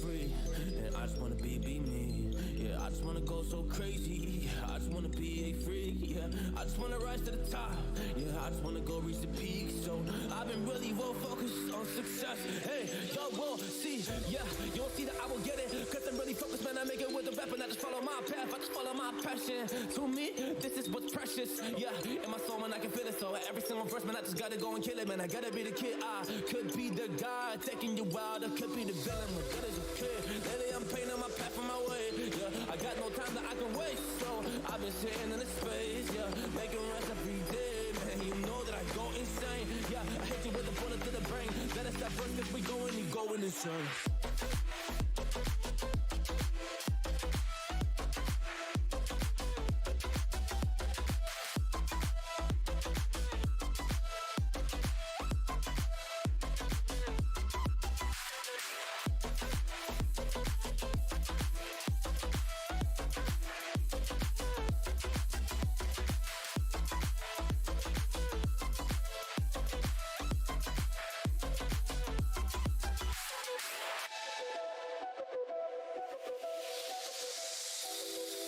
free, and I just wanna be me. Yeah, I just wanna go so crazy. Yeah, I just wanna be a freak. Yeah, I just wanna rise to the top. Yeah, I just wanna go reach the peak. So I've been really well focused on success. Hey, y'all will see. Yeah, you'll see that I will get it. Cause I'm really focused, man. I make it with the rap and I just follow my path. I just follow my passion. To me, this is what's precious. Yeah, in my soul, man, I can feel it. So every single verse, man, I just gotta go and kill it, man. I gotta be the kid. I could be the guy taking you wild. I could be the villain, but good as a kid. Lately, I'm painting my path on my way. Yeah, I got no time that I can waste. So I've been sitting in the space. Yeah, making rest every day, man. You know that I go insane. Yeah, I hit you with a bullet to the brain. Let us stop first if we going, you going insane.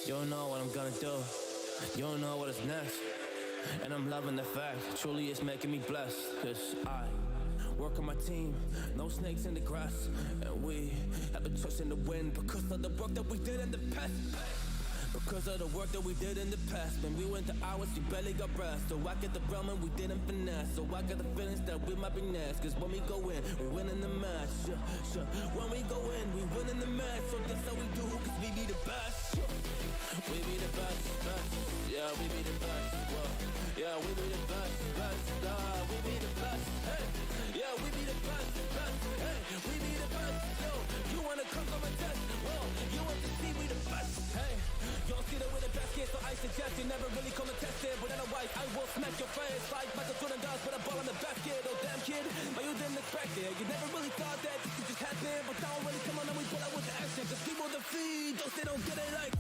You don't know what I'm gonna do. You don't know what is next. And I'm loving the fact, truly it's making me blessed. Cause I work on my team, no snakes in the grass. And we have been trusting the wind because of the work that we did in the past. Because of the work that we did in the past. When we went to hours, we barely got rest. So I get the realm and we didn't finesse. So I got the feelings that we might be next. Cause when we go in, we win in the match. When we go in, we win in the match. So that's how we do, cause we be the best. We be the best, best. Yeah, we be the best. Whoa. Yeah, we be the best, best. We be the best. Hey, yeah, we be the best, best. Hey, we be the best. Yo, you wanna come a test? Whoa, you want to see we the best? Hey, you don't see that we're the best kid, so I suggest you never really come and test it. But otherwise, I will smack your face like Michael Jordan does with a ball in the basket. Oh damn kid, but you didn't expect it. You never really thought that this could just happen. But now when it come on and we pull out with the action, just people the feed, those they don't get it like.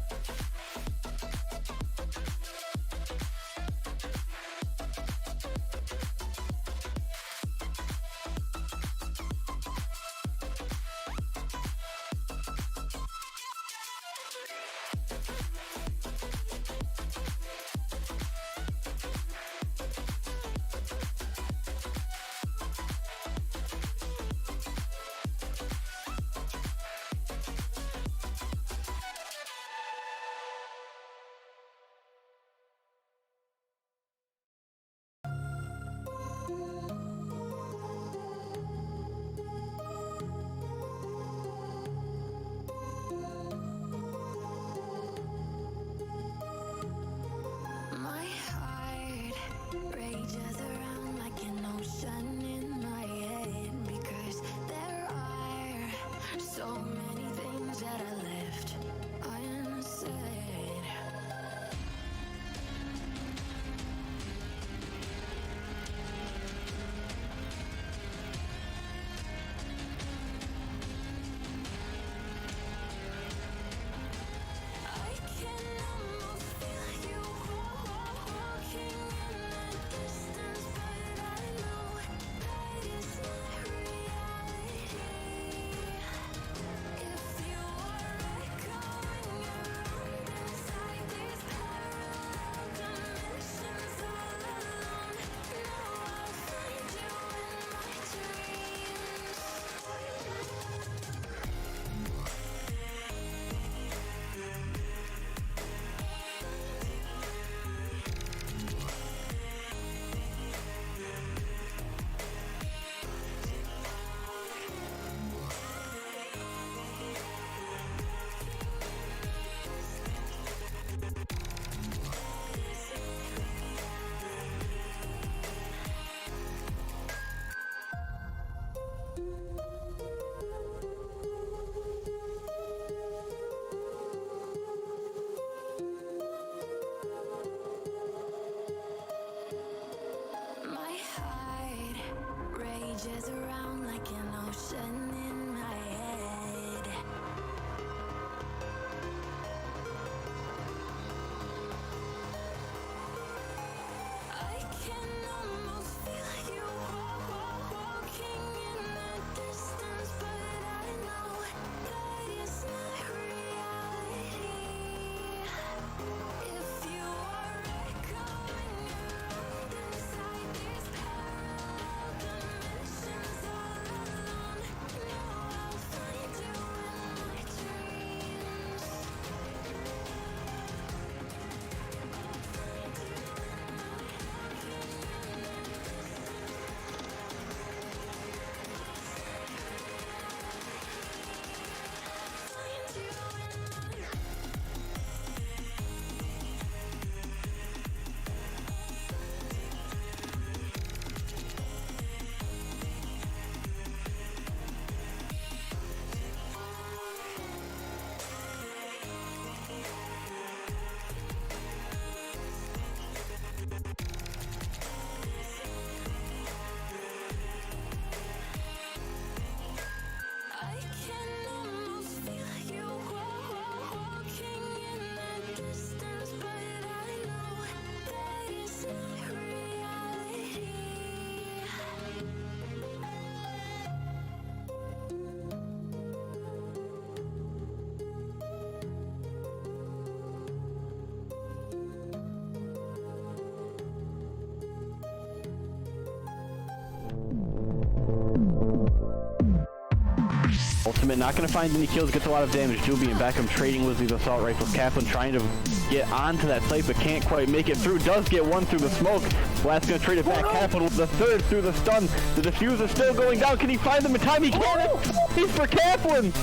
ultimate. Not going to find any kills, gets a lot of damage. Juby and Beckham trading with these assault rifles. Kaplan trying to get onto that site, but can't quite make it through. Does get one through the smoke. Blast going to trade it back. Kaplan with the third through the stun. The diffuser still going down. Can he find them in time? He can! He's for Kaplan!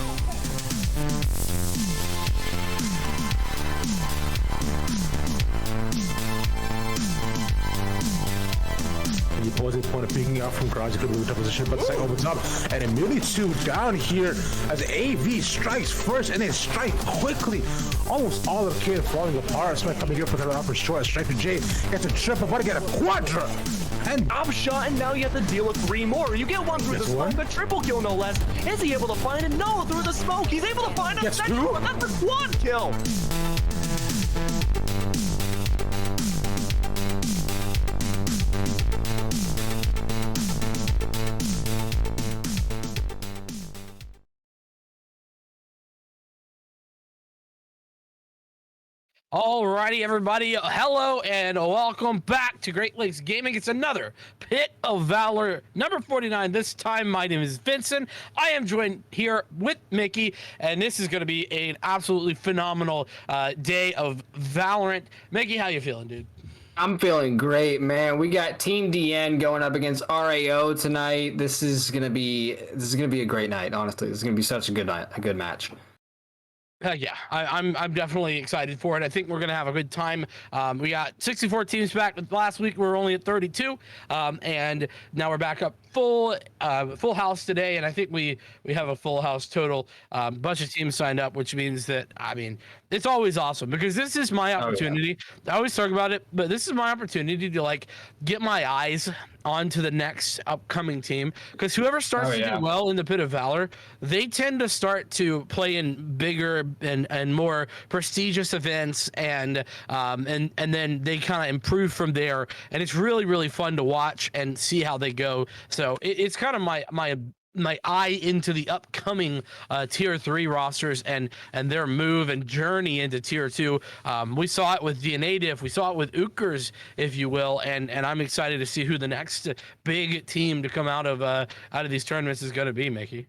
The opposing opponent picking up from garage, could move to position, but the site opens up, and immediately 2 down here as AV strikes first, and then strike quickly. Almost all of Kid falling apart. Smith coming here for the upper short. Strike to J gets a triple, but to get a quadra. And top shot, and now you have to deal with 3 more. You get one through the smoke, a triple kill no less. Is he able to find it? No, through the smoke. He's able to find a second one. That's a quad kill. Alrighty, everybody. Hello and welcome back to Great Lakes Gaming. It's another Pit of Valor, number 49. This time, my name is Vincent. I am joined here with Mickey, and this is going to be an absolutely phenomenal day of Valorant. Mickey, how you feeling, dude? I'm feeling great, man. We got Team DN going up against RAO tonight. This is gonna be a great night. Honestly, this is gonna be such a good night, a good match. Yeah, I'm definitely excited for it. I think we're gonna have a good time. We got 64 teams back. Last week we were only at 32, and now we're back up full house today. And I think we have a full house total. Bunch of teams signed up, which means that it's always awesome because this is my opportunity. I always talk about it, but this is my opportunity to like get my eyes onto the next upcoming team, because whoever starts to do well in the Pit of Valor, they tend to start to play in bigger and more prestigious events, and then they kind of improve from there, and it's really fun to watch and see how they go. So it's kind of my eye into the upcoming tier 3 rosters and their move and journey into tier 2. We saw it with DNA Diff, we saw it with Ukers, if you will, and I'm excited to see who the next big team to come out of these tournaments is going to be, Mickey.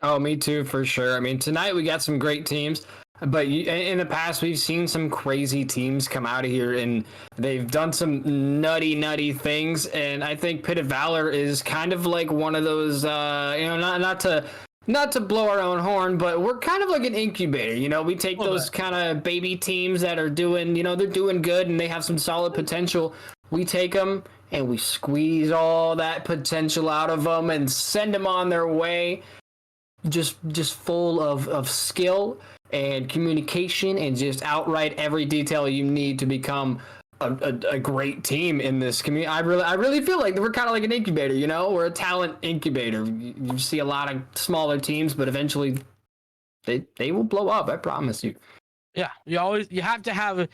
Oh, me too, for sure. I mean, tonight we got some great teams, but in the past we've seen some crazy teams come out of here, and they've done some nutty things. And I think Pit of Valor is kind of like one of those, not to blow our own horn, but we're kind of like an incubator. We take those kind of baby teams that are doing, they're doing good and they have some solid potential. We take them and we squeeze all that potential out of them and send them on their way. Just full of skill and communication and just outright every detail you need to become a great team in this community. I really feel like we're kind of like an incubator, we're a talent incubator. You see a lot of smaller teams, but eventually they will blow up, I promise you. Yeah, you have to have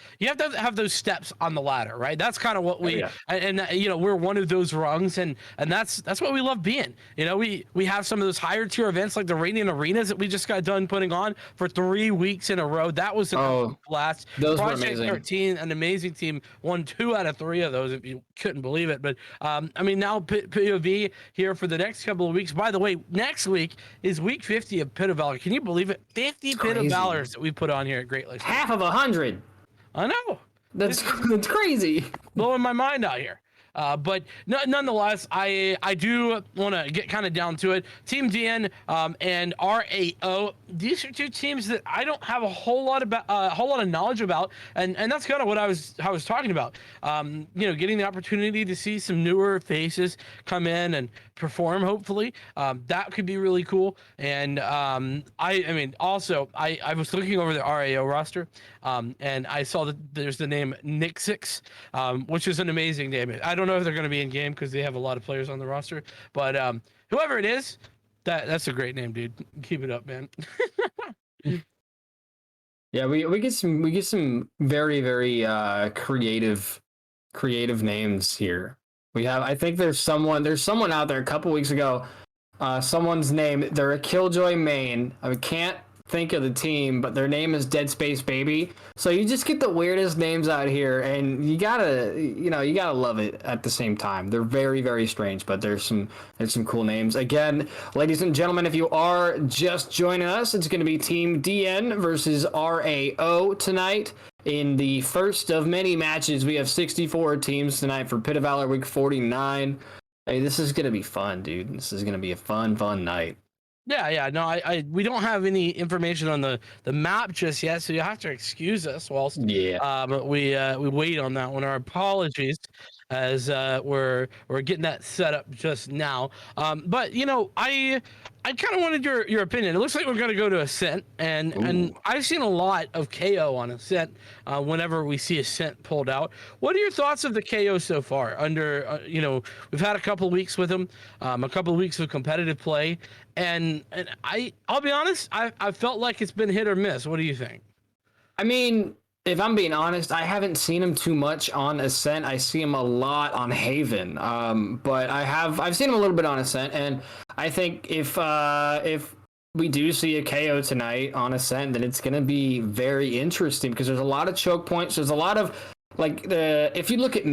those steps on the ladder, right? That's kind of what we we're one of those rungs, and that's what we love being. We have some of those higher tier events like the Radiant Arenas that we just got done putting on for 3 weeks in a row. That was an blast. Those Project were amazing. 13, an amazing team, won 2 out of 3 of those, if you couldn't believe it. But now POV here for the next couple of weeks. By the way, next week is week 50 of Pit of Valor. Can you believe it? 50 Pit of Valors that we put on here at Great Lakes. Half of 100. I know. That's crazy. Blowing my mind out here. But nonetheless, I do want to get kind of down to it. Team DN and RAO. These are 2 teams that I don't have a whole lot of knowledge about, and that's kind of what I was talking about. Getting the opportunity to see some newer faces come in and perform. Hopefully, that could be really cool. And I was looking over the RAO roster, and I saw that there's the name Nixix, which is an amazing name. I don't know if they're going to be in game because they have a lot of players on the roster, but whoever it is, that's a great name, dude. Keep it up, man. Yeah, we get some very creative names here. I think there's someone out there a couple weeks ago. Someone's name, they're a Killjoy main. I can't think of the team, but their name is Dead Space Baby. So you just get the weirdest names out here, and you gotta love it at the same time. They're very, very strange, but there's some cool names. Again, ladies and gentlemen, if you are just joining us, it's going to be Team DN versus RAO tonight. In the first of many matches, we have 64 teams tonight for Pit of Valor Week 49. Hey, this is gonna be fun, dude. This is gonna be a fun night. Yeah. No, we don't have any information on the map just yet, so you have to excuse us whilst we wait on that one. Our apologies, as we're getting that set up just now. But I kind of wanted your opinion. It looks like we're going to go to Ascent, and I've seen a lot of KO on Ascent whenever we see Ascent pulled out. What are your thoughts of the KO so far? Under we've had a couple of weeks with them, a couple of weeks of competitive play, and I'll be honest, I felt like it's been hit or miss. What do you think? I mean, if I'm being honest, I haven't seen him too much on Ascent. I see him a lot on Haven, but I've seen him a little bit on Ascent, and I think if we do see a KO tonight on Ascent, then it's going to be very interesting because there's a lot of choke points. There's a lot of if you look at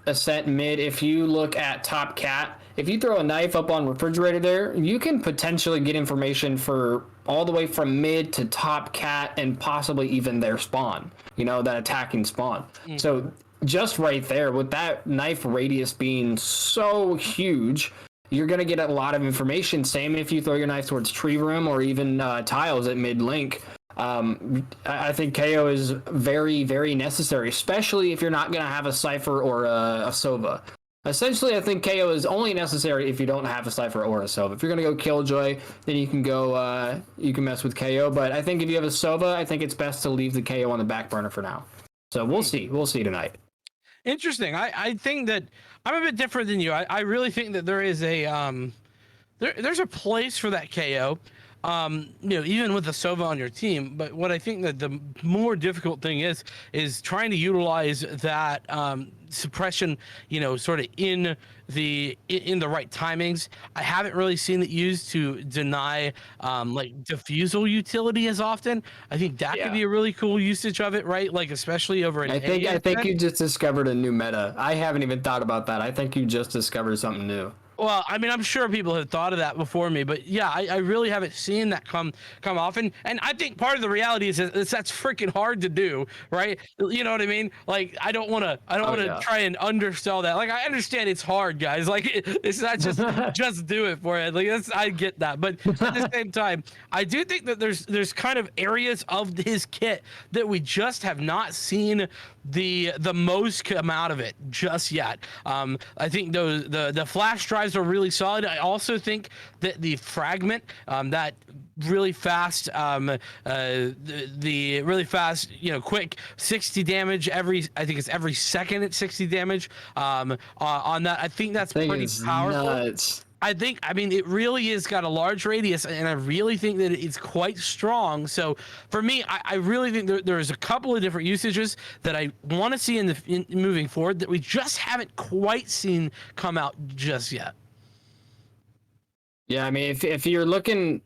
Ascent mid, if you look at top cat, if you throw a knife up on refrigerator there, you can potentially get information for all the way from mid to top cat and possibly even their spawn, that attacking spawn. So just right there, with that knife radius being so huge, you're going to get a lot of information. Same if you throw your knife towards tree room or even tiles at mid link. I think KO is very, very necessary, especially if you're not going to have a Cypher or a Sova. Essentially, I think KO is only necessary if you don't have a Cypher or a Sova. If you're going to go Killjoy, then you can go, you can mess with KO. But I think if you have a Sova, I think it's best to leave the KO on the back burner for now. So we'll see. We'll see tonight. Interesting. I think that I'm a bit different than you. I really think that there is a there's a place for that KO. Even with a Sova on your team. But what I think that the more difficult thing is trying to utilize that suppression, sort of in the right timings. I haven't really seen it used to deny diffusal utility as often. I think that could be a really cool usage of it, right? Like especially over an I think you just discovered a new meta. I haven't even thought about that. I think you just discovered something new. Well, I mean, I'm sure people have thought of that before me, but yeah, I really haven't seen that come often. And I think part of the reality is that's freaking hard to do, right? You know what I mean? Like, I don't want to try and undersell that. Like, I understand it's hard, guys. Like, it's not just do it for it. Like, I get that, but at the same time, I do think that there's kind of areas of his kit that we just have not seen the most come out of it just yet. I think the flash drives are really solid. I also think that the fragment, that really fast, the really fast, quick 60 damage I think it's every second at 60 damage on that. I think that's pretty powerful. Nuts. I mean, it really is got a large radius, and I really think that it's quite strong. So for me, I really think there's a couple of different usages that I want to see in moving forward that we just haven't quite seen come out just yet. Yeah, I mean, if you're looking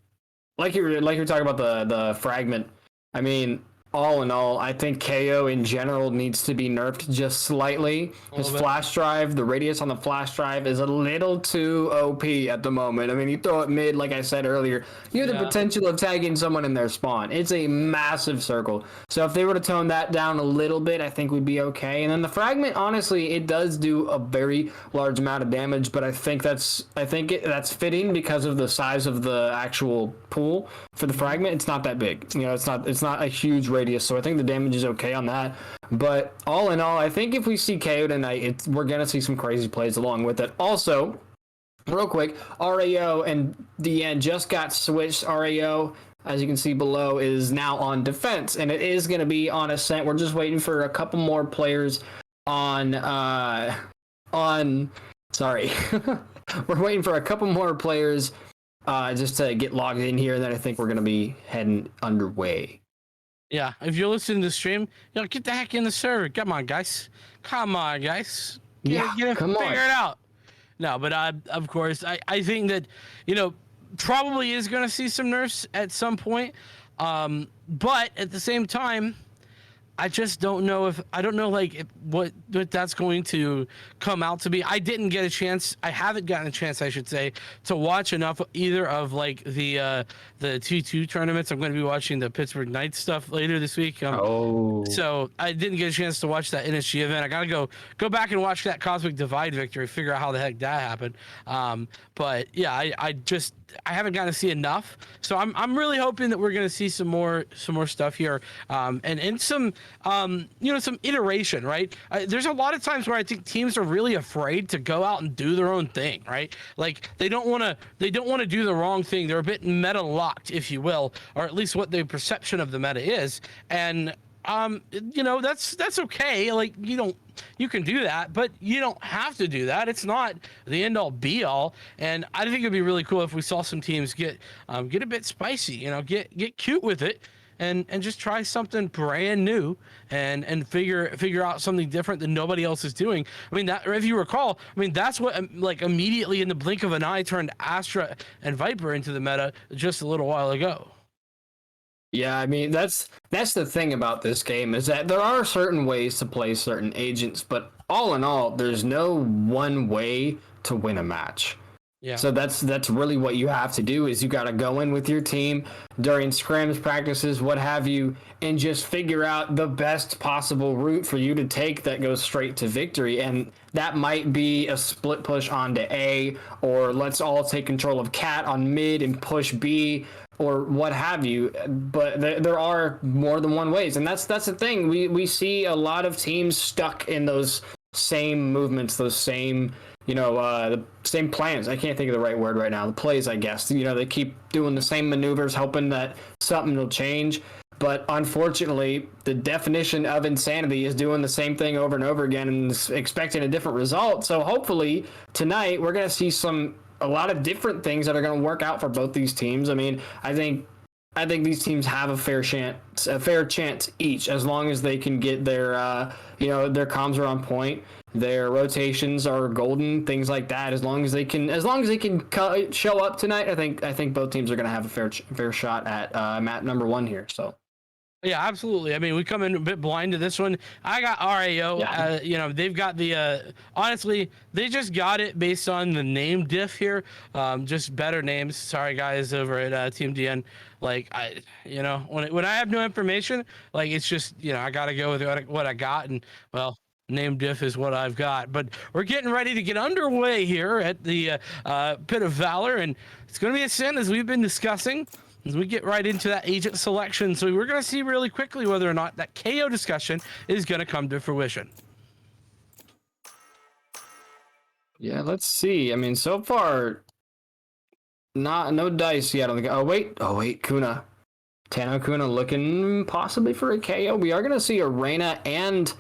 like you're talking about the fragment, I mean, all in all, I think KO in general needs to be nerfed just slightly. His flash drive, the radius on the flash drive is a little too OP at the moment. I mean, you throw it mid, like I said earlier, you have the potential of tagging someone in their spawn. It's a massive circle. So if they were to tone that down a little bit, I think we'd be okay. And then the fragment, honestly, it does do a very large amount of damage, but I think that's fitting because of the size of the actual pool for the fragment. It's not that big. It's not a huge radius, so I think the damage is okay on that. But all in all, I think if we see KO tonight, we're gonna see some crazy plays along with it. Also, real quick, RAO and DN just got switched. RAO, as you can see below, is now on defense, and it is gonna be on Ascent. We're just waiting for a couple more players on sorry. We're waiting for a couple more players just to get logged in here, and then I think we're gonna be heading underway. Yeah, if you're listening to the stream, get the heck in the server. Come on, guys. Come on, guys. Figure it out. No, but of course, I think that, probably is going to see some nerfs at some point. But at the same time, I just don't know what that's going to come out to be. I haven't gotten a chance, I should say, to watch enough either of like the T2 tournaments. I'm going to be watching the Pittsburgh Knights stuff later this week. So I didn't get a chance to watch that NSG event. I got to go back and watch that Cosmic Divide victory, figure out how the heck that happened. But yeah, I haven't gotten to see enough. So I'm really hoping that we're going to see some more stuff here, and some some iteration, right? There's a lot of times where I think teams are really afraid to go out and do their own thing, right? Like they don't want to do the wrong thing. They're a bit meta locked, if you will, or at least what the perception of the meta is. And that's okay. Like you can do that, but you don't have to do that. It's not the end all be all. And I think it'd be really cool if we saw some teams get a bit spicy, get cute with it and just try something brand new and figure out something different that nobody else is doing. I mean, that, if you recall, that's what like immediately in the blink of an eye turned Astra and Viper into the meta just a little while ago. Yeah, I mean, that's the thing about this game is that there are certain ways to play certain agents, but all in all, there's no one way to win a match. Yeah. So that's really what you have to do is you got to go in with your team during scrims, practices, what have you, and just figure out the best possible route for you to take that goes straight to victory. And that might be a split push onto A, or let's all take control of Cat on mid and push B, or what have you. But there are more than one ways, and that's the thing. We see a lot of teams stuck in those same movements, those same the same plans. I can't think of the right word right now. The plays, I guess. They keep doing the same maneuvers, hoping that something will change. But unfortunately, the definition of insanity is doing the same thing over and over again and expecting a different result. So hopefully tonight we're going to see a lot of different things that are going to work out for both these teams. I mean, I think these teams have a fair chance each, as long as they can get their their comms are on point, their rotations are golden, things like that. As long as they can show up tonight, I think both teams are going to have a fair shot at map number 1 here. So. Yeah, absolutely. I mean, we come in a bit blind to this one. I got RAO. Yeah. They've got the honestly, they just got it based on the name diff here. Just better names. Sorry, guys over at Team DN. Like when I have no information, like it's just I gotta go with what I got, and well, name diff is what I've got. But we're getting ready to get underway here at the Pit of Valor, and it's gonna be a sin as we've been discussing. As we get right into that agent selection, so we're going to see really quickly whether or not that KO discussion is going to come to fruition. Yeah, let's see. I mean, so far, no dice yet. Oh wait, Kuna, Tano Kuna looking possibly for a KO. We are going to see a Reyna and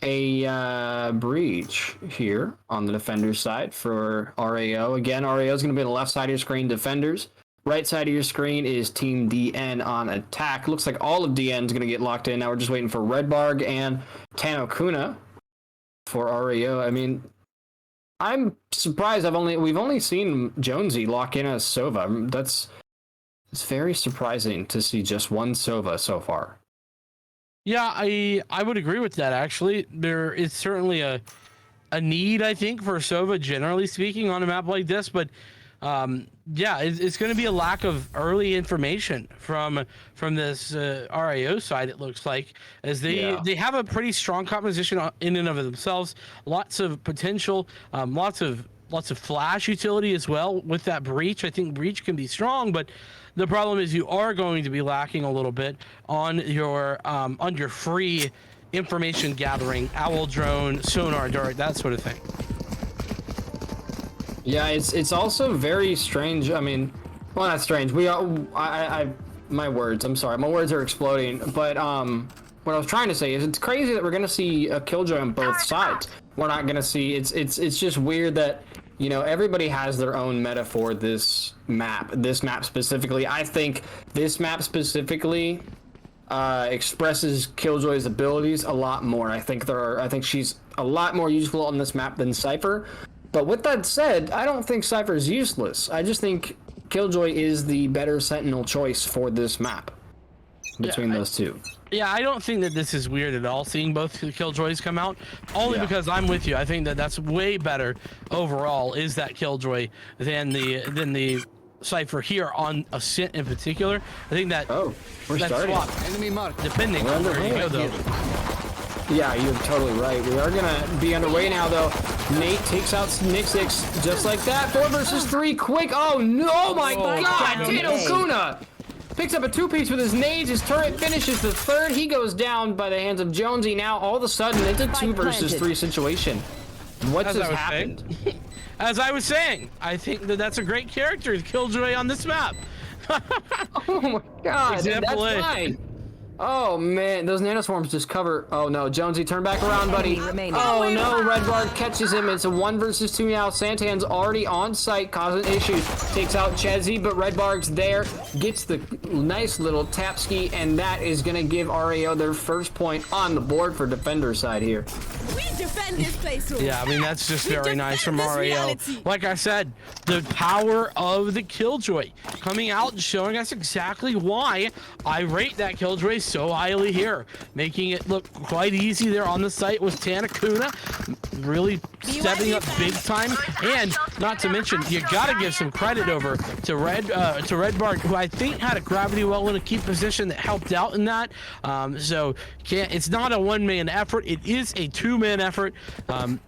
a Breach here on the defender side for RAO. Again, RAO is going to be on the left side of your screen, defenders. Right side of your screen is Team DN on attack. Looks like all of DN is going to get locked in. Now we're just waiting for Redbarg and Tano Kuna for RAO. I mean, I'm surprised we've only seen Jonesy lock in a Sova. It's very surprising to see just one Sova so far. Yeah, I would agree with that, actually. There is certainly a need, I think, for Sova, generally speaking, on a map like this, but yeah, it's going to be a lack of early information from this RAO side. It looks like, as they have a pretty strong composition in and of themselves, lots of potential, lots of flash utility as well with that Breach. I think Breach can be strong, but the problem is you are going to be lacking a little bit on your free information gathering, owl drone, sonar dart, that sort of thing. Yeah, it's also very strange. I mean, well, not strange. My words. I'm sorry, my words are exploding. But what I was trying to say is it's crazy that we're gonna see a Killjoy on both sides. We're not gonna see. It's just weird that everybody has their own meta for this map. This map specifically, I think this map specifically expresses Killjoy's abilities a lot more. I think she's a lot more useful on this map than Cypher. But with that said, I don't think Cypher is useless. I just think Killjoy is the better Sentinel choice for this map. between those two. Yeah, I don't think that this is weird at all, seeing both Killjoys come out, only because I'm with you. I think that that's way better overall, is that Killjoy, than the Cypher here on a Sint in particular. I think that we're starting. Swap, Enemy marked. depending on where you go, though. Yeah, you're totally right. We are gonna be underway now, though. Nate takes out Nixix just like that. 4 versus 3, quick. Oh no, my God! Tano Kuna picks up a 2-piece with his nades. His turret finishes the 3rd. He goes down by the hands of Jonesy. Now all of a sudden it's a 2 versus 3 situation. What's just happened? As I was saying, I think that that's a great character, Killjoy, on this map. Oh my God, Example that's A. fine. Oh man, those nanoswarms just cover. Oh no, Jonesy, turn back around, buddy. Oh no, Red Bard catches him. It's a 1 versus 2 now. Santan's already on site, causing issues. Takes out Chezzy, but Red Bard's there. Gets the nice little tap ski, and that is gonna give RAO their first point on the board for defender side here. We defend this place. Yeah, I mean, that's just very nice from RAO. Reality. Like I said, the power of the Killjoy coming out and showing us exactly why I rate that Killjoy so highly here, making it look quite easy there on the site with Tana Kuna really stepping up big time. And not to mention, you gotta give some credit over to Red Bard, who I think had a gravity well in a key position that helped out in that. So it's not a one-man effort, it is a two-man effort.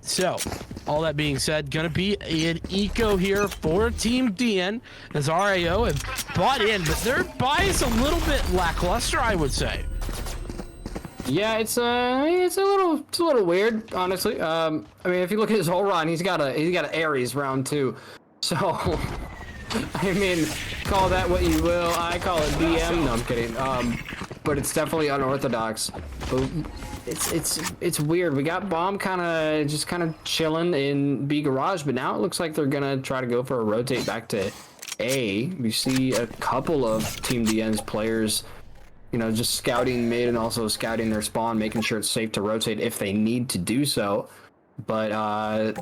So all that being said, gonna be an eco here for Team DN as RAO have bought in, but their buy is a little bit lackluster, I would say. Yeah, it's a little weird, honestly. I mean, if you look at his whole run, he's got an Ares round 2. So, I mean, call that what you will. I call it BM. No, I'm kidding. But it's definitely unorthodox. But it's weird. We got Bomb kind of chilling in B garage, but now it looks like they're gonna try to go for a rotate back to A. We see a couple of Team DN's players, you know, just scouting mid and also scouting their spawn, making sure it's safe to rotate if they need to do so. But I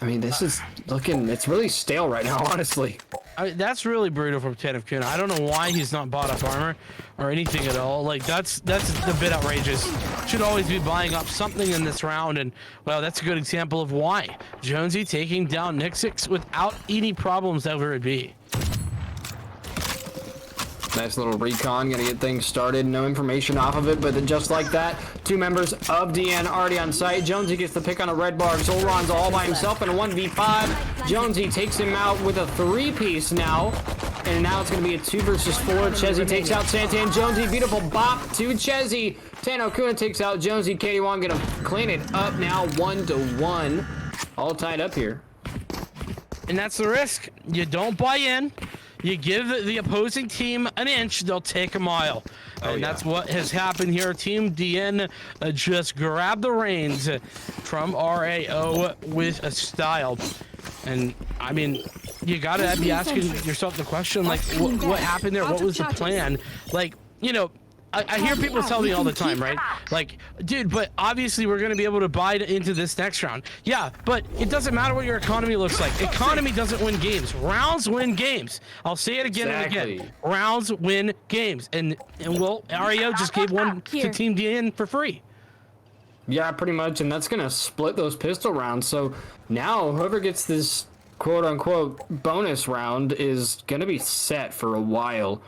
mean, this is looking, it's really stale right now, honestly. That's really brutal from Tana Kuna. I don't know why he's not bought up armor or anything at all. Like, that's a bit outrageous. Should always be buying up something in this round, and well, that's a good example of why. Jonesy taking down Nixix without any problems ever it be. Nice little recon, gonna get things started. No information off of it, but then just like that, 2 members of DN already on site. Jonesy gets the pick on a Red Bard. Solron's all by himself in a 1v5. Jonesy takes him out with a 3-piece now. And now it's gonna be a 2 versus 4. Chezzy takes out Santan. Jonesy, beautiful bop to Chezzy. Tano Kuna takes out Jonesy. KD1 gonna clean it up now, 1-1. All tied up here. And that's the risk. You don't buy in. You give the opposing team an inch, they'll take a mile. And that's what has happened here. Team DN just grabbed the reins from RAO with a style. And, I mean, you got to be asking yourself the question, like, what happened there? What was the plan? Like, you know, I hear people tell me all the time, right? Like, dude, but obviously we're going to be able to buy into this next round. Yeah, but it doesn't matter what your economy looks like. Economy doesn't win games. Rounds win games. I'll say it again and again. Rounds win games. And well, RAO just gave one to Team DN for free. Yeah, pretty much, and that's going to split those pistol rounds. So now whoever gets this quote-unquote bonus round is going to be set for a while.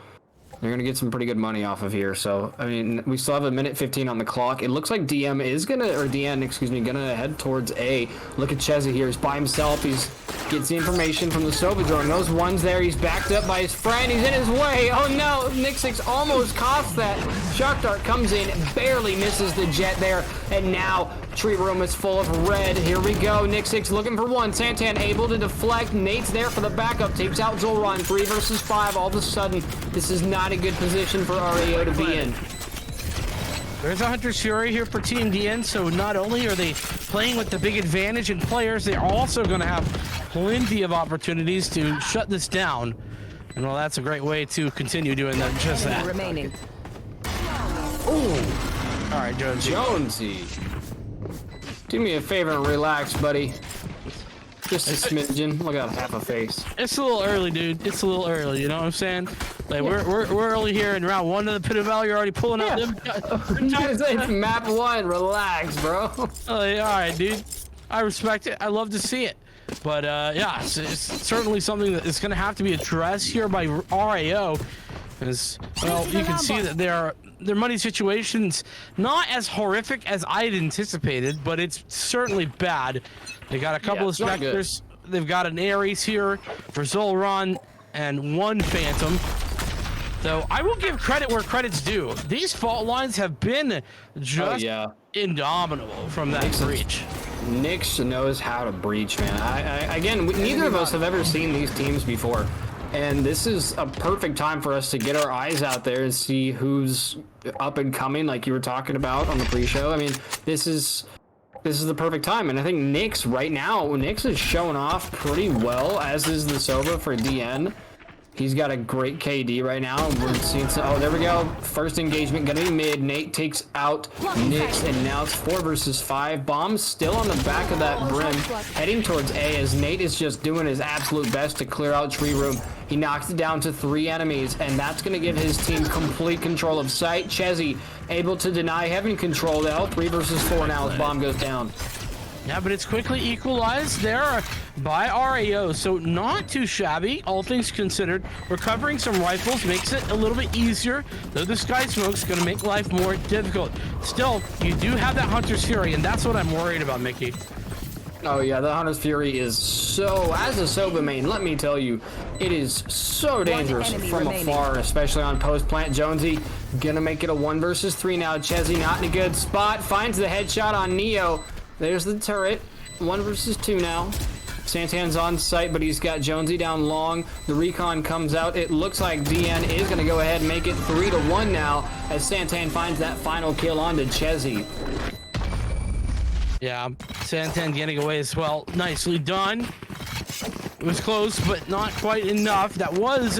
They're going to get some pretty good money off of here. So, I mean, we still have a minute 15 on the clock. It looks like DN is going to head towards A. Look at Chezzy here. He's by himself. Gets the information from the Sova drone. Those ones there. He's backed up by his friend. He's in his way. Oh, no. Nixix almost costs that. Shock Dart comes in, barely misses the jet there. And now, tree room is full of red. Here we go. Nixix looking for one. Santan able to deflect. Nate's there for the backup. Takes out Zolron. 3 versus 5. All of a sudden, this is not a good position for RAO to be in. There's a Hunter's Fury here for Team DN, so not only are they playing with the big advantage in players, they're also going to have plenty of opportunities to shut this down. And well, that's a great way to continue doing that, just that. Remaining. Oh, all right, Jonesy. Do me a favor and relax, buddy. Just a smidgen. Look at half a face. It's a little early, dude. It's a little early, you know what I'm saying? Like we're early here in round 1 of the Pit of Valor. You're already pulling out them. It's map 1. Relax, bro. All right, dude. I respect it. I love to see it. But yeah, it's certainly something that is going to have to be addressed here by RAO. As well, you can see that their money situation's not as horrific as I had anticipated, but it's certainly bad. They got a couple of Spectres. They've got an Ares here for Zolron and 1 Phantom. So I will give credit where credit's due. These fault lines have been just indomitable from that breach. Nyx knows how to breach, man. Again, neither of us have ever seen these teams before. And this is a perfect time for us to get our eyes out there and see who's up and coming, like you were talking about on the pre-show. I mean, this is the perfect time. And I think Nyx right now, Nyx is showing off pretty well, as is the Sova for DN. He's got a great KD right now. We're seeing some, oh, there we go. First engagement gonna be mid. Nate takes out Nyx, and now it's 4 versus 5. Bombs still on the back of that brim, heading towards A, as Nate is just doing his absolute best to clear out tree room. He knocks it down to 3 enemies, and that's gonna give his team complete control of site. Chezzy able to deny having control now. 3 versus 4 now as bomb goes down. Yeah, but it's quickly equalized there by RAO, so not too shabby, all things considered. Recovering some rifles makes it a little bit easier, though the Sky Smoke's going to make life more difficult. Still, you do have that Hunter's Fury, and that's what I'm worried about, Mickey. Oh yeah, the Hunter's Fury is so, as a Sova main, let me tell you, it is so dangerous from afar, especially on post plant. Jonesy gonna make it a 1 versus 3 now. Chezzy not in a good spot, finds the headshot on Neo. There's the turret. 1 versus 2 now. Santan's on site, but he's got Jonesy down long. The recon comes out. It looks like DN is going to go ahead and make it 3-1 now, as Santan finds that final kill onto Chezzy. Yeah, Santan getting away as well. Nicely done. It was close, but not quite enough. That was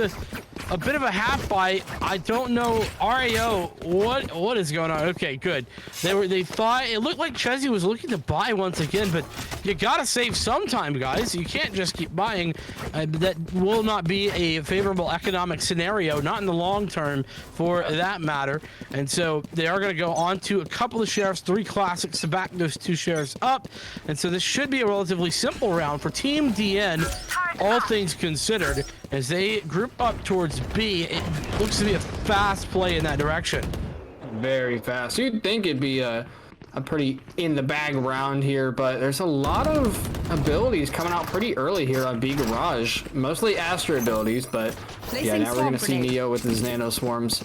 a bit of a half fight. I don't know, RAO, what is going on? Okay, good. They thought it looked like Chezzy was looking to buy once again, but you gotta save some time, guys. You can't just keep buying. That will not be a favorable economic scenario, not in the long term for that matter. And so they are going to go on to a couple of sheriffs, 3 classics to back those 2 sheriffs up. And so this should be a relatively simple round for Team DN, all things considered, as they group up towards B. It looks to be a fast play in that direction. Very fast. You'd think it'd be a pretty in the bag round here, but there's a lot of abilities coming out pretty early here on B Garage. Mostly Astra abilities, but yeah, now we're gonna see Neo with his nano swarms.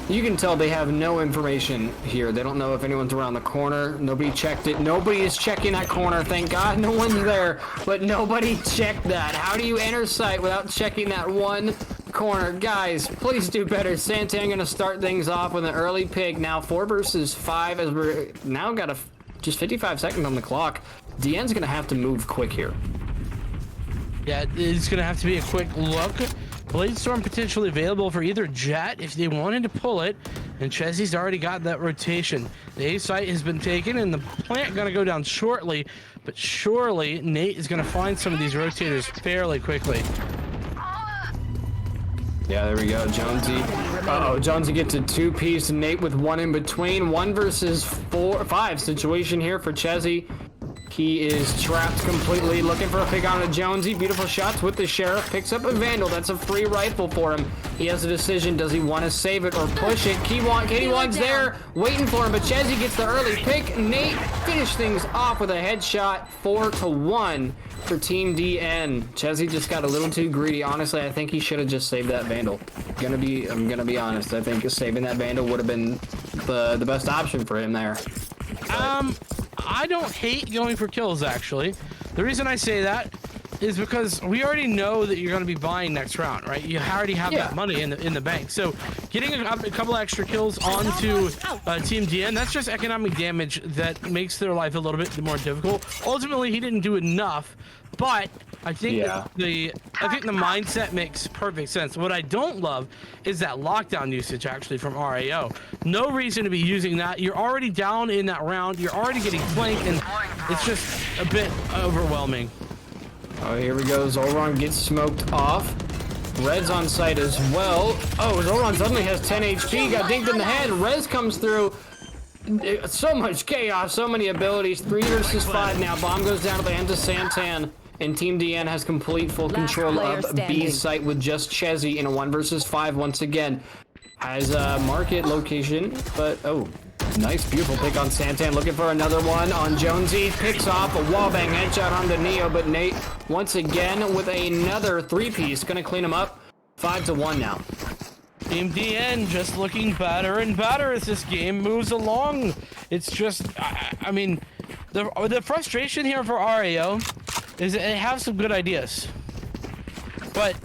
You can tell they have no information here. They don't know if anyone's around the corner. Nobody checked it. Nobody is checking that corner. Thank God no one's there, but nobody checked that. How do you enter site without checking that one corner? Guys, please do better. Santan gonna start things off with an early pick. Now 4 versus 5, as we're now got just 55 seconds on the clock. DN's gonna have to move quick here. Yeah, it's gonna have to be a quick look. Bladestorm potentially available for either Jet if they wanted to pull it, and Chezzy's already got that rotation. The A site has been taken, and the plant gonna go down shortly, but surely Nate is gonna find some of these rotators fairly quickly. Yeah, there we go, Jonesy. Uh-oh, Jonesy gets a 2-piece, Nate with 1 in between. 1 versus 5 situation here for Chezzy. He is trapped completely, looking for a pick on a Jonesy. Beautiful shots with the Sheriff. Picks up a Vandal. That's a free rifle for him. He has a decision. Does he want to save it or push it? KD1's there, waiting for him, but Chezzy gets the early pick. Nate finished things off with a headshot. 4-1 for Team DN. Chezzy just got a little too greedy. Honestly, I think he should have just saved that Vandal. I'm gonna be honest. I think saving that Vandal would have been the best option for him there. I don't hate going for kills, actually. The reason I say that is because we already know that you're going to be buying next round, right? You already have that money in the bank. So getting a couple extra kills onto Team DN, that's just economic damage that makes their life a little bit more difficult. Ultimately, he didn't do enough, but I think the mindset makes perfect sense. What I don't love is that lockdown usage actually from RAO. No reason to be using that. You're already down in that round. You're already getting flanked, and it's just a bit overwhelming. Oh, here we go. Zolron gets smoked off. Red's on site as well. Oh, Zoran suddenly has 10 HP, got dinked in the head. Rez comes through. So much chaos, so many abilities. 3 versus 5 now. Bomb goes down to the hands of Santan. And Team DN has complete full control of B's site with just Chezzy in a 1 versus 5 once again. Has a market location, but oh, nice, beautiful pick on Santan. Looking for another one on Jonesy. Picks off a wallbang headshot onto Neo, but Nate once again with another 3-piece. Gonna clean him up. 5-1 now. Team DN just looking better and better as this game moves along. It's just, I mean, the frustration here for RAO is that they have some good ideas, but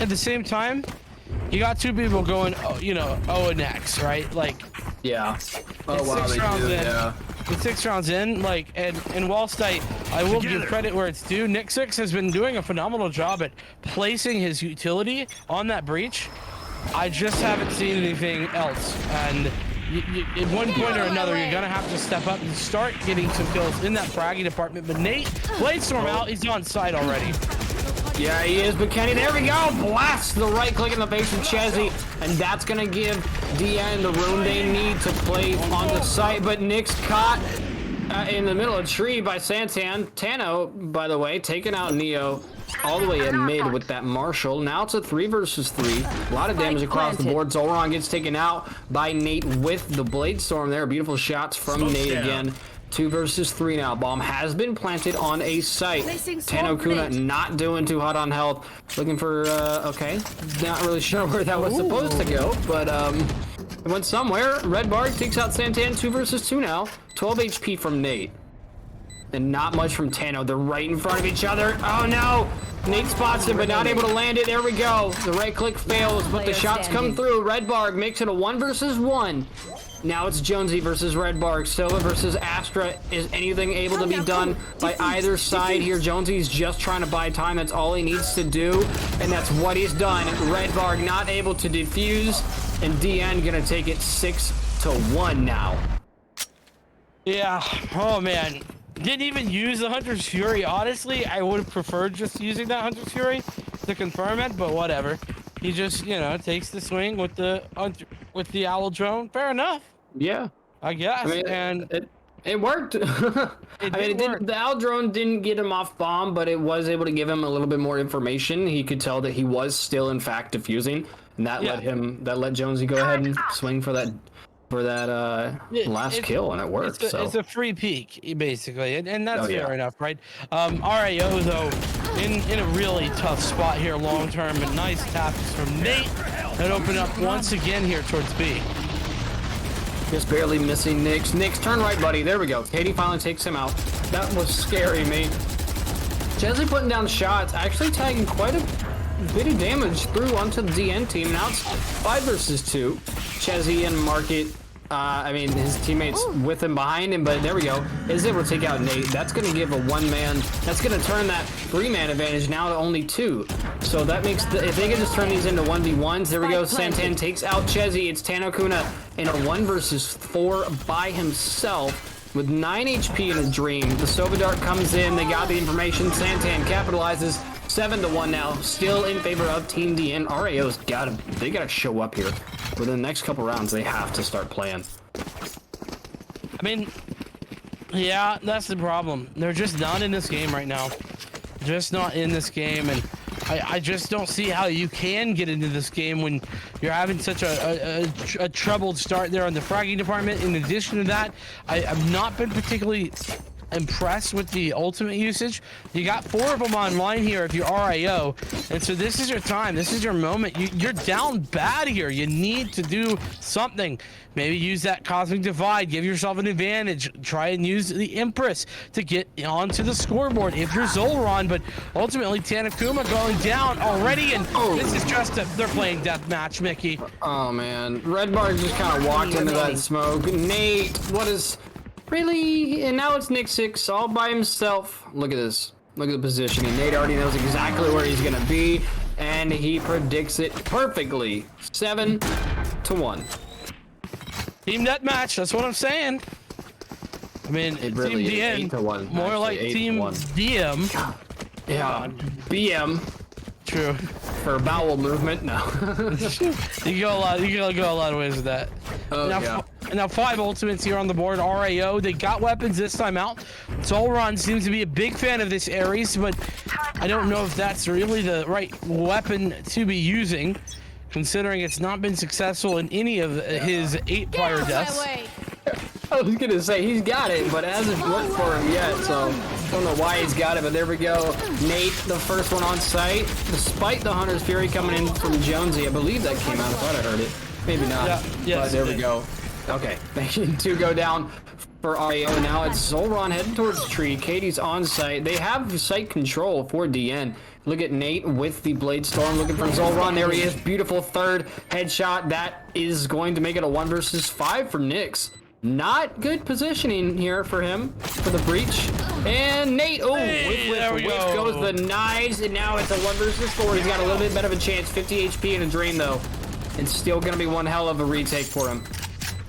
at the same time, you got 2 people going, you know, and X, right? Like, yeah. Oh wow, they do. Yeah. With 6 rounds in, like, and whilst I will give credit where it's due, Nick Six has been doing a phenomenal job at placing his utility on that breach. I just haven't seen anything else, and at one point or another, you're gonna have to step up and start getting some kills in that fragging department. But Nate, Bladestorm out, he's on site already. Yeah, he is, but Kenny, there we go, blasts the right click in the face of Chezzy, and that's gonna give DN the room they need to play on the site, but Nick's caught in the middle of a tree by Santan. Tano, by the way, taking out Neo all the way at mid with that Marshall. Now it's a 3 versus 3. A lot of damage across the board. Zoran gets taken out by Nate with the Bladestorm there. Beautiful shots from Nate again. 2 versus 3 now. Bomb has been planted on a site. Tano Kuna not doing too hot on health. Looking for, okay. Not really sure where that was supposed to go, but it went somewhere. Red Bar takes out Santan. 2 versus 2 now. 12 HP from Nate. And not much from Tano. They're right in front of each other. Oh no! Nate spots him, but not able to land it. There we go. The right click fails, but the shots come through. Red Barg makes it a 1 versus 1. Now it's Jonesy versus Red Barg. Silva versus Astra. Is anything able to be done by either side here? Jonesy's just trying to buy time. That's all he needs to do, and that's what he's done. Red Barg not able to defuse, and DN gonna take it 6-1 now. Yeah. Oh man. Didn't even use the Hunter's Fury. Honestly, I would have preferred just using that Hunter's Fury to confirm it, but whatever. He just, you know, takes the swing with the Owl Drone. Fair enough. Yeah. I guess. I mean, and it worked. The Owl Drone didn't get him off bomb, but it was able to give him a little bit more information. He could tell that he was still, in fact, defusing, and that let Jonesy go ahead and swing for that last kill, and it worked. It's a free peek, basically, and that's fair enough, right? RAO though, in a really tough spot here long term, and nice taps from Nate that open up once again here towards B. Just barely missing Nyx. Nyx, turn right, buddy. There we go. Katie finally takes him out. That was scary, mate. Chezzy putting down shots, actually tagging quite a bit of damage through onto the DN team. Now it's 5 versus 2. Chezzy and Market, I mean, his teammates with him behind him, but there we go. Is able to take out Nate. That's going to give a 1-man. That's going to turn that 3-man advantage now to only 2. So that makes if they can just turn these into 1v1s, there we go. Santan takes out Chezzy. It's Tano Kuna in a 1 versus 4 by himself with 9 HP in a dream. The Sova Dart comes in. They got the information. Santan capitalizes. 7-1 now, still in favor of Team DN. RAO's they gotta show up here. Within the next couple rounds, they have to start playing. I mean, yeah, that's the problem. They're just not in this game right now. Just not in this game, and I just don't see how you can get into this game when you're having such a troubled start there on the fragging department. In addition to that, I've not been particularly impressed with the ultimate usage. You got 4 of them online here if you're RAO, and so this is your time. This is your moment. You're down bad here. You need to do something. Maybe use that Cosmic Divide. Give yourself an advantage. Try and use the Empress to get onto the scoreboard if you're Zolron, but ultimately Tanakuma going down already, and this is just they're playing deathmatch, Mickey. Oh man, Red Bar just kind of walked into that smoke. Nate, what is... Really? And now it's Nick Six all by himself. Look at this. Look at the positioning. Nate already knows exactly where he's going to be, and he predicts it perfectly. 7-1. Team deathmatch, that's what I'm saying. I mean, it really Team DN, more like Team DM. Yeah, BM. True. for bowel movement. No. You go a lot of ways with that. Oh, now, yeah. now 5 ultimates here on the board. RAO, they got weapons this time out. Solron seems to be a big fan of this Ares, but I don't know if that's really the right weapon to be using, considering it's not been successful in any of his 8 prior deaths. I was gonna say he's got it, but it hasn't worked for him yet, so don't know why he's got it, but there we go. Nate, the first one on site, despite the Hunter's Fury coming in from Jonesy. I believe that came out. I thought I heard it. Maybe not. Yes, but there we go. Okay, two go down for RAO. Now it's Zolron heading towards the tree. Katie's on site. They have site control for DN. Look at Nate with the Blade Storm looking for Zolron. There he is. Beautiful third headshot. That is going to make it a 1 versus 5 for Nyx. Not good positioning here for him for the breach. And Nate, whip goes the knives, and now it's a 1 versus 4. He's got a little bit better of a chance. 50 HP and a drain though. It's still gonna be one hell of a retake for him.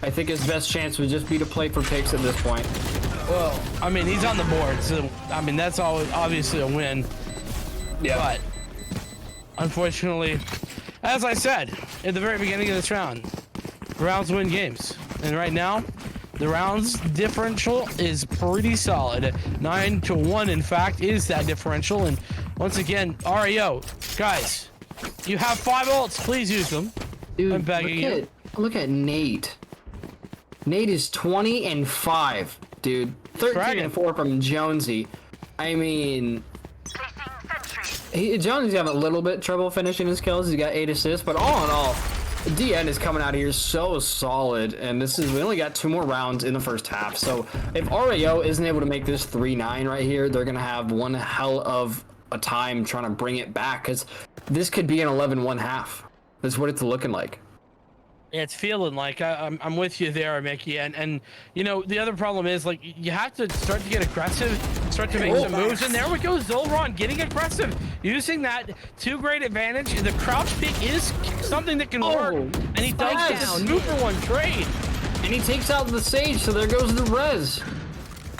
I think his best chance would just be to play for picks at this point. Well, I mean, he's on the board, so I mean that's always obviously a win. Yeah. But unfortunately, as I said at the very beginning of this round, rounds win games, and right now the rounds differential is pretty solid. 9-1, in fact, is that differential. And once again, RAO, guys, you have 5 ults. Please use them. Dude, I'm begging you. Look at Nate. Nate is 20-5, dude. 13-4 from Jonesy. I mean, Jonesy's having a little bit trouble finishing his kills. He's got 8 assists, but all in all, DN is coming out of here so solid, and we only got 2 more rounds in the first half. So if RAO isn't able to make this 3-9 right here, they're gonna have one hell of a time trying to bring it back, because this could be an 11-1 half. That's what it's looking like. Yeah, it's feeling like I'm with you there, Mickey. And you know, the other problem is, like, you have to start to get aggressive, start to make some moves. And there we go, Zolron getting aggressive, using that 2 great advantage. The crouch peek is something that can work, and he does get the super 1 trade. And he takes out the Sage, so there goes the res.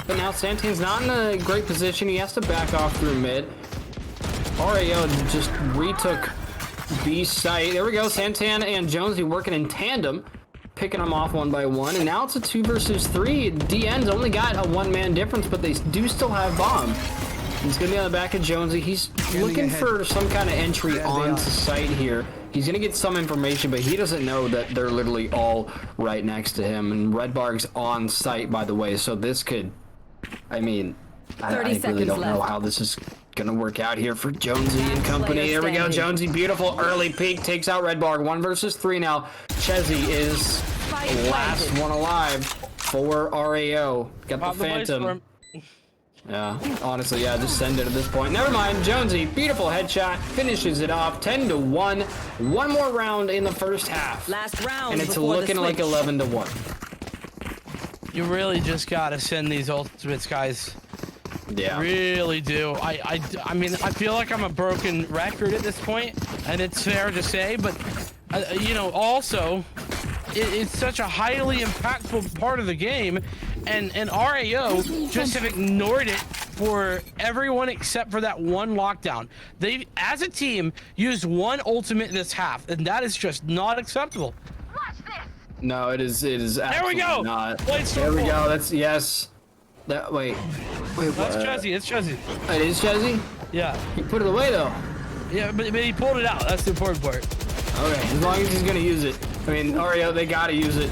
But now Santan's not in a great position. He has to back off through mid. RAO just retook B site. There we go. Santan and Jonesy working in tandem, picking them off 1 by 1. And now it's a 2 versus 3. DN's only got a 1-man difference, but they do still have bomb. He's gonna be on the back of Jonesy. He's looking for some kind of entry onto site here. He's gonna get some information, but he doesn't know that they're literally all right next to him. And Redbarg's on site, by the way, so this could, I mean, I really don't know how this is gonna work out here for Jonesy and company. There we go, Jonesy, beautiful early peek, takes out Redbarg. 1 versus 3 now. Chezzy is last one alive for RAO. Got the Phantom. Yeah, honestly, yeah, just send it at this point. Never mind, Jonesy, beautiful headshot, finishes it off, 10-1. 1 more round in the first half. Last round, and it's looking like 11-1. You really just gotta send these ultimates, guys. Yeah. Really do. I mean, I feel like I'm a broken record at this point, and it's fair to say, but you know, also, it's such a highly impactful part of the game, and RAO just have ignored it for everyone except for that 1 lockdown. They, as a team, used 1 ultimate this half, and that is just not acceptable. No, it is absolutely there we go. Not. There we go. That's yes. That wait, that's Chezzy. It's Chezzy. It is Chezzy? Yeah. He put it away though. Yeah, but he pulled it out. That's the important part. Okay, as long as he's gonna use it. I mean, RAO, they gotta use it.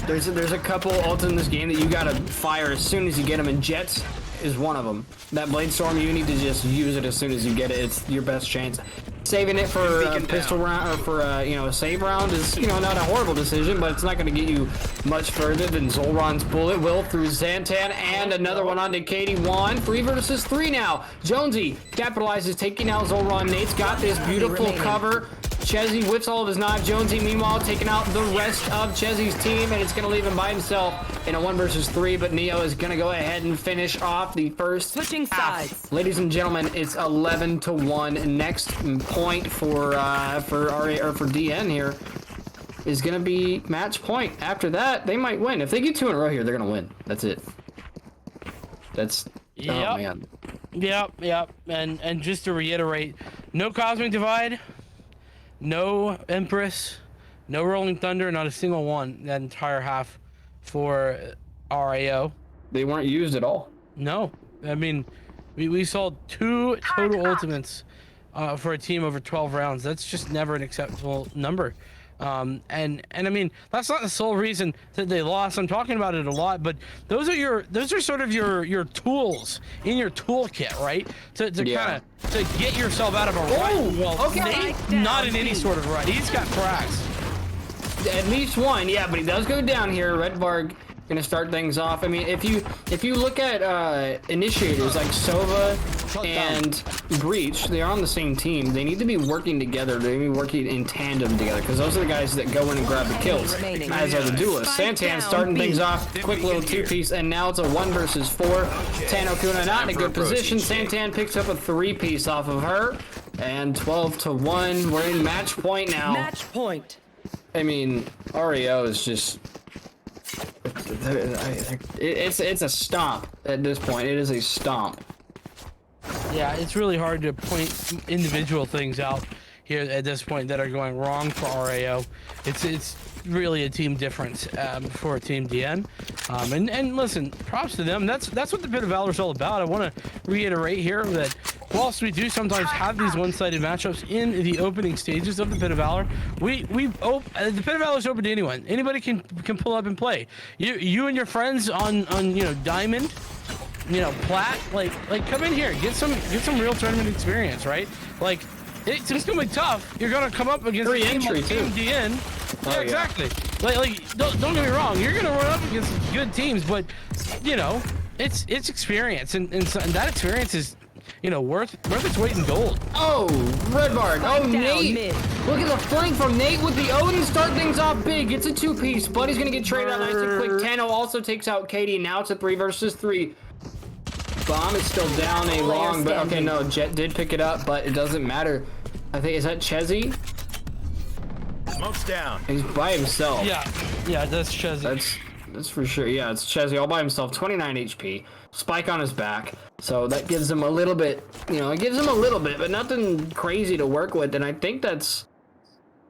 There's a couple ults in this game that you gotta fire as soon as you get them, and Jets is one of them. That Blade Storm, you need to just use it as soon as you get it. It's your best chance. Saving it for a pistol round, or for you know, a save round is, you know, not a horrible decision, but it's not going to get you much further than Zolron's bullet will through Santan, and another one onto Katie. 3 versus 3 now. Jonesy capitalizes, taking out Zolron. Nate's got this beautiful cover. Chezzy whips all of his knives. Jonesy, meanwhile, taking out the rest of Chezzy's team, and it's going to leave him by himself in a 1 versus 3, but Neo is going to go ahead and finish off the first Switching half. sides. Ladies and gentlemen, it's 11-1. Next point for RA or for DN here is going to be match point. After that, they might win. If they get 2 in a row here, they're going to win. That's it. That's Yep. Oh man. Yep. And just to reiterate, no Cosmic Divide, no Empress, no Rolling Thunder, not a single one that entire half for RAO. They weren't used at all. No, I mean, we saw 2 total ultimates for a team over 12 rounds. That's just never an acceptable number. And I mean, that's not the sole reason that they lost. I'm talking about it a lot, but those are sort of your tools in your toolkit, right? To kind of to get yourself out of a rut. Well, okay. Nate, not in any sort of rut. He's got cracks. At least one, yeah, but he does go down here. Red Varg gonna start things off. I mean, if you look at initiators like Sova and Breach, they are on the same team. They need to be working together. They need to be working in tandem together, because those are the guys that go in and grab the kills, as are the duelists. Santan starting things off, quick little 2-piece, and now it's a 1 versus 4. Tano Kuna not in a good position. Santan picks up a 3-piece off of her, and 12-1. We're in match point now. Match point. I mean, REO is just... It's a stomp at this point. It is a stomp. Yeah, it's really hard to point individual things out here at this point that are going wrong for RAO. It's really a team difference for Team DN. And listen, props to them. That's what the Pit of Valor is all about. I want to reiterate here that whilst we do sometimes have these one-sided matchups in the opening stages of the Pit of Valor, the Pit of Valor is open to anyone. Anybody can pull up and play. You and your friends on Diamond, Plat, like come in here, get some real tournament experience, right? Like it's gonna be tough. You're gonna come up against Free entry Team too. DN. Oh, yeah, exactly. Like don't get me wrong. You're gonna run up against good teams, but it's experience, and that experience is worth its weight in gold. Oh, Red Varg. Oh, Nate. Mid. Look at the flank from Nate with the Odin. Start things off big. It's a 2-piece. Buddy's going to get traded out nice and quick. Tano also takes out Katie. Now it's a 3 versus 3. Bomb is still down a long, but okay, no, Jet did pick it up, but it doesn't matter. I think, is that Chezzy? Smoke's down. He's by himself. Yeah, that's Chezzy. That's for sure. Yeah, it's Chezzy all by himself. 29 HP. Spike on his back. So that gives him a little bit, it gives him a little bit, but nothing crazy to work with. And I think that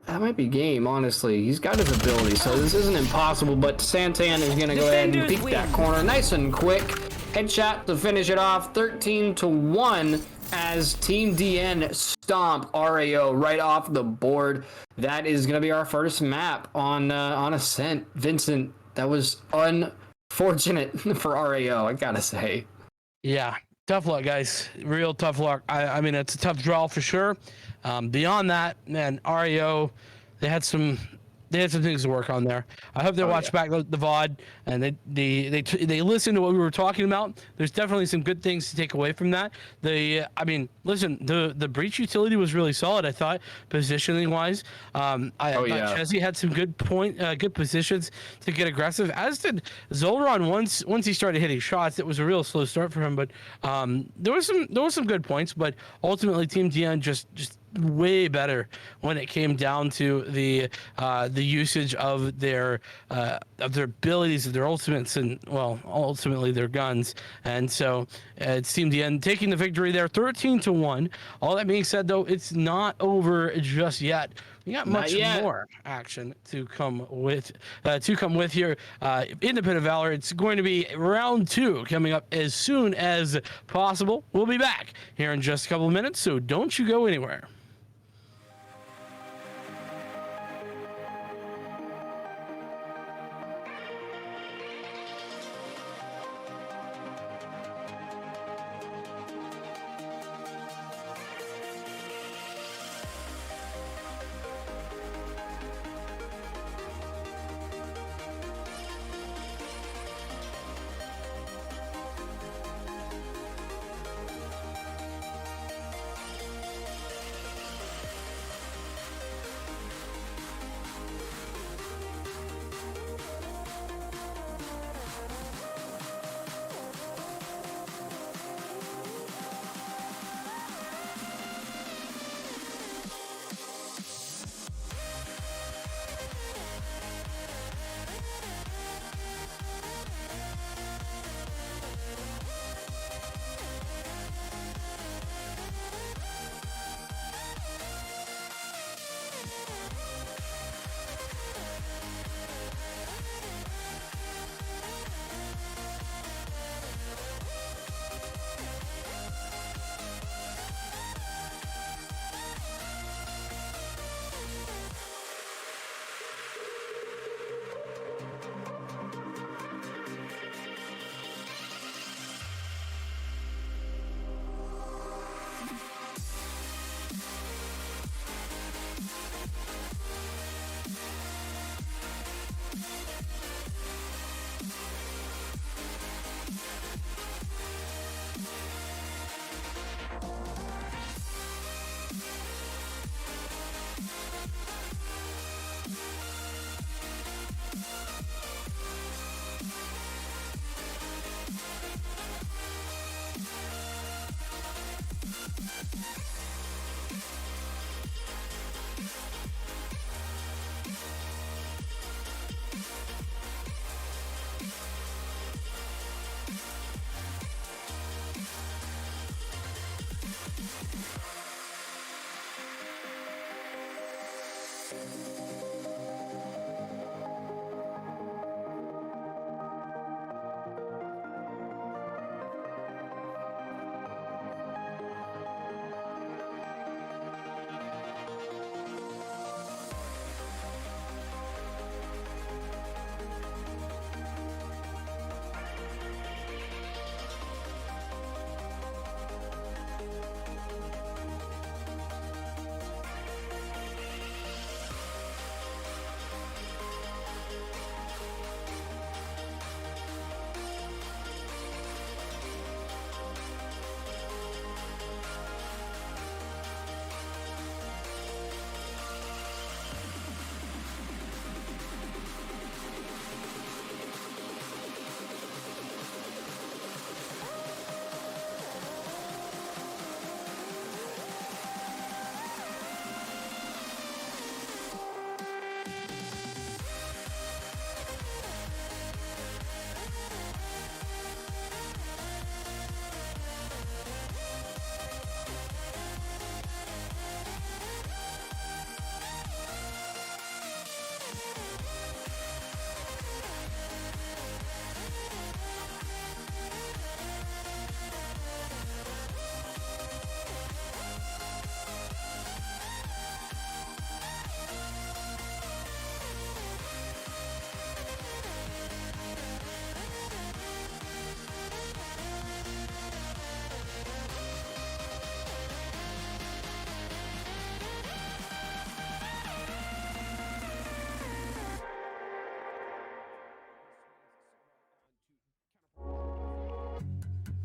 might be game, honestly. He's got his ability, so this isn't impossible, but Santan is going to go ahead and peek that corner nice and quick. Headshot to finish it off. 13-1 as Team DN stomp RAO right off the board. That is going to be our first map on Ascent. Vincent, that was unfortunate for RAO, I gotta say. Yeah, tough luck, guys. Real tough luck. I mean, it's a tough draw for sure. Beyond that, man, RAO, they had some things to work on there. I hope they watch back the VOD and they listen to what we were talking about. There's definitely some good things to take away from that. I mean, listen, the breach utility was really solid, I thought, positioning wise. I thought Chezzy had some good positions to get aggressive, as did Zolron once he started hitting shots. It was a real slow start for him, but there was some good points, but ultimately Team DN just way better when it came down to the usage of their abilities, of their ultimates, and ultimately their guns. And so it's Team DN taking the victory there, 13-1. All that being said, though, it's not over just yet. We got much more action to come with here in the Pit of Valor. It's going to be round 2 coming up as soon as possible. We'll be back here in just a couple of minutes, so don't you go anywhere.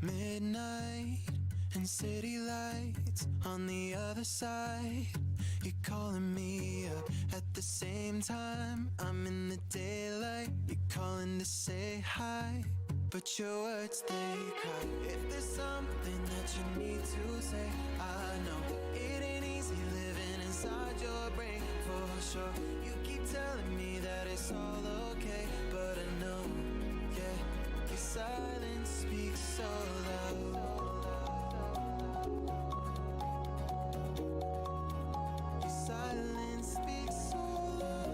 Midnight and city lights on the other side. You're calling me up at the same time. I'm in the daylight. You're calling to say hi, but your words they cry. If there's something that you need to say, I know it ain't easy living inside your brain for sure. You keep telling me that it's all okay, but I know, yeah, your silence speaks so loud. Your silence speaks so loud.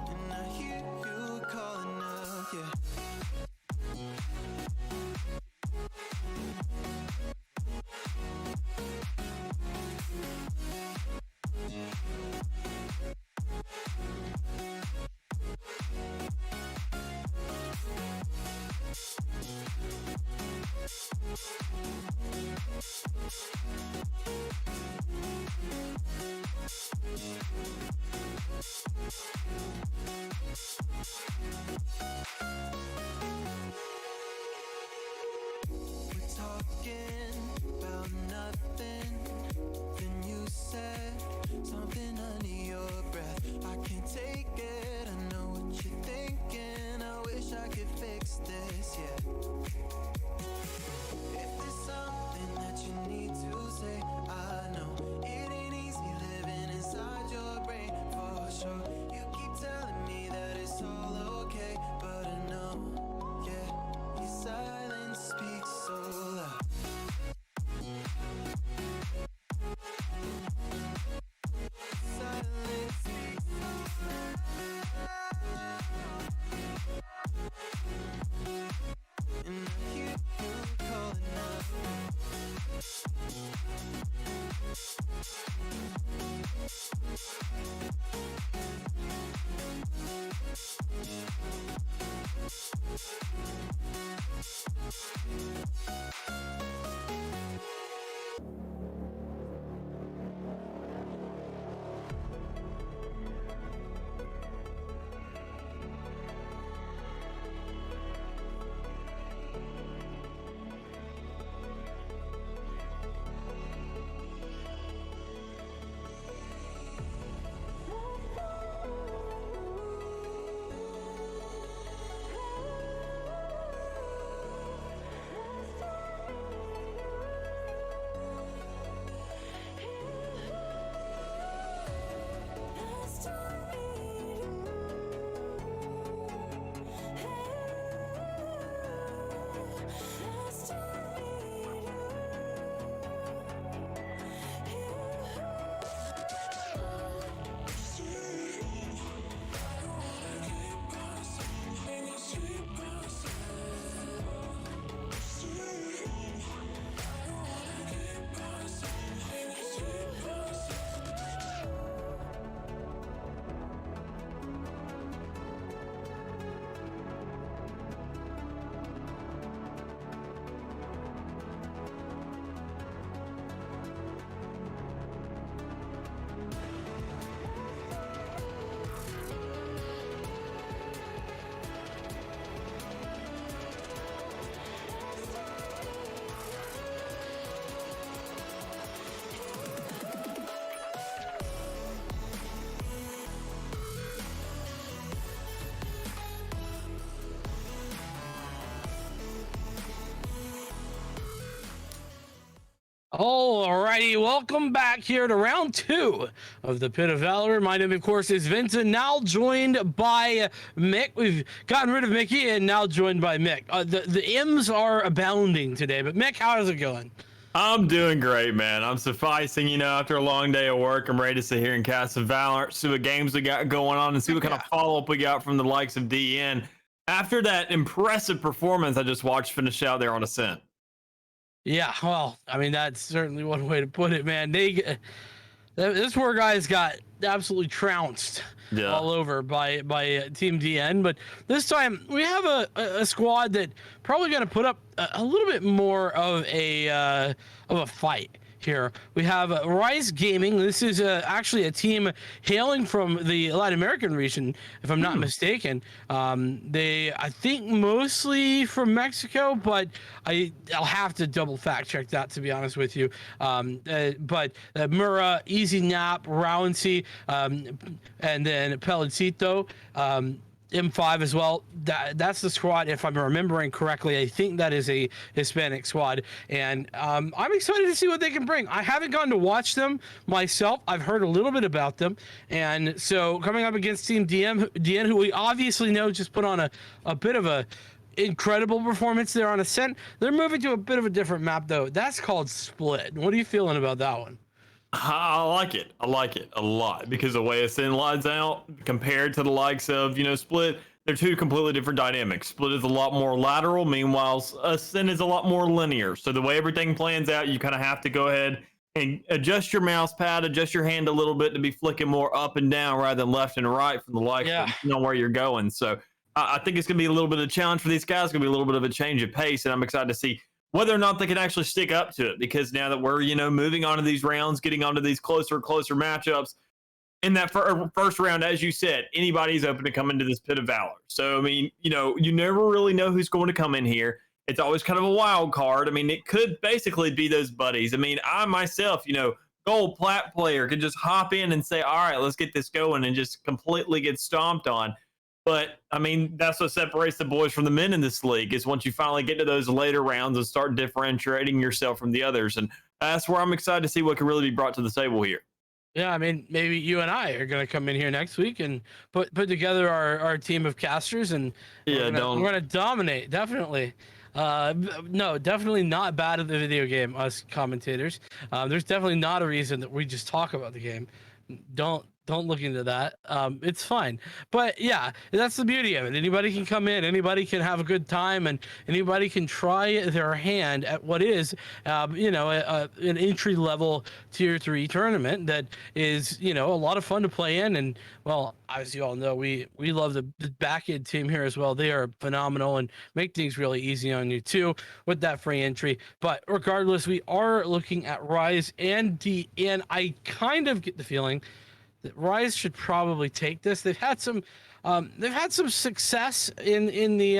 And I hear you calling out, yeah. We're talking about nothing. Then you said something under your breath. I can't take it. I know what you're thinking. I wish I could fix this, yeah. If there's something that you need to say, I know it ain't easy living inside your brain for sure. You keep telling me that it's all okay, but I know, yeah, your silence speaks so loud. Silence speaks so loud. And I hear you calling out. Alrighty, welcome back here to round 2 of the Pit of Valor. My name, of course, is Vincent, now joined by Mick. We've gotten rid of Mickey and now joined by Mick. The M's are abounding today, but Mick, how is it going? I'm doing great, man. I'm sufficing, after a long day of work, I'm ready to sit here and cast some Valor, see what games we got going on, and see what kind of follow-up we got from the likes of DN. After that impressive performance I just watched finish out there on Ascent. Yeah, well, I mean, that's certainly one way to put it, man. This poor guy's got absolutely trounced all over by Team DN, but this time we have a squad that probably going to put up a little bit more of a fight here. We have Rise Gaming. This is actually a team hailing from the Latin American region, if I'm not mistaken. They, I think, mostly from Mexico, but I'll have to double fact check that, to be honest with you. But Mura, Easy Nap, Rowancy, and then Pelicito. M5 as well. That's the squad, if I'm remembering correctly. I think that is a Hispanic squad, and I'm excited to see what they can bring. I haven't gotten to watch them myself. I've heard a little bit about them, and so coming up against Team DN, who we obviously know just put on a bit of a incredible performance there on Ascent. They're moving to a bit of a different map, though. That's called Split. What are you feeling about that one? I like it. I like it a lot because the way Ascent lies out compared to the likes of, Split, they're two completely different dynamics. Split is a lot more lateral, meanwhile, Ascent is a lot more linear. So the way everything plans out, you kind of have to go ahead and adjust your mouse pad, adjust your hand a little bit to be flicking more up and down rather than left and right from the likes of where you're going. So I think it's going to be a little bit of a challenge for these guys. It's going to be a little bit of a change of pace, and I'm excited to see whether or not they can actually stick up to it, because now that we're, moving on to these rounds, getting onto these closer matchups, in that first round, as you said, anybody's open to come into this pit of valor. So, I mean, you never really know who's going to come in here. It's always kind of a wild card. I mean, it could basically be those buddies. I mean, I myself, gold plat player could just hop in and say, all right, let's get this going, and just completely get stomped on. But, I mean, that's what separates the boys from the men in this league, is once you finally get to those later rounds and start differentiating yourself from the others. And that's where I'm excited to see what can really be brought to the table here. Yeah, I mean, maybe you and I are going to come in here next week and put together our team of casters, and we're going to dominate, definitely. No, definitely not bad at the video game, us commentators. There's definitely not a reason that we just talk about the game. Don't look into that. It's fine. But yeah, that's the beauty of it. Anybody can come in, anybody can have a good time, and anybody can try their hand at what is, an entry level tier 3 tournament that is, a lot of fun to play in. And well, as you all know, we love the back end team here as well. They are phenomenal and make things really easy on you too with that free entry. But regardless, we are looking at Rise and DN. I kind of get the feeling that Rise should probably take this. They've had some success in the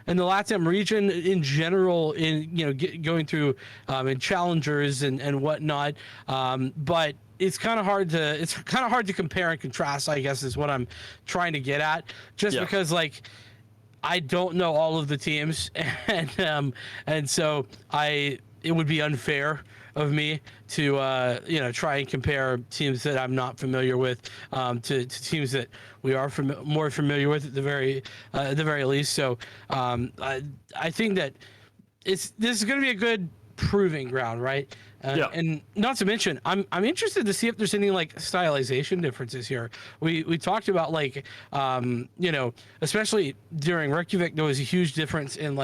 LATAM region in general, in going through in challengers and whatnot. But it's kind of hard to compare and contrast, I guess, is what I'm trying to get at. Just because I don't know all of the teams, and so it would be unfair of me to try and compare teams that I'm not familiar with to teams that we are more familiar with at the very least. So I think that this is going to be a good proving ground, right? And not to mention, I'm interested to see if there's any stylization differences here. We talked about especially during Reykjavik, there was a huge difference in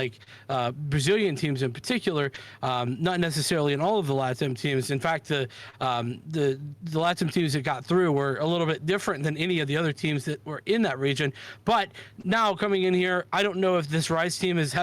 Brazilian teams in particular, not necessarily in all of the LATAM teams. In fact, the LATAM teams that got through were a little bit different than any of the other teams that were in that region. But now coming in here, I don't know if this Rise team has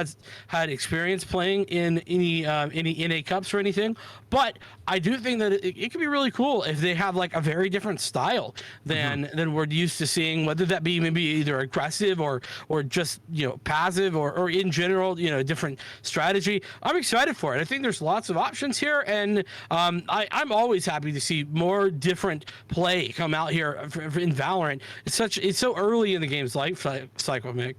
had experience playing in any NA Cups or anything, but I do think that it could be really cool if they have a very different style than we're used to seeing, whether that be maybe either aggressive or just passive or in general different strategy. I'm excited for it. I think there's lots of options here, and I'm always happy to see more different play come out here in Valorant. It's so early in the game's life cycle, Mick.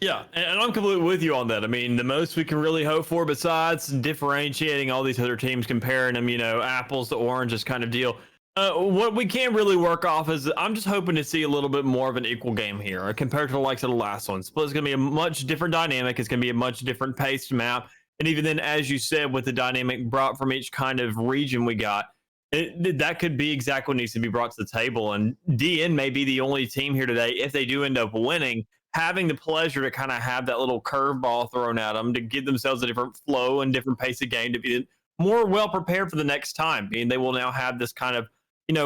Yeah, and I'm completely with you on that. I mean, the most we can really hope for, besides differentiating all these other teams, comparing them, apples to oranges kind of deal, what we can really work off is I'm just hoping to see a little bit more of an equal game here compared to the likes of the last one. Split is going to be a much different dynamic. It's going to be a much different paced map. And even then, as you said, with the dynamic brought from each kind of region we got, that could be exactly what needs to be brought to the table. And DN may be the only team here today, if they do end up winning, having the pleasure to kind of have that little curveball thrown at them to give themselves a different flow and different pace of game to be more well prepared for the next time. Being they will now have this kind of,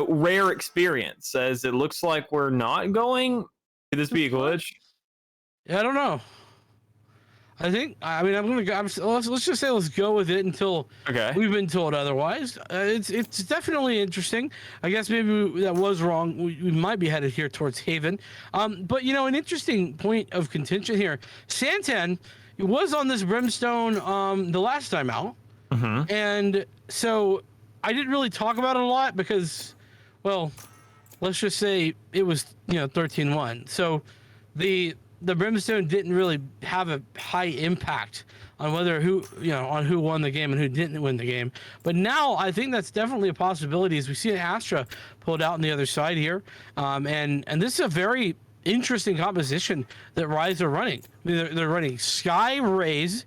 rare experience, as it looks like we're not going. Could this be a glitch? Yeah, I don't know. I think. I mean, I'm gonna go. Let's just say let's go with it until we've been told otherwise. It's definitely interesting. I guess maybe that was wrong. We might be headed here towards Haven. But you know, an interesting point of contention here. Santan was on this Brimstone the last time out, and so I didn't really talk about it a lot because, well, let's just say it was 13-1. So the Brimstone didn't really have a high impact on who won the game and who didn't win the game. But now I think that's definitely a possibility as we see an Astra pulled out on the other side here. And this is a very interesting composition that Rise are running. I mean, they're running Sky Raze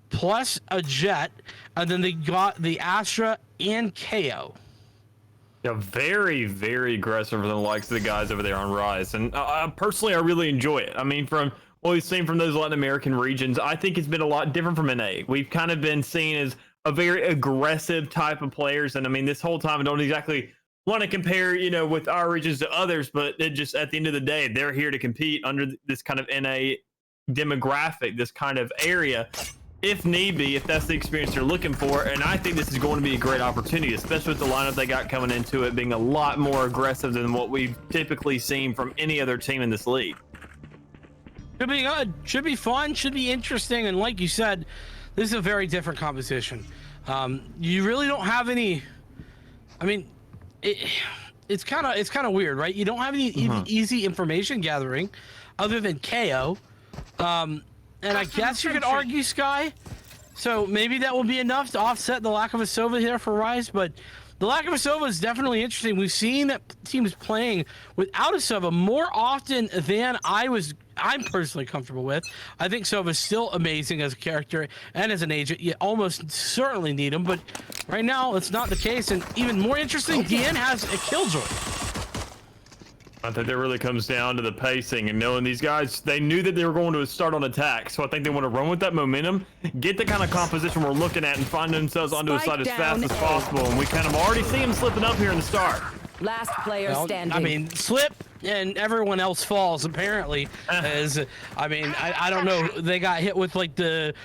plus a Jet, and then they got the Astra and KO. Yeah, very, very aggressive from the likes of the guys over there on Rise. And personally, I really enjoy it. I mean, from what we've seen from those Latin American regions, I think it's been a lot different from NA. We've kind of been seen as a very aggressive type of players. And I mean, this whole time, I don't exactly want to compare, with our regions to others, but it just, at the end of the day, they're here to compete under this kind of NA demographic, this kind of area, if need be, if that's the experience you're looking for. And I think this is going to be a great opportunity, especially with the lineup they got coming into it being a lot more aggressive than what we've typically seen from any other team in this league. Should be good, should be fun, should be interesting. And like you said, this is a very different composition. You really don't have any, I mean, it's kind of weird, right? You don't have any easy information gathering other than KO. And I guess you could argue Sky. So maybe that will be enough to offset the lack of a Sova here for Rise. But the lack of a Sova is definitely interesting. We've seen teams playing without a Sova more often than I'm personally comfortable with. I think Sova's still amazing as a character and as an agent. You almost certainly need him. But right now, it's not the case. And even more interesting, DN has a Killjoy. I think that really comes down to the pacing and knowing these guys, they knew that they were going to start on attack. So I think they want to run with that momentum, get the kind of composition we're looking at, and find themselves onto a side as fast as possible. And we kind of already see them slipping up here in the start. Last player standing. I mean, slip and everyone else falls, apparently. I don't know. They got hit with like the...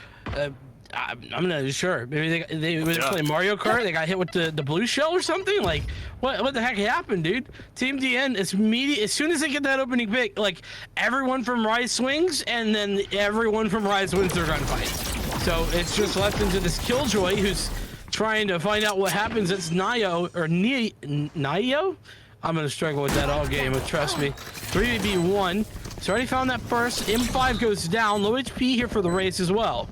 I'm not sure. Maybe they were playing Mario Kart. They got hit with the blue shell or something. Like, what the heck happened, dude? Team DN as soon as they get that opening pick, like everyone from Rise swings, and then everyone from Rise wins their gunfight. So it's just left into this Killjoy who's trying to find out what happens. It's Nio. I'm gonna struggle with that all game. But trust me, 3v1. He's already found that first. M5 goes down. Low HP here for the race as well.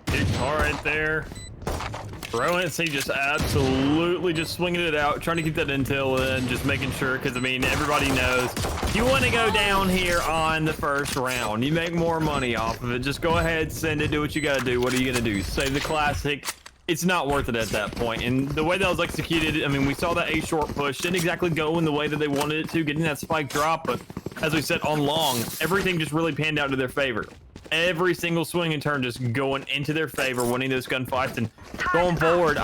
Big car right there. Brilliancy just absolutely just swinging it out, trying to keep that intel in, just making sure, because I mean, everybody knows you want to go down here on the first round. You make more money off of it. Just go ahead, send it, do what you got to do. What are you going to do? Save the classic. It's not worth it at that point. And the way that was executed, I mean, we saw that A short push didn't exactly go in the way that they wanted it to, getting that spike drop. But as we said on long, everything just really panned out to their favor. Every single swing and turn just going into their favor, winning those gunfights. And going forward,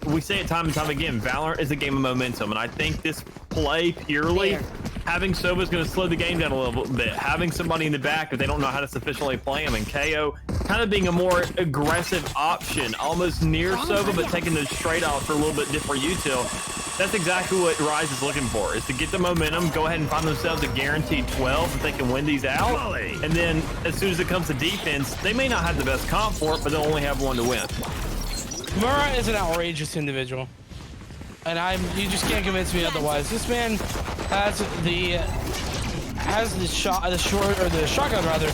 we say it time and time again, Valor is a game of momentum. And I think this play purely, having Sova's going to slow the game down a little bit. Having somebody in the back if they don't know how to sufficiently play him. And KO kind of being a more aggressive option, almost near Sova, but taking those straight out for a little bit different util. That's exactly what Rise is looking for, is to get the momentum, go ahead and find themselves a guaranteed 12 if they can win these out. And then as soon as it comes to defense, they may not have the best comp for it, but they'll only have one to win. Murrah is an outrageous individual. And you just can't convince me otherwise. This man has the shotgun rather,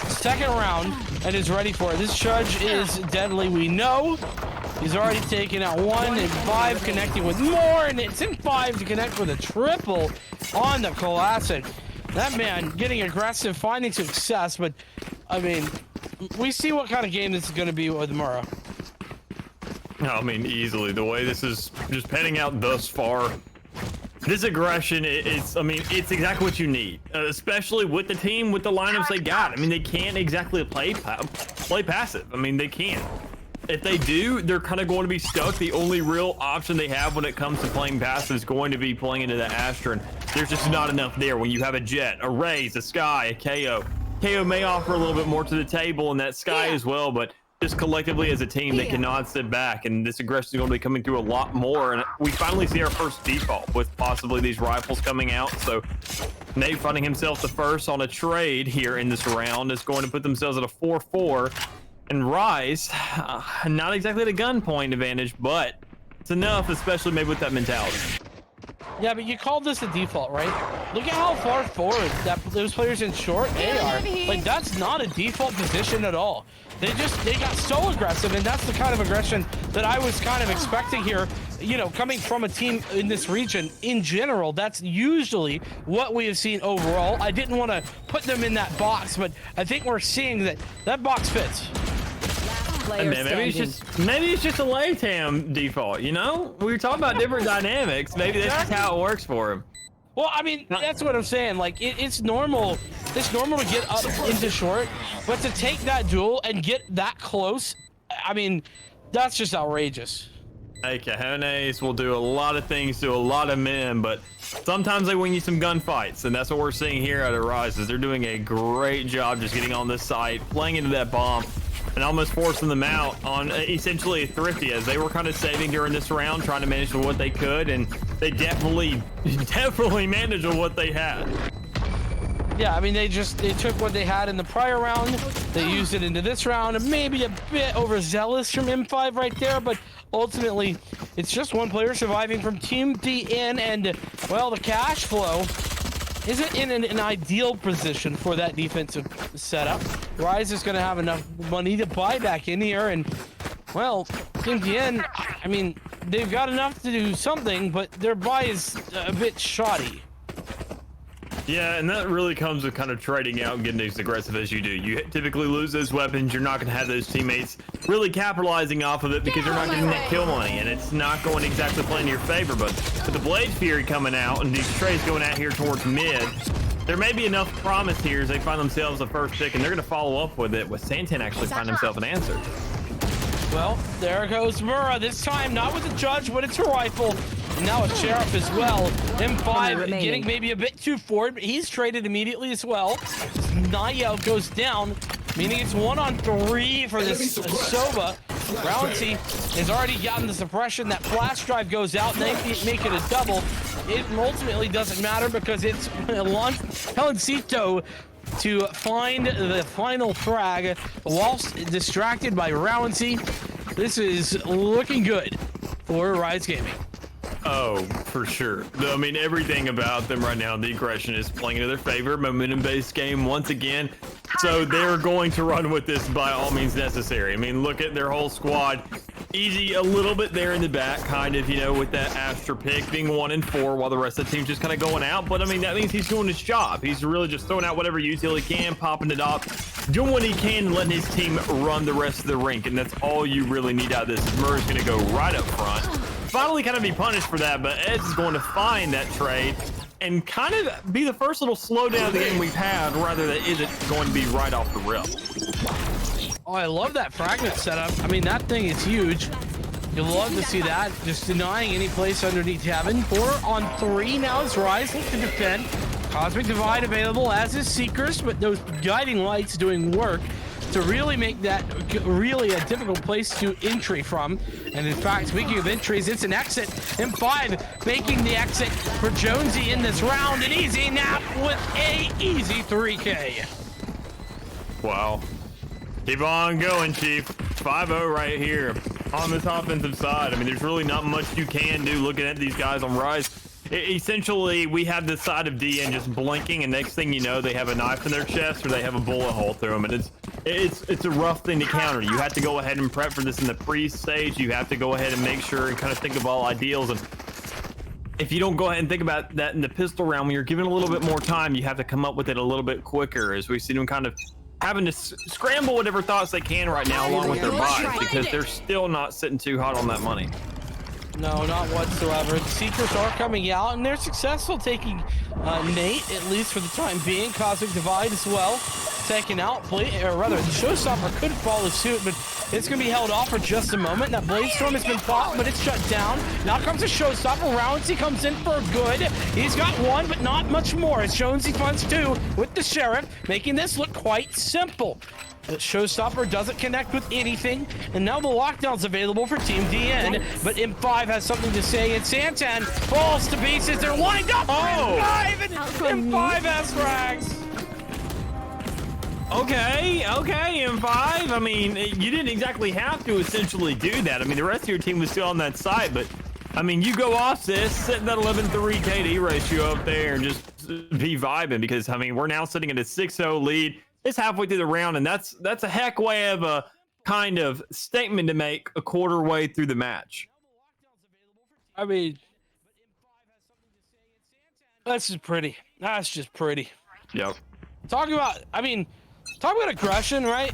second round, and is ready for it. This Judge is deadly, we know. He's already taken out 1 and 5, connecting with more, and it's in 5 to connect with a triple on the Classic. That man getting aggressive, finding success, but I mean, we see what kind of game this is going to be with Murrah. I mean, easily. The way this is just panning out thus far, this aggression, it's exactly what you need, especially with the team, with the lineups they got. I mean, they can't exactly play passive. I mean, they can't. If they do, they're kind of going to be stuck. The only real option they have when it comes to playing passive is going to be playing into the Astra. And there's just not enough there when you have a Jet, a Raze, a Sky, a KO. KO may offer a little bit more to the table and that Sky as well, but just collectively as a team, they cannot sit back, and this aggression is going to be coming through a lot more. And we finally see our first default with possibly these rifles coming out. So Nate finding himself the first on a trade here in this round is going to put themselves at a 4-4. And Rise, not exactly at a gunpoint advantage, but it's enough, especially maybe with that mentality. Yeah, but you called this a default, right? Look at how far forward that those players in short A are. Like, that's not a default position at all. They got so aggressive, and that's the kind of aggression that I was kind of expecting here, you know, coming from a team in this region in general. That's usually what we have seen overall. I didn't want to put them in that box, but I think we're seeing that that box fits. And maybe it's just a Latam default, you know? We were talking about different dynamics. Maybe that's just how it works for him. Well, I mean, that's what I'm saying. Like, it's normal. It's normal to get up into short, but to take that duel and get that close, I mean, that's just outrageous. Hey, Cajones will do a lot of things to a lot of men, but sometimes they win you some gunfights, and that's what we're seeing here at Rise. They're doing a great job just getting on this site, playing into that bomb, and almost forcing them out on essentially a thrifty, as they were kind of saving during this round, trying to manage with what they could, and they definitely managed with what they had. Yeah, I mean, they took what they had in the prior round, they used it into this round, maybe a bit overzealous from M5 right there, but ultimately, it's just one player surviving from Team DN, and, well, the cash flow isn't in an ideal position for that defensive setup. Rise is going to have enough money to buy back in here, and, well, Team DN, I mean, they've got enough to do something, but their buy is a bit shoddy. Yeah, and that really comes with kind of trading out and getting as aggressive as you do. You typically lose those weapons. You're not going to have those teammates really capitalizing off of it because you're not getting that kill money, and it's not going exactly playing in your favor. But with the Blade Fury coming out and these trades going out here towards mid, there may be enough promise here as they find themselves the first pick, and they're going to follow up with it with Santan actually find himself an answer. Well, there goes Mura. This time, not with a judge, but it's a rifle. And now a sheriff as well. M5 getting maybe a bit too forward, but he's traded immediately as well. Naya goes down, meaning it's 1-on-3 for this Soba. Rouncy has already gotten the suppression. That flash drive goes out, and they make it a double. It ultimately doesn't matter because it's Helencito to find the final frag whilst distracted by Rowancy. This is looking good for Rise Gaming. Oh, for sure. I mean, everything about them right now, the aggression is playing into their favor. Momentum-based game once again. So they're going to run with this by all means necessary. I mean, look at their whole squad. Easy a little bit there in the back, kind of, you know, with that Astra pick being 1-4 while the rest of the team's just kind of going out. But, I mean, that means he's doing his job. He's really just throwing out whatever util he can, popping it up, doing what he can, and letting his team run the rest of the rink. And that's all you really need out of this. Murray's going to go right up front. Finally kind of be punished for that, but Ed's is going to find that trade and kind of be the first little slowdown of the game we've had, rather than is it going to be right off the rip. Oh, I love that fragment setup. I mean, that thing is huge. You'll love to see that. Just denying any place underneath heaven. 4-on-3 now is Rise to defend. Cosmic Divide available, as is Seekers, but those guiding lights doing work to really make that really a difficult place to entry from. And in fact, speaking of entries, it's an exit. M5 making the exit for Jonesy in this round. An easy nap with a easy 3K. Wow. Keep on going, Chief. 5-0 right here on this offensive side. I mean, there's really not much you can do looking at these guys on Rise. Essentially, we have the side of DN just blinking, and next thing you know, they have a knife in their chest or they have a bullet hole through them, and it's a rough thing to counter. You have to go ahead and prep for this in the pre-stage. You have to go ahead and make sure and kind of think of all ideals, and if you don't go ahead and think about that in the pistol round, when you're given a little bit more time, you have to come up with it a little bit quicker, as we see them kind of having to scramble whatever thoughts they can right now along with their buys, because they're still not sitting too hot on that money. No, not whatsoever. The Seekers are coming out, and they're successful taking Nate, at least for the time being. Cosmic Divide as well. taken out. Or rather, the Showstopper could follow suit, but it's going to be held off for just a moment. That Blade Storm has been fought, but it's shut down. Now comes the Showstopper. Roundsy comes in for good. He's got one, but not much more. As Jonesy finds two with the Sheriff, making this look quite simple. The Showstopper doesn't connect with anything, and now the lockdown's available for Team DN, but M5 has something to say, and Santan falls to pieces. They're lined up. Oh! M5 has frags. Okay, M5. I mean, you didn't exactly have to essentially do that. I mean, the rest of your team was still on that side, but I mean, you go off this, setting that 11-3 KD ratio up there and just be vibing, because I mean, we're now sitting at a 6-0 lead. It's halfway through the round, and that's a heck way of a kind of statement to make a quarter way through the match. I mean, that's just pretty. That's just pretty. Yep. Talk about aggression, right?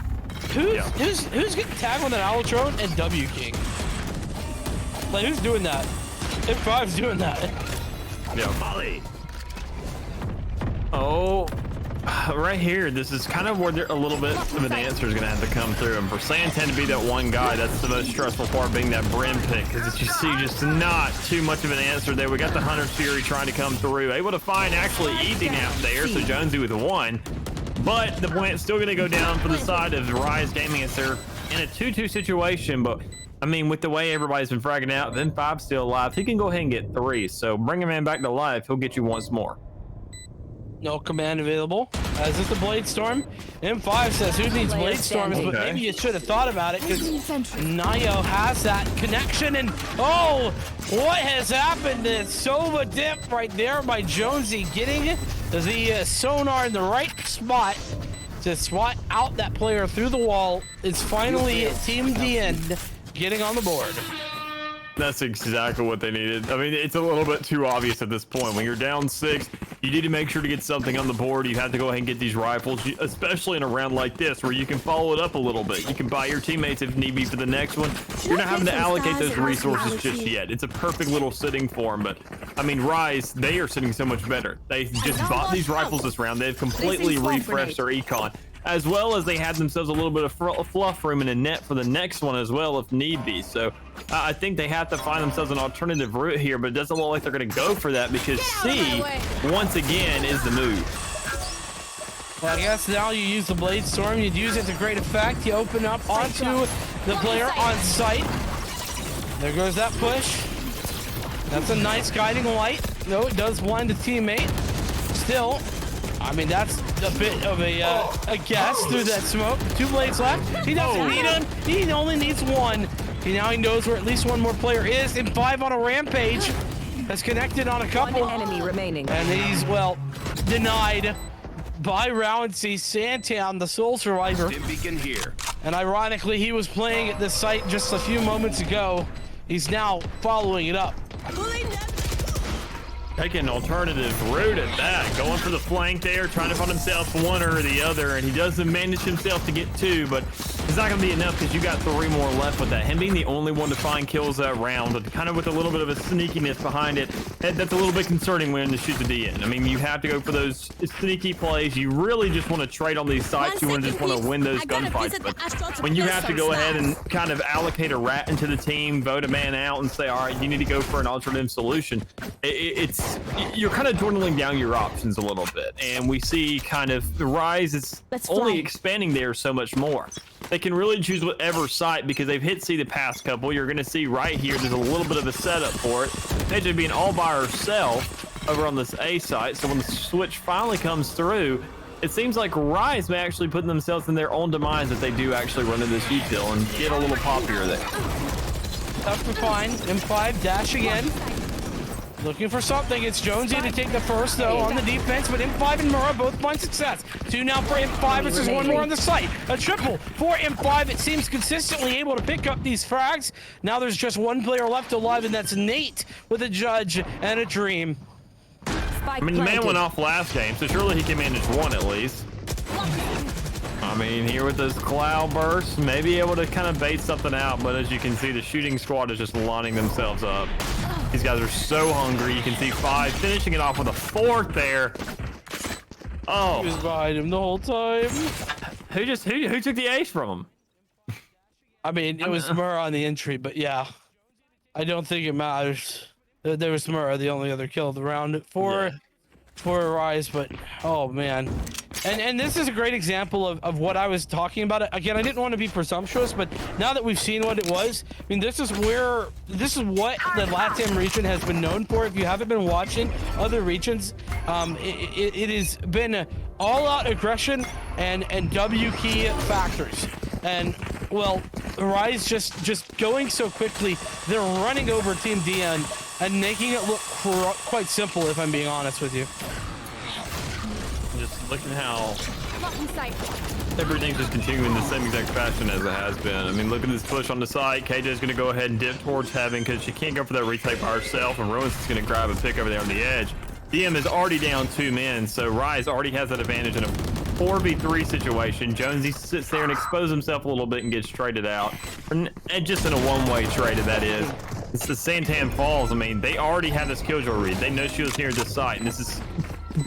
Who's getting tagged with an Alotron and W King? Like, who's doing that? M5's doing that. Yeah. Molly. Oh, right here. This is kind of where a little bit of an answer is going to have to come through. And for Santan to be that one guy, that's the most stressful part, being that Brim pick. Because as you see, just not too much of an answer there. We got the Hunter's Fury trying to come through. Able to find actually Easy Nap there. So Jonesy with one. But the plant's still going to go down for the side of Rise Gaming as they're in a 2-2 situation. But I mean, with the way everybody's been fragging out, then 5's still alive. He can go ahead and get 3. So bring a man back to life. He'll get you once more. No command available. Is this the Blade Storm? M5 says, who needs Blade Storms? But maybe you should have thought about it, because Nayo has that connection. And oh, what has happened? The Sova dip right there by Jonesy, getting the sonar in the right spot to swat out that player through the wall. It's finally Team DN getting on the board. That's exactly what they needed. I mean, it's a little bit too obvious at this point. When you're down 6, you need to make sure to get something on the board. You have to go ahead and get these rifles, especially in a round like this where you can follow it up a little bit. You can buy your teammates if need be for the next one. You're not having to allocate those resources just yet. It's a perfect little sitting for them. But I mean, Rise, they are sitting so much better. They just bought these rifles this round. They've completely refreshed their econ, as well as they had themselves a little bit of fluff room in a net for the next one as well if need be. So I think they have to find themselves an alternative route here, but it doesn't look like they're going to go for that, because C, once again, is the move. Well, I guess now you use the Blade Storm. You'd use it to great effect. You open up onto the player on site. There goes that push. That's a nice guiding light. No, it does blind a teammate. Still, I mean, that's a bit of a guess through that smoke. 2 blades left. He doesn't need him. He only needs 1. Now he knows where at least one more player is. And 5 on a rampage has connected on a couple. One enemy remaining. And he's, well, denied by Roundsy. Santan, the sole survivor. Beacon here. And ironically, he was playing at this site just a few moments ago. He's now following it up. Taking an alternative route at that, going for the flank there, trying to find himself one or the other, and he doesn't manage himself to get 2, but it's not going to be enough because you got 3 more left with that. Him being the only one to find kills that round, but kind of with a little bit of a sneakiness behind it, that's a little bit concerning when to shoot the DN. I mean, you have to go for those sneaky plays. You really just want to trade on these sites. You want to win those gunfights, but when you have to go ahead and kind of allocate a rat into the team, vote a man out, and say, all right, you need to go for an alternative solution, you're kind of dwindling down your options a little bit. And we see kind of the Rise is only expanding there so much more. They can really choose whatever site because they've hit C the past couple. You're going to see right here, there's a little bit of a setup for it. They being all by herself over on this A site. So when the switch finally comes through, it seems like Rise may actually put themselves in their own demise if they do actually run into this util and get a little poppier there. Tough to find. M5 dash again. Looking for something. It's Jonesy to take the first, though, on the defense, but M5 and Murrah both find success. 2 now for M5, versus 1 more on the site. A triple for M5. It seems consistently able to pick up these frags. Now there's just 1 player left alive, and that's Nate with a Judge and a Dream. I mean, the man went off last game, so surely he can manage 1 at least. I mean, here with those cloud bursts, maybe able to kind of bait something out, but as you can see, the shooting squad is just lining themselves up. These guys are so hungry. You can see 5 finishing it off with a 4th there. Oh, He was behind him the whole time. who took the ace from him? I mean, it was Murrah on the entry, but yeah, I don't think it matters. There was Murrah, the only other kill of the round for Rise, but oh man. And this is a great example of what I was talking about. Again, I didn't want to be presumptuous, but now that we've seen what it was, I mean, this is what the LATAM region has been known for. If you haven't been watching other regions, it has been all-out aggression and W key factors. And well, Rise just going so quickly, they're running over Team DN and making it look quite simple, if I'm being honest with you. Just looking how everything's just continuing the same exact fashion as it has been. I mean, look at this push on the side. KJ's going to go ahead and dip towards Heaven because she can't go for that retake by herself, and Ruins is going to grab a pick over there on the edge. DM is already down 2 men, so Rise already has that advantage in a 4v3 situation. Jonesy sits there and exposes himself a little bit and gets traded out. And just in a one-way trade, that is. It's the Santan Falls. I mean, they already have this Killjoy read. They know she was near this site, and this is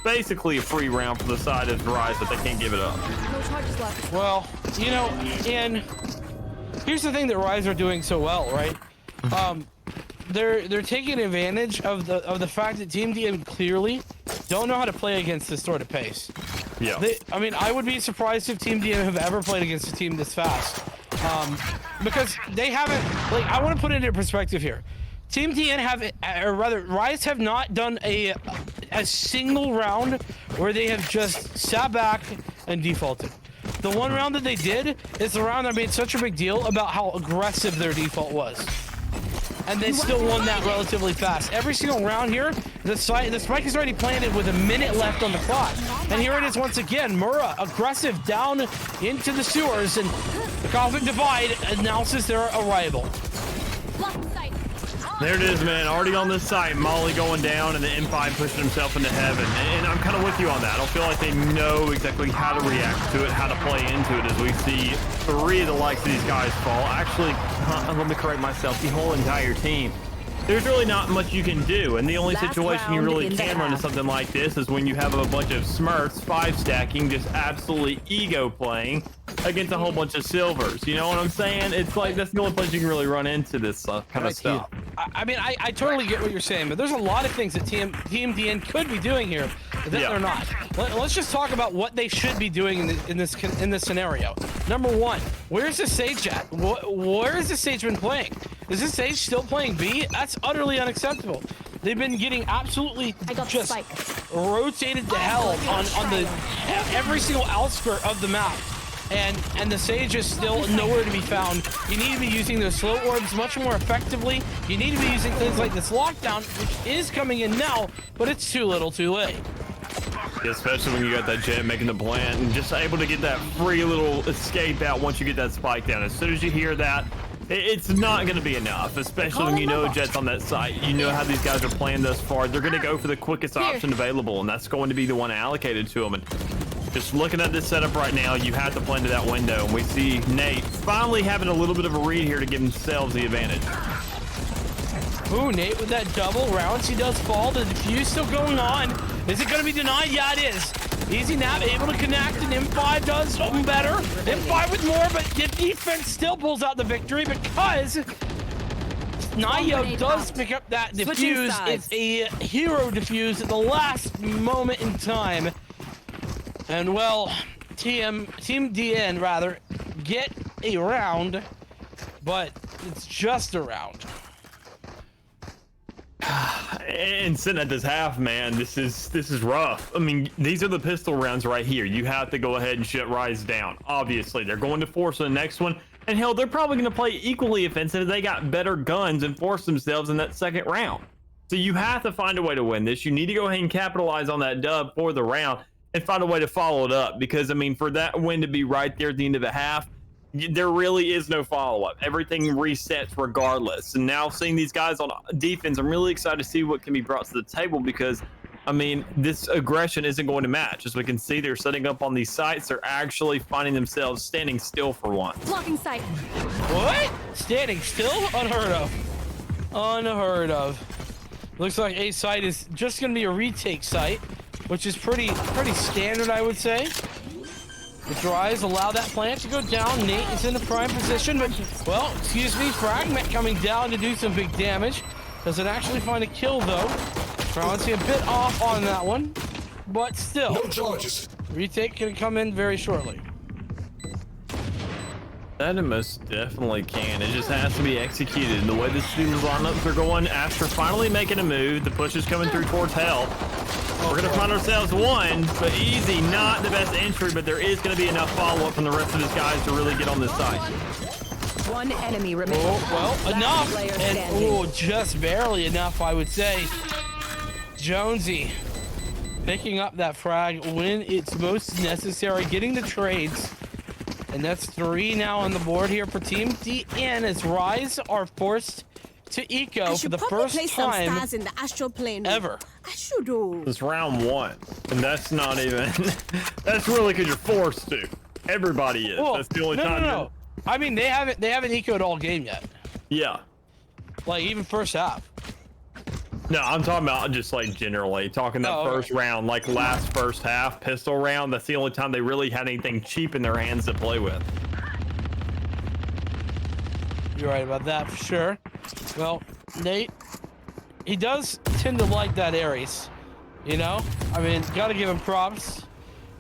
basically a free round for the side of Rise, but they can't give it up. No charges left. Well, you know, and here's the thing that Rise are doing so well, right? They're taking advantage of the fact that Team DN clearly don't know how to play against this sort of pace. Yeah. I mean, I would be surprised if Team DN have ever played against a team this fast, because they haven't. Like, I want to put it into perspective here. Team DN or rather, Rise have not done a single round where they have just sat back and defaulted. The one round that they did is the round that made such a big deal about how aggressive their default was. And they still won that relatively fast. Every single round here, the spike is already planted with a minute left on the clock. And here it is once again, Murrah aggressive down into the sewers, and the Cosmic Divide announces their arrival. There it is, man. Already on this site. Molly going down and the M5 pushing himself into Heaven. And I'm kind of with you on that. I don't feel like they know exactly how to react to it, how to play into it, as we see 3 of the likes of these guys fall. Actually, let me correct myself. The whole entire team. There's really not much you can do, and the only situation you really can run into something like this is when you have a bunch of Smurfs 5-stacking, just absolutely ego playing against a whole bunch of silvers. You know what I'm saying? It's like that's the only place you can really run into this kind of stuff. I mean, I totally get what you're saying, but there's a lot of things that Team DN could be doing here that they're not. Let's just talk about what they should be doing in this scenario. Number 1, where's the Sage at? Where has the Sage been playing? Is this Sage still playing B? That's utterly unacceptable. They've been getting absolutely just rotated to hell on the every single outskirt of the map. And the Sage is still nowhere to be found. You need to be using those slow orbs much more effectively. You need to be using things like this lockdown, which is coming in now, but it's too little too late. Especially when you got that Jet making the plant and just able to get that free little escape out once you get that spike down. As soon as you hear that, it's not going to be enough, especially when you know Jet's on that site. You know how these guys are playing thus far. They're going to go for the quickest option available, and that's going to be the one allocated to them. And just looking at this setup right now, you have to play into that window, and we see Nate finally having a little bit of a read here to give themselves the advantage. Ooh, Nate with that double rounds. He does fall. The defuse still going on. Is it going to be denied? Yeah, it is. Easy Nap able to connect, and M5 does something better. M5 with more, but the defense still pulls out the victory because Nayo does pick up that defuse. It's a hero defuse at the last moment in time. And well, Team DN rather get a round, but it's just a round. And sitting at this half, man, this is rough. I mean, these are the pistol rounds right here. You have to go ahead and shut Rise down. Obviously, they're going to force the next one. And hell, they're probably going to play equally offensive. They got better guns and force themselves in that second round. So you have to find a way to win this. You need to go ahead and capitalize on that dub for the round and find a way to follow it up. Because, I mean, for that win to be right there at the end of the half, there really is no follow-up. Everything resets regardless. And now seeing these guys on defense, I'm really excited to see what can be brought to the table because, I mean, this aggression isn't going to match. As we can see, they're setting up on these sites. They're actually finding themselves standing still for once. Blocking sight. What? Standing still? Unheard of. Unheard of. Looks like a site is just going to be a retake site. which is pretty standard, I would say. The Dries allow that plant to go down. Nate is in the prime position, but, well, excuse me, Fragment coming down to do some big damage. Doesn't actually find a kill, though. Probably a bit off on that one, but still. No charges. Retake can come in very shortly. That it most definitely can. It just has to be executed. And the way the student lineups are going, Astra finally making a move. The push is coming through towards hell. We're going to find ourselves one, but easy, not the best entry, but there is going to be enough follow-up from the rest of his guys to really get on this side. One enemy remaining. Oh, well, enough. And, just barely enough, I would say. Jonesy picking up that frag when it's most necessary, getting the trades. And that's 3 now on the board here for Team DN as Rise are forced to eco for the first time in the astral plane ever. I should do. It's round 1, and that's not even. That's really because you're forced to. Everybody is. Well, that's the only time. No. I mean, they haven't ecoed all game yet. Yeah. Like even first half. No, I'm talking about just like generally talking that first round, like last first half pistol round. That's the only time they really had anything cheap in their hands to play with. You're right about that for sure. Well, Nate, he does tend to like that Ares, you know? I mean, gotta give him props.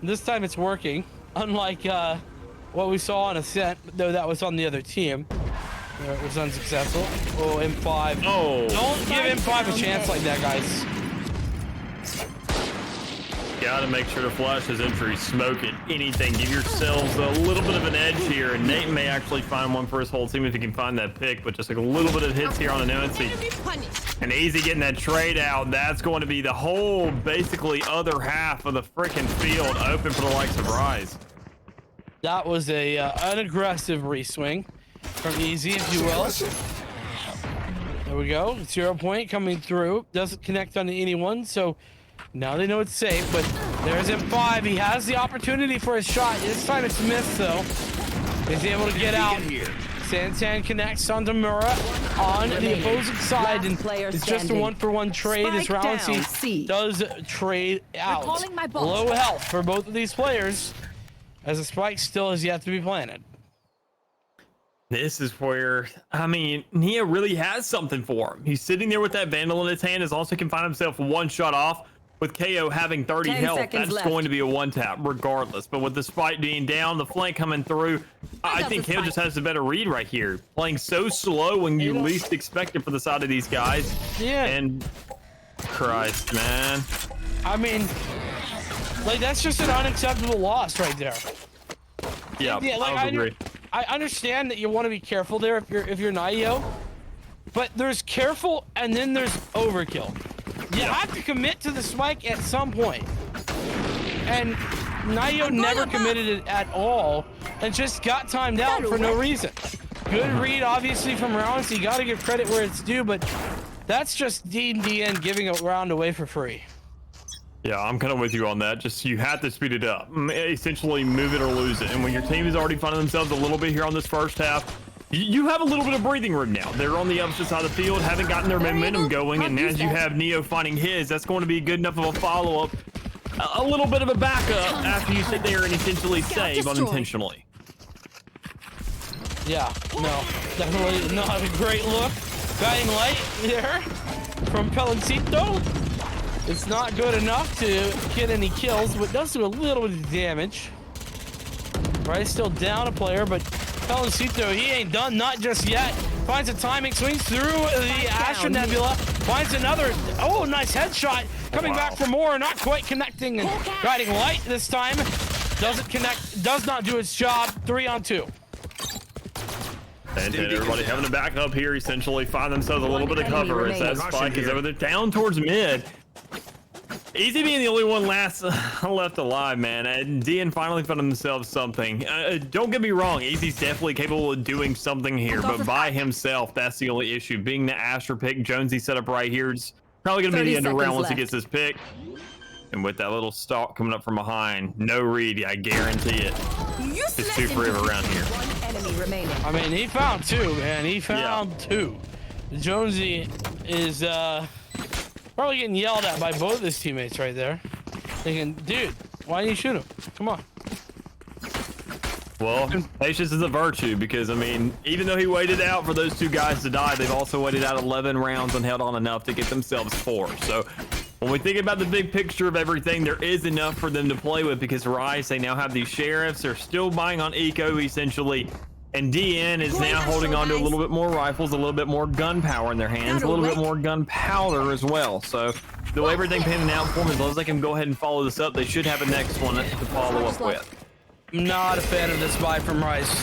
This time it's working, unlike what we saw on Ascent, though that was on the other team. It was unsuccessful. Oh, M5. Oh. Don't give M5 a chance like that, guys. Gotta make sure to flash his entry, smoke it, anything. Give yourselves a little bit of an edge here, and Nate may actually find one for his whole team if he can find that pick, but just like a little bit of hits here on Annuency. And Easy getting that trade out. That's going to be the whole, basically, other half of the freaking field open for the likes of Rise. That was a an aggressive re-swing from Easy, if you will. There we go. 0 point coming through. Doesn't connect onto anyone, so now they know it's safe, but there's M5. He has the opportunity for his shot. This time it's missed, though. He's able to get out. Santan connects onto Mura on the opposing side, and it's just a 1-for-1 trade as Rouncy does trade out. Low health for both of these players, as the spike still has yet to be planted. This is where, I mean, Nia really has something for him. He's sitting there with that Vandal in his hand, is also can find himself one shot off. With KO having 30 health, that's going to be a one-tap regardless. But with the spike being down, the flank coming through, I think KO just has the better read right here. Playing so slow when you least expect it for the side of these guys. Yeah. And Christ, man. I mean, like, that's just an unacceptable loss right there. Yeah, like, I agree. I understand that you want to be careful there if you're Nio, but there's careful and then there's overkill. You have to commit to the spike at some point. And Nio never committed it at all and just got timed out for no reason. Good read, obviously, from Rounds. You got to give credit where it's due, but that's just DN giving a round away for free. Yeah, I'm kind of with you on that. Just you have to speed it up. Essentially, move it or lose it. And when your team is already finding themselves a little bit here on this first half, you have a little bit of breathing room now. They're on the opposite side of the field, haven't gotten their momentum going, and as you have Neo finding his, that's going to be good enough of a follow-up. A little bit of a backup after you sit there and essentially save unintentionally. Yeah, no, definitely not a great look. Guiding light there from Pelencito. It's not good enough to get any kills, but does do a little bit of damage. Right, still down a player, but Pelencito, he ain't done, not just yet. Finds a timing, swings through the Astra Nebula, finds another, oh, nice headshot. Coming back for more, not quite connecting, and Guiding light this time. Doesn't connect, does not do its job. 3-on-2. And everybody having a backup here, essentially find themselves a little bit of cover as that spike is over there down towards mid. Easy being the only one left alive, man. And DN finally found themselves something. Don't get me wrong, Easy's definitely capable of doing something here, but by himself, that's the only issue. Being the Astra pick, Jonesy set up right here is probably going to be the end of the round once he gets his pick. And with that little stalk coming up from behind, no read, I guarantee it. It's 2 forever around here. I mean, he found 2, man. He found 2. Jonesy is probably getting yelled at by both his teammates right there. Thinking, dude, why didn't you shoot him? Come on. Well, patience is a virtue because, I mean, even though he waited out for those two guys to die, they've also waited out 11 rounds and held on enough to get themselves 4. So when we think about the big picture of everything, there is enough for them to play with because Rise, they now have these sheriffs. They're still buying on eco, essentially. And DN is now holding on to a little bit more rifles, a little bit more gunpowder in their hands, a little bit more gunpowder as well. So the way everything panning out for them, as long as they can go ahead and follow this up, they should have a next one to follow up with. Not a fan of this buy from Rice.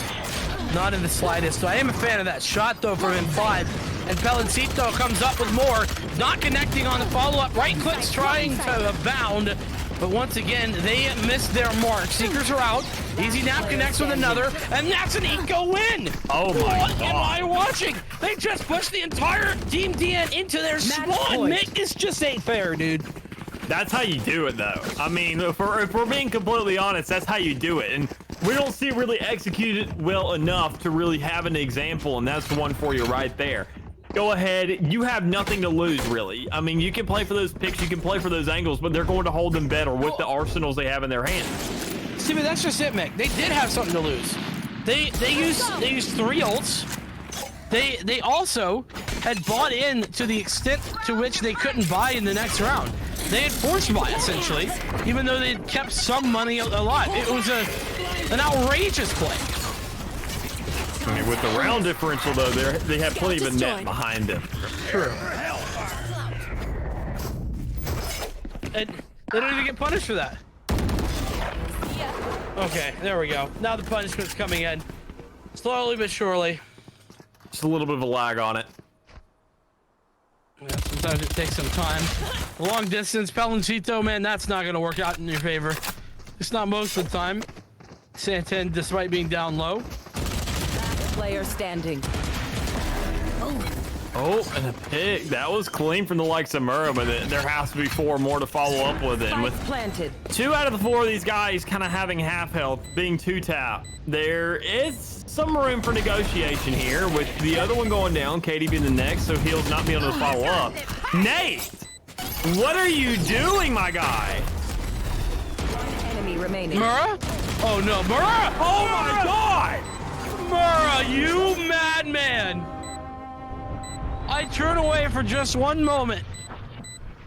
Not in the slightest. So I am a fan of that shot, though, from M5. And Pelencito comes up with more. Not connecting on the follow-up. Right clicks trying to bound. But once again, they missed their mark. Seekers are out. Easy Nap connects with another. And that's an eco win. Oh, my What God. am I watching? They just pushed the entire Team DN into their spawn. This just ain't fair, dude. That's how you do it, though. I mean, if we're being completely honest, that's how you do it. And we don't see it really executed well enough to really have an example, and that's the one for you right there. Go ahead. You have nothing to lose, really. I mean, you can play for those picks, you can play for those angles, but they're going to hold them better with the arsenals they have in their hands. See, but that's just it, Mick. They did have something to lose. They used 3 ults. They also had bought in to the extent to which they couldn't buy in the next round. They had forced buy, essentially, even though they'd kept some money alive. It was an outrageous play. I mean, with the round differential, though, they have plenty of a net behind them. True. And they don't even get punished for that. Okay, there we go. Now the punishment's coming in. Slowly but surely. Just a little bit of a lag on it. Yeah, sometimes it takes some time. Long distance, Pelencito, man, that's not going to work out in your favor. It's not most of the time. Santen, despite being down low. Player standing. Oh, and a pick. That was clean from the likes of Murrow, but there has to be 4 more to follow up with it. And with Planted. 2 out of the 4 of these guys kind of having half health, being 2-tap, there is some room for negotiation here with the other one going down, Katie being the next, so he'll not be able to follow up. Nate, what are you doing, my guy? Enemy remaining. Murrah? Oh no, Murrah! Oh my God! Murrah, you madman! I turn away for just one moment,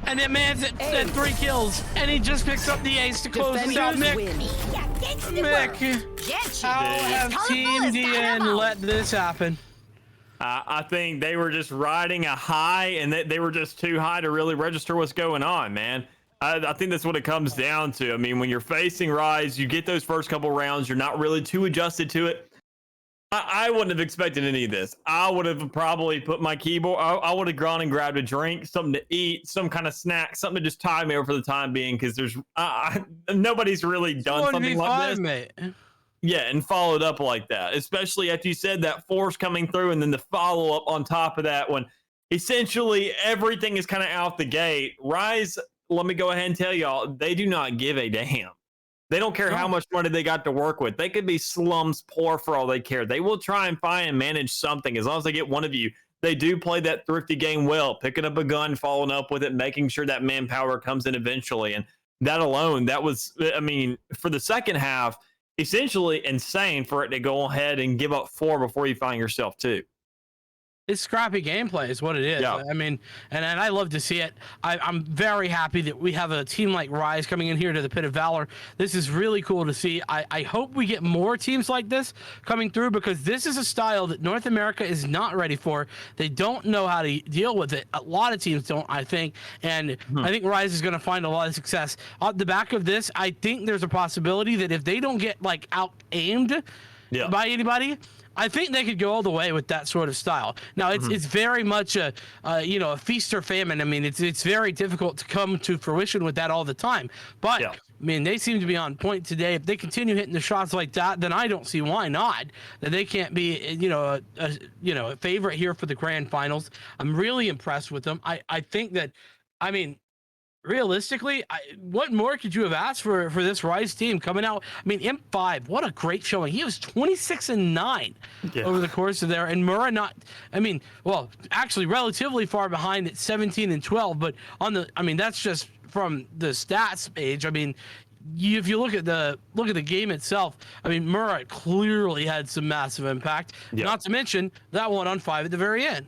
and that man's at 3 kills, and he just picks up the ace to close this out. Mick, how have Team DN let this happen? I think they were just riding a high, and they were just too high to really register what's going on, man. I think that's what it comes down to. I mean, when you're facing Rise, you get those first couple rounds, you're not really too adjusted to it. I wouldn't have expected any of this. I would have probably put my keyboard, I would have gone and grabbed a drink, something to eat, some kind of snack, something to just tide me over for the time being, because there's nobody's really done something like this. Mate. Yeah, and followed up like that, especially after you said that force coming through and then the follow-up on top of that when essentially everything is kind of out the gate. Rise, let me go ahead and tell y'all, they do not give a damn. They don't care how much money they got to work with. They could be slums poor for all they care. They will try and find and manage something. As long as they get one of you, they do play that thrifty game well, picking up a gun, following up with it, making sure that manpower comes in eventually. And that alone, that was, I mean, for the second half, essentially insane for it to go ahead and give up 4 before you find yourself 2. It's scrappy gameplay is what it is. Yeah. I mean, and I love to see it. I'm very happy that we have a team like Rise coming in here to the Pit of Valor. This is really cool to see. I hope we get more teams like this coming through because this is a style that North America is not ready for. They don't know how to deal with it. A lot of teams don't, I think. And I think Rise is going to find a lot of success. On the back of this, I think there's a possibility that if they don't get like out-aimed by anybody, I think they could go all the way with that sort of style. Now, it's very much a feast or famine. I mean, it's very difficult to come to fruition with that all the time. But I mean, they seem to be on point today. If they continue hitting the shots like that, then I don't see why not. That they can't be, a favorite here for the grand finals. I'm really impressed with them. I think that, I mean, realistically, what more could you have asked for this Rise team coming out? I mean, Imp5, what a great showing. He was 26-9 over the course of there, and Mura not. I mean, well, actually, relatively far behind at 17-12. But that's just from the stats page. I mean, if you look at the game itself, I mean, Mura clearly had some massive impact. Not to mention that one on 5 at the very end.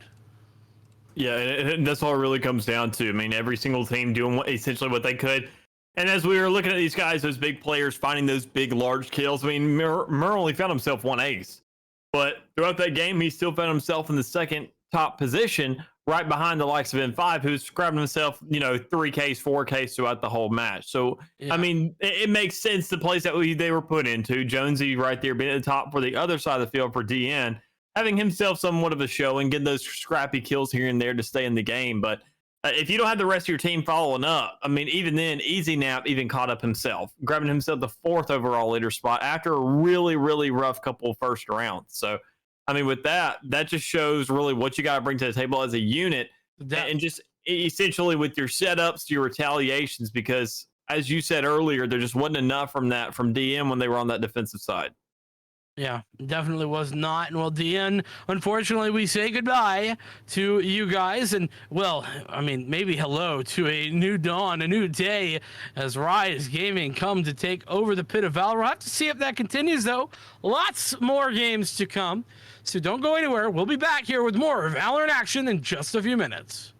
Yeah, and that's all it really comes down to. I mean, every single team doing essentially what they could. And as we were looking at these guys, those big players finding those big, large kills, I mean, Mur only found himself 1 ace. But throughout that game, he still found himself in the second top position, right behind the likes of M5, who's grabbing himself, 3Ks, 4Ks throughout the whole match. So, I mean, it makes sense the place that they were put into. Jonesy right there being at the top for the other side of the field for DN. Having himself somewhat of a show and getting those scrappy kills here and there to stay in the game. But if you don't have the rest of your team following up, I mean, even then, Easy Nap even caught up himself, grabbing himself the 4th overall leader spot after a really, really rough couple of first rounds. So, I mean, with that just shows really what you got to bring to the table as a unit, and just essentially with your setups, your retaliations, because as you said earlier, there just wasn't enough from DM when they were on that defensive side. Yeah, definitely was not. And well, DN, unfortunately, we say goodbye to you guys. And well, I mean, maybe hello to a new dawn, a new day as Rise Gaming come to take over the pit of VALOR. We'll have to see if that continues, though. Lots more games to come. So don't go anywhere. We'll be back here with more VALOR in action in just a few minutes.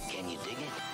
Can you dig it?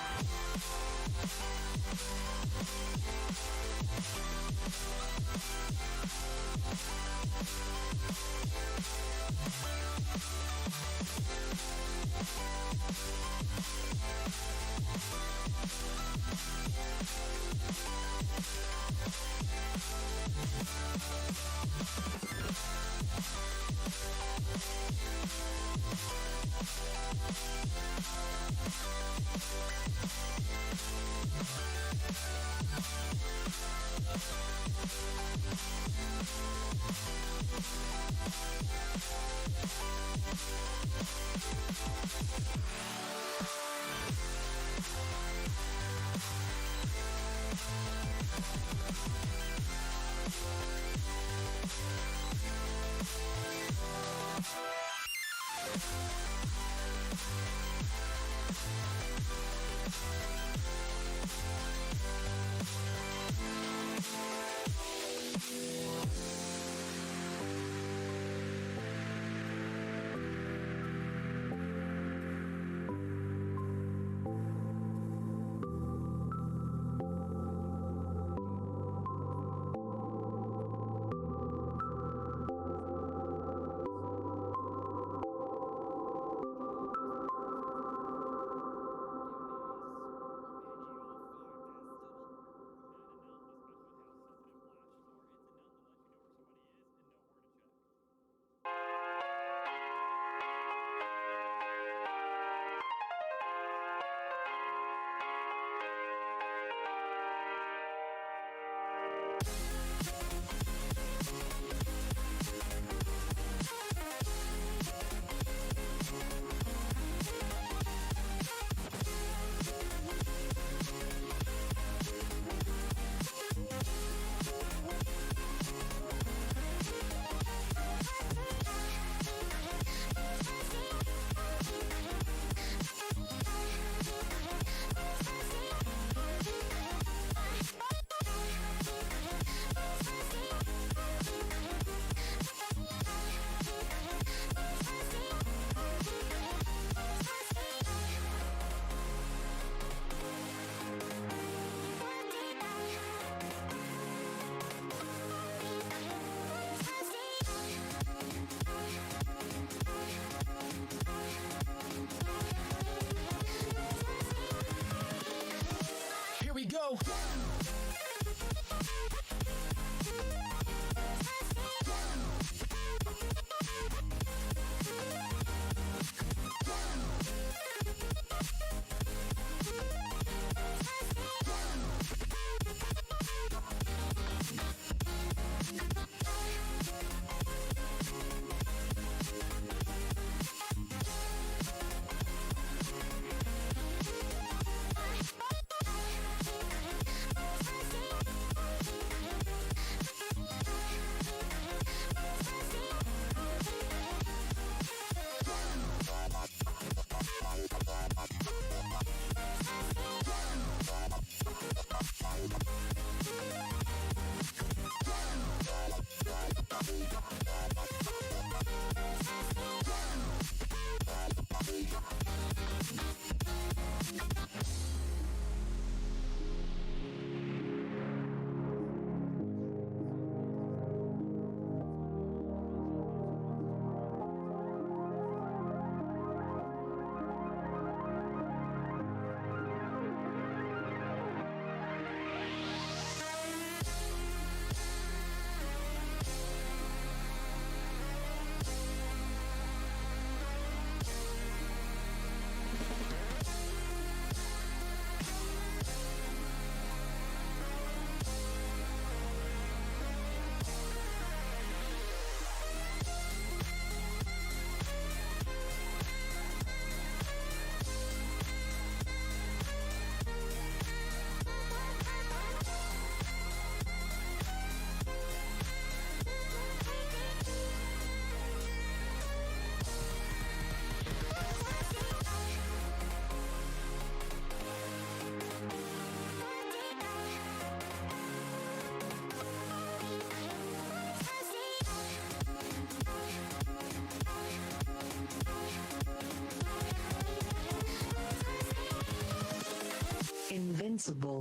invincible.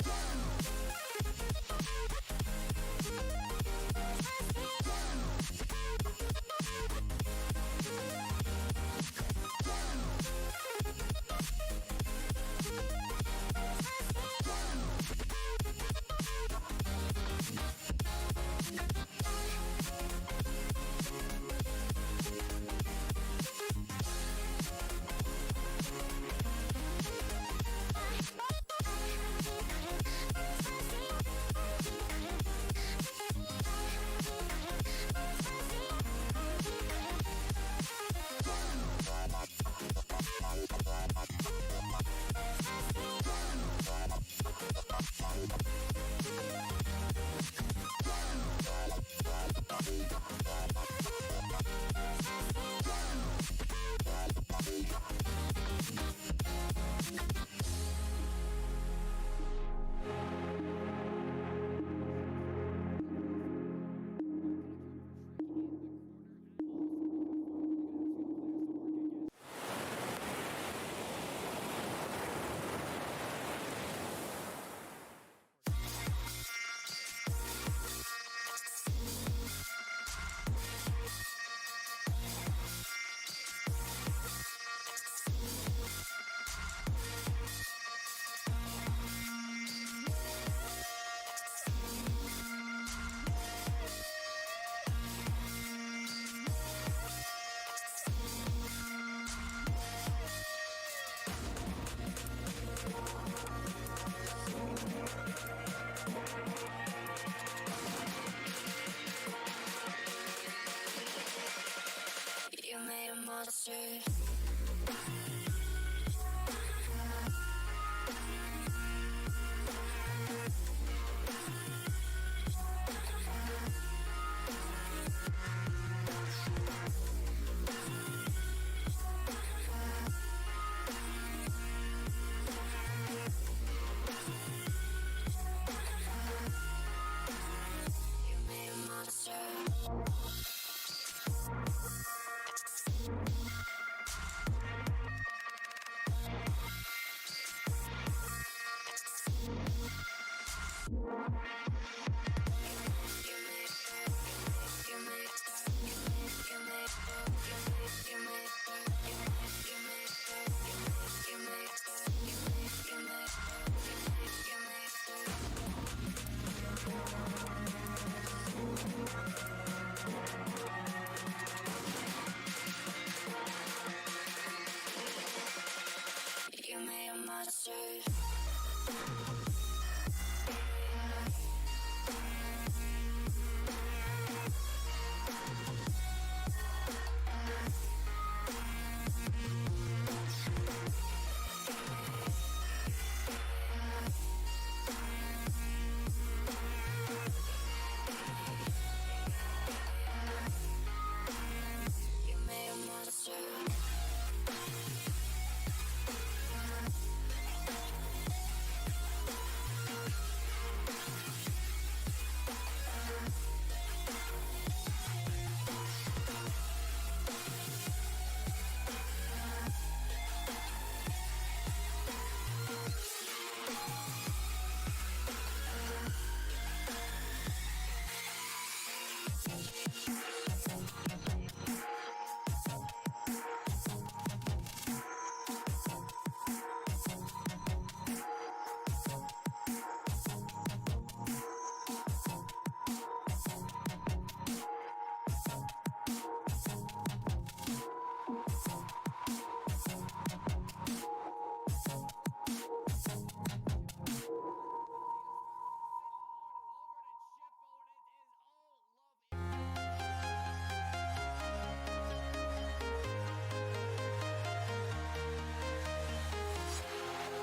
You made a monster. You made a monster. You made a monster.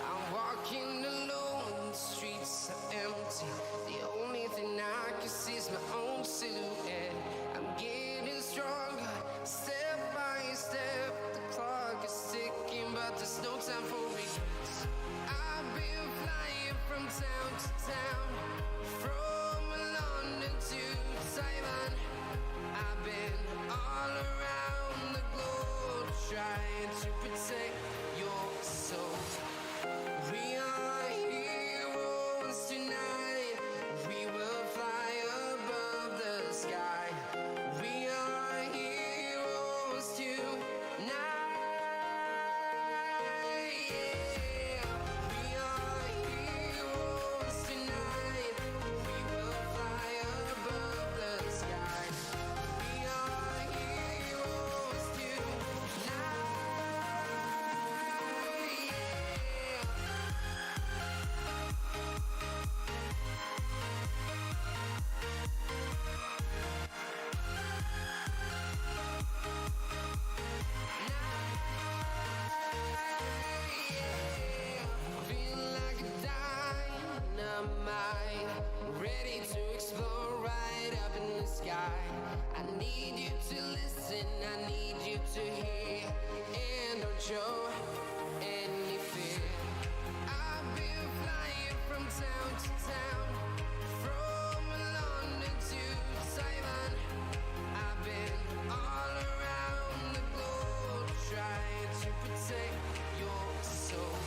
I'm walking alone, the streets are empty. The only thing I can see is my own silhouette. I'm getting stronger, step by step. The clock is ticking, but there's no time for regrets. I've been flying from town to town, from London to Taiwan. I've been all around the globe trying to protect your soul. We are heroes. show any fear. I've been flying from town to town, from London to Taiwan. I've been all around the globe trying to protect your soul.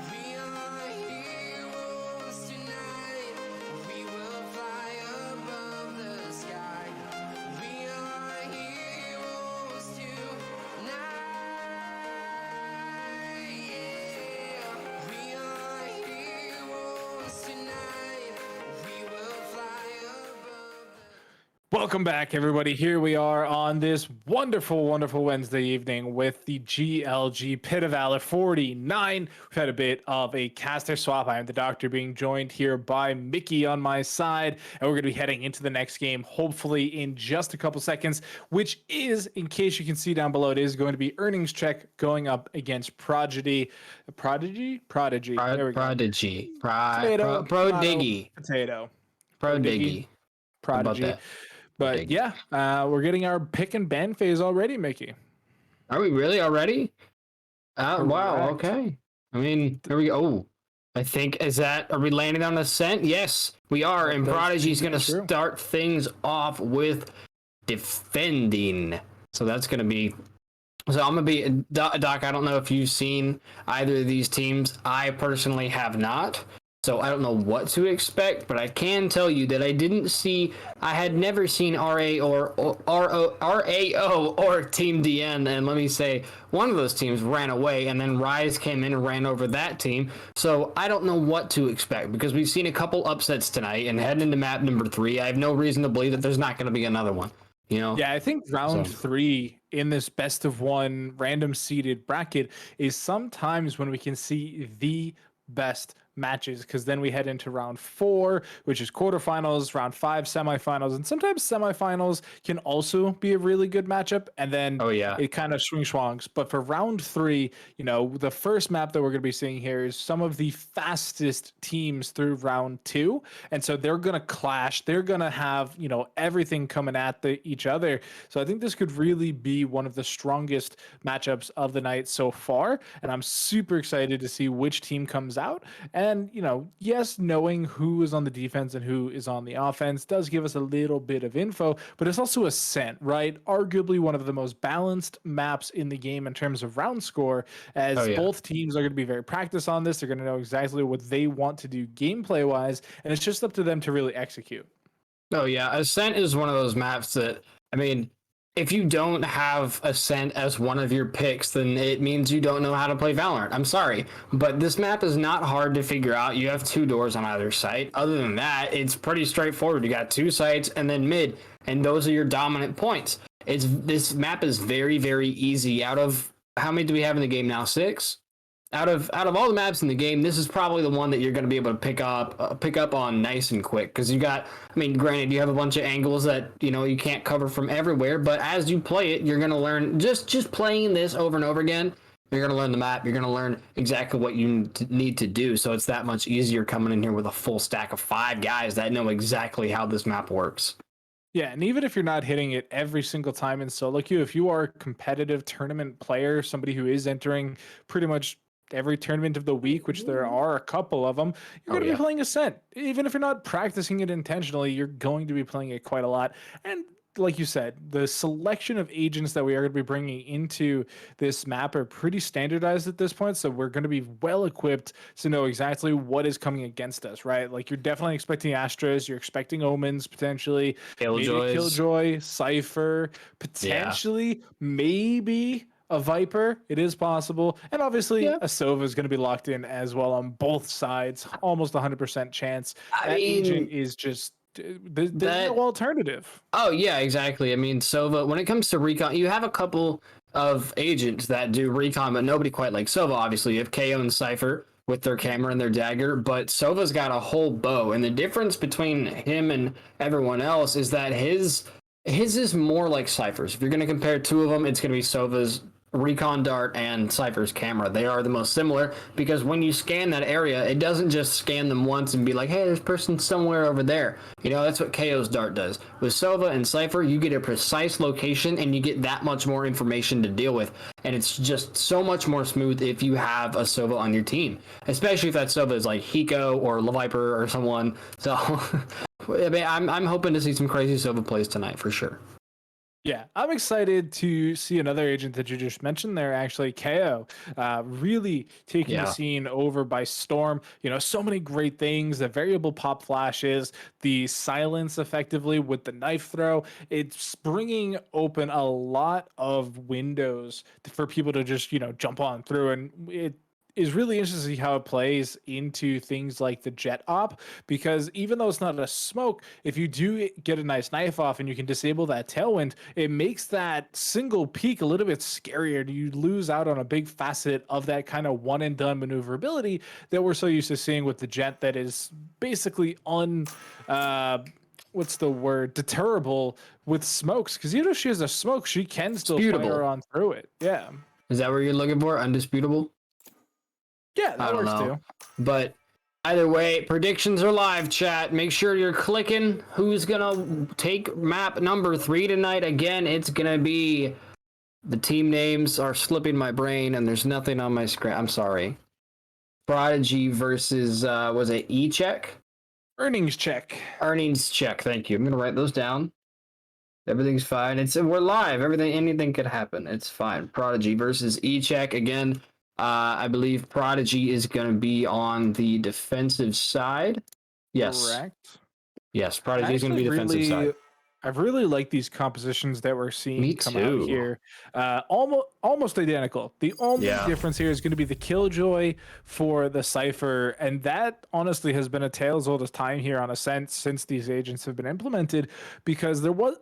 We are heroes tonight. We will fly above the sky. We are heroes tonight. Yeah. We are heroes tonight. We will fly above the Welcome back, everybody. Here we are on this wonderful, wonderful Wednesday evening with the GLG Pit of Valor 49. We've had a bit of a caster swap. I am the Doctor, being joined here by Mickey on my side, and we're going to be heading into the next game, hopefully in just a couple seconds, which is, in case you can see down below, it is going to be earnings check going up against Prodigy. Prodigy? Prodigy. There we go. Prodigy. Potato, Prodiggy. potato. Prodiggy. How about Prodigy. that? But Dig. yeah, we're getting our pick and ban phase already, Mickey. Are we really already? Wow. Correct. Okay. I mean, here we go. Oh, I think are we landing on Ascent? Yes, we are. And does Prodigy's seem going to to be true. start things off with defending. So that's going to be. So I'm going to be Doc. I don't know if you've seen either of these teams. I personally have not. So I don't know what to expect, but I can tell you that I had never seen RAO or Team DN, and let me say, one of those teams ran away, and then Rise came in and ran over that team. So I don't know what to expect, because we've seen a couple upsets tonight, and heading into map number 3, I have no reason to believe that there's not going to be another one. You know? Yeah, I think round 3 in this best of 1 random seeded bracket is sometimes when we can see the best matches, because then we head into round 4, which is quarterfinals, round 5 semifinals, and sometimes semifinals can also be a really good matchup, and then it kind of swings. But for round 3, you know, the first map that we're going to be seeing here is some of the fastest teams through round 2, and so they're going to clash. They're going to have, you know, everything coming at each other. So I think this could really be one of the strongest matchups of the night so far, and I'm super excited to see which team comes out. And, you know, yes, knowing who is on the defense and who is on the offense does give us a little bit of info, but it's also Ascent, right? Arguably one of the most balanced maps in the game in terms of round score, as both teams are going to be very practiced on this. They're going to know exactly what they want to do gameplay-wise, and it's just up to them to really execute. Oh, yeah. Ascent is one of those maps that, I mean, if you don't have Ascent as one of your picks, then it means you don't know how to play Valorant. I'm sorry, but this map is not hard to figure out. You have 2 doors on either site. Other than that, it's pretty straightforward. You got 2 sites and then mid, and those are your dominant points. This map is very, very easy. Out of how many do we have in the game now? 6? Out of all the maps in the game, this is probably the one that you're going to be able to pick up on nice and quick, because you got, I mean, granted, you have a bunch of angles that, you know, you can't cover from everywhere, but as you play it, you're going to learn, just playing this over and over again, you're going to learn the map, you're going to learn exactly what you need to do, so it's that much easier coming in here with a full stack of 5 guys that know exactly how this map works. Yeah, and even if you're not hitting it every single time in solo queue, if you are a competitive tournament player, somebody who is entering pretty much every tournament of the week, which there are a couple of them, you're going to be playing Ascent. Even if you're not practicing it intentionally, you're going to be playing it quite a lot. And like you said, the selection of agents that we are going to be bringing into this map are pretty standardized at this point, so we're going to be well equipped to know exactly what is coming against us, right? Like, you're definitely expecting Astras, you're expecting Omens, potentially, maybe Killjoy, Cypher, potentially, maybe a Viper. It is possible. And obviously, a Sova is going to be locked in as well on both sides. Almost 100% chance. That agent is just, there's no alternative. Oh, yeah, exactly. I mean, Sova, when it comes to recon, you have a couple of agents that do recon, but nobody quite like Sova, obviously. You have KO and Cypher with their camera and their dagger, but Sova's got a whole bow. And the difference between him and everyone else is that his is more like Cypher's. If you're going to compare 2 of them, it's going to be Sova's Recon Dart and Cypher's camera. They are the most similar because when you scan that area, it doesn't just scan them once and be like, hey, there's a person somewhere over there. You know, that's what KO's Dart does. With Sova and Cypher, you get a precise location and you get that much more information to deal with. And it's just so much more smooth if you have a Sova on your team, especially if that Sova is like Hiko or Viper or someone. So I mean, I'm hoping to see some crazy Sova plays tonight for sure. Yeah, I'm excited to see another agent that you just mentioned there, actually, KO, really taking the scene over by storm. You know, so many great things, the variable pop flashes, the silence effectively with the knife throw. It's bringing open a lot of windows for people to just, you know, jump on through. And it is really interesting to see how it plays into things like the jet op, because even though it's not a smoke, if you do get a nice knife off and you can disable that tailwind, it makes that single peek a little bit scarier. You lose out on a big facet of that kind of one and done maneuverability that we're so used to seeing with the jet, that is basically what's the word, deterrable with smokes, because even if she has a smoke, she can still fire on through it. Yeah. Is that what you're looking for? Undisputable? Yeah, that works too. But either way, predictions are live, chat. Make sure you're clicking. Who's gonna take map number 3 tonight? Again, it's gonna be, the team names are slipping my brain and there's nothing on my screen. I'm sorry. Prodigy versus was it E-Check? Earnings check. Earnings check. Thank you. I'm gonna write those down. Everything's fine. We're live. Anything could happen. It's fine. Prodigy versus E-Check again. I believe Prodigy is going to be on the defensive side. Yes. Correct. Yes, Prodigy is going to be defensive side. I've really liked these compositions that we're seeing come out here. Almost identical. The only difference here is going to be the Killjoy for the Cypher, and that honestly has been a tale as old as time here on Ascent since these agents have been implemented, because there was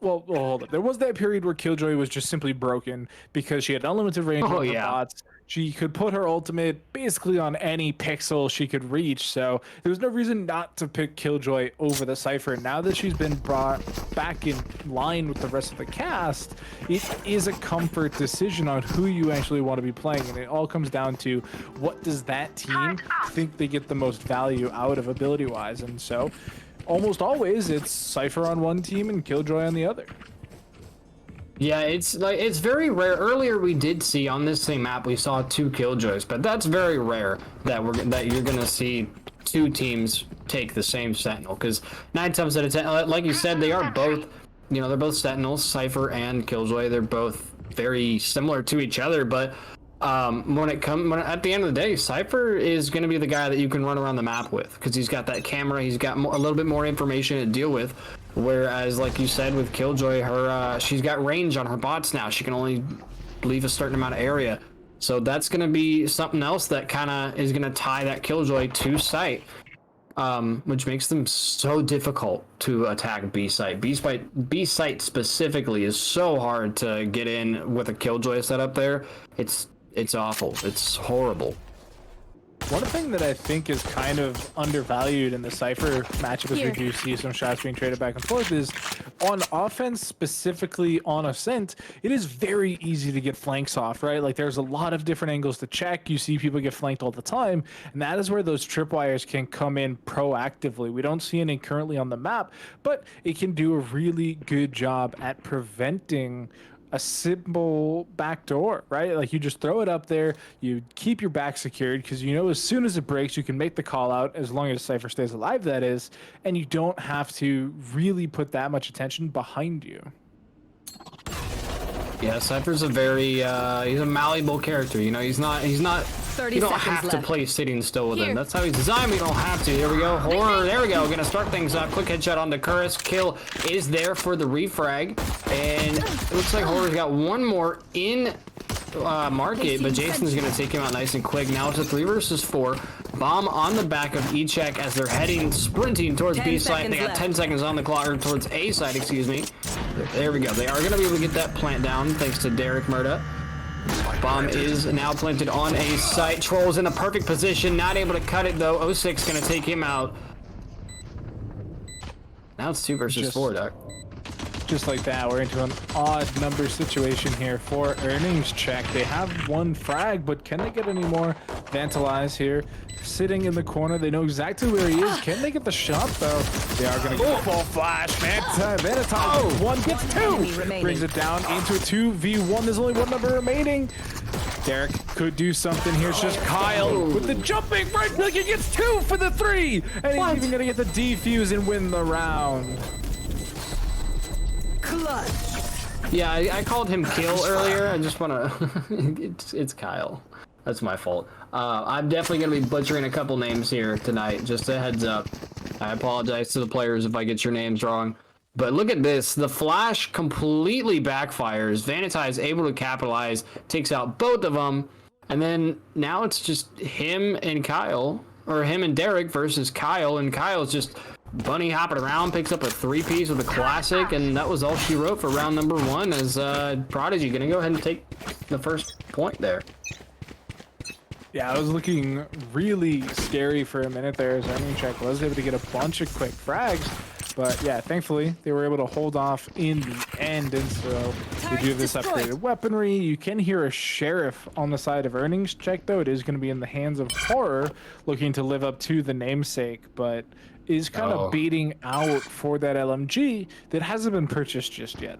there was that period where Killjoy was just simply broken because she had unlimited range on her bots. She could put her ultimate basically on any pixel she could reach, so there was no reason not to pick Killjoy over the Cypher. Now that she's been brought back in line with the rest of the cast, it is a comfort decision on who you actually want to be playing, and it all comes down to what does that team think they get the most value out of ability-wise, and so almost always it's Cypher on one team and Killjoy on the other. Yeah, it's very rare. Earlier we did see on this same map we saw 2 Killjoys, but that's very rare that you're gonna see 2 teams take the same Sentinel, because 9 times out of 10, like you said, they are both, you know, they're both Sentinels, Cypher and Killjoy. They're both very similar to each other, but at the end of the day, Cypher is going to be the guy that you can run around the map with, because he's got that camera, he's got a little bit more information to deal with. Whereas, like you said, with Killjoy, she's got range on her bots now. She can only leave a certain amount of area. So that's going to be something else that kind of is going to tie that Killjoy to site, which makes them so difficult to attack B site. B site specifically is so hard to get in with a Killjoy setup there. It's awful. It's horrible. One thing that I think is kind of undervalued in the Cypher matchup, as we do see some shots being traded back and forth, is on offense, specifically on Ascent, it is very easy to get flanks off, right? Like, there's a lot of different angles to check. You see people get flanked all the time, and that is where those tripwires can come in proactively. We don't see any currently on the map, but it can do a really good job at preventing a simple backdoor, right? Like, you just throw it up there, you keep your back secured, because you know as soon as it breaks, you can make the call out, as long as Cypher stays alive, that is, and you don't have to really put that much attention behind you. Yeah, Cypher's a very he's a malleable character. You know, he's not. You don't have to play sitting still with him. That's how he's designed. We don't have to. Here we go. Horror. There we go. Gonna start things up. Quick headshot on the Curtis. Kill is there for the refrag, and it looks like Horror's got one more in market, but Jason's gonna take him out nice and quick. Now it's a 3 versus 4. Bomb on the back of E-Check as they're sprinting towards B site. They got 10 seconds on the clock, or towards A site, excuse me. There we go. They are going to be able to get that plant down thanks to Derek Murda. Bomb is now planted on A site. Troll's in a perfect position, not able to cut it though. 06 going to take him out. Now it's 2 versus 4, Doc. just like that, we're into an odd number situation here for earnings check. They have one frag, but can they get any more? Vandalize here, sitting in the corner. They know exactly where he is. Can they get the shot, though? They are going to get a full flash. Vanatize, one gets two. Brings it down into a 2v1. There's only one number remaining. Derek could do something here. It's just Kyle with the jumping right. He gets 2 for the 3. And he's even going to get the defuse and win the round. Clutch. Yeah, I called him Kill earlier. I just want to... it's Kyle. That's my fault. I'm definitely going to be butchering a couple names here tonight. Just a heads up. I apologize to the players if I get your names wrong. But look at this. The flash completely backfires. Vanita is able to capitalize, takes out both of them. And then now it's just him and Kyle, or him and Derek versus Kyle. And Kyle's just bunny hopping around, picks up a 3-piece with a classic. And that was all she wrote for round number 1 as Prodigy going to go ahead and take the first point there. Yeah, it was looking really scary for a minute there as Earning Check was able to get a bunch of quick frags. But yeah, thankfully, they were able to hold off in the end. And so they do have this upgraded weaponry. You can hear a sheriff on the side of Earnings Check, though. It is going to be in the hands of Horror, looking to live up to the namesake, but is kind of beating out for that LMG that hasn't been purchased just yet.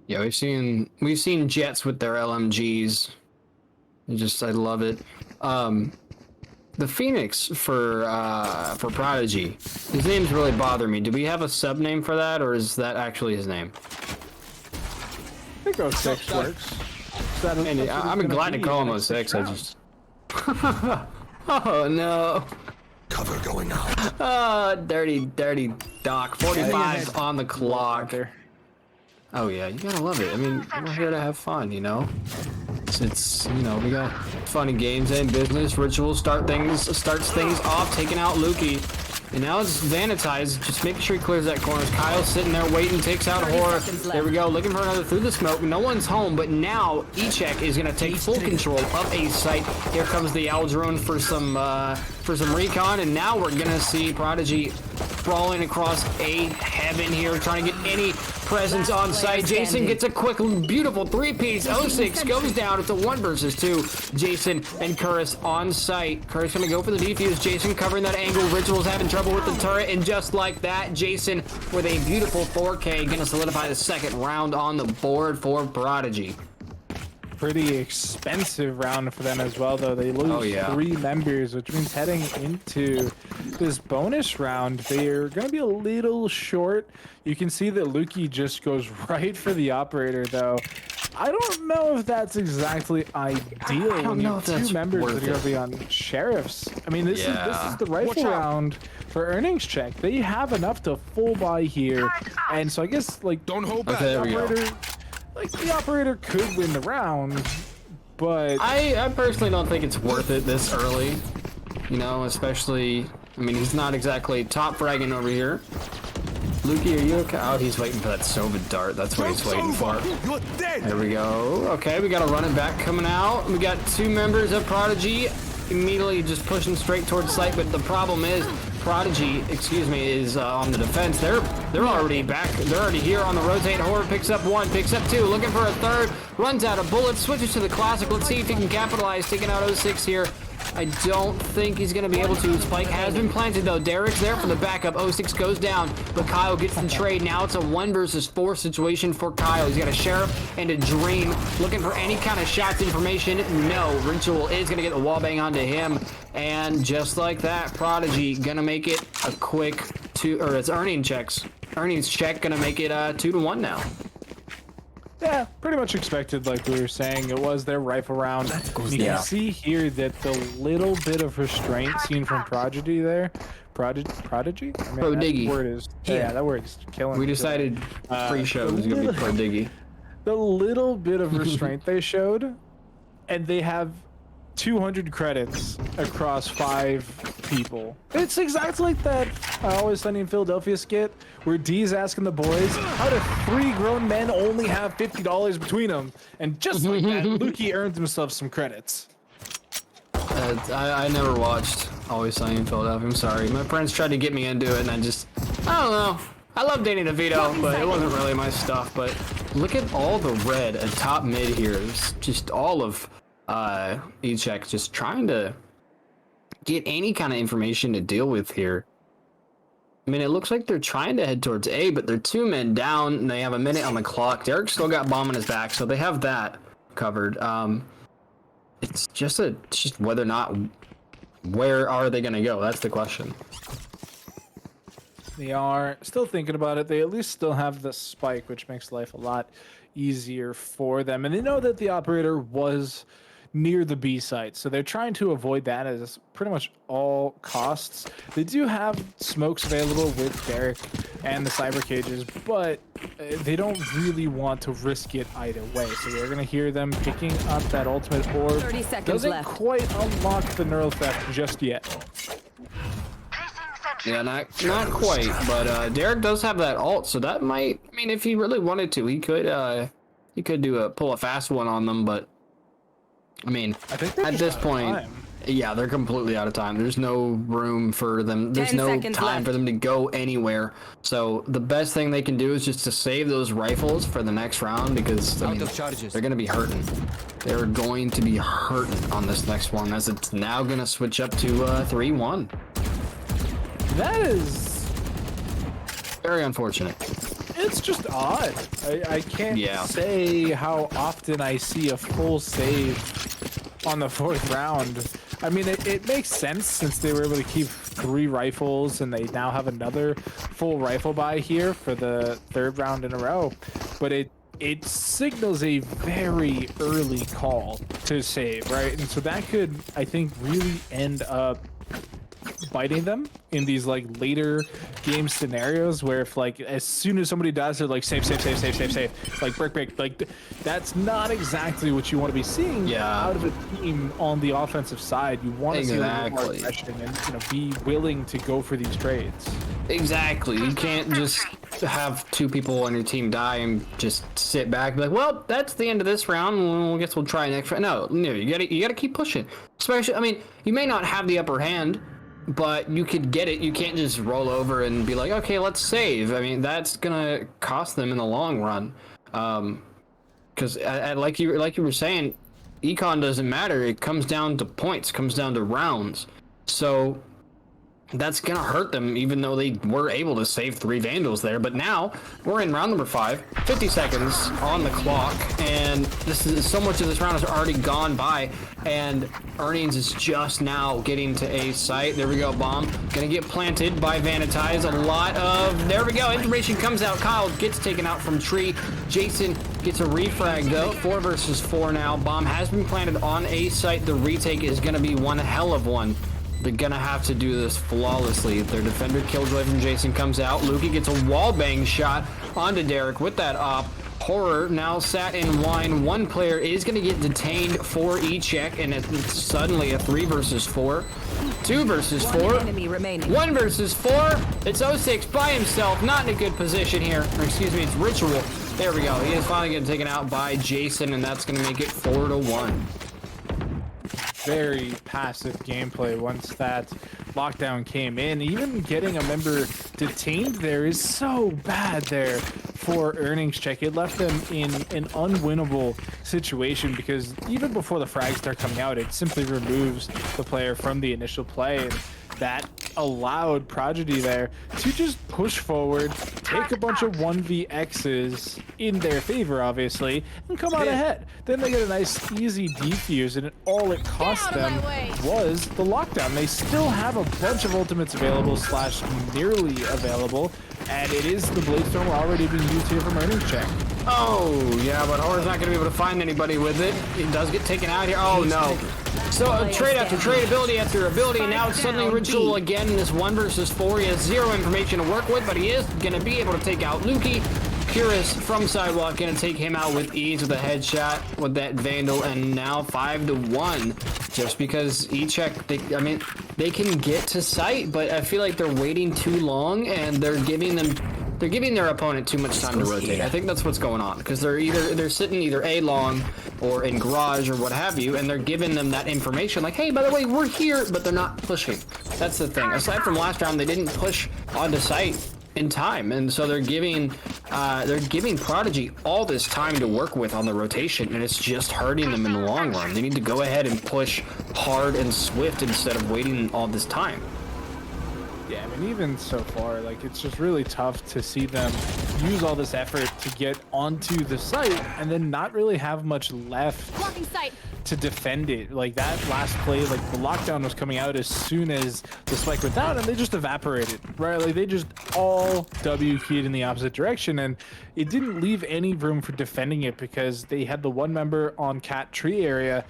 Yeah, we've seen Jets with their LMGs. I love it. The Phoenix for Prodigy, his name's really bother me. Do we have a sub name for that, or is that actually his name? I think 06 works. I'm glad to call him 06. I just. Oh no. Cover going out. Dirty Doc. 45 on the clock. Oh yeah, you gotta love it. I mean, we're here to have fun, you know. It's you know, we got fun and games and business. Ritual starts things off, taking out Lukey. And now it's Vanitize, just making sure he clears that corner. Kyle's sitting there waiting, takes out Horror. There we go, looking for another through the smoke. No one's home, but now E-Check is gonna take full control of a site. Here comes the Aldrone for some recon, and now we're gonna see Prodigy sprawling across a heaven here, trying to get any presence on site. Jason gets a quick, beautiful 3-piece. 06 goes down. It's a 1 versus 2. Jason and Curris on site. Curris gonna go for the defuse. Jason covering that angle. Ritual's having trouble with the turret, and just like that, Jason with a beautiful 4K gonna solidify the second round on the board for Prodigy. Pretty expensive round for them as well, though. They lose 3 members, which means heading into this bonus round, they're going to be a little short. You can see that Lukey just goes right for the operator, though. I don't know if that's exactly ideal when you have 2 members that are going to be on sheriffs. I mean, this is the rifle round for Earnings Check. They have enough to full buy here, and so I guess like don't hold back. Okay, there we go. Like, the operator could win the round, but... I personally don't think it's worth it this early. You know, especially... I mean, he's not exactly top fragging over here. Lukey, are you okay? Oh, he's waiting for that Sova dart. That's what he's waiting for. There we go. Okay, we got a running back coming out. We got 2 members of Prodigy immediately just pushing straight towards site, but the problem is Prodigy, is on the defense. They're already back. They're already here on the rotate. Horror picks up 1, picks up 2, looking for a 3rd, runs out of bullets, switches to the classic. Let's see if he can capitalize, taking out 06 here. I don't think he's going to be able to. Spike has been planted, though. Derek's there for the backup. 06 goes down, but Kyle gets the trade. Now it's a 1 versus 4 situation for Kyle. He's got a Sheriff and a Dream. Looking for any kind of shots information. No. Ritual is going to get the wallbang onto him. And just like that, Prodigy going to make it a quick 2, or it's Earnings Check going to make it 2-1 now. Yeah, pretty much expected, like we were saying. It was their rifle round. You can see here that the little bit of restraint seen from Prodigy there. Prodigy? I mean, Prodiggy. That word is, yeah, that word is killing. We decided pre-show was going to be Prodiggy. The little bit of restraint they showed, and they have 200 credits across 5 people. It's exactly like that Always Sunny in Philadelphia skit where D's asking the boys, how do 3 grown men only have $50 between them? And just like that, Lukey earns himself some credits. I never watched Always Sunny in Philadelphia. I'm sorry. My friends tried to get me into it, and I just I don't know. I love Danny DeVito, but it wasn't really my stuff. But look at all the red at top mid here. It's just all of E-Check just trying to get any kind of information to deal with here. I mean, it looks like they're trying to head towards A, but they're 2 men down, and they have a minute on the clock. Derek still got bomb on his back, so they have that covered. It's just whether or not, where are they going to go? That's the question. They are still thinking about it. They at least still have the spike, which makes life a lot easier for them. And they know that the operator was near the B site, so they're trying to avoid that as pretty much all costs. They do have smokes available with Derek and the cyber cages, but they don't really want to risk it either way. So we're going to hear them picking up that ultimate orb. 30 seconds Doesn't left. quite unlock the neural theft just yet. Yeah, not quite, but Derek does have that ult, so that might, I mean, if he really wanted to, he could pull a fast one on them, but I mean, I think at this point, yeah, they're completely out of time. There's no room for them. There's no time for them to go anywhere. So the best thing they can do is just to save those rifles for the next round, because I mean, they're going to be hurting. They're going to be hurting on this next one, as it's now going to switch up to 3-1. That is very unfortunate. It's just odd. I can't say how often I see a full save on the 4th round. I mean, it makes sense since they were able to keep 3 rifles and they now have another full rifle buy here for the 3rd round in a row. But it signals a very early call to save, right? And so that could, I think, really end up biting them in these like later game scenarios where if like as soon as somebody dies they're like save, like break, like that's not exactly what you want to be seeing out of a team on the offensive side. You want to see a little more aggression and be willing to go for these trades. Exactly. You can't just have 2 people on your team die and just sit back and be like, well, that's the end of this round. I guess we'll try next round. No, you gotta keep pushing. Especially, I mean, you may not have the upper hand, but you could get it. You can't just roll over and be like, okay, let's save. I mean, that's gonna cost them in the long run. Because like you were saying, econ doesn't matter. It comes down to points, comes down to rounds. So that's gonna hurt them, even though they were able to save 3 Vandals there. But now we're in round number 5, 50 seconds on the clock, and this is so much of this round has already gone by, and Earnings is just now getting to a site. There we go, bomb gonna get planted by Vanitize. A lot of, there we go, information comes out. Kyle gets taken out from tree. Jason gets a refrag though. 4 versus 4 now. Bomb has been planted on a site. The retake is gonna be one hell of one. They're gonna have to do this flawlessly. Their defender killjoy from Jason comes out. Lukey gets a wallbang shot onto Derek with that op. Horror now sat in wine. 1 player is gonna get detained for E-Check, and it's suddenly a 3 versus 4. 2 versus 4. 1 versus 4. It's 06 by himself, not in a good position here. Or excuse me, it's Ritual. There we go. He is finally getting taken out by Jason, and that's gonna make it 4-1. Very passive gameplay once that lockdown came in. Even getting a member detained there is so bad there for Earnings Check. It left them in an unwinnable situation because even before the frags start coming out, it simply removes the player from the initial play. And that allowed Prodigy there to just push forward, take a bunch of 1vx's in their favor, obviously, and come out ahead. Then they get a nice, easy defuse, and all it cost them was the lockdown. They still have a bunch of ultimates available / nearly available, and it is the Bladestorm already being used here from Earnings Check. Oh, yeah, but Horror's not going to be able to find anybody with it. He does get taken out here. Oh, no. So trade after trade, ability after ability, and now it's suddenly Ritual again in this 1 versus 4. He has 0 information to work with, but he is going to be able to take out Lukey. Curious from Sidewalk going to take him out with ease with a headshot with that Vandal, and now 5-1. Just because E-Check, I mean, they can get to site, but I feel like they're waiting too long, and they're giving their opponent too much time to rotate. I think that's what's going on, because they're sitting either A long or in garage or what have you, and they're giving them that information like, hey, by the way, we're here, but they're not pushing. That's the thing. Aside from last round, they didn't push onto site in time, and so they're giving Prodigy all this time to work with on the rotation, and it's just hurting them in the long run. They need to go ahead and push hard and swift instead of waiting all this time. Yeah, I mean, even so far, like, it's just really tough to see them use all this effort to get onto the site and then not really have much left to defend it. Like, that last play, like, the lockdown was coming out as soon as the spike went down, and they just evaporated, right? Like, they just all W keyed in the opposite direction, and it didn't leave any room for defending it because they had the one member on cat tree area,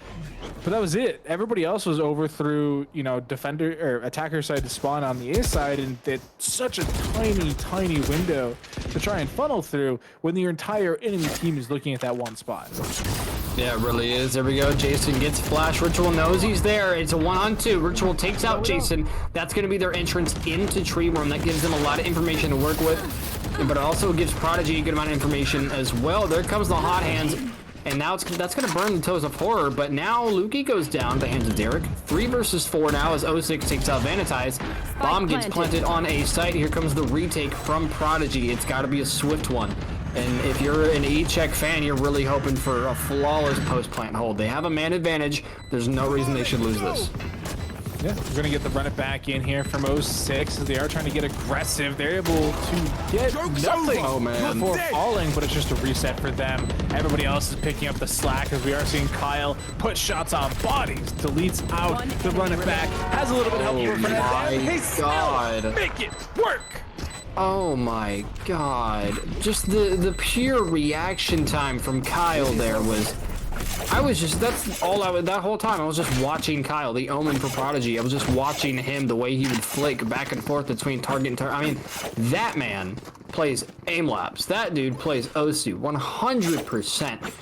but that was it. Everybody else was over through, you know, defender or attacker side to spawn on the A side, and it's such a tiny window to try and funnel through when your entire enemy team is looking at that one spot. Yeah, it really is. There we go. Jason gets flash. Ritual knows he's there. It's a 1-on-2. Ritual takes out Jason. That's going to be their entrance into Tree Room. That gives them a lot of information to work with, but it also gives Prodigy a good amount of information as well. There comes the hot hands, and now that's going to burn the toes of horror. But now Lukey goes down at the hands of Derek. 3 versus 4 now as 06 takes out Vanitize. Bomb gets planted on A site. Here comes the retake from Prodigy. It's got to be a swift one. And if you're an E-Check fan, you're really hoping for a flawless post-plant hold. They have a man advantage. There's no reason they should lose this. Yeah, we're going to get the run it back in here from 06 as they are trying to get aggressive. They're able to get nothing before falling, but it's just a reset for them. Everybody else is picking up the slack as we are seeing Kyle put shots on bodies, deletes out the run it back, has a little bit of help for Fernandez. God. Make it work! Oh my God. Just the pure reaction time from Kyle there was... that's all that whole time I was just watching Kyle, the Omen for Prodigy. I was just watching him, the way he would flick back and forth between target and target. I mean, that man plays aim laps. That dude plays Osu 100%.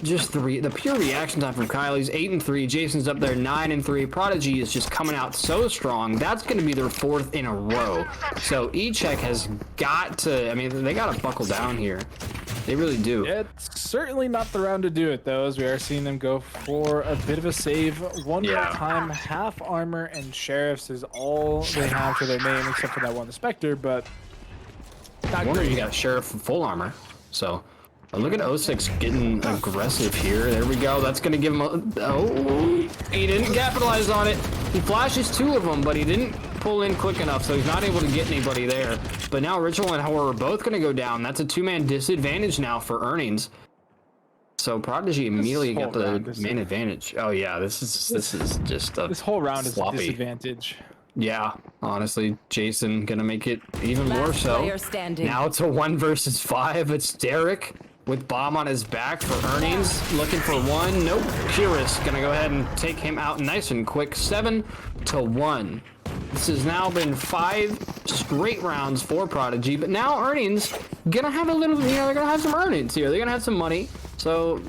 Just the pure reaction time from Kyle. He's 8-3. Jason's up there 9-3. Prodigy is just coming out so strong. That's going to be their 4th in a row. So E-Check has got to, I mean, they got to buckle down here. They really do. It's certainly not the round to do it, though, as we are seeing them go for a bit of a save. One more time, half armor and Sheriffs is all they have for their name, except for that one, the Spectre, but not great. You got Sheriff full armor, so... Look at 06 getting aggressive here. There we go. That's going to give him a... Oh, he didn't capitalize on it. He flashes 2 of them, but he didn't pull in quick enough, so he's not able to get anybody there. But now Ritual and Horror are both going to go down. That's a 2-man disadvantage now for earnings. So Prodigy immediately got the main advantage. Oh, yeah. This is just a This whole round sloppy. is a disadvantage. Yeah, honestly, Jason going to make it even more so. Now it's a 1 versus 5. It's Derek with Bomb on his back for earnings, looking for 1. Nope. Purist gonna go ahead and take him out nice and quick. 7-1. This has now been 5 straight rounds for Prodigy, but now earnings gonna have a little, you know, they're gonna have some earnings here. They're gonna have some money, so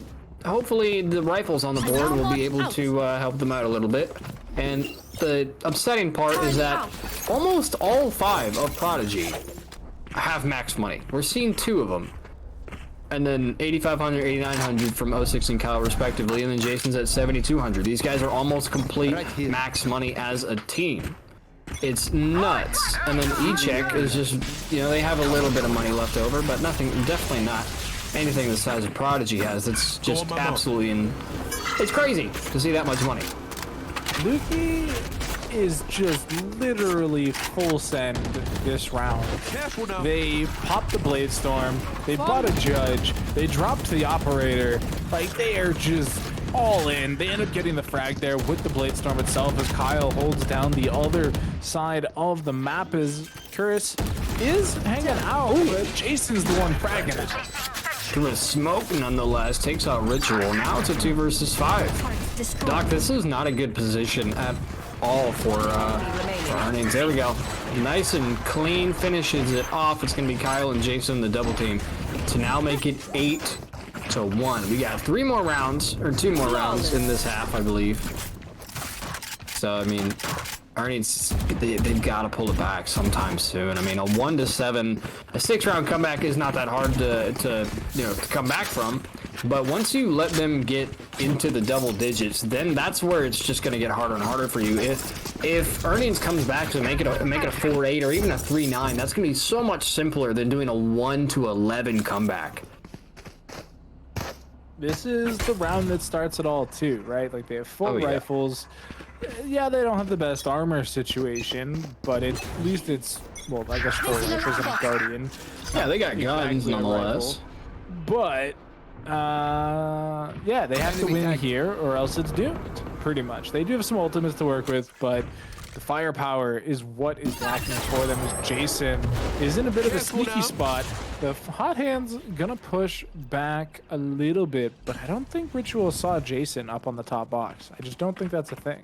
hopefully the rifles on the board will be able to help them out a little bit. And the upsetting part is that almost all 5 of Prodigy have max money. We're seeing 2 of them. And then 8,500, 8,900 from 06 and Kyle respectively, and then Jason's at 7,200. These guys are almost complete max money as a team. It's nuts. And then E-Check is just, you know, they have a little bit of money left over, but nothing, definitely not anything the size of Prodigy has. It's just absolutely, it's crazy to see that much money. Lukey is just literally full send this round. They popped the Blade Storm, they bought a Judge, they dropped the Operator. Like, they are just all in. They end up getting the frag there with the Blade Storm itself as Kyle holds down the other side of the map as Curtis is hanging out, but Jason's the one fragging it. Through a smoke nonetheless, takes out Ritual. Now it's a 2 versus 5. Doc, this is not a good position at all for earnings. There we go. Nice and clean finishes it off. It's going to be Kyle and Jason, the double team, to now make it 8-1. We got 3 more rounds, or 2 more rounds in this half, I believe. So, I mean, Earnings, they've got to pull it back sometime soon. I mean, a 1-7, a 6-round comeback is not that hard to come back from. But once you let them get into the double digits, then that's where it's just going to get harder and harder for you. If Earnings comes back to make it a 4-8 or even a 3-9, that's going to be so much simpler than doing a 1-11 comeback. This is the round that starts it all too, right? Like they have full rifles. Yeah, they don't have the best armor situation, but at least it's, well, I guess 4 rifles and a Guardian. Yeah, they got guns nonetheless. But, yeah, they have to win here or else it's doomed, pretty much. They do have some ultimates to work with, but the firepower is what is lacking for them as Jason is in a bit of a sneaky spot. The hot hand's gonna push back a little bit, but I don't think Ritual saw Jason up on the top box. I just don't think that's a thing.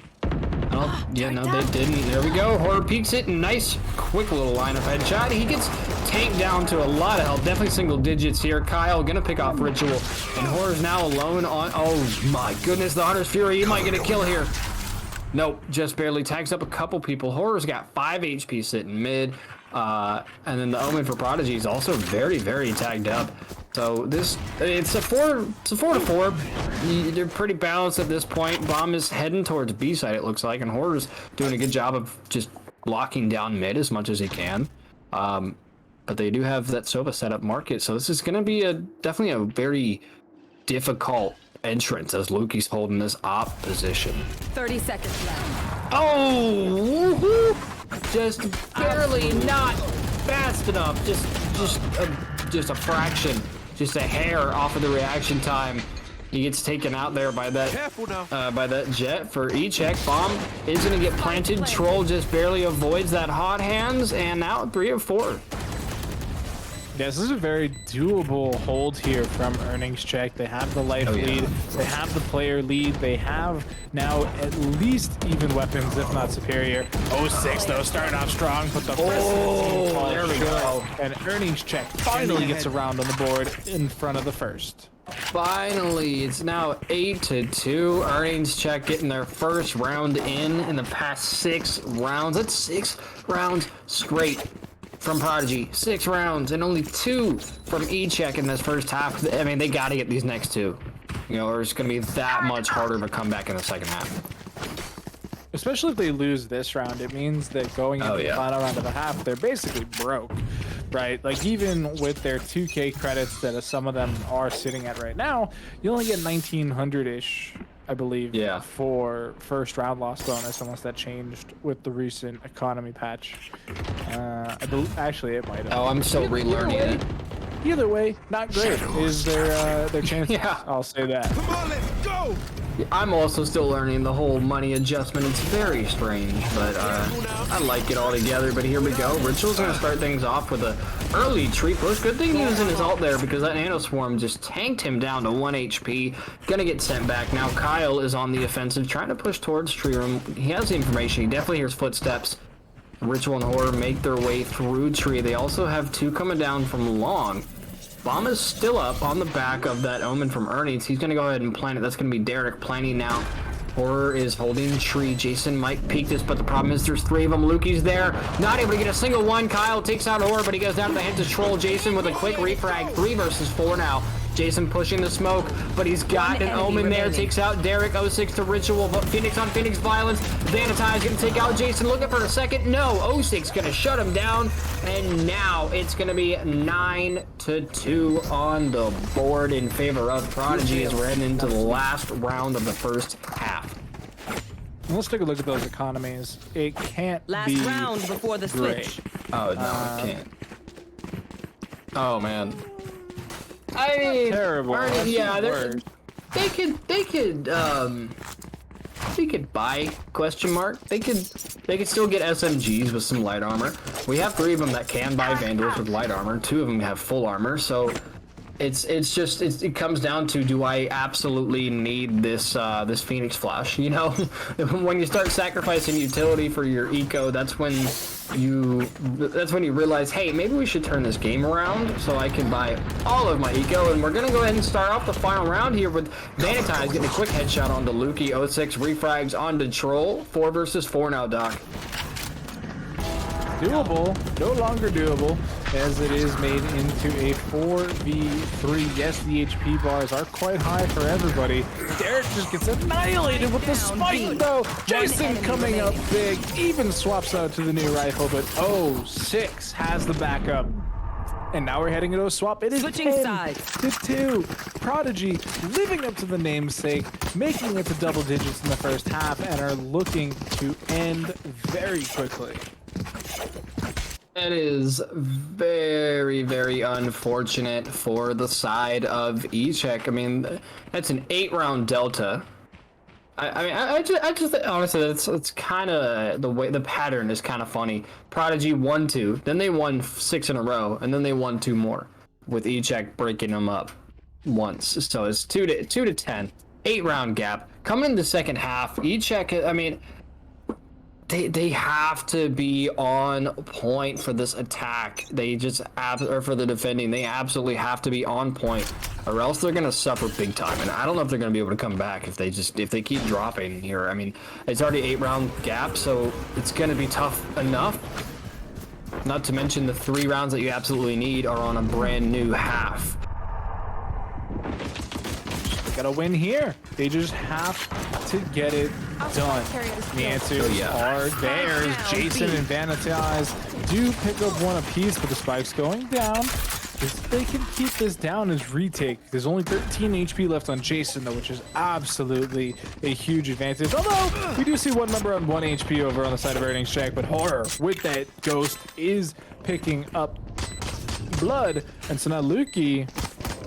Oh, yeah, no, they didn't. There we go. Horror peeks it. Nice, quick little line of headshot. He gets tanked down to a lot of health. Definitely single digits here. Kyle gonna pick off Ritual. And Horror's now alone on... Oh, my goodness. The Hunter's Fury. He might get a kill here. Nope, just barely tags up a couple people. Horror's got 5 HP sitting mid. And then the Omen for Prodigy is also very, very tagged up. So it's a 4-4. They're pretty balanced at this point. Bomb is heading towards B side, it looks like, and Horror's doing a good job of just locking down mid as much as he can. But they do have that Sova set up market, so this is going to be definitely a very difficult entrance as Lukey's holding this op position. 30 seconds left. Oh, woohoo! Just barely not fast enough. Just a fraction, just a hair off of the reaction time. He gets taken out there by that jet for E-check. Bomb is gonna get planted. Troll just barely avoids that hot hands, and now 3 of 4. Yes, this is a very doable hold here from Earnings Check. They have the life lead, they have the player lead, they have now at least even weapons, if not superior. 06 though, starting off strong, but the there we go. And Earnings Check finally gets a round on the board in front of the first. Finally, it's now 8-2. Earnings Check getting their first round in the past 6 rounds. That's 6 rounds straight from Prodigy. 6 rounds and only 2 from E-Check in this first half. I mean, they got to get these next 2. You know, or it's going to be that much harder of a comeback in the second half. Especially if they lose this round, it means that going into the final round of the half, they're basically broke, right? Like, even with their 2K credits that some of them are sitting at right now, you only get 1,900-ish, I believe, for first round loss bonus, unless that changed with the recent economy patch. Actually, it might have. Oh, I'm still relearning it. Either way, not great is their chances. I'll say that. Come on, let's go! I'm also still learning the whole money adjustment. It's very strange, but I like it all together. But here we go. Ritual's going to start things off with an early tree push. Good thing he was in his ult there because that Nano Swarm just tanked him down to 1 HP. Gonna get sent back. Now Kyle is on the offensive, trying to push towards tree room. He has the information. He definitely hears footsteps. Ritual and Horror make their way through tree. They also have 2 coming down from long. Bomb is still up on the back of that Omen from Earnings. He's going to go ahead and plant it. That's going to be Derek planting now. Horror is holding tree. Jason might peek this, but the problem is there's 3 of them. Lukey's there. Not able to get a single one. Kyle takes out Horror, but he goes down to the hands of Troll. Jason with a quick refrag. 3 versus 4 now. Jason pushing the smoke, but he's got an Omen there. Takes out Derek. 06 to Ritual. Phoenix on Phoenix violence. Vanatize going to take out Jason. Looking for a second. No. 06 going to shut him down. And now it's going to be 9-2 on the board in favor of Prodigy as we're heading into the last round of the first half. Let's take a look at those economies. It can't be last round before the switch. Oh, no, it can't. Oh, man. I mean, terrible. Yeah, they could buy question mark. They could still get SMGs with some light armor. We have 3 of them that can buy Vandals with light armor. 2 of them have full armor. So It comes down to, do I absolutely need this this Phoenix Flash? You know, when you start sacrificing utility for your eco, that's when you realize, hey, maybe we should turn this game around so I can buy all of my eco. And we're gonna go ahead and start off the final round here with Vanitize getting a quick headshot onto Lukey. 06 refrags onto Troll. 4 versus 4 now, Doc. Doable, no longer doable, as it is made into a 4v3. Yes, the HP bars are quite high for everybody. Derek just gets annihilated with the spike, though. Jason coming up big, even swaps out to the new rifle, but 06 has the backup. And now we're heading into a swap. It is switching 10 sides to 2. Prodigy living up to the namesake, making it to double digits in the first half, and are looking to end very quickly. That is very, very unfortunate for the side of Echek. I mean, that's an 8-round delta. I just honestly, it's kind of the way the pattern is kind of funny. Prodigy won 2, then they won 6 in a row, and then they won 2 more, with Echek breaking them up once. So it's 2 to 10, 8-round gap coming in the second half. Echek, I mean, they have to be on point for this attack. They just or for the defending, they absolutely have to be on point, or else they're gonna suffer big time. And I don't know if they're gonna be able to come back if they keep dropping here. I mean, it's already 8-round gap, so it's gonna be tough enough. Not to mention the 3 rounds that you absolutely need are on a brand new half. Gotta win here. They just have to get it done. The answers are there. Jason and Vanitize do pick up 1 apiece, but the spike's going down. If they can keep this down as retake, there's only 13 HP left on Jason, though, which is absolutely a huge advantage. Although, we do see one number on 1 HP over on the side of Earnings Check, but Horror with that Ghost is picking up blood. And so now Lukey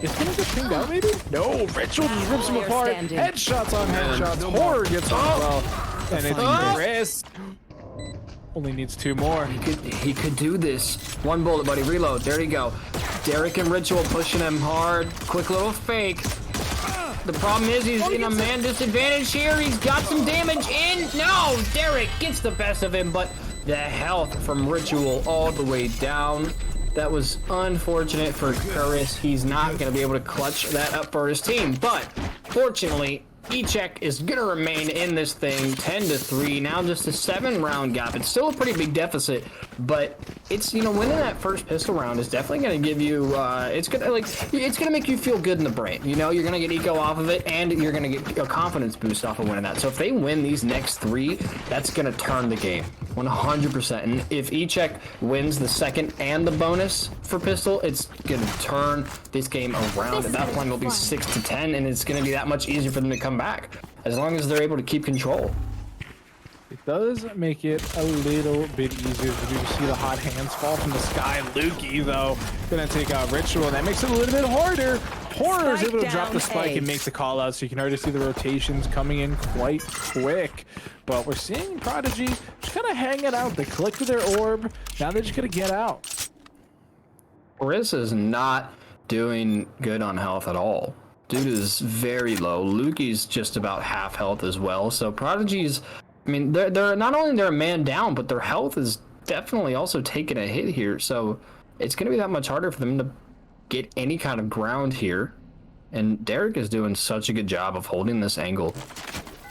is gonna get pinged out, maybe? No, Ritual just rips him apart. Headshots on headshots. Horror gets on well. And it's Chris. Only needs 2 more. He could do this. 1 bullet, buddy. Reload. There you go. Derek and Ritual pushing him hard. Quick little fake. The problem is he's in a man disadvantage here. He's got some damage in. No, Derek gets the best of him, but the health from Ritual all the way down. That was unfortunate for Curtis. He's not going to be able to clutch that up for his team. But fortunately, Echek is going to remain in this thing 10 to 3. Now just a 7-round gap. It's still a pretty big deficit, but it's, you know, winning that first pistol round is definitely going to give you, it's going to make you feel good in the brain. You know, you're going to get eco off of it, and you're going to get a confidence boost off of winning that. So if they win these next 3, that's going to turn the game 100%. And if Echek wins the second and the bonus for pistol, it's going to turn this game around. At that point, it'll be 6 to 10, and it's going to be that much easier for them to come back, as long as they're able to keep control. It does make it a little bit easier to see the hot hands fall from the sky. Lukey, though, gonna take out Ritual, and that makes it a little bit harder. Horror is able to drop the spike and make the call out, so you can already see the rotations coming in quite quick. But we're seeing Prodigy just kind of hanging out. They collected their orb. Now they're just gonna get out. Chris is not doing good on health at all. Dude is very low. Lukey's just about half health as well. So Prodigy's, I mean, they're not only they're a man down, but their health is definitely also taking a hit here. So it's going to be that much harder for them to get any kind of ground here. And Derek is doing such a good job of holding this angle,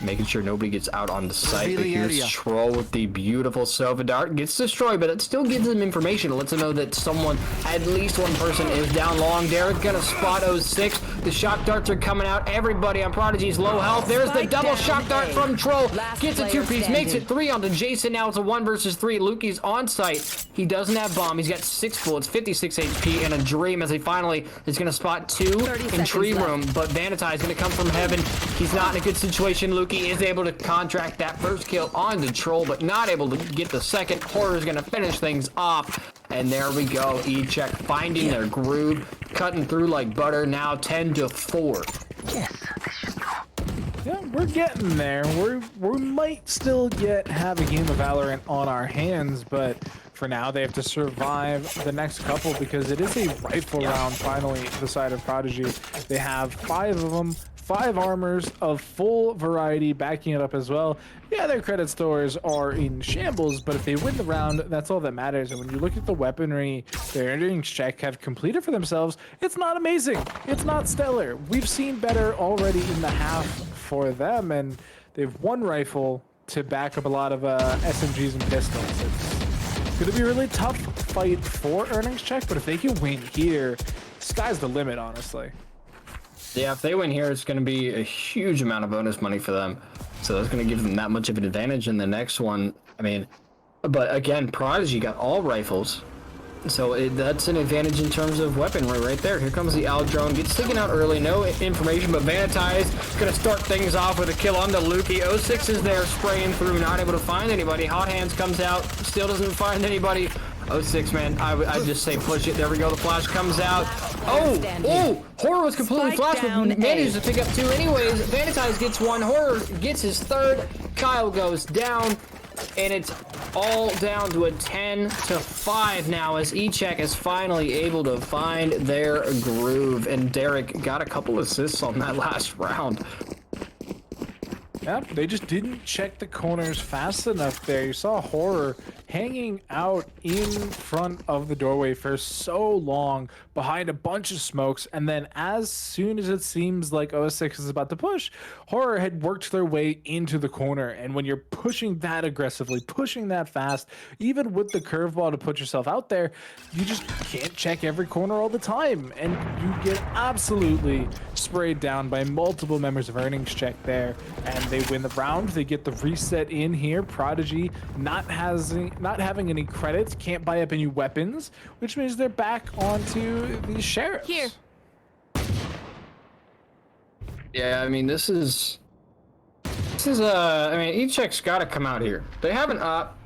making sure nobody gets out on the site. But here's Troll with the beautiful Sova Dart. Gets destroyed, but it still gives them information. It lets them know that someone, at least one person, is down long. Derek gonna spot 06. The shock darts are coming out. Everybody on Prodigy's low health. There's the double shock dart from Troll. Gets a 2-piece, makes it 3 onto Jason. Now it's a 1 versus 3. Lukey's on site. He doesn't have bomb. He's got 6 bullets, 56 HP, and a dream as he finally is gonna spot 2 in tree room. But Vanitize is gonna come from heaven. He's not in a good situation. Lukey is able to contract that first kill on the Troll, but not able to get the second. Horror is gonna finish things off. And there we go. Echek finding their groove, cutting through like butter. Now 10 to 4. Yeah, we're getting there. We might still have a game of Valorant on our hands, but for now. They have to survive the next couple because it is a rifle round finally to the side of Prodigy. They have 5 of them, 5 armors of full variety backing it up as well. Yeah, their credit stores are in shambles, but if they win the round, that's all that matters. And when you look at the weaponry their endurance check have completed for themselves, it's not amazing. It's not stellar. We've seen better already in the half for them, and they've one rifle to back up a lot of SMGs and pistols. It's going to be a really tough fight for earnings check, but if they can win here, sky's the limit, honestly. Yeah, if they win here, it's going to be a huge amount of bonus money for them. So that's going to give them that much of an advantage in the next one. I mean, but again, Prodigy got all rifles. So that's an advantage in terms of weaponry right there. Here comes the Owl drone. Gets taken out early. No information, but Vanitize going to start things off with a kill on the Lukey. 06 is there spraying through, not able to find anybody. Hot Hands comes out, still doesn't find anybody. 06, man, I just say push it. There we go. The flash comes out. Oh, Horror was completely flashed, but manages to pick up 2 anyways. Vanitize gets 1. Horror gets his 3rd. Kyle goes down, and it's all down to a 10-5 now as E-Check is finally able to find their groove, and Derek got a couple assists on that last round. Yeah, they just didn't check the corners fast enough there. You saw Horror hanging out in front of the doorway for so long behind a bunch of smokes, and then as soon as it seems like 06 is about to push, Horror had worked their way into the corner. And when you're pushing that aggressively, pushing that fast, even with the curveball to put yourself out there, you just can't check every corner all the time, and you get absolutely sprayed down by multiple members of earnings check there, and they win the round. They get the reset in here. Prodigy not having any credits, can't buy up any weapons, which means they're back onto the sheriffs. Here. Yeah, I mean, this is I mean, E-Check's got to come out here. They have an op.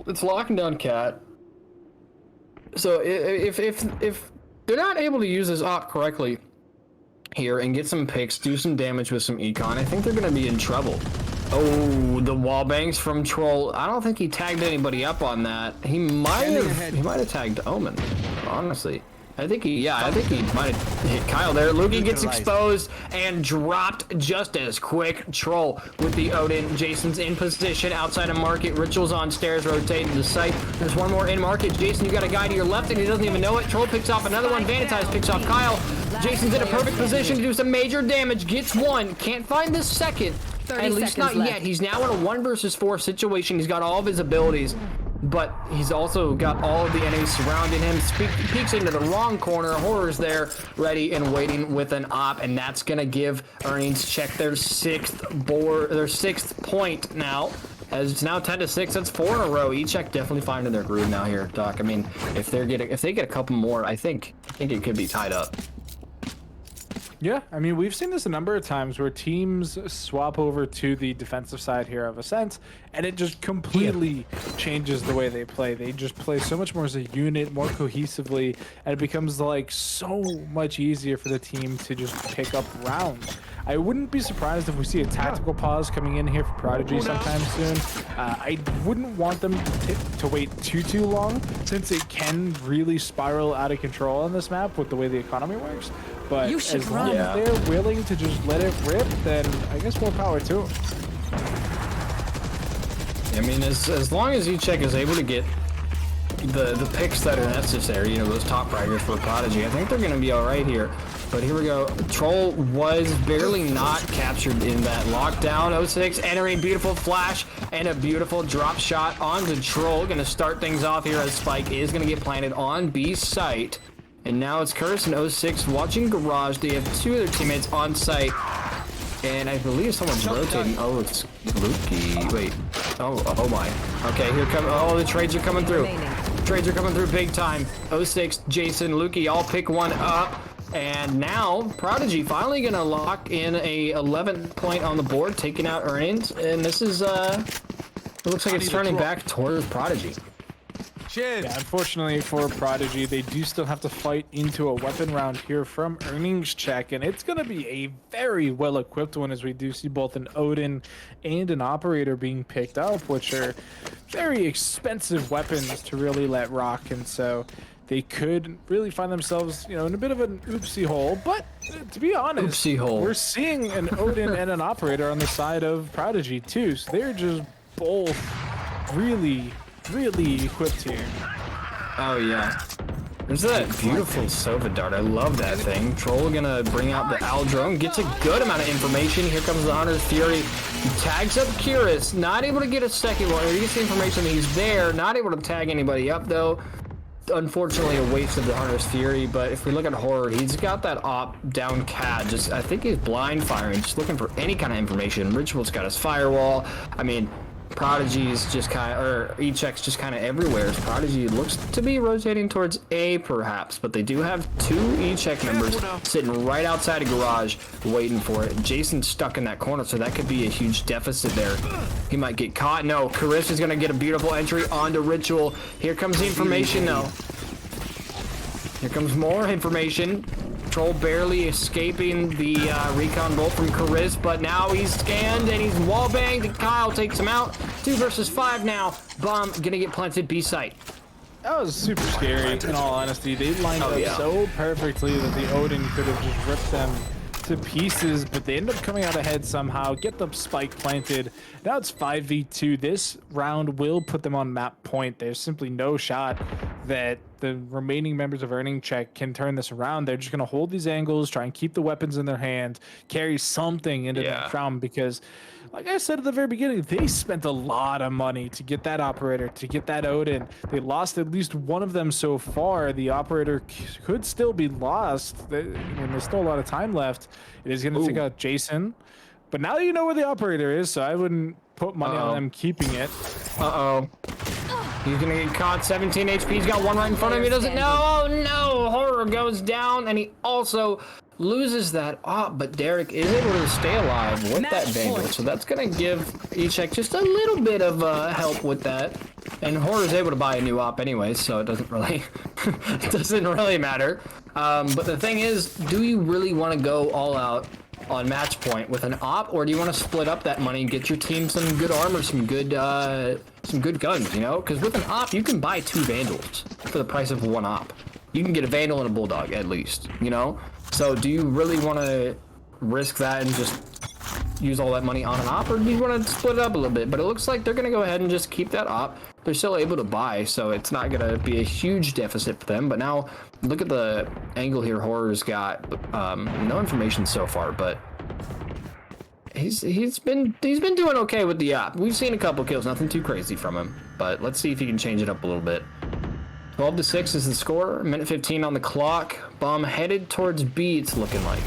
It's locking down Cat. So if they're not able to use this op correctly here and get some picks, do some damage with some econ, I think they're going to be in trouble. Oh, the wall bangs from Troll. I don't think he tagged anybody up on that. He might have tagged Omen, honestly. I think he might have hit Kyle there. Lukey gets exposed and dropped just as quick. Troll with the Odin. Jason's in position outside of market. Ritual's on stairs, rotating the site. There's one more in market. Jason, you got a guy to your left and he doesn't even know it. Troll picks off another one. Vanitize picks off Kyle. Jason's in a perfect position to do some major damage. Gets 1. Can't find the second. At least not yet. He's now in a 1 versus 4 situation. He's got all of his abilities, but he's also got all of the enemies surrounding him. Peeks into the wrong corner. Horror's there, ready and waiting with an op, and that's gonna give earnings check their 6th point now. As it's now 10-6, that's 4 in a row. E-Check definitely finding their groove now here, Doc. I mean, if they get a couple more, I think it could be tied up. Yeah, I mean, we've seen this a number of times where teams swap over to the defensive side here of Ascent, and it just completely changes the way they play. They just play so much more as a unit, more cohesively, and it becomes like so much easier for the team to just pick up rounds. I wouldn't be surprised if we see a tactical pause coming in here for Prodigy sometime soon. I wouldn't want them to wait too long, since it can really spiral out of control on this map with the way the economy works. But as long as they're willing to just let it rip, then I guess more power to them. I mean, as long as E-Check is able to get the picks that are necessary, you know, those top fraggers for Prodigy, I think they're going to be all right here. But here we go. Troll was barely not captured in that lockdown. 06 entering, beautiful flash and a beautiful drop shot onto Troll. Going to start things off here as Spike is going to get planted on B site. And now it's Curtis and 06 watching Garage. They have 2 of their teammates on site. And I believe someone's rotating. Oh, it's Lukey. Wait. Oh my. Okay, here come. Oh, the trades are coming through. Trades are coming through big time. 06, Jason, Lukey all pick one up. And now Prodigy finally going to lock in a 11th point on the board, taking out earnings. And this is, it looks like it's turning back towards Prodigy. Yeah, unfortunately for Prodigy, they do still have to fight into a weapon round here from Earnings Check, and it's going to be a very well-equipped one, as we do see both an Odin and an Operator being picked up, which are very expensive weapons to really let rock, and so they could really find themselves, you know, in a bit of an oopsie hole. But to be honest, we're seeing an Odin and an Operator on the side of Prodigy too, so they're just both really equipped here. Oh yeah. There's that beautiful Sova dart. I love that thing. Troll gonna bring out the Owl drone. Gets a good amount of information. Here comes the Hunter's Fury. He tags up Curious. Not able to get a second one. He gets the information that he's there. Not able to tag anybody up though. Unfortunately, a waste of the Hunter's Fury. But if we look at Horror, he's got that op down cat. Just I think he's blind firing. Just looking for any kind of information. Ritual's got his firewall. I mean, Prodigy's just kind of, or E-Check's just kind of everywhere. Prodigy looks to be rotating towards A perhaps, but they do have 2 E-Check members sitting right outside of garage waiting for it. Jason's stuck in that corner, so that could be a huge deficit there. He might get caught. No, Carissa's gonna get a beautiful entry onto Ritual. Here comes the information though. Here comes more information. Troll barely escaping the recon bolt from Chris, but now he's scanned and he's wall banged and Kyle takes him out. 2 versus 5 now. Bomb gonna get planted B site. That was super scary, in all honesty. They lined up so perfectly that the Odin could have just ripped them to pieces, but they end up coming out ahead somehow, get the spike planted. Now it's 5v2. This round will put them on map point. There's simply no shot that the remaining members of Earning Check can turn this around. They're just going to hold these angles, try and keep the weapons in their hand, carry something into the round, because like I said at the very beginning, they spent a lot of money to get that Operator, to get that Odin. They lost at least one of them so far. The Operator could still be lost. There's still a lot of time left. It is going to take out Jason. But now you know where the Operator is, so I wouldn't put money on them keeping it. He's going to get caught. 17 HP. He's got one right in front of him. He doesn't know. Oh, no. Horror goes down, and he also loses that op, but Derek is able to stay alive with that Vandal, so that's going to give E-Check just a little bit of help with that. And Horror is able to buy a new op anyway, so it doesn't really matter. But the thing is, do you really want to go all out on match point with an op, or do you want to split up that money and get your team some good armor, some good guns, you know? Because with an op, you can buy 2 Vandals for the price of 1 op. You can get a Vandal and a Bulldog at least, you know? So do you really want to risk that and just use all that money on an op, or do you want to split it up a little bit? But it looks like they're going to go ahead and just keep that op. They're still able to buy, so it's not going to be a huge deficit for them. But now look at the angle here. Horror's got no information so far, but he's been doing okay with the op. We've seen a couple kills, nothing too crazy from him, but let's see if he can change it up a little bit. 12-6 is the score. Minute 15 on the clock. Bomb headed towards B, it's looking like.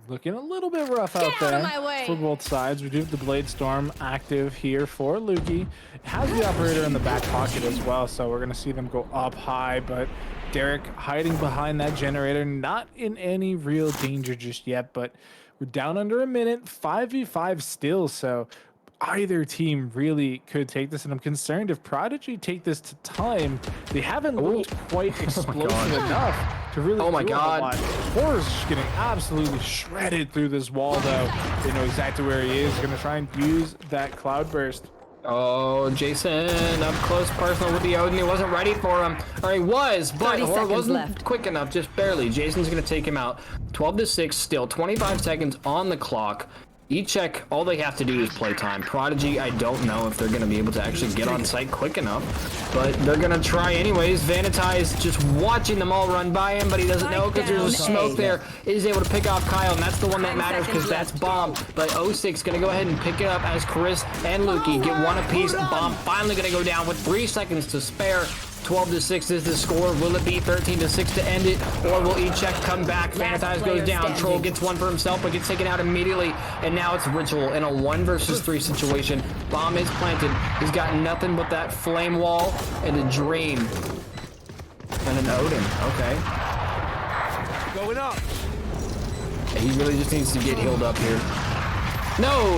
Looking a little bit rough out there for both sides. We do have the Blade Storm active here for Lukey. Has the Operator in the back pocket as well, so we're going to see them go up high, but Derek hiding behind that generator, not in any real danger just yet, but we're down under a minute, 5v5 still, so either team really could take this, and I'm concerned if Prodigy take this to time, they haven't looked quite explosive enough to really do a lot. Horror's just getting absolutely shredded through this wall though. They know exactly where he is, gonna try and use that Cloudburst. Oh, Jason up close personal with the Odin. He wasn't ready for him, or he was, but Horror wasn't quick enough, just barely. Jason's gonna take him out. 12-6 still, 25 seconds on the clock. E-Check, all they have to do is play time. Prodigy, I don't know if they're going to be able to actually get on site quick enough, but they're going to try anyways. Vanitai is just watching them all run by him, but he doesn't know because there's a smoke there. He's able to pick off Kyle, and that's the one that matters because that's Bomb. But 06 going to go ahead and pick it up as Chris and Lukey get one apiece. Bomb finally going to go down with 3 seconds to spare. 12-6 is the score. Will it be 13-6 to end it, or will E-Check come back? Vanitai goes down. Troll gets one for himself, but gets taken out immediately. And now it's Ritual in a 1 versus 3 situation. Bomb is planted. He's got nothing but that flame wall and a Dream. And an Odin. Okay. Going up. He really just needs to get healed up here. No,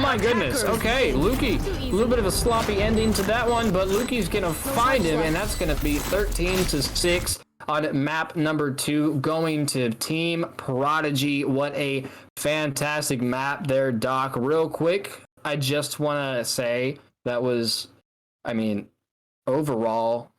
my goodness. Okay, Lukey, a little bit of a sloppy ending to that one, but Lukey's gonna find him, and that's gonna be 13-6 on map number 2, going to Team Prodigy. What a fantastic map there, Doc. Real quick, I just want to say that was, I mean, overall,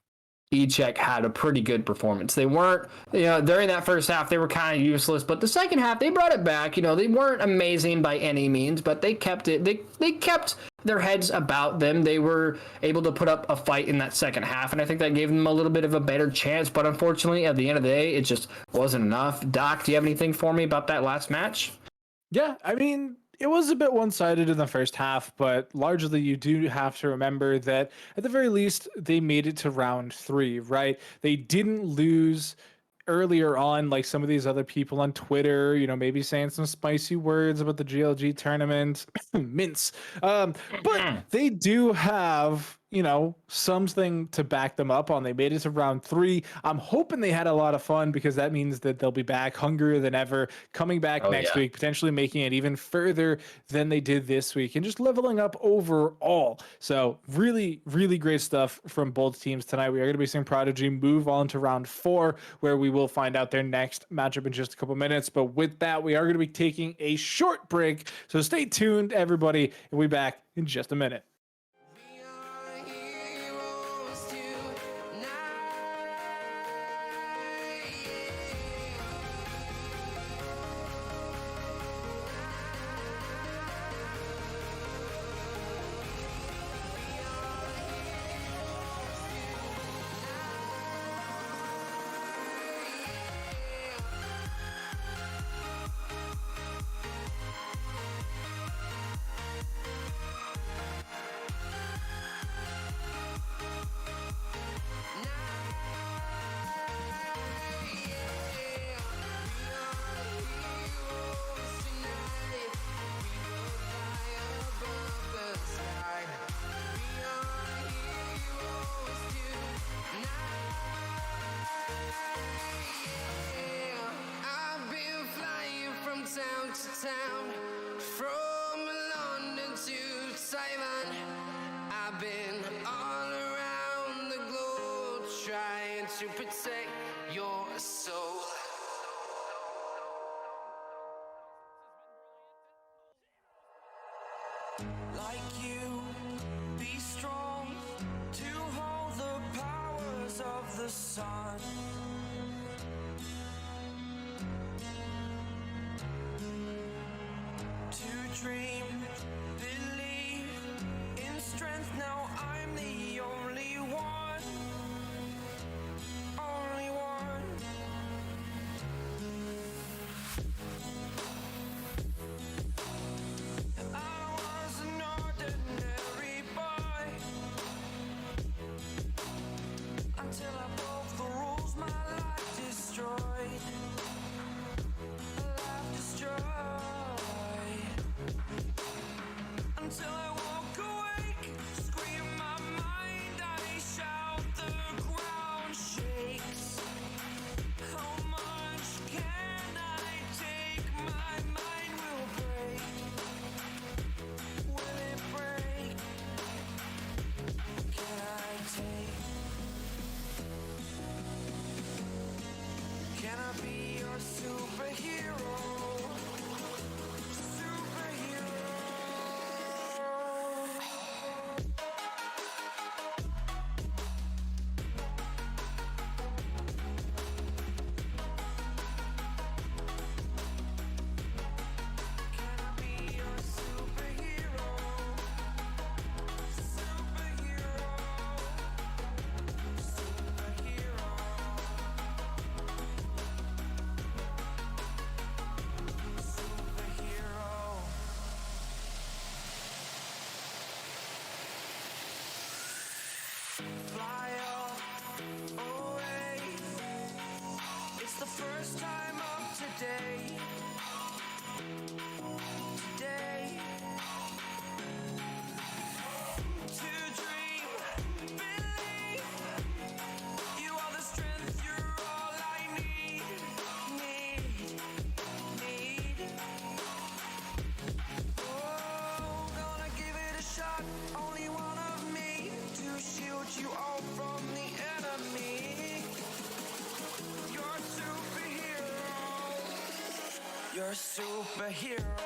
E-Check had a pretty good performance. They weren't, during that first half, they were kind of useless, but the second half, they brought it back. They weren't amazing by any means, but they kept it, they kept their heads about them. They were able to put up a fight in that second half, and I think that gave them a little bit of a better chance, but unfortunately, at the end of the day, it just wasn't enough. Doc, do you have anything for me about that last match? Yeah, I mean, it was a bit one-sided in the first half, but largely you do have to remember that at the very least, they made it to round 3, right? They didn't lose earlier on, like some of these other people on Twitter, maybe saying some spicy words about the GLG tournament, mince. But they do have, something to back them up on. They made it to round 3. I'm hoping they had a lot of fun because that means that they'll be back hungrier than ever, coming back next week, potentially making it even further than they did this week and just leveling up overall. So really, really great stuff from both teams tonight. We are going to be seeing Prodigy move on to round 4, where we will find out their next matchup in just a couple minutes. But with that, we are going to be taking a short break. So stay tuned, everybody, and we'll be back in just a minute. Town to town, from London to Taiwan, I've been all around the globe trying to protect your soul. Like you, be strong to hold the powers of the sun. To dream, believe in strength. Now I'm the only one, only one. I was an ordinary boy until I broke the rules. My life destroyed, life destroyed. Until I walk awake, scream my mind, I shout, the ground shakes. How much can I take? My mind will break. Will it break? Can I take? Can I be your superhero? Fly away. It's the first time of today. Today. To dream, believe. You are the strength, you're all I need. a superhero.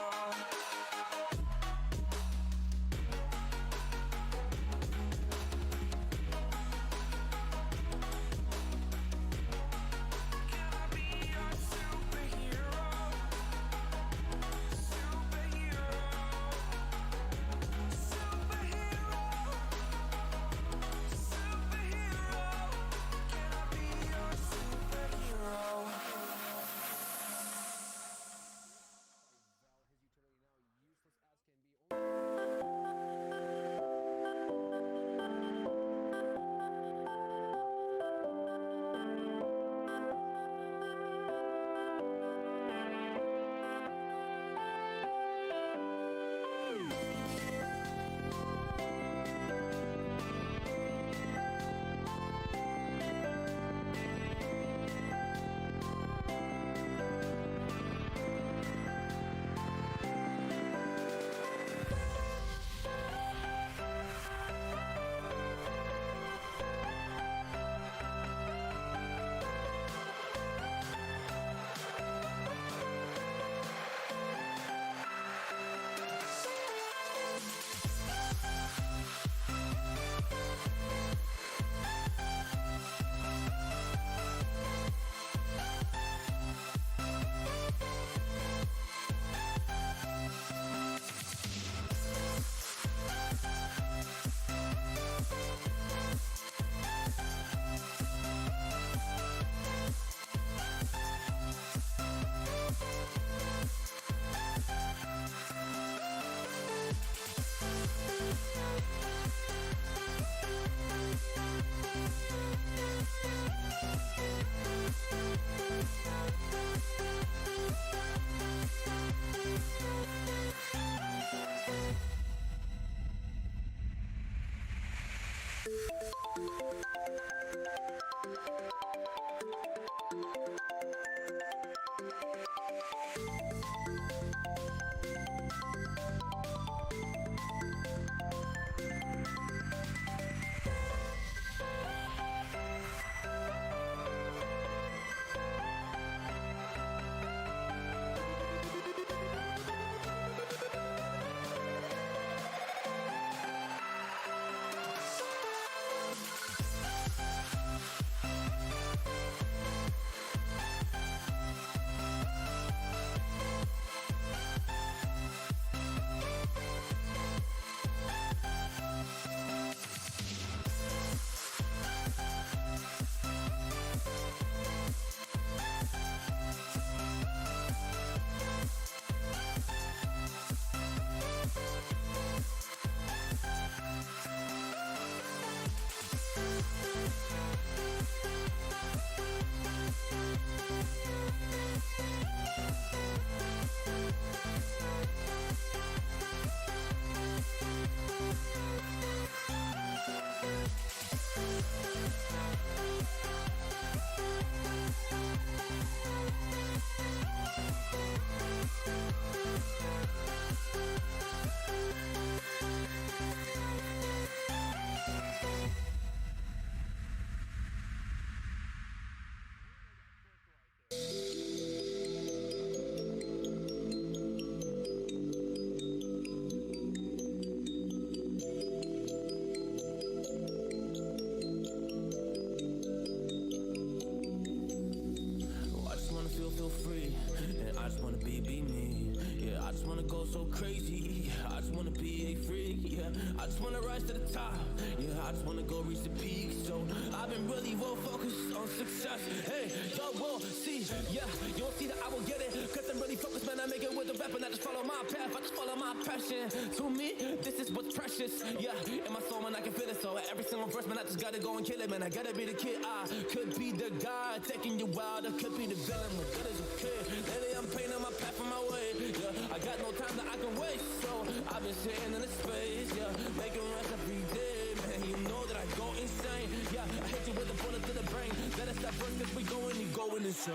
I just wanna rise to the top, yeah, I just wanna go reach the peak. So I've been really well focused on success. Hey, y'all will see, yeah, you'll see that I will get it. Cause I'm really focused, man, I make it with the rap and I just follow my path, I just follow my passion. To me, this is what's precious, yeah, in my soul, man, I can feel it. So every single verse, man, I just gotta go and kill it, man, I gotta be the kid. I could be the guy taking you wild, I could be the villain, but good as a kid. Lately I'm painting my path on my way, yeah, I got no time that I can waste. So I've been sitting in the space, yeah, making rest every day, man, you know that I go insane. Yeah, I hit you with a bullet to the brain. Let us that first, cause we going and going insane.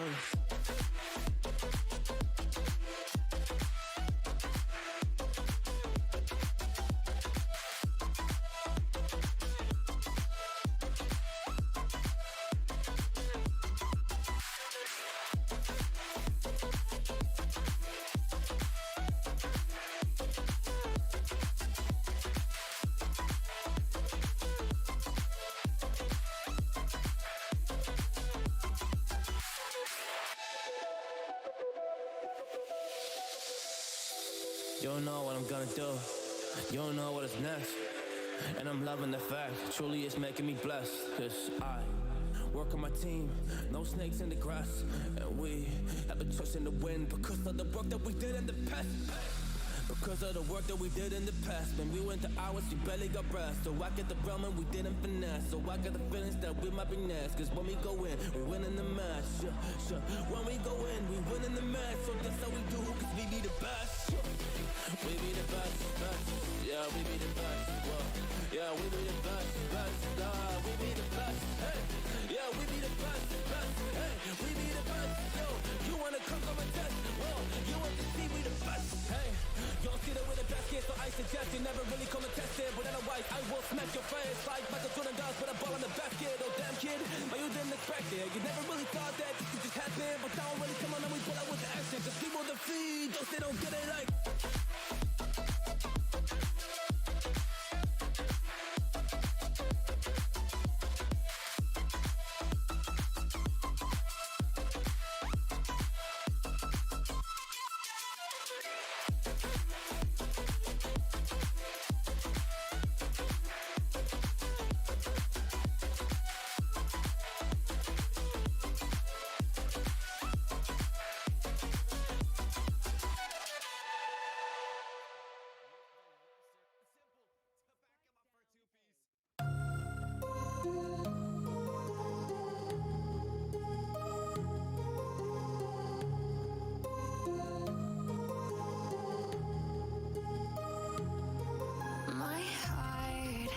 You don't know what I'm gonna do. You don't know what is next. And I'm loving the fact, truly it's making me blessed. Cause I work on my team, no snakes in the grass. And we have a trust in the wind because of the work that we did in the past. Because of the work that we did in the past. When we went to hours, we barely got rest. So I get the realm and we didn't finesse. So I got the feelings that we might be next. Cause when we go in, we win in the match. When we go in, we win in the match. So that's how we do, cause we be the best. We be the best, best. Yeah, we be the best. Whoa. Yeah, we be the best, best. We be the best. Hey, yeah, we be the best, best. Hey, we be the best. Yo, you wanna come a test? Whoa, you want to see we the best. Hey, you don't see that we're the best kid, so I suggest you never really come and test it. But otherwise, I will smack your face like Michael Jordan does with a ball in the basket. Oh damn kid, but you didn't expect it. You never really thought that this could just happen. But now really come on and we pull out with the action. Cause people defeat those they don't get it like. My heart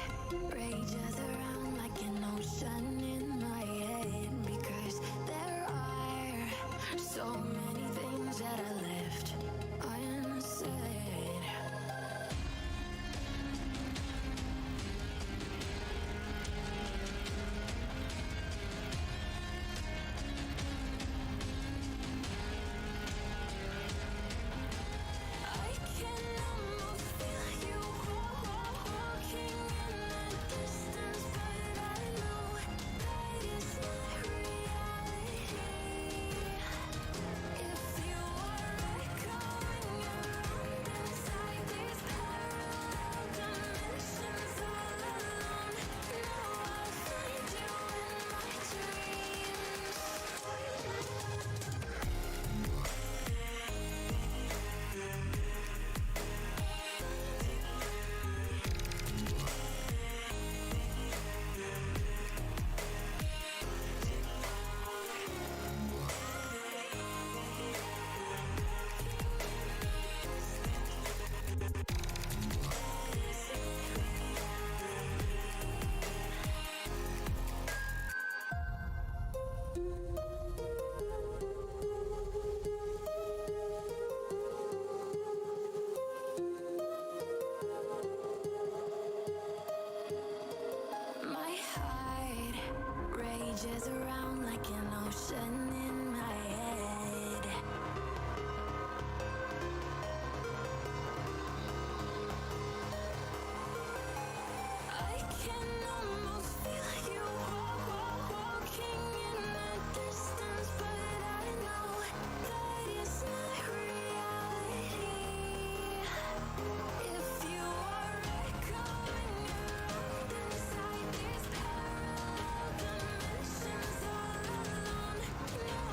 rages around like an ocean in my head because there are so many things that I left unsaid. I can almost feel you walking in the distance, but I know that it's not reality. If you are echoing around inside these parallel dimensions all alone, know I'll find you in my dreams. My heart rages around like an ocean in my head. I can almost feel you walking in the distance, but I know that it's not reality. If you are echoing around inside these parallel dimensions all alone, know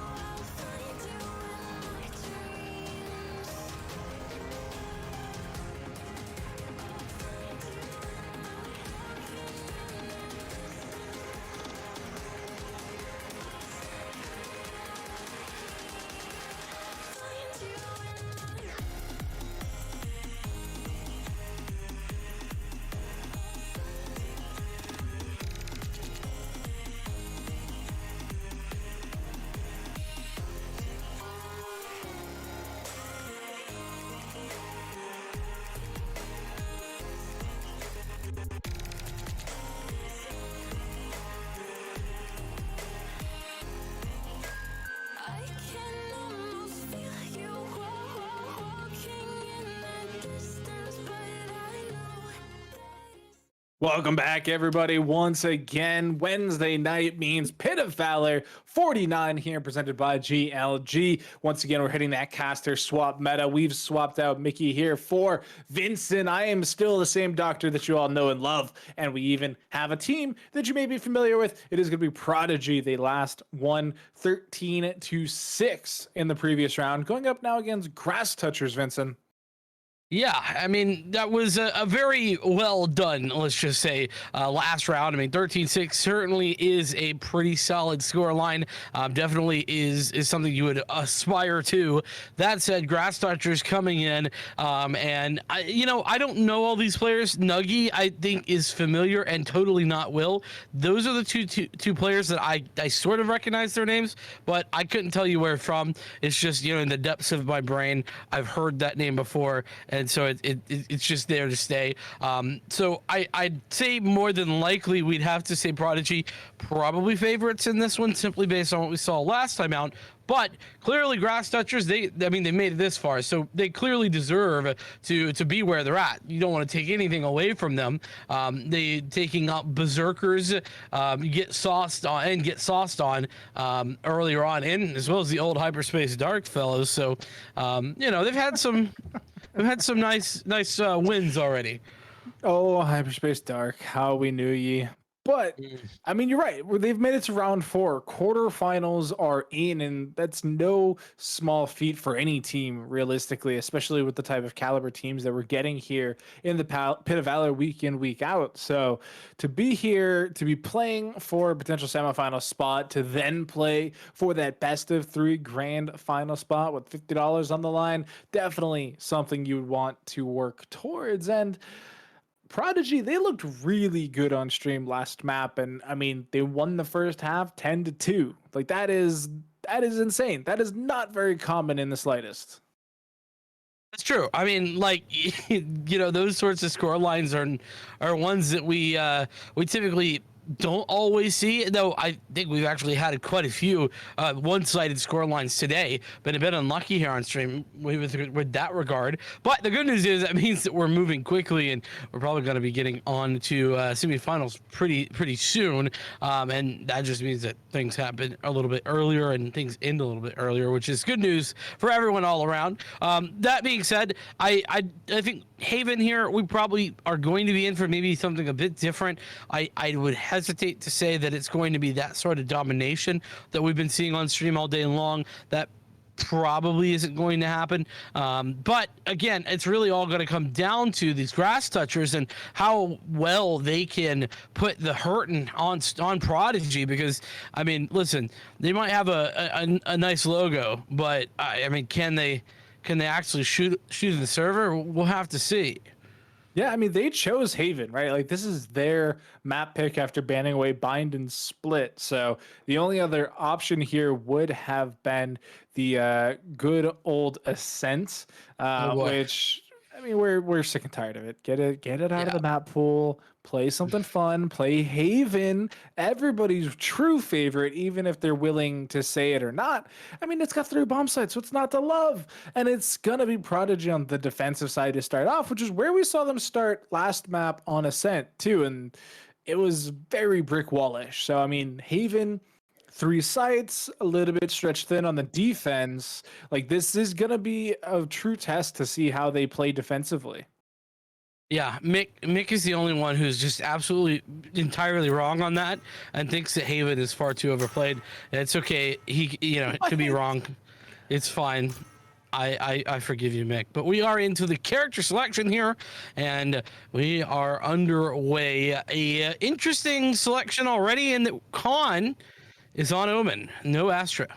Welcome back, everybody. Once again, Wednesday night means Pit of Valor 49 here, presented by GLG. Once again, we're hitting that caster swap meta. We've swapped out Mickey here for Vincent. I am still the same doctor that you all know and love, and we even have a team that you may be familiar with. It is going to be Prodigy. They last won 13-6 in the previous round, going up now against Grass Touchers, Vincent. Yeah, I mean, that was a very well done, let's just say, last round. I mean, 13-6 certainly is a pretty solid score line. Definitely is something you would aspire to. That said, Grass Touchers coming in, and I don't know all these players. Nuggy, I think, is familiar and totally not Will. Those are the two players that I sort of recognize their names, but I couldn't tell you where from. It's just, in the depths of my brain, I've heard that name before. And so it's just there to stay. So I'd say more than likely we'd have to say Prodigy probably favorites in this one, simply based on what we saw last time out. But clearly, Grass Touchers, they made it this far, so they clearly deserve to be where they're at. You don't want to take anything away from them. They taking out Berserkers, get sauced on earlier on, in as well as the old Hyperspace Dark fellows. So they've had some. We've had some nice wins already. Oh, Hyperspace Dark, how we knew ye. But, I mean, you're right. They've made it to round 4. Quarterfinals are in, and that's no small feat for any team, realistically, especially with the type of caliber teams that we're getting here in the Pit of Valor week in, week out. So to be here, to be playing for a potential semifinal spot, to then play for that best of 3 grand final spot with $50 on the line, definitely something you would want to work towards. And Prodigy, they looked really good on stream last map, and I mean, they won the first half 10-2. Like that is insane. That is not very common in the slightest. That's true. I mean, like those sorts of score lines are ones that we typically don't always see, though. I think we've actually had quite a few one-sided score lines today. Been a bit unlucky here on stream with that regard. But the good news is that means that we're moving quickly, and we're probably going to be getting on to semifinals pretty soon. And that just means that things happen a little bit earlier and things end a little bit earlier, which is good news for everyone all around. That being said, I think Haven here, we probably are going to be in for maybe something a bit different. I would hesitate to say that it's going to be that sort of domination that we've been seeing on stream all day long. That probably isn't going to happen. But again, it's really all going to come down to these Grass Touchers and how well they can put the hurting on Prodigy. Because I mean, listen, they might have a nice logo, but I mean, can they actually shoot the server? We'll have to see. Yeah, I mean, they chose Haven, right? Like, this is their map pick after banning away Bind and Split. So the only other option here would have been the good old Ascent, which, I mean, we're sick and tired of it. Get it out of the map pool. Play something fun. Play Haven, everybody's true favorite, even if they're willing to say it or not. I mean, it's got 3 bomb sites, so it's not to love. And it's going to be Prodigy on the defensive side to start off, which is where we saw them start last map on Ascent, too. And it was very brick wallish. So, I mean, Haven, 3 sites, a little bit stretched thin on the defense. Like, this is going to be a true test to see how they play defensively. Yeah, Mick is the only one who's just absolutely entirely wrong on that and thinks that Haven is far too overplayed. It's okay. He to be wrong. It's fine. I forgive you, Mick. But we are into the character selection here, and we are underway. A interesting selection already, and the Khan is on Omen. No Astra.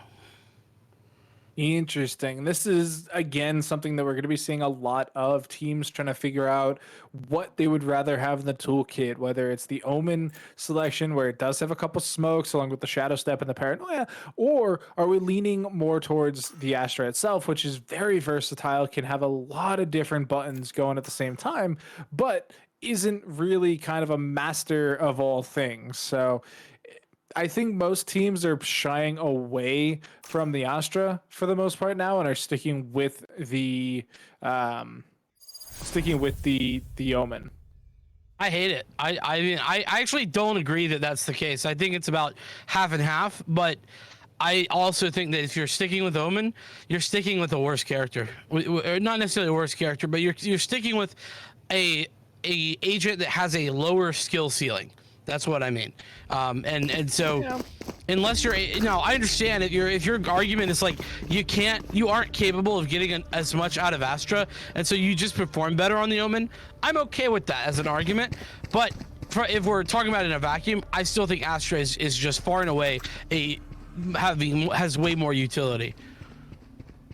Interesting. This is, again, something that we're going to be seeing a lot of teams trying to figure out what they would rather have in the toolkit, whether it's the Omen selection, where it does have a couple smokes along with the Shadow Step and the Paranoia, or are we leaning more towards the Astra itself, which is very versatile, can have a lot of different buttons going at the same time, but isn't really kind of a master of all things. So I think most teams are shying away from the Astra for the most part now and are sticking with the Omen. I hate it. I mean, I actually don't agree that that's the case. I think it's about half and half, but I also think that if you're sticking with Omen, you're sticking with the worst character. Not necessarily the worst character, but you're sticking with a agent that has a lower skill ceiling. That's what I mean. And so unless you're I understand if your argument is like you aren't capable of getting as much out of Astra, and so you just perform better on the Omen. I'm okay with that as an argument, but if we're talking about it in a vacuum, I still think Astra is just far and away has way more utility.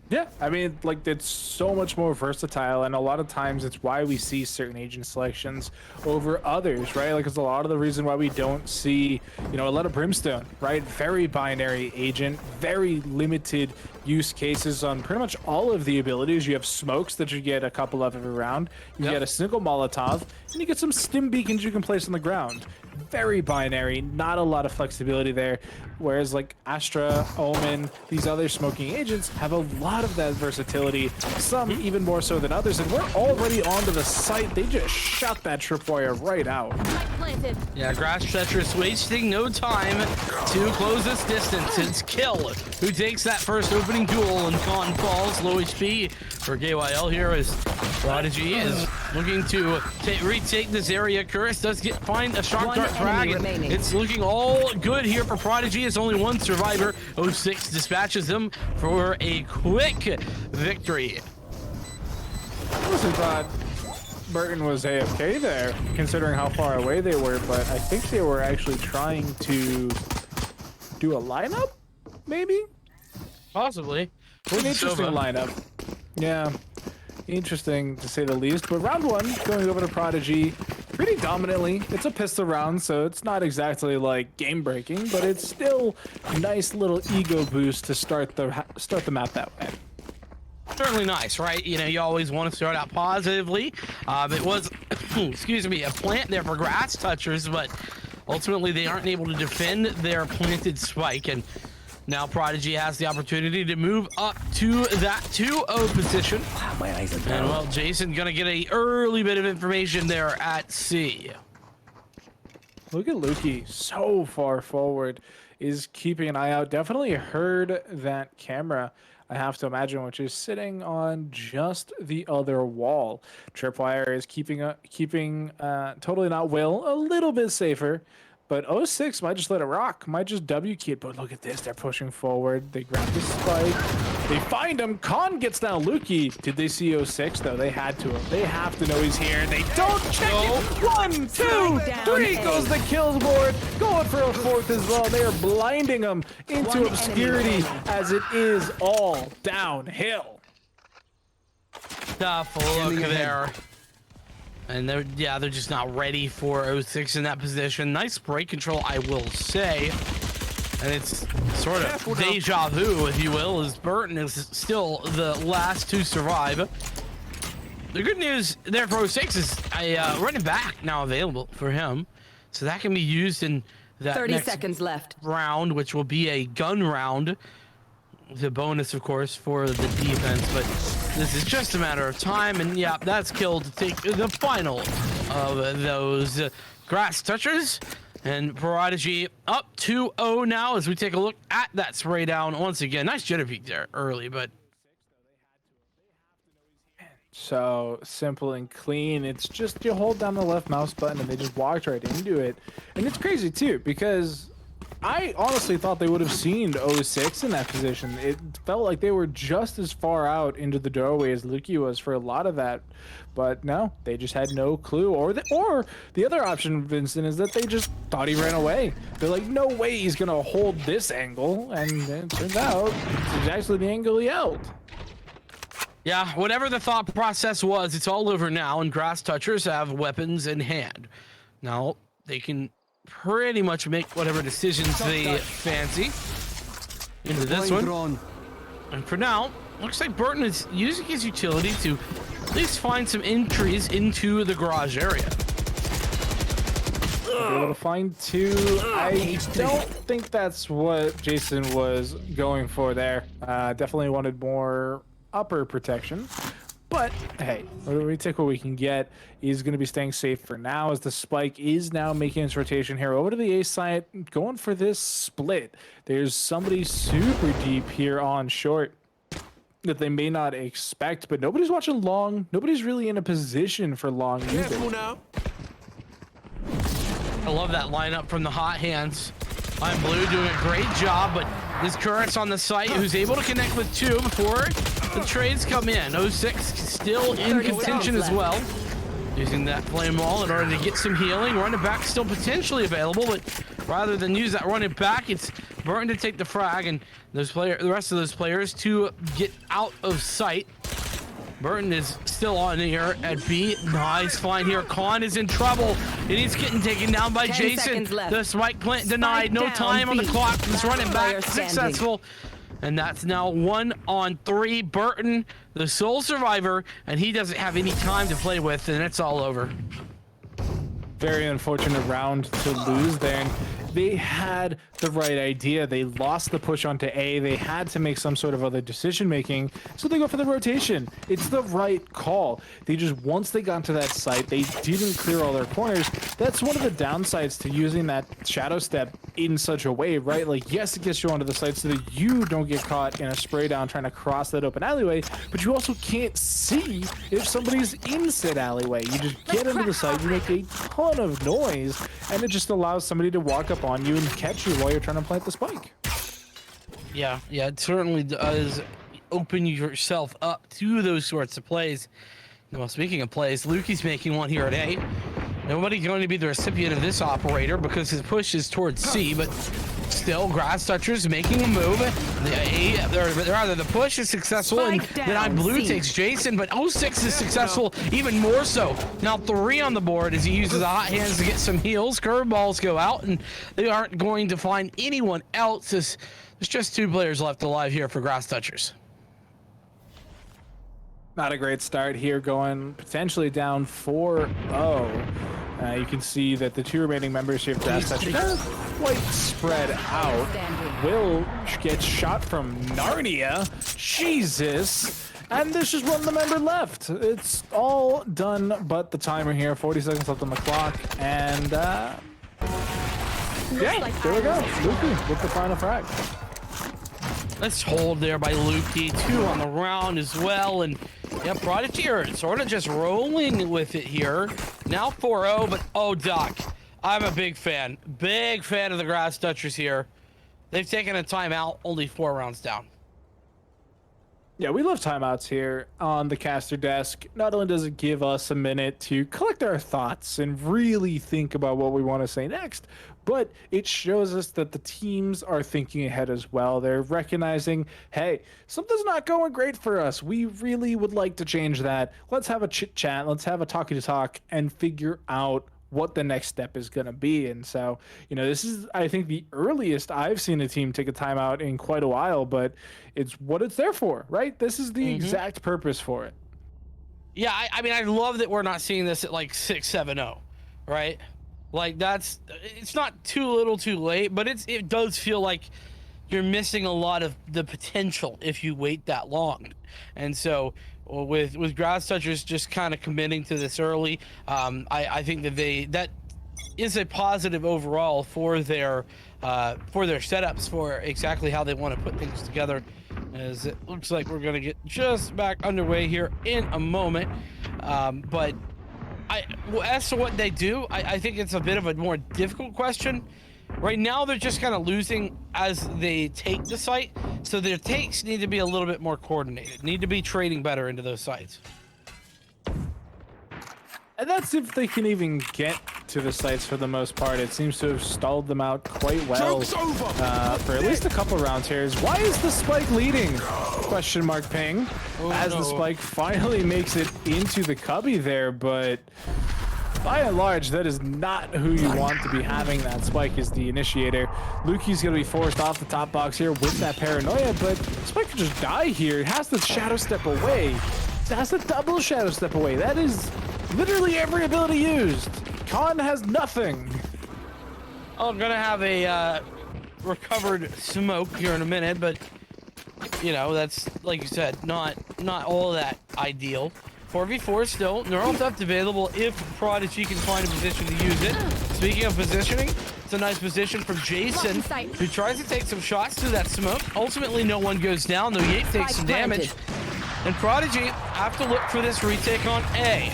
Yeah, I mean, like, it's so much more versatile, and a lot of times it's why we see certain agent selections over others, right? Like, it's a lot of the reason why we don't see, a lot of Brimstone, right? Very binary agent, very limited use cases on pretty much all of the abilities. You have smokes that you get a couple of every round, you get a single Molotov, and you get some stim beacons you can place on the ground. Very binary, not a lot of flexibility there. Whereas like Astra, Omen, these other smoking agents have a lot of that versatility, some even more so than others, and we're already onto the site. They just shot that tripwire right out. Yeah, Grass Tetris wasting no time to close this distance. It's Kill who takes that first opening duel, and Khan falls low HP for KYL here as Prodigy is looking to retake this area. Curse does find a shock dart frag. It's looking all good here for Prodigy. It's only one survivor. 06 dispatches them for a quick victory. I wasn't thought Burton was AFK there, considering how far away they were, but I think they were actually trying to do a lineup, maybe? Possibly. An interesting lineup. Yeah, interesting to say the least. But round one, going over to Prodigy pretty dominantly. It's a pistol round, so it's not exactly like game breaking, but it's still a nice little ego boost to start the map that way. Certainly nice, right? You always want to start out positively. It was, excuse me, a plant there for Grass Touchers, but ultimately they aren't able to defend their planted spike, and now Prodigy has the opportunity to move up to that 2-0 position. Wow, my eyes are down. And well, Jason gonna get a early bit of information there at C. Look at Lukey, so far forward, is keeping an eye out. Definitely heard that camera, I have to imagine, which is sitting on just the other wall. Tripwire is keeping totally not Will, a little bit safer. But 06 might just let it rock, might just W key it. But look at this, they're pushing forward. They grab the spike. They find him. Khan gets down Lukey. Did they see 06 though? They had to. They have to know he's here. They don't check it. 1, 2, 3 goes the kills board. Going for a fourth as well. They are blinding him into obscurity as it is all downhill. Tough look there. And they're just not ready for 06 in that position. Nice break control, I will say. And it's sort of deja vu, if you will, as Burton is still the last to survive. The good news there for 06 is a running back now available for him. So that can be used in that 30 next seconds left round, which will be a gun round. The bonus, of course, for the defense, but this is just a matter of time, and yeah, that's Kill to take the final of those Grass Touchers, and Prodigy up 2-0 now as we take a look at that spray down once again. Nice jitter peek there early, but so simple and clean. It's just you hold down the left mouse button and they just walked right into it. And it's crazy too, because I honestly thought they would have seen 06 in that position. It felt like they were just as far out into the doorway as Lukey was for a lot of that. But no, they just had no clue. Or the other option, Vincent, is that they just thought he ran away. They're like, no way he's going to hold this angle. And it turns out it's actually the angle he held. Yeah, whatever the thought process was, it's all over now, and Grass Touchers have weapons in hand. Now, they can pretty much make whatever decisions they fancy into this one. And for now, looks like Burton is using his utility to at least find some entries into the garage area. Able to find two. I don't think that's what Jason was going for there. Definitely wanted more upper protection, But hey, we take what we can get. He's going to be staying safe for now as the spike is now making its rotation here over to the A side, going for this split. There's somebody super deep here on short that they may not expect, but nobody's watching long. Nobody's really in a position for long either. I love that lineup from the hot hands. I'm Blue doing a great job, but this Current's on the site who's able to connect with 2 before the trades come in. 06 still in contention as well. Using that flame wall in order to get some healing. Running back still potentially available, but rather than use that running back, it's Burton to take the frag and the rest of those players to get out of sight. Burton is still on here at B. Nice find here. Khan is in trouble, and he's getting taken down by Jason. The spike plant denied. No time on the clock. This running back successful. And that's now 1-on-3. Burton, the sole survivor, and he doesn't have any time to play with, and it's all over. Very unfortunate round to lose there. And they had the right idea. They lost the push onto A. They had to make some sort of other decision making, so they go for the rotation. It's the right call. They just, once they got to that site, they didn't clear all their corners. That's one of the downsides to using that shadow step in such a way, right? Like, yes, it gets you onto the site so that you don't get caught in a spray down trying to cross that open alleyway, but you also can't see if somebody's in said alleyway. You just get into the site, you make a ton of noise, and it just allows somebody to walk up on you and catch you while you're trying to plant the spike. Yeah, it certainly does open yourself up to those sorts of plays. Well, speaking of plays, Lukey's making one here at A. Nobody's going to be the recipient of this operator because his push is towards C, but still, Grass Touchers making a move. The push is successful, and then Blue takes Jason, but 06 is successful even more so. Now 3 on the board as he uses the hot hands to get some heals. Curveballs go out, and they aren't going to find anyone else. There's just 2 players left alive here for Grass Touchers. Not a great start here, going potentially down 4-0. You can see that the 2 remaining members here of Grass Touchers are quite spread out. Will gets shot from Narnia. Jesus. And there's just 1 member left. It's all done but the timer here. 40 seconds left on the clock. And, yeah, there we go. Lukey with the final frag. Let's hold there by Lukey. 2 on the round as well. And yeah, Prodigy sort of just rolling with it here. Now 4-0, but oh, Doc, I'm a big fan. Big fan of the Grass Touchers here. They've taken a timeout, only 4 rounds down. Yeah, we love timeouts here on the caster desk. Not only does it give us a minute to collect our thoughts and really think about what we want to say next, but it shows us that the teams are thinking ahead as well. They're recognizing, hey, something's not going great for us. We really would like to change that. Let's have a chit chat. Let's have a talky talk and figure out what the next step is going to be. And so, this is, I think, the earliest I've seen a team take a timeout in quite a while, but it's what it's there for, right? This is the exact purpose for it. Yeah, I mean, I love that we're not seeing this at like 6-7-0, right? Like, it's not too little too late, but it does feel like you're missing a lot of the potential if you wait that long. And so with Grass Touchers just kind of committing to this early, I think that is a positive overall for their setups, for exactly how they want to put things together, as it looks like we're going to get just back underway here in a moment. But as to what they do, I think it's a bit of a more difficult question. Right now, they're just kind of losing as they take the site, so their takes need to be a little bit more coordinated, need to be trading better into those sites. And that's if they can even get to the sites for the most part. It seems to have stalled them out quite well for at least a couple rounds here. Why is the spike leading? Question mark ping. As the spike finally makes it into the cubby there, but by and large, that is not who you want to be having that spike as the initiator. Lukey's going to be forced off the top box here with that paranoia, but Spike could just die here. It has to shadow step away. It has to double shadow step away. That is literally every ability used. Khan has nothing. I'm going to have a recovered smoke here in a minute, but, that's, like you said, not all that ideal. 4v4 still. Neural Theft available if Prodigy can find a position to use it. Speaking of positioning, it's a nice position from Jason, who tries to take some shots through that smoke. Ultimately, no one goes down, though Yape takes some damage. And Prodigy have to look for this retake on A.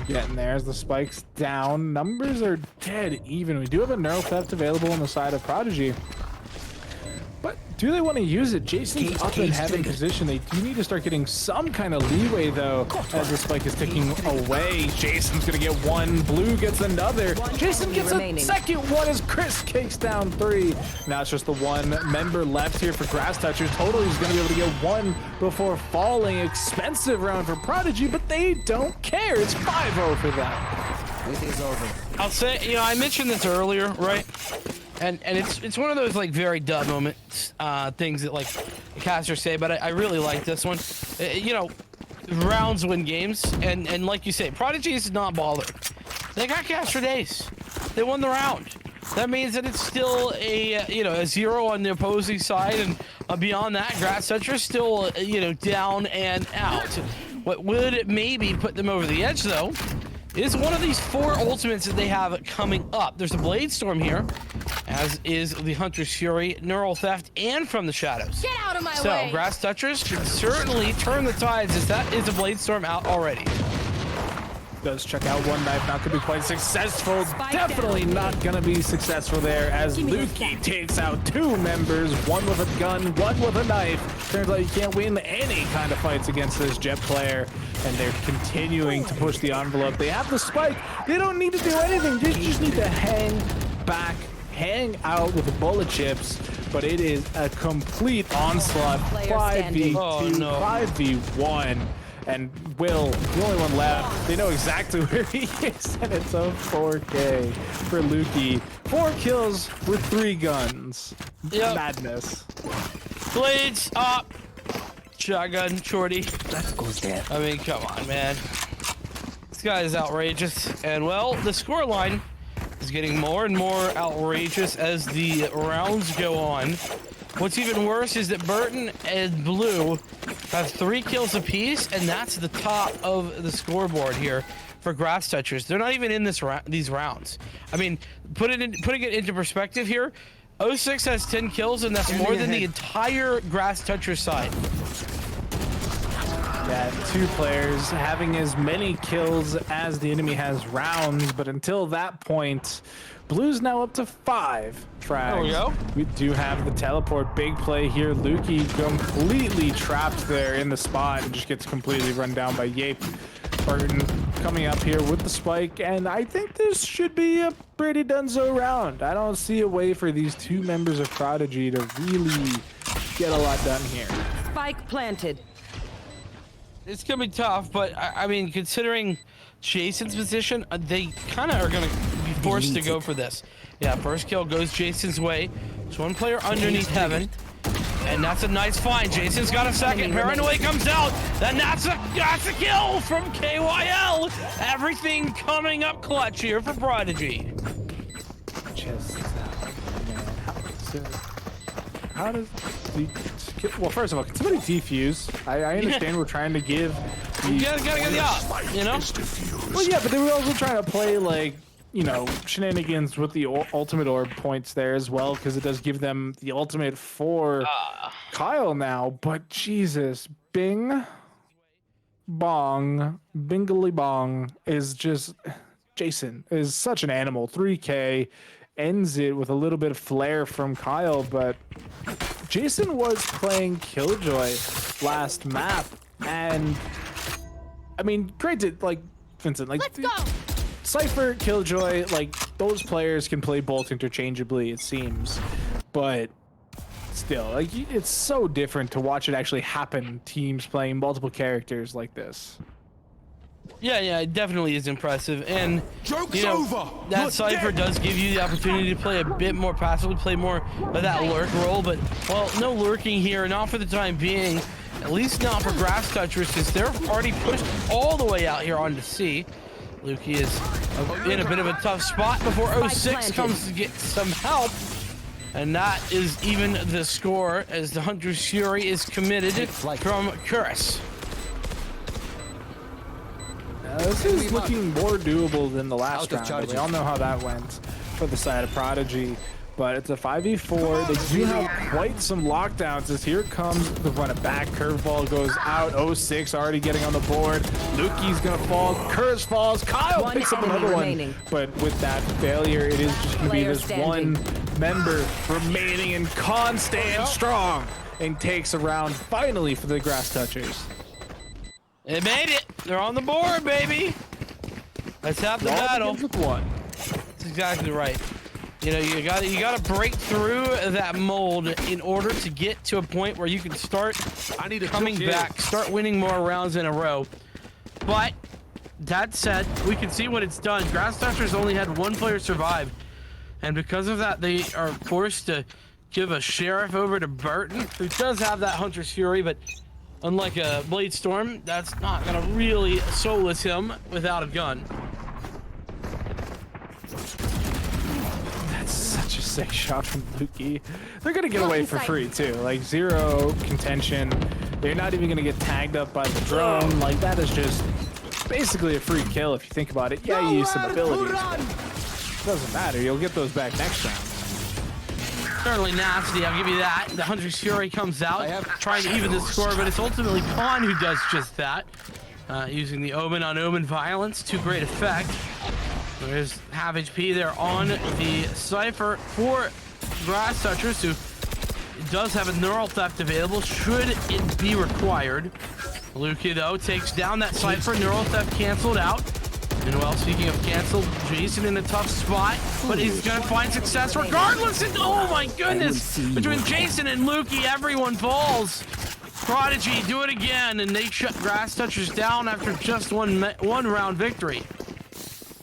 Getting there as the spike's down. Numbers are dead even. We do have a Neural Theft available on the side of Prodigy. But do they want to use it? Jason's up in heaven position. They do need to start getting some kind of leeway, though, as the spike is ticking away. Jason's going to get one. Blue gets another. Jason gets a second one as Chris kicks down 3. Now it's just the one member left here for Grass Touchers. Totally is going to be able to get one before falling. Expensive round for Prodigy, but they don't care. It's 5-0 for them. It is over. I'll say, you know, I mentioned this earlier, right? And it's one of those like very dumb moments, things that like casters say, but I really like this one. You know, rounds win games, and like you say, Prodigy is not bothered. They got cast for days. They won the round. That means that it's still a you know, a 0 on the opposing side, and beyond that, Grass Toucher is still you know, down and out. What would maybe put them over the edge though is one of these 4 ultimates that they have coming up. There's a Blade Storm here, as is the Hunter's Fury, Neural Theft, and From the Shadows. Get out of my so, way! Grass Touchers can certainly turn the tides, as that is a Blade Storm out already. Does check out one knife, not gonna be quite successful. Spike Definitely down. not gonna be successful there, as Lukey takes out 2 members, one with a gun, one with a knife. Turns out you can't win any kind of fights against this Jet player, and they're continuing to push the envelope. They have the spike. They don't need to do anything. They just need to hang back, hang out with the bullet chips, but it is a complete onslaught. 5v2, 5v1. And Will, the only one left, they know exactly where he is, and it's a 4K for Lukey. 4 kills with 3 guns. Yep. Madness. Blades up. Shotgun, shorty. That goes there. I mean, come on, man. This guy is outrageous. And, well, the scoreline is getting more and more outrageous as the rounds go on. What's even worse is that Burton and Blue have 3 kills apiece, and that's the top of the scoreboard here for Grass Touchers. They're not even in these rounds. I mean, putting it into perspective here, 06 has 10 kills, and that's more than the entire Grass Toucher side. Yeah, 2 players having as many kills as the enemy has rounds, but until that point, Blue's now up to 5 frags. There we go. We do have the teleport. Big play here. Lukey completely trapped there in the spot and just gets completely run down by Yape. Burton coming up here with the spike, and I think this should be a pretty donezo round. I don't see a way for these 2 members of Prodigy to really get a lot done here. Spike planted. It's gonna be tough, but I mean, considering Jason's position, they kind of are gonna be forced to go for this. Yeah, first kill goes Jason's way. There's 1 player underneath heaven, and that's a nice find. Jason's got a second. Paranoia comes out, then that's a kill from KYL. Everything coming up clutch here for Prodigy. Just how does the well, first of all, can somebody defuse? I understand we're trying to give you gotta get the op, you know? Well, yeah, but they were also trying to play like, you know, shenanigans with the ultimate orb points there as well, because it does give them the ultimate for Kyle now. But Jesus, Bing Bong, Bingly Bong is just, Jason is such an animal. 3K ends it with a little bit of flair from Kyle, but Jason was playing Killjoy last map, and I mean, granted, like Vincent, like let's go. Cypher, Killjoy, like those players can play both interchangeably, it seems, but still, like it's so different to watch it actually happen. Teams playing multiple characters like this. Yeah, it definitely is impressive, and you know, that Cypher does give you the opportunity to play a bit more passively, play more of that lurk role, but, well, no lurking here, not for the time being, at least not for Grass Touchers, because they're already pushed all the way out here onto C. Lukey is in a bit of a tough spot before 06 comes to get some help, And that is even the score as the Hunter's Fury is committed from Curse. This is looking more doable than the last round. We all know how that went for the side of Prodigy. But it's a 5v4. They do have quite some lockdowns as here comes the run it back. Curveball goes out. 06 already getting on the board. Lukey's gonna fall. Curse falls. Kyle picks up another one. But with that failure, it is just gonna be this one member remaining, and Khan stands strong and takes a round finally for the Grass Touchers. They made it. They're on the board, baby. Let's have the battle. With one. That's exactly right. You know, you gotta break through that mold in order to get to a point where you can start coming back, start winning more rounds in a row. But that said, we can see what it's done. Grass Touchers only had one player survive, and because of that, they are forced to give a Sheriff over to Burton, who does have that Hunter's Fury, but unlike a Blade Storm, that's not gonna really solace him without a gun. Such a sick shot from Lukey. They're gonna get away for free too. Like, zero contention. They're not even gonna get tagged up by the drone. Like, that is just basically a free kill if you think about it. Yeah, you use some abilities. Doesn't matter. You'll get those back next round. Certainly nasty, I'll give you that. The Hunter's Fury comes out, trying to even the score, but it's ultimately Khan who does just that. Using the Omen on Omen violence to great effect. There's half HP there on the Cypher for Grass Touchers, who does have a Neural Theft available, should it be required. Lukey, though, takes down that Cypher. Neural Theft canceled out. And well, speaking of canceled, Jason in a tough spot, but he's going to find success regardless. And oh my goodness, between Jason and Lukey, everyone falls. Prodigy do it again, and they shut Grass Touchers down after just one round victory.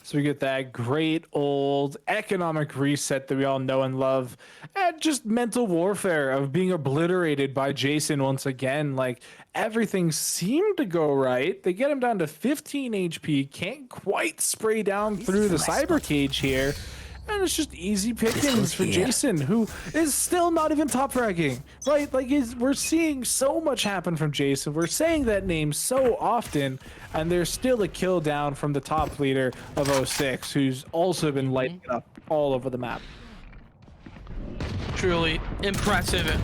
So we get that great old economic reset that we all know and love, and just mental warfare of being obliterated by Jason once again. Like, everything seemed to go right. They get him down to 15 HP, can't quite spray down through the cyber cage here. And it's just easy pickings for Jason, who is still not even top fragging, right? Like, we're seeing so much happen from Jason. We're saying that name so often, and there's still a kill down from the top leader of 06, who's also been lighting up all over the map. Truly impressive.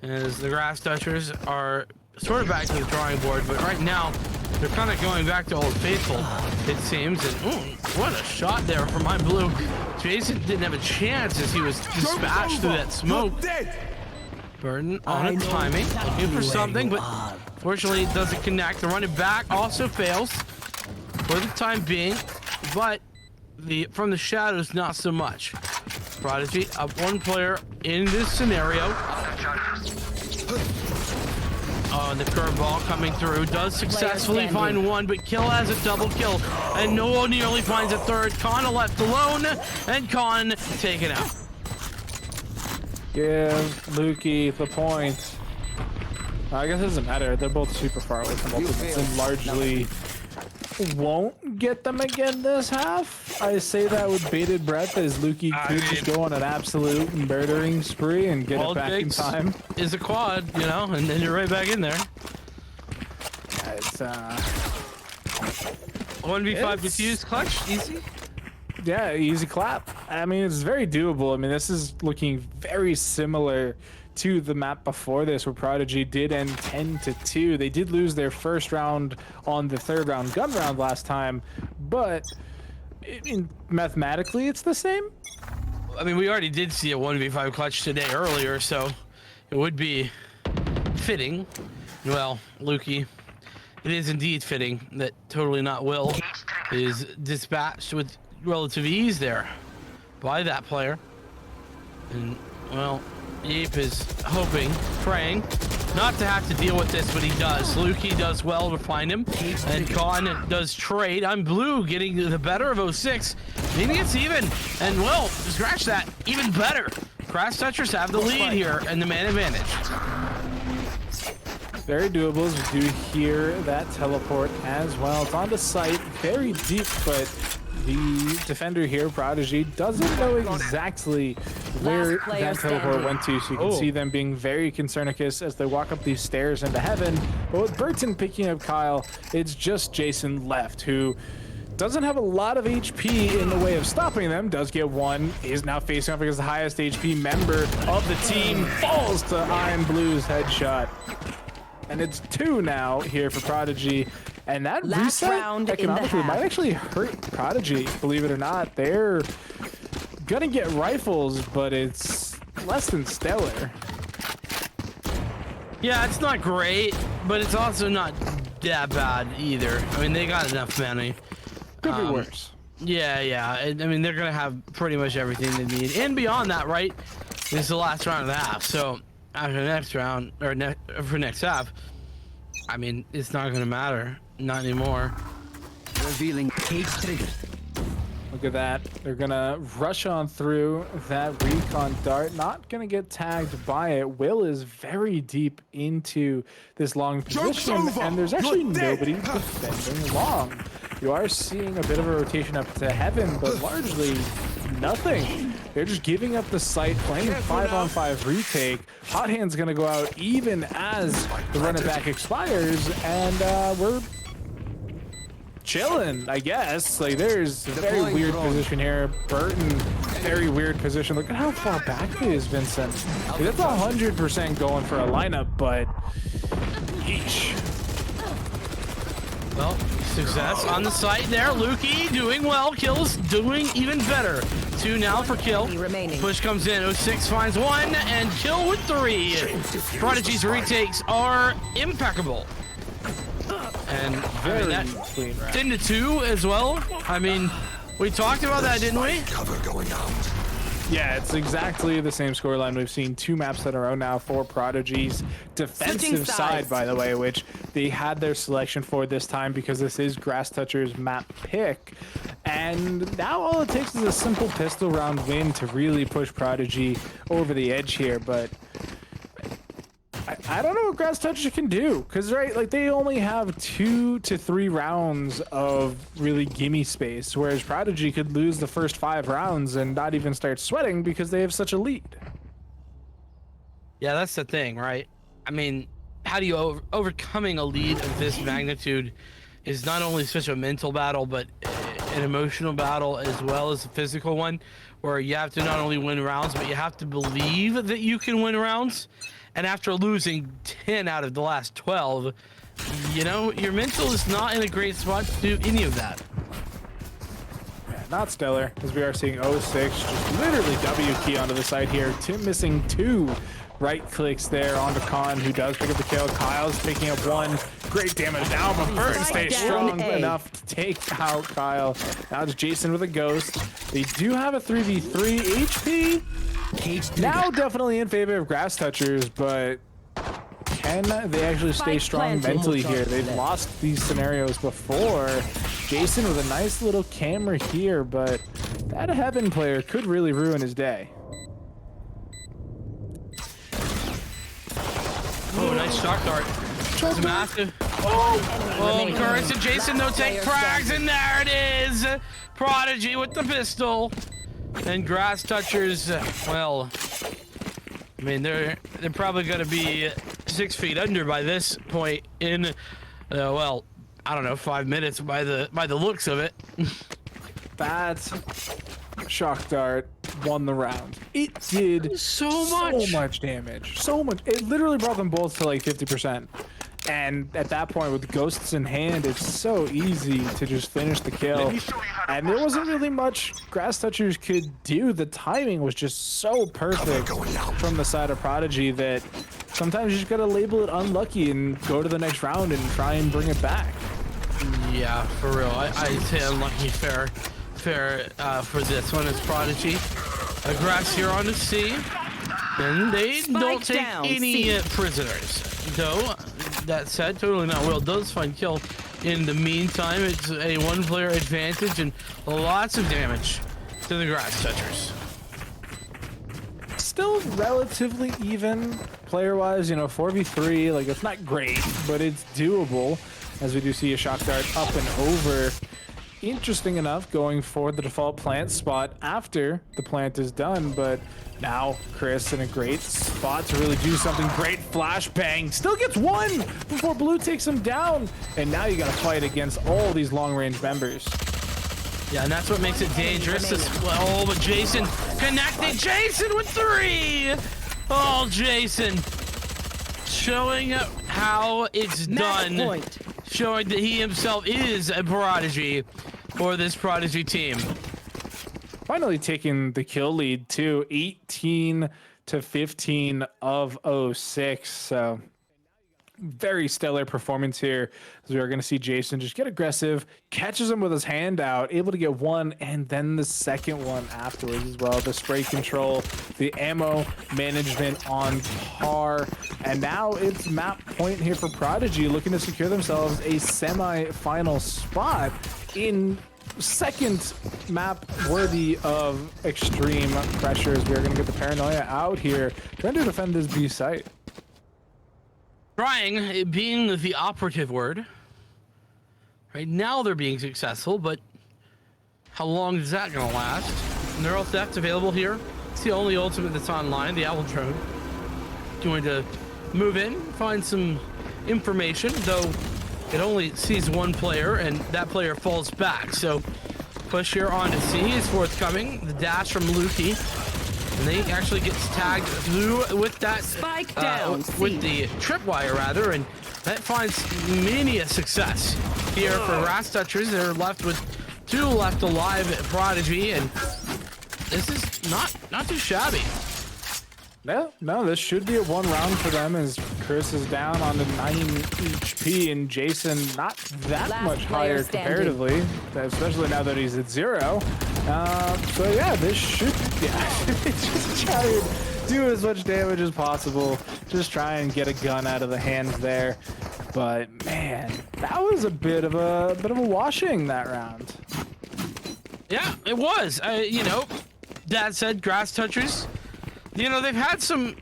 As the Grass Touchers are sort of back to the drawing board, but right now they're kind of going back to Old Faithful, it seems. And what a shot there from my blue. Jason didn't have a chance as he was dispatched through that smoke. Burden on a timing, looking for something, but fortunately it doesn't connect. The running back also fails for the time being, but from the shadows, not so much. Prodigy up one player in this scenario. And the curveball coming through does successfully find one, but Kill has a double kill, and no one nearly finds a third. Khan left alone, and Khan taken out. Give Lukey the point. I guess it doesn't matter. They're both super far away from ultimates and largely won't get them again this half. I say that with bated breath, as Lukey could just go on an absolute murdering spree and get it back in time. Is a quad, you know, and then you're right back in there. It's 1v5 diffuse clutch, easy. Yeah, easy clap. I mean, it's very doable. I mean, this is looking very similar to the map before this, where Prodigy did end 10-2. They did lose their first round on the third round gun round last time, but I mean, mathematically it's the same. I mean, we already did see a 1v5 clutch today earlier, so it would be fitting. Well, Lukey, it is indeed fitting that Totally Not Will is dispatched with relative ease there by that player. And, well, Yeep is hoping, praying, not to have to deal with this, but he does. Lukey does well to find him, and Khan does trade. I'm blue getting the better of 06. Maybe it's even, and well, scratch that, even better. Grass Touchers have the lead here, and the man advantage. Very doable, as we do hear that teleport as well. It's on the site, very deep, but the defender here, Prodigy, doesn't know exactly where that teleport went to, so you can see them being very concernicus as they walk up these stairs into heaven. But with Burton picking up Kyle, it's just Jason left, who doesn't have a lot of HP in the way of stopping them. Does get one. Is now facing off against the highest HP member of the team. Falls to Iron Blue's headshot. And it's 2 now here for Prodigy. And that reset economically might actually hurt Prodigy, believe it or not. They're gonna get rifles, but it's less than stellar. Yeah, it's not great, but it's also not that bad either. I mean, they got enough money. Could be worse. Yeah. I mean, they're gonna have pretty much everything they need, and beyond that, right? This is the last round of the half, so after the next round or for next half, I mean, it's not gonna matter, not anymore. Revealing cage trigger. Look at that. They're gonna rush on through that recon dart. Not gonna get tagged by it. Will is very deep into this long position, and there's actually nobody defending long. You are seeing a bit of a rotation up to heaven, but largely nothing. They're just giving up the site, playing 5-on-5 retake. Hot Hand's gonna go out even as the run it back expires, and we're chilling, I guess. Like, there's a very weird position here. Burton, very weird position. Look at how far back he is, Vincent. Like, that's 100% going for a lineup, but yeesh. Well, success on the site there. Lukey doing well. Kills doing even better. 2 now for kill. Push comes in. 06 finds 1 and kill with 3. Prodigy's retakes are impeccable. And very 10-2 as well. I mean, we talked about that, didn't we? Cover going out. Yeah, it's exactly the same scoreline we've seen 2 maps in a row now for Prodigy's defensive side, by the way, which they had their selection for this time because this is Grass Toucher's map pick. And now all it takes is a simple pistol round win to really push Prodigy over the edge here, but I don't know what Grass Toucher can do, because right, like, they only have 2 to 3 rounds of really gimme space, whereas Prodigy could lose the first 5 rounds and not even start sweating because they have such a lead. Yeah, that's the thing, right? I mean, how do you overcoming a lead of this magnitude is not only such a mental battle, but an emotional battle as well as a physical one, where you have to not only win rounds, but you have to believe that you can win rounds. And after losing 10 out of the last 12, you know, your mental is not in a great spot to do any of that. Yeah, not stellar, as we are seeing 06 just literally W key onto the side here. Tim missing 2 right clicks there onto Khan, who does pick up the kill. Kyle's picking up 1. Great damage down, but Burton stays strong enough to take out Kyle. Now it's Jason with a ghost. They do have a 3v3 HP. Now definitely in favor of Grass Touchers, but can they actually stay strong mentally here? They've lost these scenarios before. Jason with a nice little camera here, but that Heaven player could really ruin his day. Oh, nice shock dart. It's massive. Oh, Curtis and Jason, no take frags, and there it is. Prodigy with the pistol. And Grass Touchers, well, I mean, they're probably going to be 6 feet under by this point in, well, I don't know, 5 minutes by the looks of it. That shock dart won the round. It did so much damage. So much. It literally brought them both to like 50%. And at that point, with ghosts in hand, it's so easy to just finish the kill. And there wasn't really much Grass Touchers could do. The timing was just so perfect from the side of Prodigy that sometimes you just gotta label it unlucky and go to the next round and try and bring it back. Yeah, for real. I say unlucky fair for this one is Prodigy. Grass here on the C. And they don't take any prisoners. Though, that said, Totally Not Will does find kill. In the meantime, it's a 1-player advantage and lots of damage to the Grass Touchers. Still relatively even player-wise, you know, 4v3, like, it's not great, but it's doable, as we do see a shock dart up and over interesting enough, going for the default plant spot after the plant is done, but now Chris in a great spot to really do something great. Flashbang still gets one before Blue takes him down, and now you got to fight against all these long-range members. Yeah, and that's what makes it dangerous as well. But Jason connected. Jason with 3. Oh, Jason showing how it's done. Point. Showing that he himself is a prodigy for this prodigy team. Finally taking the kill lead too, 18 to 15 of 06. So very stellar performance here, as we are going to see Jason just get aggressive, catches him with his hand out, able to get one and then the second one afterwards as well. The spray control, the ammo management on par, and now it's map point here for Prodigy, looking to secure themselves a semi-final spot in second map worthy of extreme pressures. We are going to get the Paranoia out here, trying to defend this B site. Trying, it being the operative word. Right now they're being successful, but how long is that going to last? Neural Theft available here. It's the only ultimate that's online, the Owl Drone. Going to move in, find some information, though it only sees one player, and that player falls back. So push here on to C is forthcoming. The dash from Lukey. And they actually gets tagged through with that spike down, with the tripwire rather, and that finds many a success here for Grass Touchers. They're left with 2 left alive at Prodigy, and this is not too shabby. No, this should be a 1 round for them, as Chris is down on the 9 HP and Jason not that much higher comparatively, especially now that he's at 0. So yeah, this should just try and do as much damage as possible. Just try and get a gun out of the hands there. But man, that was a bit of a washing that round. Yeah, it was. That said, Grass Touchers, they've had some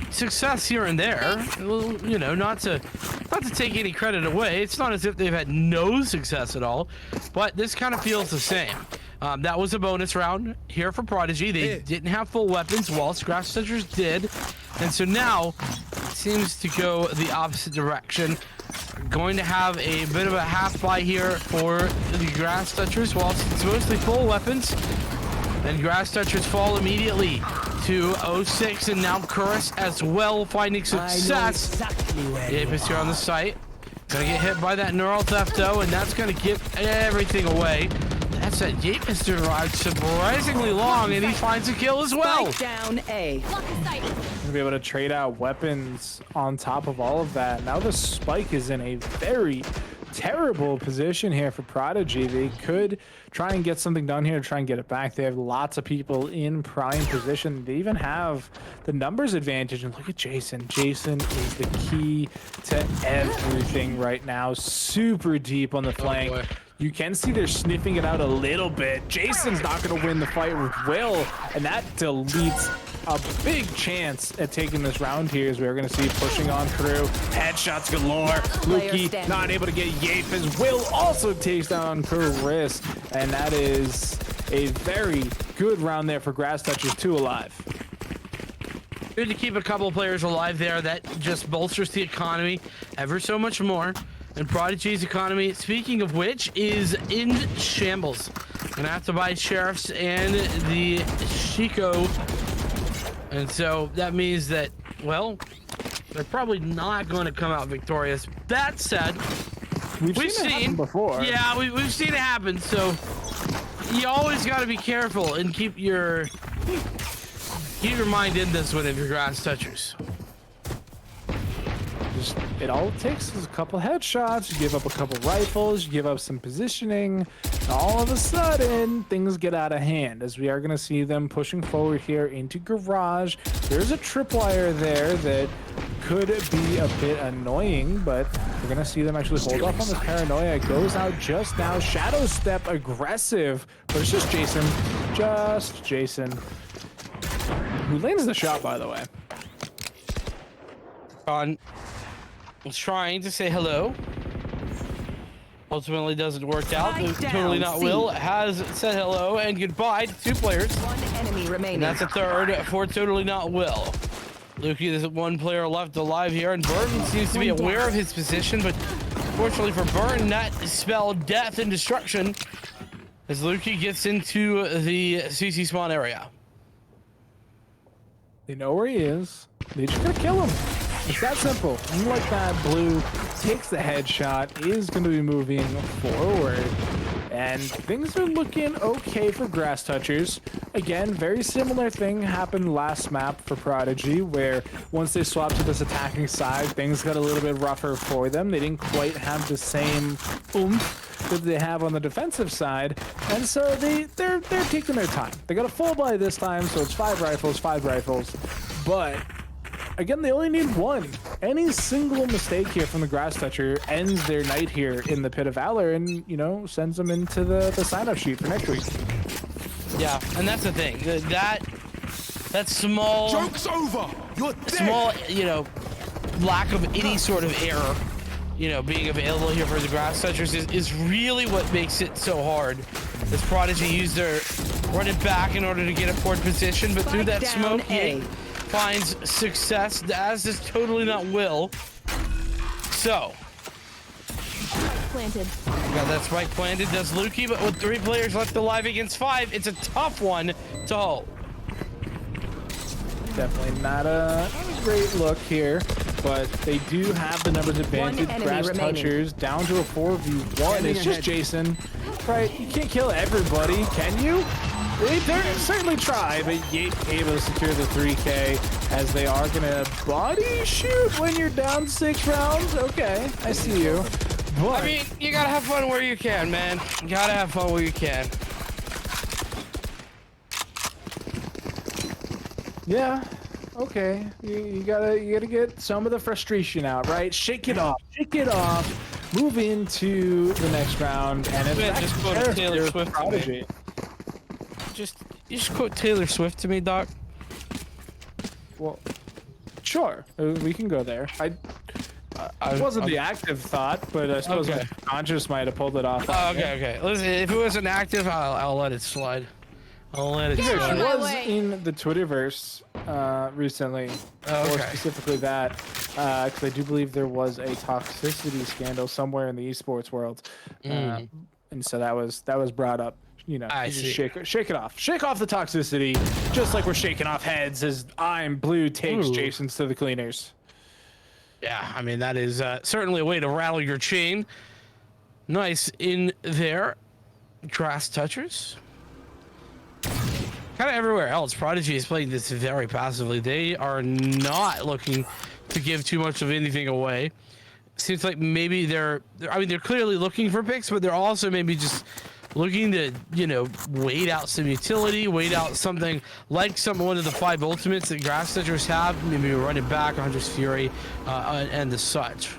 success here and there. Not to take any credit away. It's not as if they've had no success at all, but this kind of feels the same. That was a bonus round here for Prodigy. They didn't have full weapons, whilst Grass Touchers did, and so now it seems to go the opposite direction. Going to have a bit of a half buy here for the Grass Touchers, whilst it's mostly full weapons. And Grass Touchers fall immediately to 06, and now Chris as well finding success. Apis here on the site. Gonna get hit by that Neural Theft though, and that's gonna get everything away. That's a Yapis survived surprisingly long, and he finds a kill as well. Spike down A. Gonna be able to trade out weapons on top of all of that. Now the Spike is in a very terrible position here for Prodigy. They could try and get something done here to try and get it back. They have lots of people in prime position. They even have the numbers advantage, and look at Jason. Jason is the key to everything right now. Super deep on the flank. You can see they're sniffing it out a little bit. Jason's not going to win the fight with Will, and that deletes a big chance at taking this round here, as we're going to see pushing on through. Headshots galore. Lukey not able to get Yapis. Will also takes down Chris, and that is a very good round there for Grass Touchers, 2 alive. Good to keep a couple of players alive there. That just bolsters the economy ever so much more. And Prodigy's economy, speaking of which, is in shambles. Gonna have to buy sheriffs and the Chico. And so that means that, well, they're probably not going to come out victorious. That said, we've seen it happen before. Yeah, we've seen it happen. So you always got to be careful and keep your mind in this one if you're Grass Touchers. It all it takes is a couple headshots, you give up a couple rifles, you give up some positioning, and all of a sudden things get out of hand, as we are going to see them pushing forward here into Garage. There's a tripwire there that could be a bit annoying, but we're going to see them actually hold off on this Paranoia. It goes out just now. Shadow Step aggressive, but it's just Jason, who lands the shot, by the way. Was trying to say hello. ultimately doesn't work out. Spike down, Totally Not C. Will has said hello and goodbye to 2 players. One enemy remaining. And that's a third for Totally Not Will. Lukey, there's 1 player left alive here, and Burton seems to be aware of his position, but fortunately for Burton, that spelled death and destruction as Lukey gets into the CC spawn area. They know where he is. They just gotta kill him. It's that simple. Unlike that, Blue takes the headshot, is going to be moving forward. And things are looking okay for Grass Touchers. Again, very similar thing happened last map for Prodigy, where once they swapped to this attacking side, things got a little bit rougher for them. They didn't quite have the same oomph that they have on the defensive side, and so they're taking their time. They got a full buy this time, so it's 5 rifles, but again, they only need 1. Any single mistake here from the Grass Toucher ends their night here in the Pit of Valor and, you know, sends them into the sign-up sheet for next week. Yeah, and that's the thing. That small... Joke's over! You're dead! Small, you know, lack of any sort of error, you know, being available here for the Grass Touchers is really what makes it so hard. This Prodigy used their run it back in order to get a forward position, but through that smoke, he finds success, as is Totally Not Will. So, planted. got that spike planted, does Lukey, but with 3 players left alive against 5, it's a tough one to hold. Definitely not a great look here, but they do have the numbers advantage. Grass Touchers down to a 4v1. It's just Jason. Right, you can't kill everybody, can you? They certainly try, but you ain't able to secure the 3K as they are gonna body shoot when you're down 6 rounds. Okay, I see you. But I mean, you gotta have fun where you can, man. You gotta have fun where you can. yeah, okay. You gotta get some of the frustration out, right? Shake it off. Move into the next round, and it's just quote Taylor Swift Prodigy. You just quote Taylor Swift to me, Doc. Well, sure, we can go there. It wasn't the active thought, but I suppose my conscious might have pulled it off. Okay. Listen, if it was an active, I'll let it slide. I'll let it slide. She was in the Twitterverse recently, or specifically that, because I do believe there was a toxicity scandal somewhere in the esports world, and so that was brought up. You know, I just see. shake it off. Shake off the toxicity, just like we're shaking off heads as I'm Blue takes Jason's to the cleaners. Yeah, I mean, that is certainly a way to rattle your chain. Nice in there. Grass Touchers. Kind of everywhere else, Prodigy is playing this very passively. They are not looking to give too much of anything away. Seems like maybe they're clearly looking for picks, but they're also maybe just looking to, you know, wait out some utility, wait out something like one of the 5 ultimates that Grass Touchers have, maybe run it back, Hunter's Fury, and the such.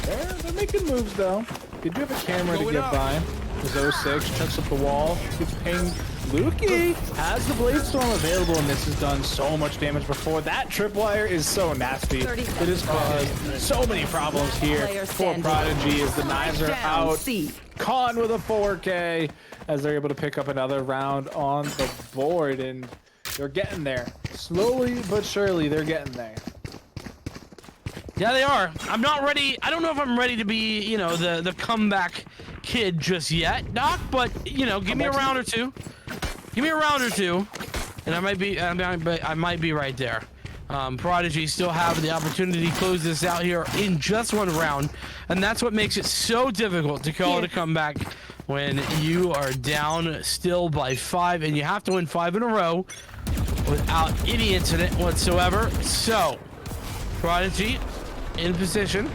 They're making moves though. They do have a camera to get by. There's 06, chucks up the wall, gets pinged. Lukey has the Blade Storm available, and this has done so much damage before. That tripwire is so nasty. It has caused so many problems here for Prodigy as the knives are out. Con with a 4K as they're able to pick up another round on the board, and they're getting there. Slowly but surely, they're getting there. Yeah, they are. I'm not ready. I don't know if I'm ready to be, you know, the comeback kid just yet, Doc, but, you know, give me a round or two. Give me a round or two, and I might be right there. Prodigy still have the opportunity to close this out here in just 1 round, and that's what makes it so difficult to call it a comeback when you are down still by 5, and you have to win 5 in a row without any incident whatsoever. So, Prodigy in position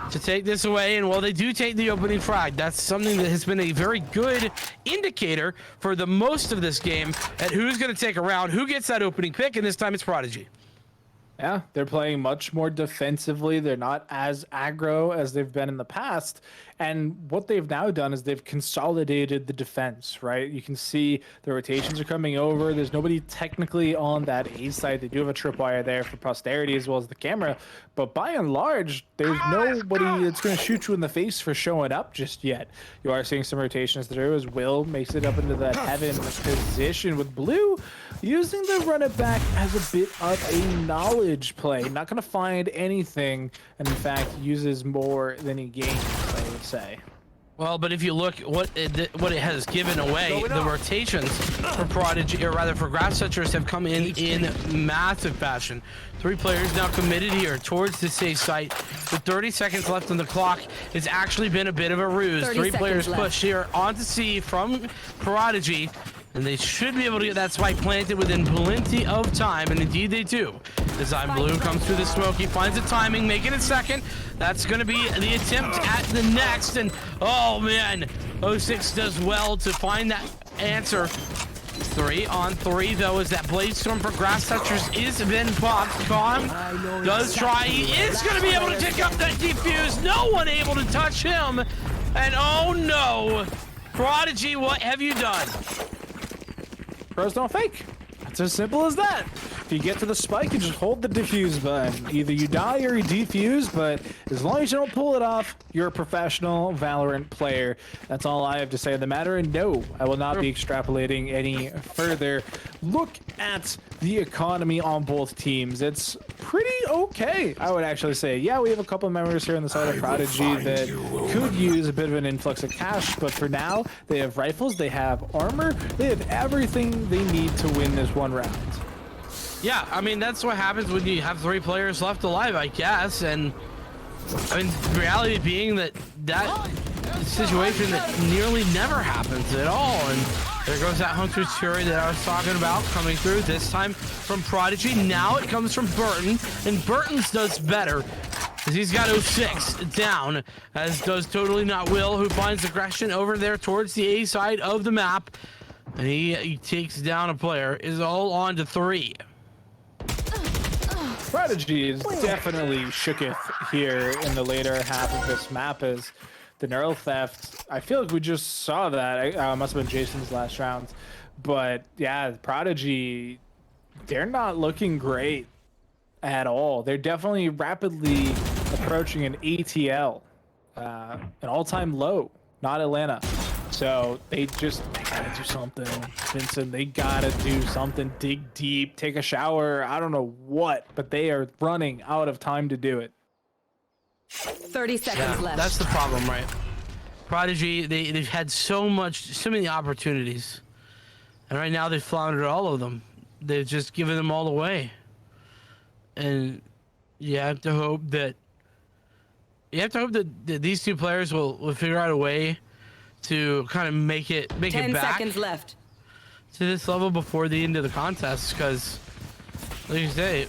to take this away, and while they do take the opening frag, that's something that has been a very good indicator for the most of this game at who's going to take a round, who gets that opening pick, and this time it's Prodigy. Yeah, they're playing much more defensively. They're not as aggro as they've been in the past. And what they've now done is they've consolidated the defense, right? You can see the rotations are coming over. There's nobody technically on that A side. They do have a tripwire there for posterity as well as the camera. But by and large, there's nobody that's going to shoot you in the face for showing up just yet. You are seeing some rotations through as Will makes it up into the heaven position with Blue using the run it back as a bit of a knowledge play. Not going to find anything, and in fact uses more than he gains, I would say. Well, but if you look what it has given away, the rotations for Prodigy, or rather for Grass Touchers, have come in massive fashion. 3 players now committed here towards the safe site. With 30 seconds left on the clock, it's actually been a bit of a ruse. 3 players pushed here onto C from Prodigy, and they should be able to get that spike planted within plenty of time, and indeed they do. Design Blue comes through the smoke. He finds the timing, making it second. That's going to be the attempt at the next, and oh man, 06 does well to find that answer. 3 on 3 though, as that Blade Storm for Grass Touchers is been popped. Calm does try. He is going to be able to pick up that defuse. No one able to touch him, and oh no, Prodigy, what have you done? Pros don't fake. It's as simple as that. If you get to the spike, you just hold the defuse button. Either you die or you defuse, but as long as you don't pull it off, you're a professional Valorant player. That's all I have to say on the matter, and no, I will not be extrapolating any further. Look at the economy on both teams. It's pretty okay, I would actually say. Yeah, we have a couple of members here on the side of Prodigy that could use a bit of an influx of cash, but for now, they have rifles, they have armor, they have everything they need to win this one round. Yeah, I mean, that's what happens when you have 3 players left alive, I guess. And I mean, reality being that situation that nearly never happens at all. And there goes that Hunter's Fury that I was talking about coming through, this time from Prodigy. Now it comes from Burton, and Burton's does better, because he's got 06 down, as does Totally Not Will, who finds aggression over there towards the A side of the map. And he takes down a player, is all on to 3. Prodigy is definitely shooketh here in the later half of this map as the neural theft. I feel like we just saw that. Must have been Jason's last round. But yeah, Prodigy, they're not looking great at all. They're definitely rapidly approaching an ATL, an all-time low, not Atlanta. So they gotta do something, Vincent. They gotta do something. Dig deep, take a shower. I don't know what, but they are running out of time to do it. 30 seconds left. That's the problem, right? Prodigy, they've had so many opportunities, and right now they've floundered all of them. They've just given them all away, and you have to hope that these 2 players will figure out a way to kind of make it 10 back seconds left to this level before the end of the contest, because like you say,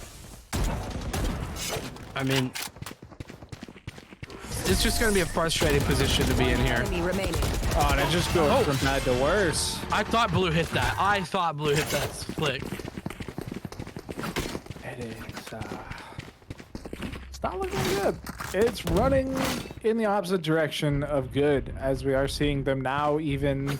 I mean, it's just going to be a frustrating position to be in here. Oh, and it just goes from bad to worse. I thought Blue hit that. I thought Blue hit that flick. It is it's not looking good. It's running in the opposite direction of good, as we are seeing them now even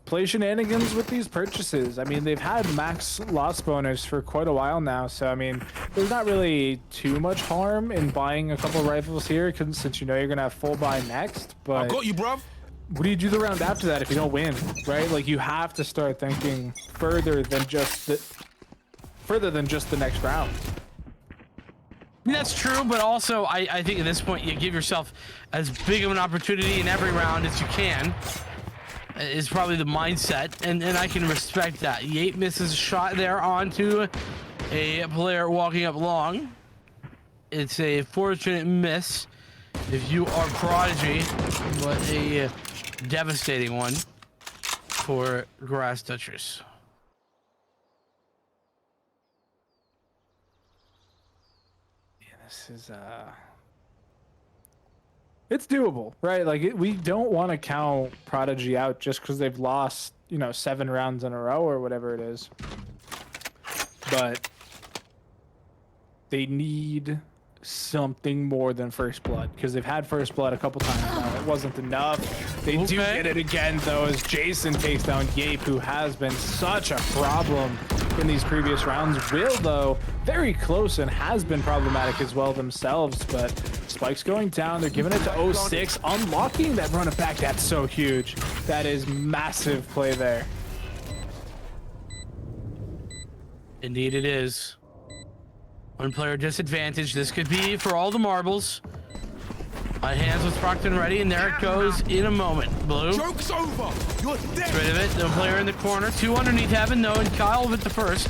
play shenanigans with these purchases. I mean, they've had max loss bonus for quite a while now, so I mean, there's not really too much harm in buying a couple rifles here, since you know you're gonna have full buy next. But I got you, bruv. What do you do the round after that if you don't win, right? Like, you have to start thinking further than just the next round. That's true, but also I think at this point you give yourself as big of an opportunity in every round as you can. Is probably the mindset, and I can respect that. Yates misses a shot there onto a player walking up long. It's a fortunate miss if you are Prodigy, but a devastating one for Grass Touchers. This is it's doable, right? Like, we don't want to count Prodigy out just because they've lost, 7 rounds in a row or whatever it is. But they need something more than first blood, because they've had first blood a couple times now. It wasn't enough. They do get it again though, as Jason takes down Yape, who has been such a problem in these previous rounds. Will, though, very close and has been problematic as well themselves, but Spike's going down. They're giving it to 06, unlocking that run it back. That's so huge. That is massive play there. Indeed it is. One player disadvantage. This could be for all the marbles. On hands with Proctor ready, and there it goes in a moment. Blue. Joke's over. You're dead. Gets rid of it. No player in the corner. 2 underneath heaven, though, and Kyle with the first.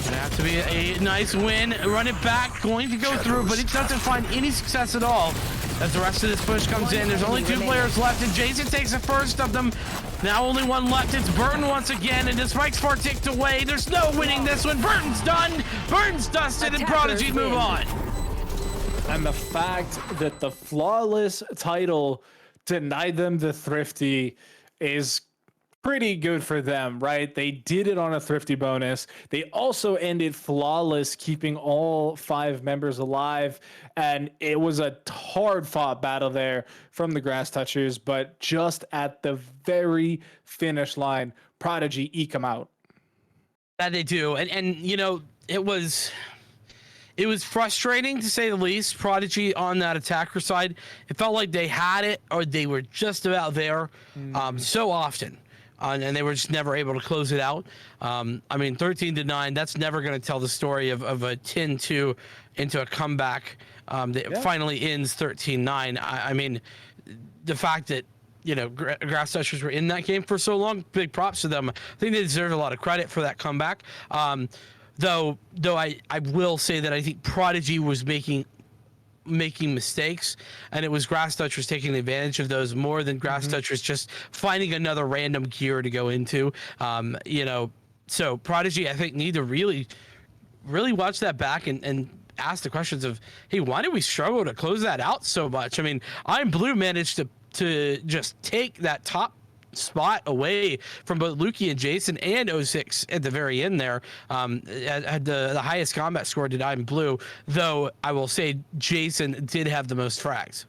Gonna have to be a nice win. Run it back. Going to go through, but it doesn't find any success at all. As the rest of this push comes in, there's only 2 players left, and Jason takes the first of them. Now only 1 left. It's Burton once again, and his Spike Sport ticked away. There's no winning this one. Burton's done. Burton's dusted, and Prodigy move on. And the fact that the flawless title denied them the thrifty is pretty good for them, right? They did it on a thrifty bonus. They also ended flawless, keeping all 5 members alive. And it was a hard fought battle there from the Grass Touchers, but just at the very finish line, Prodigy eke them out. That they do. And you know, it was frustrating to say the least. Prodigy on that attacker side, it felt like they had it or they were just about there so often. And they were just never able to close it out. I mean, 13-9, that's never going to tell the story of a 10-2 into a comeback that finally ends 13-9. I mean, the fact that, you know, Grass Touchers were in that game for so long, big props to them. I think they deserve a lot of credit for that comeback. Though I will say that I think Prodigy was making mistakes, and it was Grass Touchers taking advantage of those more than Grass Touchers just finding another random gear to go into. You know, so Prodigy, I think, need to really watch that back and ask the questions of, hey, why did we struggle to close that out so much? I mean, I'm Blue managed to just take that top spot away from both Lukey and Jason and 06 at the very end there. Had the highest combat score did I'm Blue, though I will say Jason did have the most frags.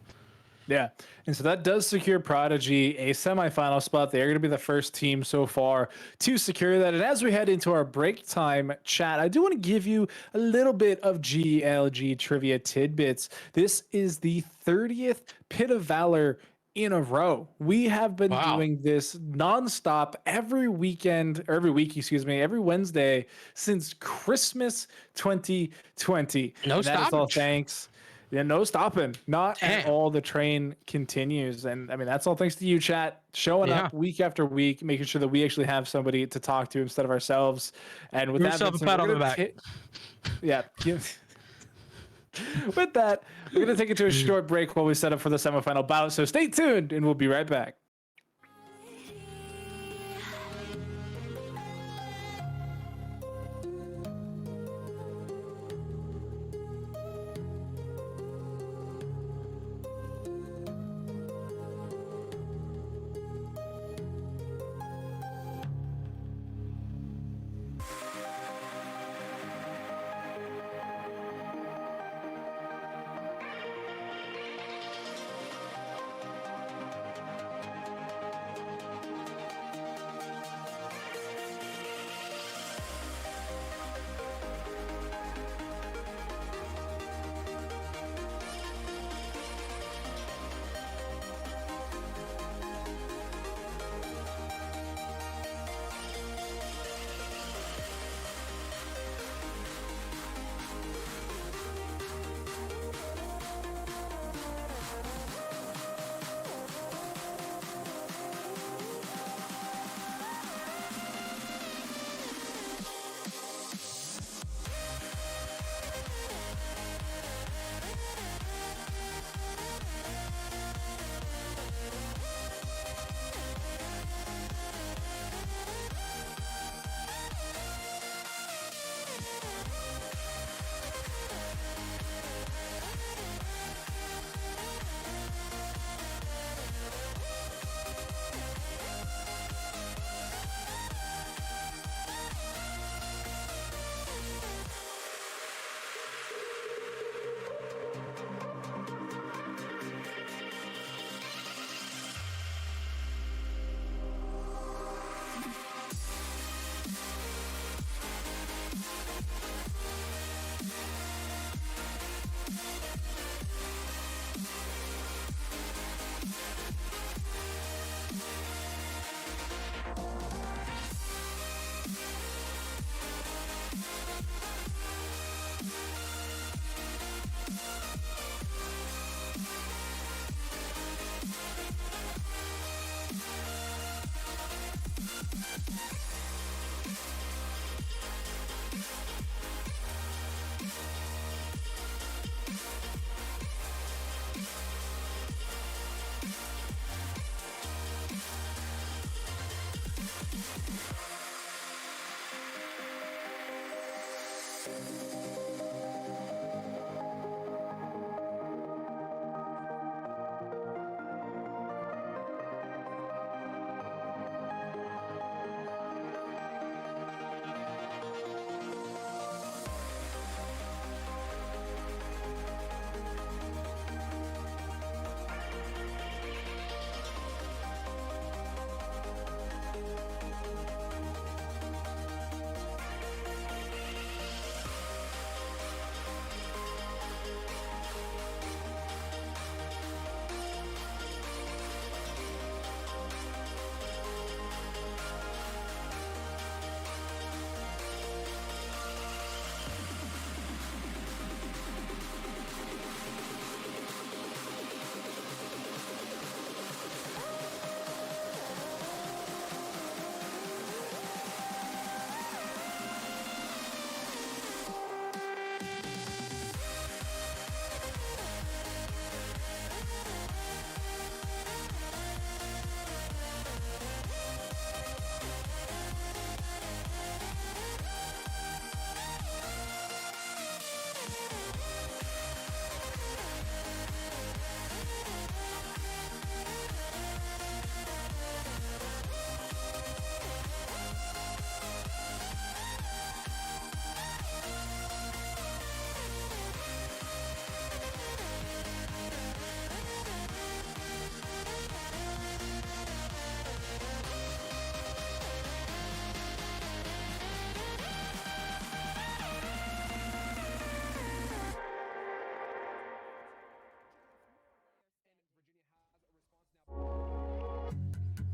Yeah, and so that does secure Prodigy a semifinal spot. They're going to be the first team so far to secure that. And as we head into our break time chat, I do want to give you a little bit of GLG trivia tidbits. This is the 30th Pit of Valor in a row. We have been doing this nonstop every weekend, or every week, excuse me, every Wednesday since Christmas 2020. No and that is all stoppage. thanks. Yeah, no stopping. Not at all. The train continues. And I mean, that's all thanks to you, chat, showing up week after week, making sure that we actually have somebody to talk to instead of ourselves. And with that, yourself a pat on the back. With that, we're going to take it to a short break while we set up for the semifinal bout. So stay tuned, and we'll be right back.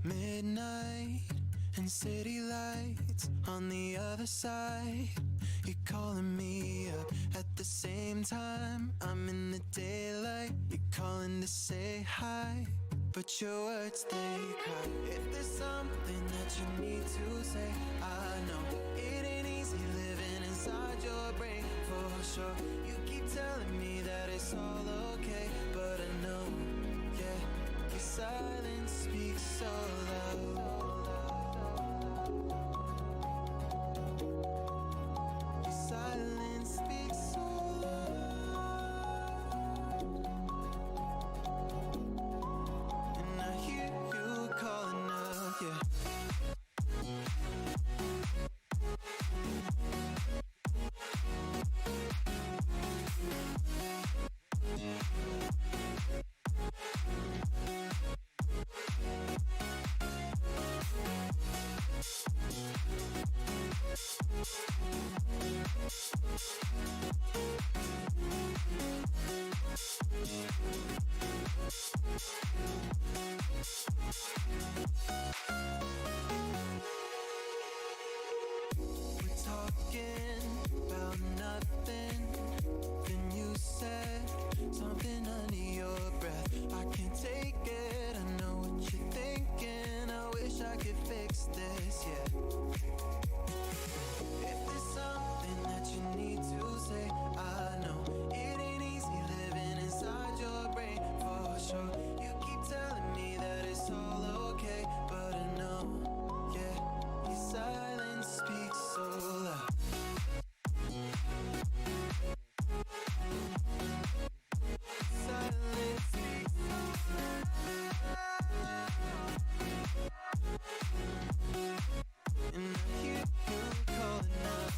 Midnight and city lights on the other side. You're calling me up at the same time. I'm in the daylight. You're calling to say hi, but your words they cry. If there's something that you need to say, I know it ain't easy living inside your brain for sure. You keep telling me that it's all okay, but I know, yeah, your silence speaks so loud. Your silence speaks so loud. And I hear you calling out, yeah. We're talking about nothing. Then you said something under your breath. I can't take it. I know what you're thinking. I wish I could fix this, yeah. If there's something that you need to say, I know it ain't easy living inside your brain for sure. You keep telling me that it's all okay, but I know, yeah, your silence speaks so loud. Silence speaks so loud. And I hear you calling out.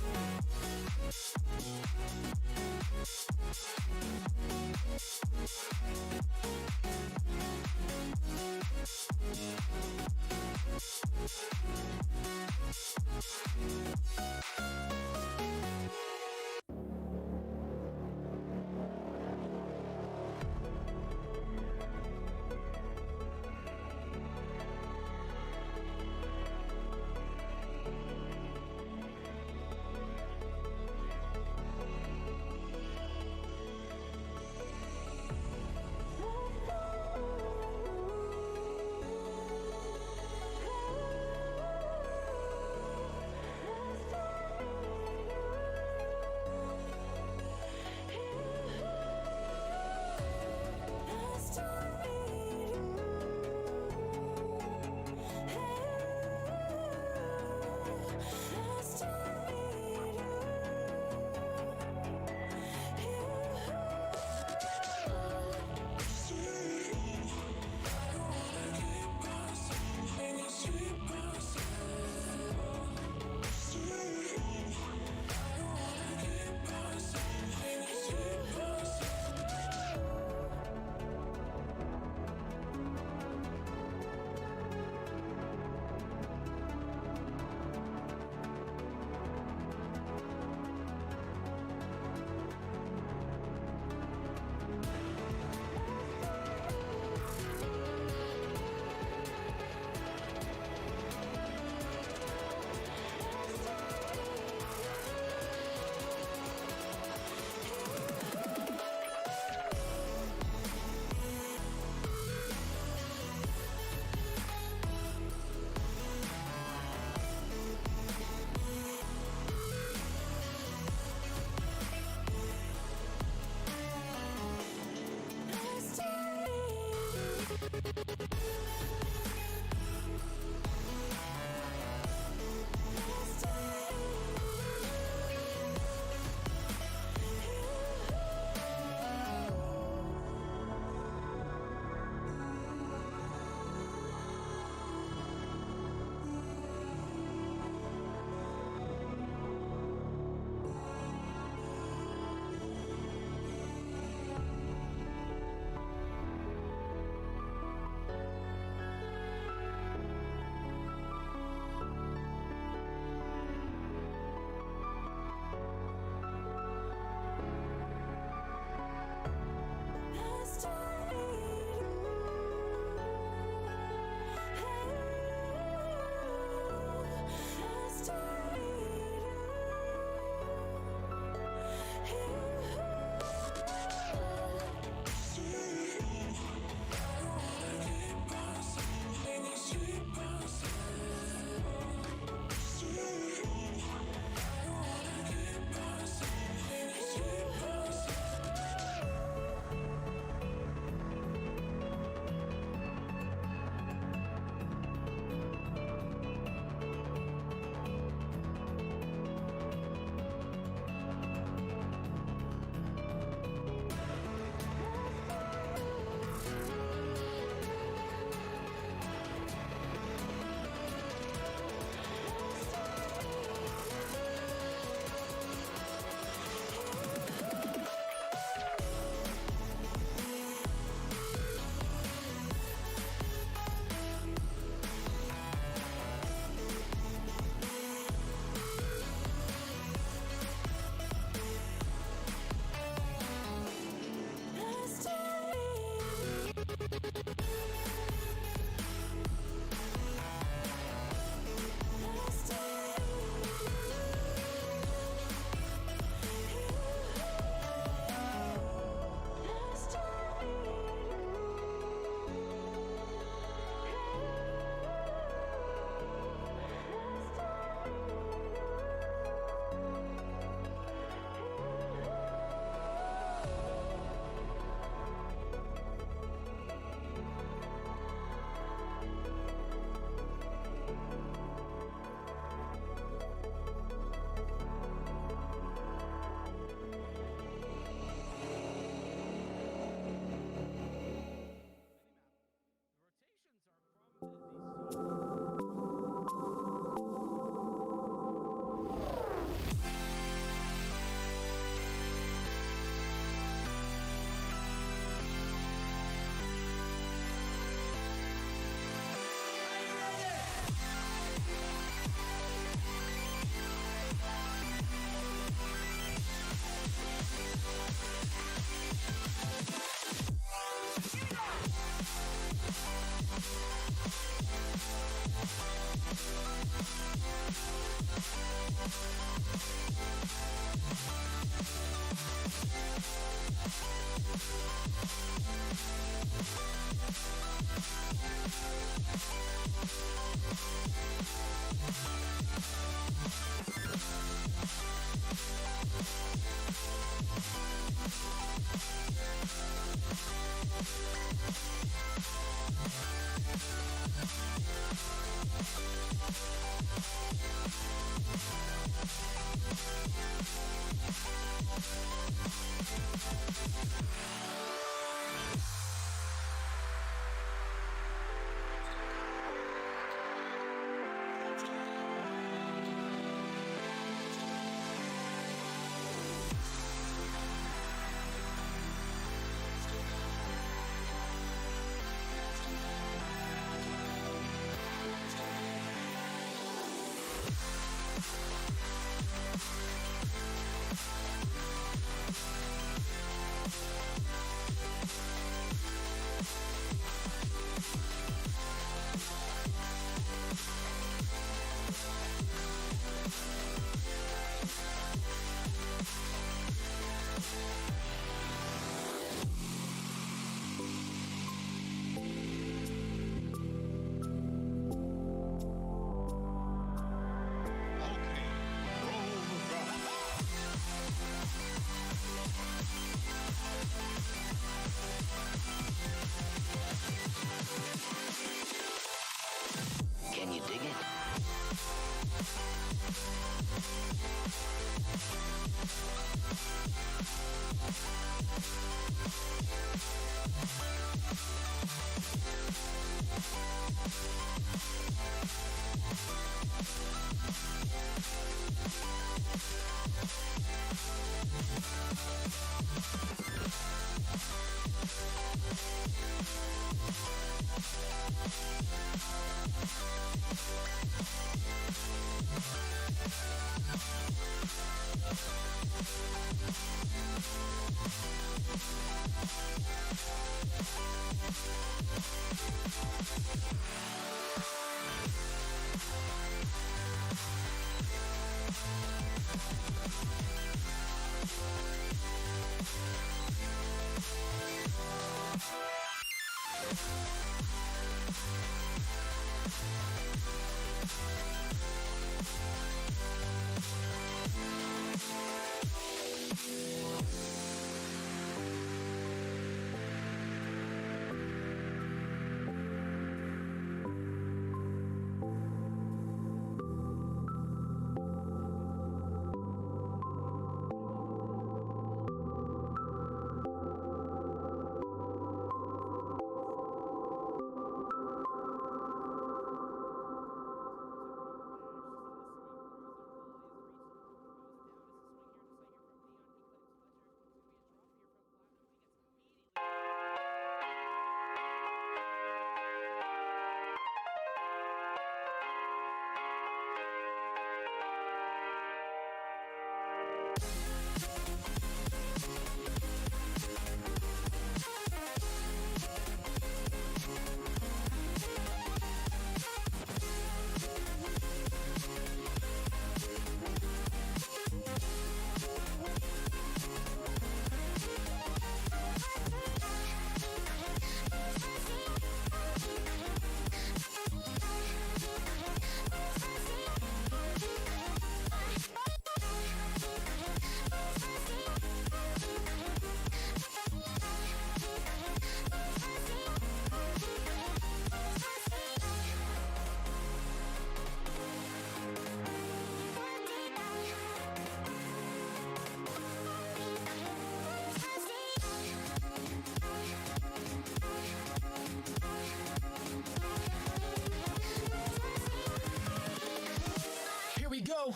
go.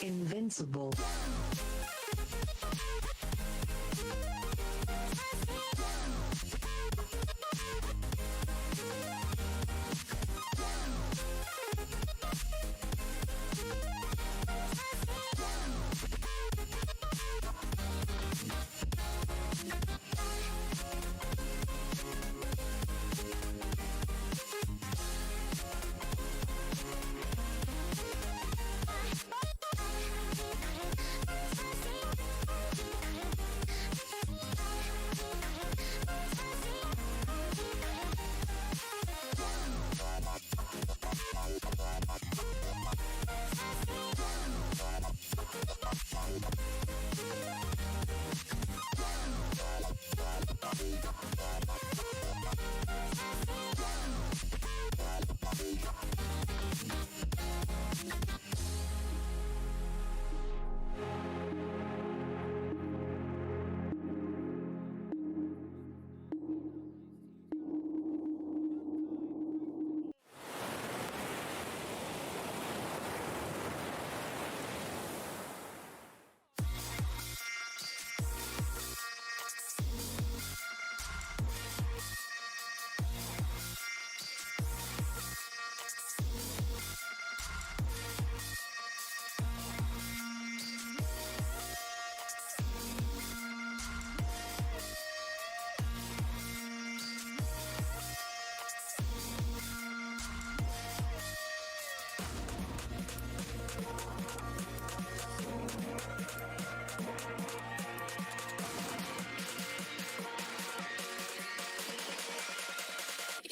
Invincible.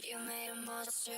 You made a monster.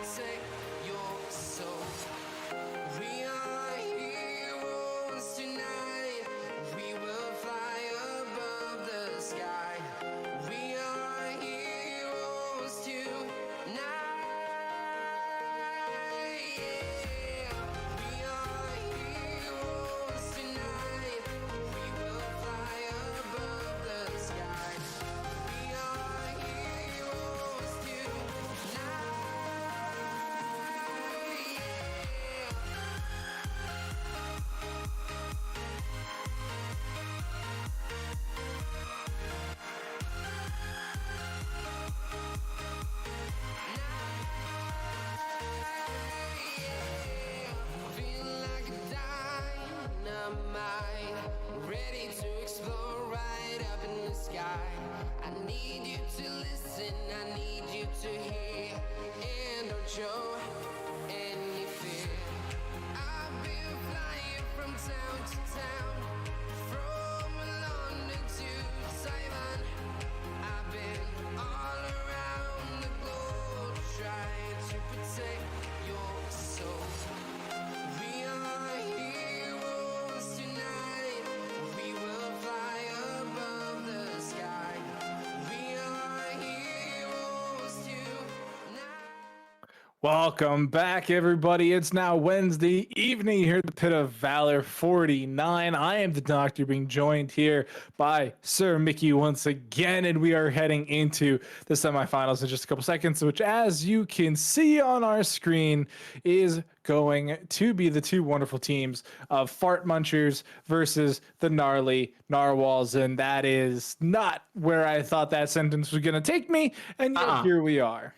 protect your soul. We are heroes tonight. We will fly above the sky. We are heroes tonight. Yeah. We are heroes tonight. We will fly above the sky. We are heroes tonight. Feel like a dynamite, ready to explode right up in the sky. I need you to listen, I need you to hear, and don't show any fear. I've been flying from town to town, from London to Taiwan. I've been all around the globe trying to protect your soul. We are heroes tonight. We will fly above the sky. We are heroes tonight. Welcome back, everybody. It's now Wednesday evening here at the Pit of Valor 49. I am the Doctor, being joined here by Sir Mickey once again, and we are heading into the semifinals in just a couple seconds, which, as you can see on our screen, is going to be the two wonderful teams of Fart Munchers versus the Gnarly Narwhals, and that is not where I thought that sentence was going to take me, and yet here we are.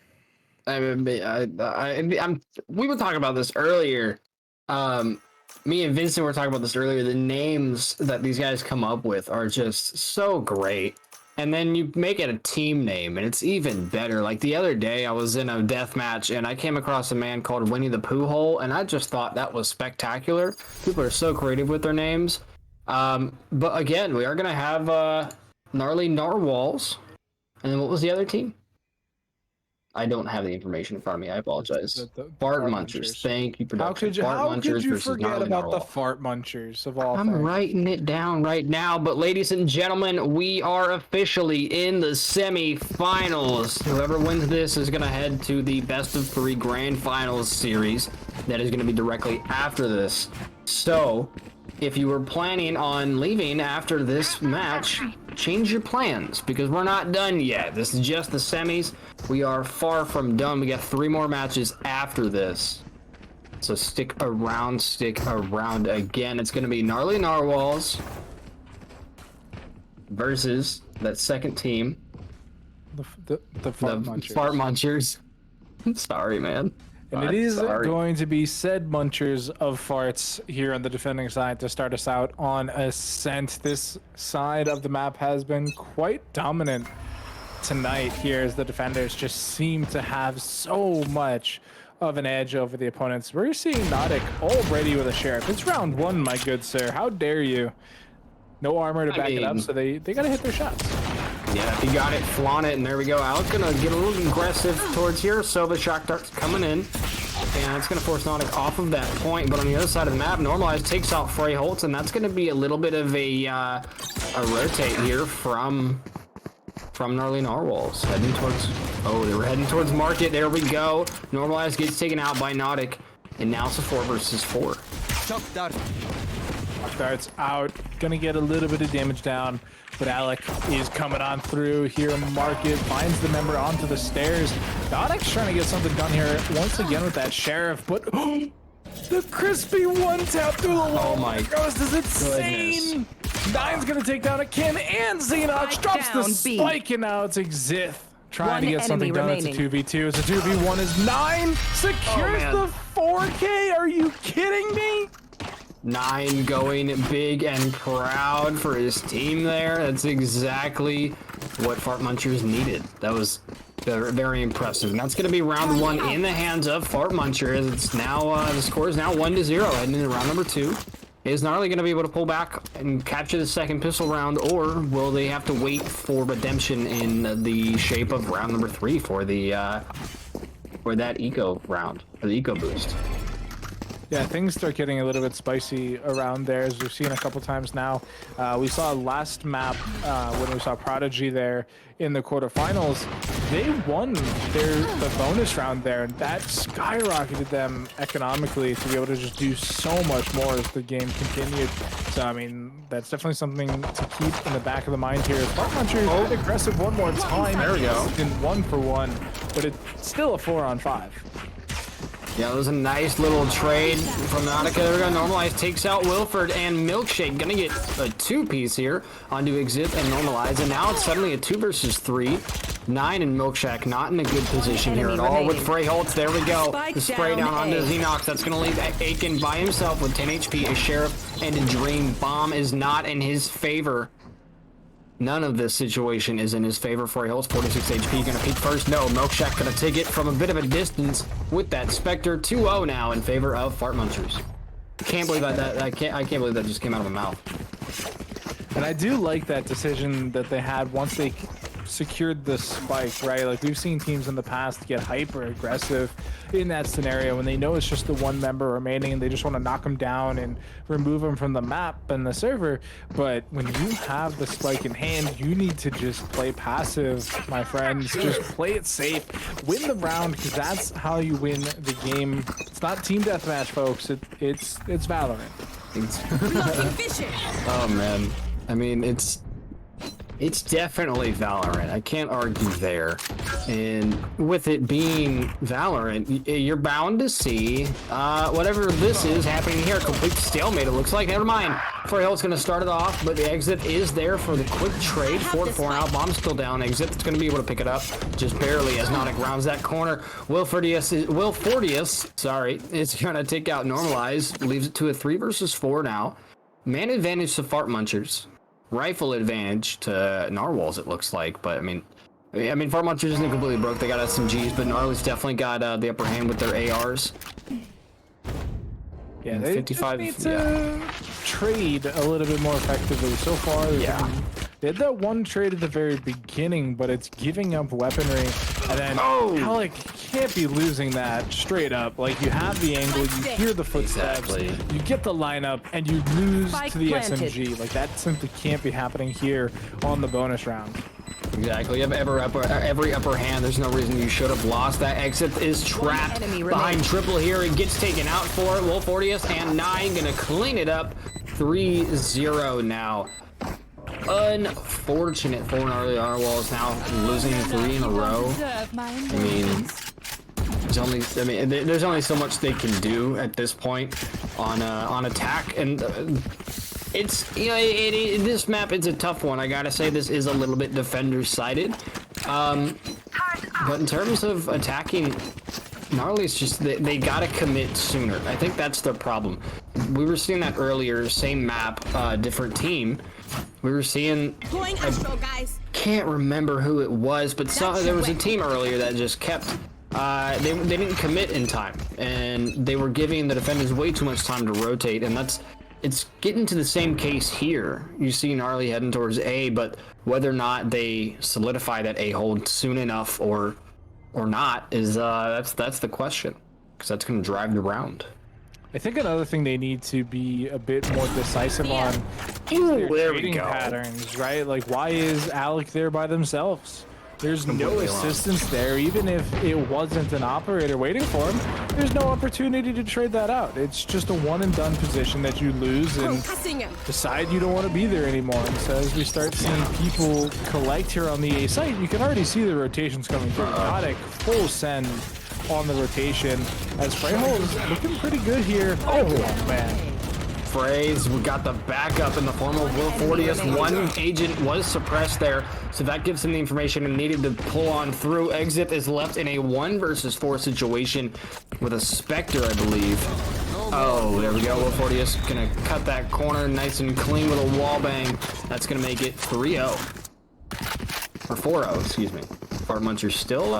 I mean, we were talking about this earlier. Me and Vincent were talking about this earlier. The names that these guys come up with are just so great. And then you make it a team name, and it's even better. Like the other day, I was in a death match, and I came across a man called Winnie the Pooh Hole, and I just thought that was spectacular. People are so creative with their names. But again, we are going to have Gnarly Narwhals. And then what was the other team? I don't have the information in front of me. I apologize. Fart Munchers. Thank you, production. How could you forget about the Fart Munchers of all I'm things? writing it down right now. But ladies and gentlemen, we are officially in the semi-finals. Whoever wins this is going to head to the best of 3 grand finals series that is going to be directly after this. So, if you were planning on leaving after this match, change your plans, because we're not done yet. This is just the semis. We are far from done. We got 3 more matches after this. So stick around again. It's going to be Gnarly Narwhals versus that second team. The Fart Munchers. Fart Munchers. Sorry, man. And it is going to be said Munchers of Farts here on the defending side to start us out on Ascent. This side of the map has been quite dominant tonight here, as the defenders just seem to have so much of an edge over the opponents. We're seeing Nautic already with a Sheriff. It's round 1, my good sir. How dare you? No armor to back it up, so they got to hit their shots. Yeah, if you got it, flaunt it, and there we go. Al's gonna get a little aggressive towards here. Sova Shock Dart's coming in, and it's gonna force Nautic off of that point. But on the other side of the map, Normalize takes out Frey Holtz, and that's gonna be a little bit of a rotate here from Gnarly Narwhals. Heading towards, they were heading towards Market. There we go. Normalize gets taken out by Nautic, and now it's a 4 versus 4. Shock Dart's out, gonna get a little bit of damage down. But Alec is coming on through here. Market finds the member onto the stairs. Nautic's trying to get something done here once again with that Sheriff, but the crispy one-tap through the wall. Oh my gosh, this is insane. Nine's gonna take down a Kim, and Xenox drops the spike, and now it's Exith trying to get something done. It's a 2v2. It's a 2v1 as Nine secures the 4K. Are you kidding me? 9 going big and proud for his team there. That's exactly what Fart Munchers needed. That was very, very impressive. And that's going to be round 1 in the hands of Fart Munchers. It's now, the score is now 1-0 heading into round number 2. Is Gnarly going to be able to pull back and capture the second pistol round, or will they have to wait for redemption in the shape of round number 3 for the for that eco round, or the eco boost. Yeah, things start getting a little bit spicy around there, as we've seen a couple times now. We saw last map when we saw Prodigy there in the quarterfinals. They won the bonus round there, and that skyrocketed them economically to be able to just do so much more as the game continued. So, I mean, that's definitely something to keep in the back of the mind here. Fartmuncher aggressive one more time. There we go. In 1-for-1, but it's still a 4-on-5. Yeah, it was a nice little trade from Nautica. There we go. Normalize takes out Wilford, and Milkshake gonna get a 2-piece here onto Exit and Normalize, and now it's suddenly a 2 versus 3. 9 and Milkshake not in a good position here at all with Freyholtz. There we go. The spray down onto Xenox. That's gonna leave Aiken by himself with 10 HP, a Sheriff, and a Dream. Bomb is not in his favor. None of this situation is in his favor. Freyholtz, 46 HP, gonna peek first. No, Milkshake gonna take it from a bit of a distance with that Spectre. 2-0 now in favor of Fartmunchers. I can't believe that. I can't believe that just came out of my mouth. And I do like that decision that they had once they secured the spike, right? Like, we've seen teams in the past get hyper aggressive in that scenario when they know it's just the one member remaining and they just want to knock them down and remove them from the map and the server. But when you have the spike in hand, you need to just play passive, my friends. Just play it safe, win the round, because that's how you win the game. It's not team deathmatch, folks. It's Valorant. Oh man, I mean, it's definitely Valorant. I can't argue there. And with it being Valorant, you're bound to see whatever this is happening here. Complete stalemate, it looks like. Never mind. Freyholt's going to start it off, but the Exit is there for the quick trade. 4-4 now. Bomb's still down. Exit's going to be able to pick it up just barely as Nautic rounds that corner. Will Fortius, is going to take out Normalize. Leaves it to a 3 versus 4 now. Man advantage to Fartmunchers. Rifle advantage to Narwhals, it looks like, but I mean, Fartmunchers isn't completely broke. They got SMGs, but Gnarly's definitely got the upper hand with their ARs. Yeah, they 55, need to trade a little bit more effectively. So far, they had that one trade at the very beginning, but it's giving up weaponry, and then Alec can't be losing that straight up. Like, you have the angle, you hear the footsteps, you get the lineup, and you lose to the SMG. Like, that simply can't be happening here on the bonus round. Exactly. You have every upper hand. There's no reason you should have lost. That Exit is trapped behind triple here. It gets taken out for it. Wolf Fortius and 9 gonna clean it up. 3-0 now. Unfortunate for Gnarly Narwhals now losing 3 in a row. I mean, there's only so much they can do at this point on attack, and it's, you know, this map is a tough one. I gotta say, this is a little bit defender-sided. But in terms of attacking, Gnarly, it's just they gotta commit sooner. I think that's their problem. We were seeing that earlier, same map, different team. We were seeing, I can't remember who it was, but there was a team earlier that just kept, they didn't commit in time, and they were giving the defenders way too much time to rotate, and it's getting to the same case here. You see Gnarly heading towards A, but whether or not they solidify that A hold soon enough or not is that's the question, because that's going to drive the round. I think another thing they need to be a bit more decisive on is their trading patterns, right? Like, why is Alec there by themselves? There's no assistance there. Even if it wasn't an operator waiting for him, there's no opportunity to trade that out. It's just a one-and-done position that you lose and decide you don't want to be there anymore. And so as we start seeing people collect here on the A site, you can already see the rotations coming through. Nautic, full send on the rotation as Freyhold is looking pretty good here. Oh, man. Frays, we got the backup in the form of Will Fortius. One agent was suppressed there, so that gives him the information and needed to pull on through. Exit is left in a 1 versus 4 situation with a Spectre, I believe. Oh, there we go. Will Fortius gonna cut that corner nice and clean with a wall bang. That's gonna make it 3-0. Or 4-0, excuse me. Fartmunchers still,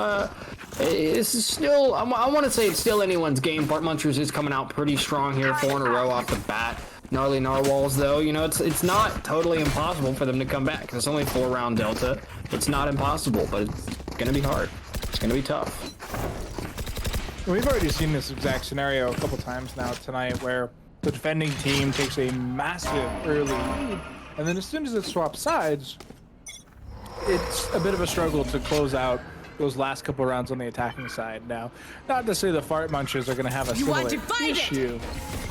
this is still, I want to say it's still anyone's game. Fartmunchers is coming out pretty strong here, 4 in a row off the bat. Gnarly Narwhals, though, you know, it's not totally impossible for them to come back. It's only 4-round delta. It's not impossible, but it's going to be hard. It's going to be tough. We've already seen this exact scenario a couple times now tonight where the defending team takes a massive early lead, and then as soon as it swaps sides, it's a bit of a struggle to close out those last couple rounds on the attacking side. Now, not to say the Fart Munchers are going to have a similar issue.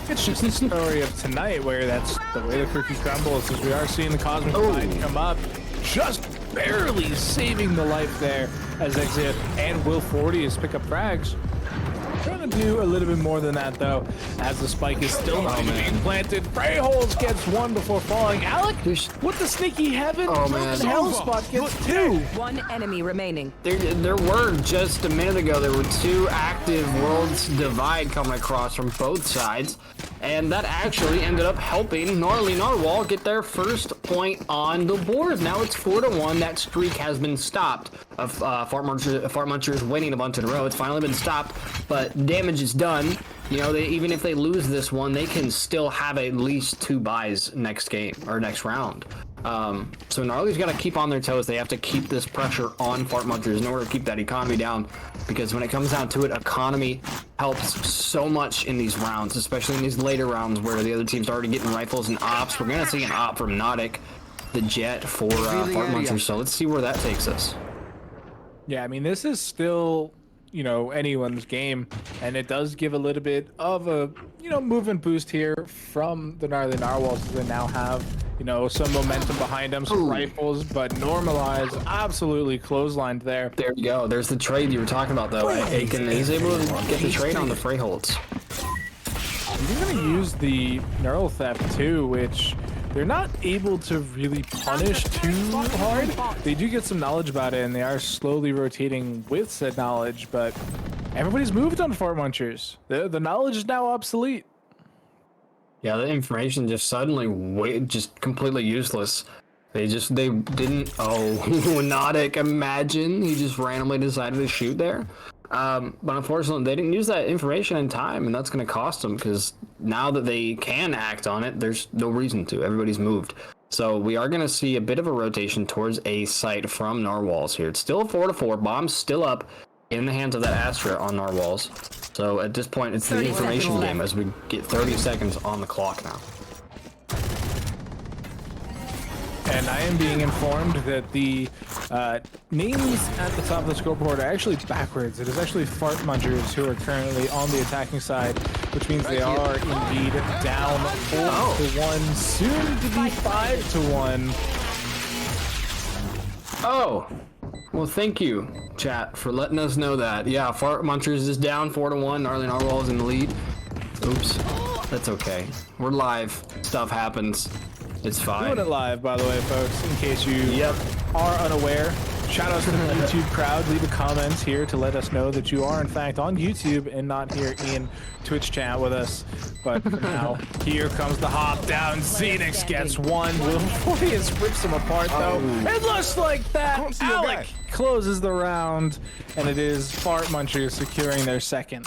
It's just the story of tonight where that's the way the cookie crumbles, as we are seeing the Cosmic Divide come up, just barely saving the life there as Exit and Will 40 is pick up frags. Trying to do a little bit more than that, though, as the spike is still not being planted. Freyholz gets one before falling. Alec, with the sneaky heaven, Hell Spot gets two. One enemy remaining. There were just a minute ago, there were 2 active Worlds Divide coming across from both sides, and that actually ended up helping Gnarly Narwhal get their first point on the board. Now it's 4-1. That streak has been stopped of Fart Munchers winning a bunch in a row. It's finally been stopped, but damage is done. You know, even if they lose this one, they can still have at least 2 buys next game or next round. So Gnarly's got to keep on their toes. They have to keep this pressure on Fart Munchers in order to keep that economy down, because when it comes down to it, economy helps so much in these rounds, especially in these later rounds where the other team's already getting rifles and ops. We're going to see an op from Nautic, the Jet, for Fart Munchers, so let's see where that takes us. Yeah, I mean, this is still, you know, anyone's game, and it does give a little bit of a, you know, movement boost here from the Gnarly Narwhals, as they now have, you know, some momentum behind them, some rifles, but Normalize absolutely clotheslined there. There you go. There's the trade you were talking about, though. Aiken, he's able to get the trade on the Freyholz. He's going to use the Neural Theft too, which they're not able to really punish too hard. They do get some knowledge about it, and they are slowly rotating with said knowledge, but everybody's moved on Fart Munchers. The knowledge is now obsolete. Yeah, the information just suddenly just completely useless. They didn't, Nautic, imagine he just randomly decided to shoot there. But unfortunately, they didn't use that information in time, and that's going to cost them, because now that they can act on it, there's no reason to. Everybody's moved. So we are going to see a bit of a rotation towards a site from Narwhals here. It's still a 4-4. Bomb's still up in the hands of that Astra on Narwhals. So at this point, it's the information game as we get 30 seconds on the clock now. And I am being informed that the names at the top of the scoreboard are actually backwards. It is actually Fart Munchers who are currently on the attacking side, which means they are indeed down 4-1, soon to be 5-1. Oh, well, thank you, chat, for letting us know that. Yeah, Fart Munchers is down 4-1. Gnarly Narwhal is in the lead. Oops, that's okay. We're live. Stuff happens. It's fine. Doing it live, by the way, folks, in case you are unaware. Shout out to the YouTube crowd. Leave a comment here to let us know that you are, in fact, on YouTube and not here in Twitch chat with us. But for now, here comes the hop down. Xenix gets one. Will 40 rips him apart, though. It looks like that. Alec closes the round, and it is Fart Munchers securing their second.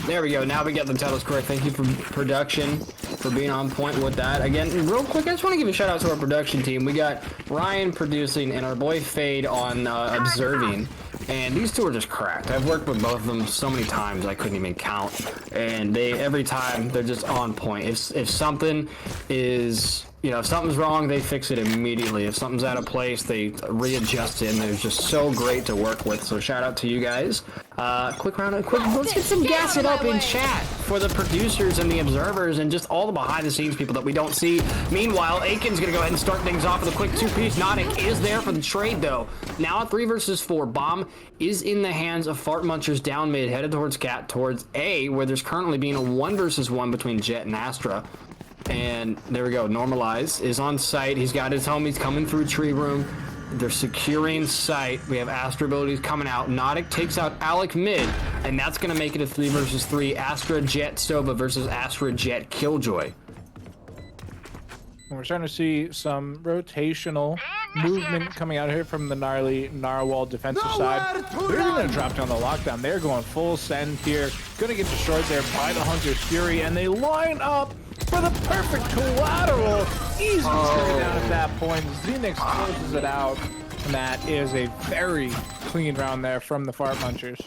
There we go. Now we get the titles correct. Thank you for production for being on point with that. Again, real quick, I just want to give a shout out to our production team. We got Ryan producing and our boy Fade on observing. And these two are just cracked. I've worked with both of them so many times I couldn't even count. And every time they're just on point. If something is, you know, if something's wrong, they fix it immediately. If something's out of place, they readjust it, and they're just so great to work with. So shout out to you guys. Quick round of let's get some gas it up in chat for the producers and the observers and just all the behind the scenes people that we don't see. Meanwhile, Aiken's gonna go ahead and start things off with a quick 2-piece. Nautic is there for the trade though. Now a 3 versus 4. Bomb is in the hands of Fart Munchers down mid, headed towards Cat, towards A, where there's currently being a 1 versus 1 between Jet and Astra. And there we go. Normalize is on site. He's got his homies coming through tree room. They're securing site. We have Astra abilities coming out. Nautic takes out Alec mid, and that's going to make it a 3 versus 3. Astra Jet Sova versus Astra Jet Killjoy. And we're starting to see some rotational movement coming out here from the Gnarly Narwhal defensive side. They're going to drop down the lockdown. They're going full send here. Going to get destroyed there by the Hunter's Fury, and they line up for the perfect collateral. Easy straight down at that point. Xenix closes it out, and that is a very clean round there from the Fart Munchers.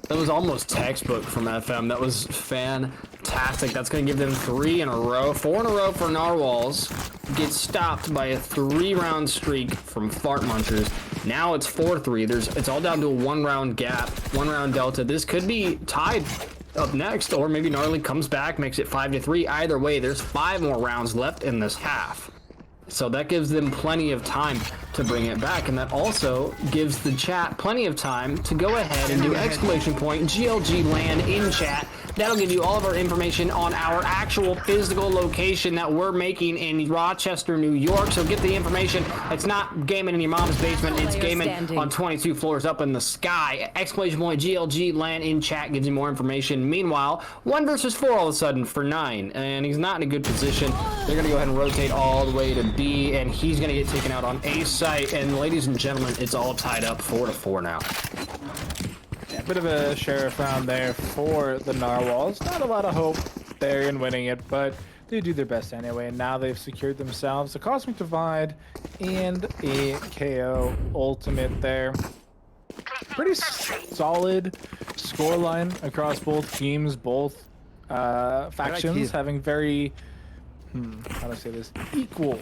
That was almost textbook from FM. That was fantastic. That's going to give them 3 in a row. 4 in a row for Narwhals. Get stopped by a 3-round streak from Fart Munchers. Now it's 4-3. It's all down to a 1-round gap, 1-round delta. This could be tied up next, or maybe Gnarly comes back, makes it 5-3. Either way, there's 5 more rounds left in this half. So that gives them plenty of time to bring it back, and that also gives the chat plenty of time to go ahead and do exclamation point GLG land in chat. That'll give you all of our information on our actual physical location that we're making in Rochester, New York. So get the information. It's not gaming in your mom's basement. It's gaming on 22 floors up in the sky. Exclamation point GLG land in chat gives you more information. Meanwhile, 1 versus 4 all of a sudden for 9, and he's not in a good position. They're going to go ahead and rotate all the way to B, and he's going to get taken out on A site. And ladies and gentlemen, it's all tied up 4-4 now. Yeah, bit of a sheriff round there for the Narwhals. Not a lot of hope there in winning it, but they do their best anyway. And now they've secured themselves a Cosmic Divide and a KO ultimate there. Pretty solid scoreline across both teams, both factions having very, how do I say this, equal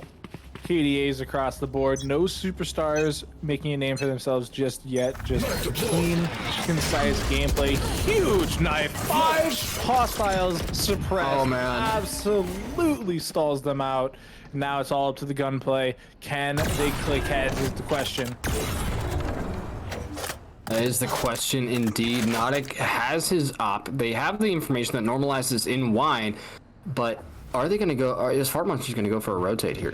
KDAs across the board. No superstars making a name for themselves just yet. Just clean, concise gameplay. Huge knife. 5 hostiles suppressed. Oh, man. Absolutely stalls them out. Now it's all up to the gunplay. Can they click heads is the question. That is the question indeed. Nautic has his op. They have the information that normalizes in wine, but are they going to go? Is Fart Muncher's going to go for a rotate here?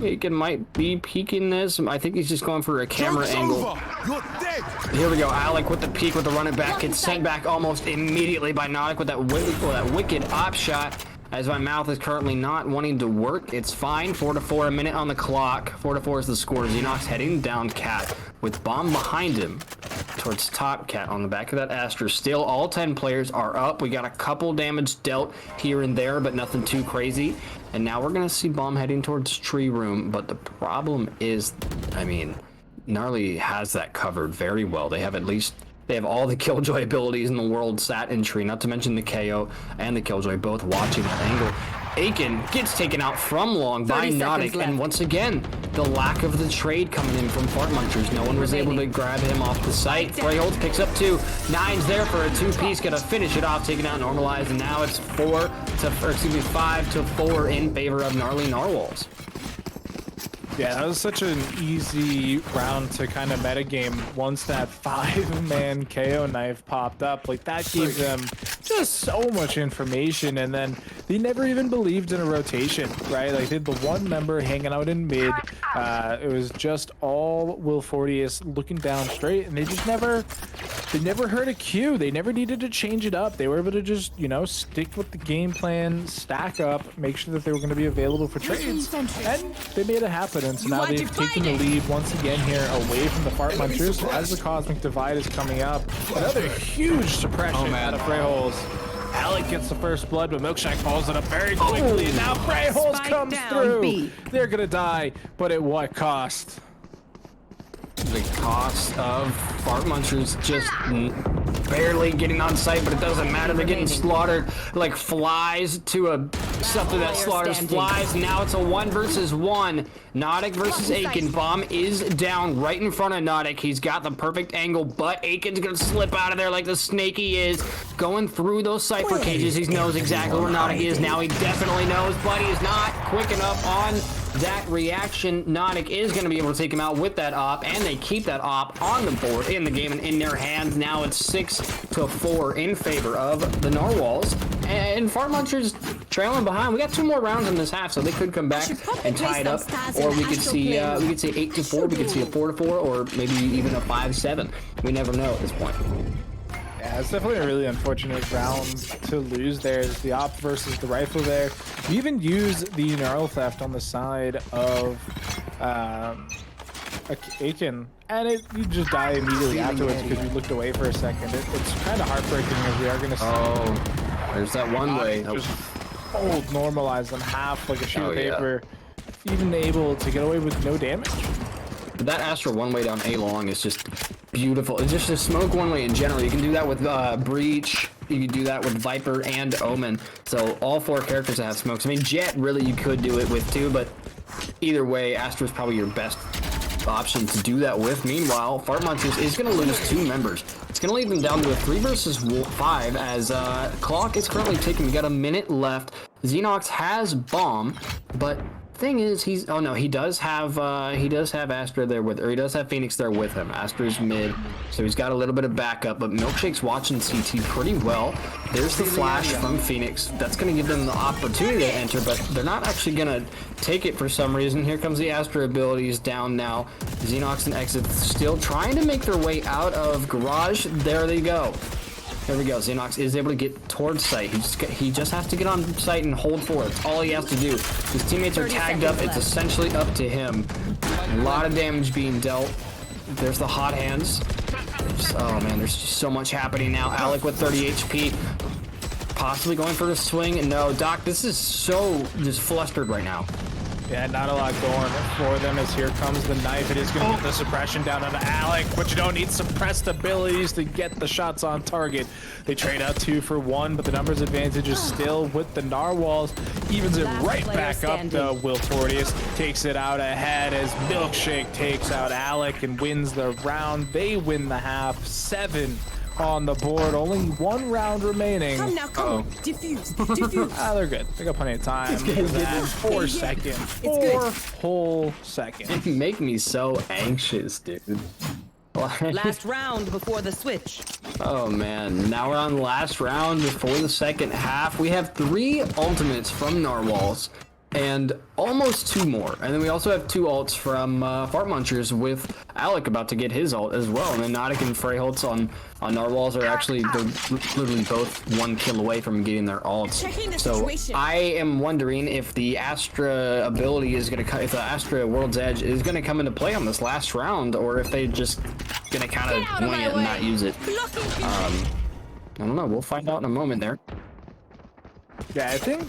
Aiken might be peeking this. I think he's just going for a camera angle. Here we go. Alec with the peek with the running back. Gets sent back almost immediately by Nautic with that wicked op shot. As my mouth is currently not wanting to work, it's fine. 4-4, a minute on the clock. 4-4 is the score. Xenox heading down Cat with bomb behind him towards top. Cat on the back of that Astra. Still, all 10 players are up. We got a couple damage dealt here and there, but nothing too crazy. And now we're going to see bomb heading towards tree room. But the problem is, I mean, Gnarly has that covered very well. They have all the Killjoy abilities in the world sat in tree, not to mention the KO and the Killjoy both watching that angle. Aiken gets taken out from long by Nautic, and once again, the lack of the trade coming in from Fart Munchers. No one was able to grab him off the site. Freyholtz picks up 2. 9's there for a 2-piece, gonna finish it off, taking out Normalize, and now it's 5-4 in favor of Gnarly Narwhals. Yeah, that was such an easy round to kind of metagame once that 5-man KO knife popped up. Like, that gave them just so much information, and then they never even believed in a rotation, right? Like, they had the one member hanging out in mid. It was just all Will Fortius looking down straight, and they never heard a cue. They never needed to change it up. They were able to just, stick with the game plan, stack up, make sure that they were going to be available for trades, and they made it happen. And so now they've taken the lead once again here away from the Fart Munchers as the Cosmic Divide is coming up. Another huge suppression out of Freyholtz. Alec gets the first blood, but Milkshake follows it up very quickly. And now Freyholtz comes through. They're gonna die, but at what cost? The cost of Fart Munchers just barely getting on site, but it doesn't matter. They're getting slaughtered like flies to something that slaughters flies. Now it's a 1 versus 1. Nautic versus Aiken. Bomb is down right in front of Nautic. He's got the perfect angle, but Aiken's gonna slip out of there like the snake he is. Going through those cipher cages. He knows exactly where Nautic is now. He definitely knows, but he's not quick enough on that reaction. Nautic is going to be able to take him out with that op, and they keep that op on the board in the game and in their hands. Now it's 6-4 in favor of the Narwhals, and Fart Munchers trailing behind. We got 2 more rounds in this half, so they could come back and tie it up, or we could see 8-4. We could see a 4-4, or maybe even a 5-7. We never know at this point. Yeah, it's definitely a really unfortunate round to lose there. The op versus the rifle there. We even use the Gnarl Theft on the side of Aiken, and you just die immediately afterwards because you looked away for a second. It's kind of heartbreaking as we are going to see. Oh, there's that one way. Just fold, normalized on half like a sheet of paper. Even able to get away with no damage. But that Astra one way down A long is just beautiful. It's just a smoke one way in general. You can do that with Breach. You can do that with Viper and Omen. So all 4 characters that have smokes. I mean, Jet really you could do it with too, but either way, Astra is probably your best option to do that with. Meanwhile, Fart Munchers is going to lose 2 members. It's going to leave them down to a 3 versus 5 as clock is currently ticking. We got a minute left. Xenox has bomb, but thing is he does have Astra there with, or he does have Phoenix there with him. Astra's mid, so he's got a little bit of backup, but Milkshake's watching CT pretty well. There's the flash from Phoenix. That's going to give them the opportunity to enter, but they're not actually going to take it for some reason. Here comes the Astra abilities down now. Xenox and Exit still trying to make their way out of garage. There they go. There we go. Xenox is able to get towards site. He just has to get on site and hold forward. That's all he has to do. His teammates are tagged up. It's essentially up to him. A lot of damage being dealt. There's the hot hands. Oh man, there's just so much happening now. Alec with 30 HP. Possibly going for the swing. No, Doc, this is so just flustered right now. Yeah, not a lot going for them as here comes the knife. It is going to get the suppression down on Alec, but you don't need suppressed abilities to get the shots on target. They trade out 2 for 1, but the numbers advantage is still with the Narwhals. Evens it right back up, though. Will Fortius takes it out ahead as Milkshake takes out Alec and wins the round. They win the half. 7 on the board. Only 1 round remaining. Come now, come on. Diffuse. Diffuse. They're good. They got plenty of time. 4 seconds. 4 whole seconds. You make me so anxious, dude. Last round before the switch. Oh man, now we're on the last round before the second half. We have 3 ultimates from Narwhals and almost 2 more. And then we also have 2 ults from Fart Munchers with Alec about to get his ult as well. And then Nautic and Freyholtz on Narwhals are actually, they're literally both 1 kill away from getting their ults. So I am wondering if the Astra ability is going to, if the Astra World's Edge is going to come into play on this last round, or if they just going to kind of wing it and not use it. I don't know. We'll find out in a moment there. Yeah, I think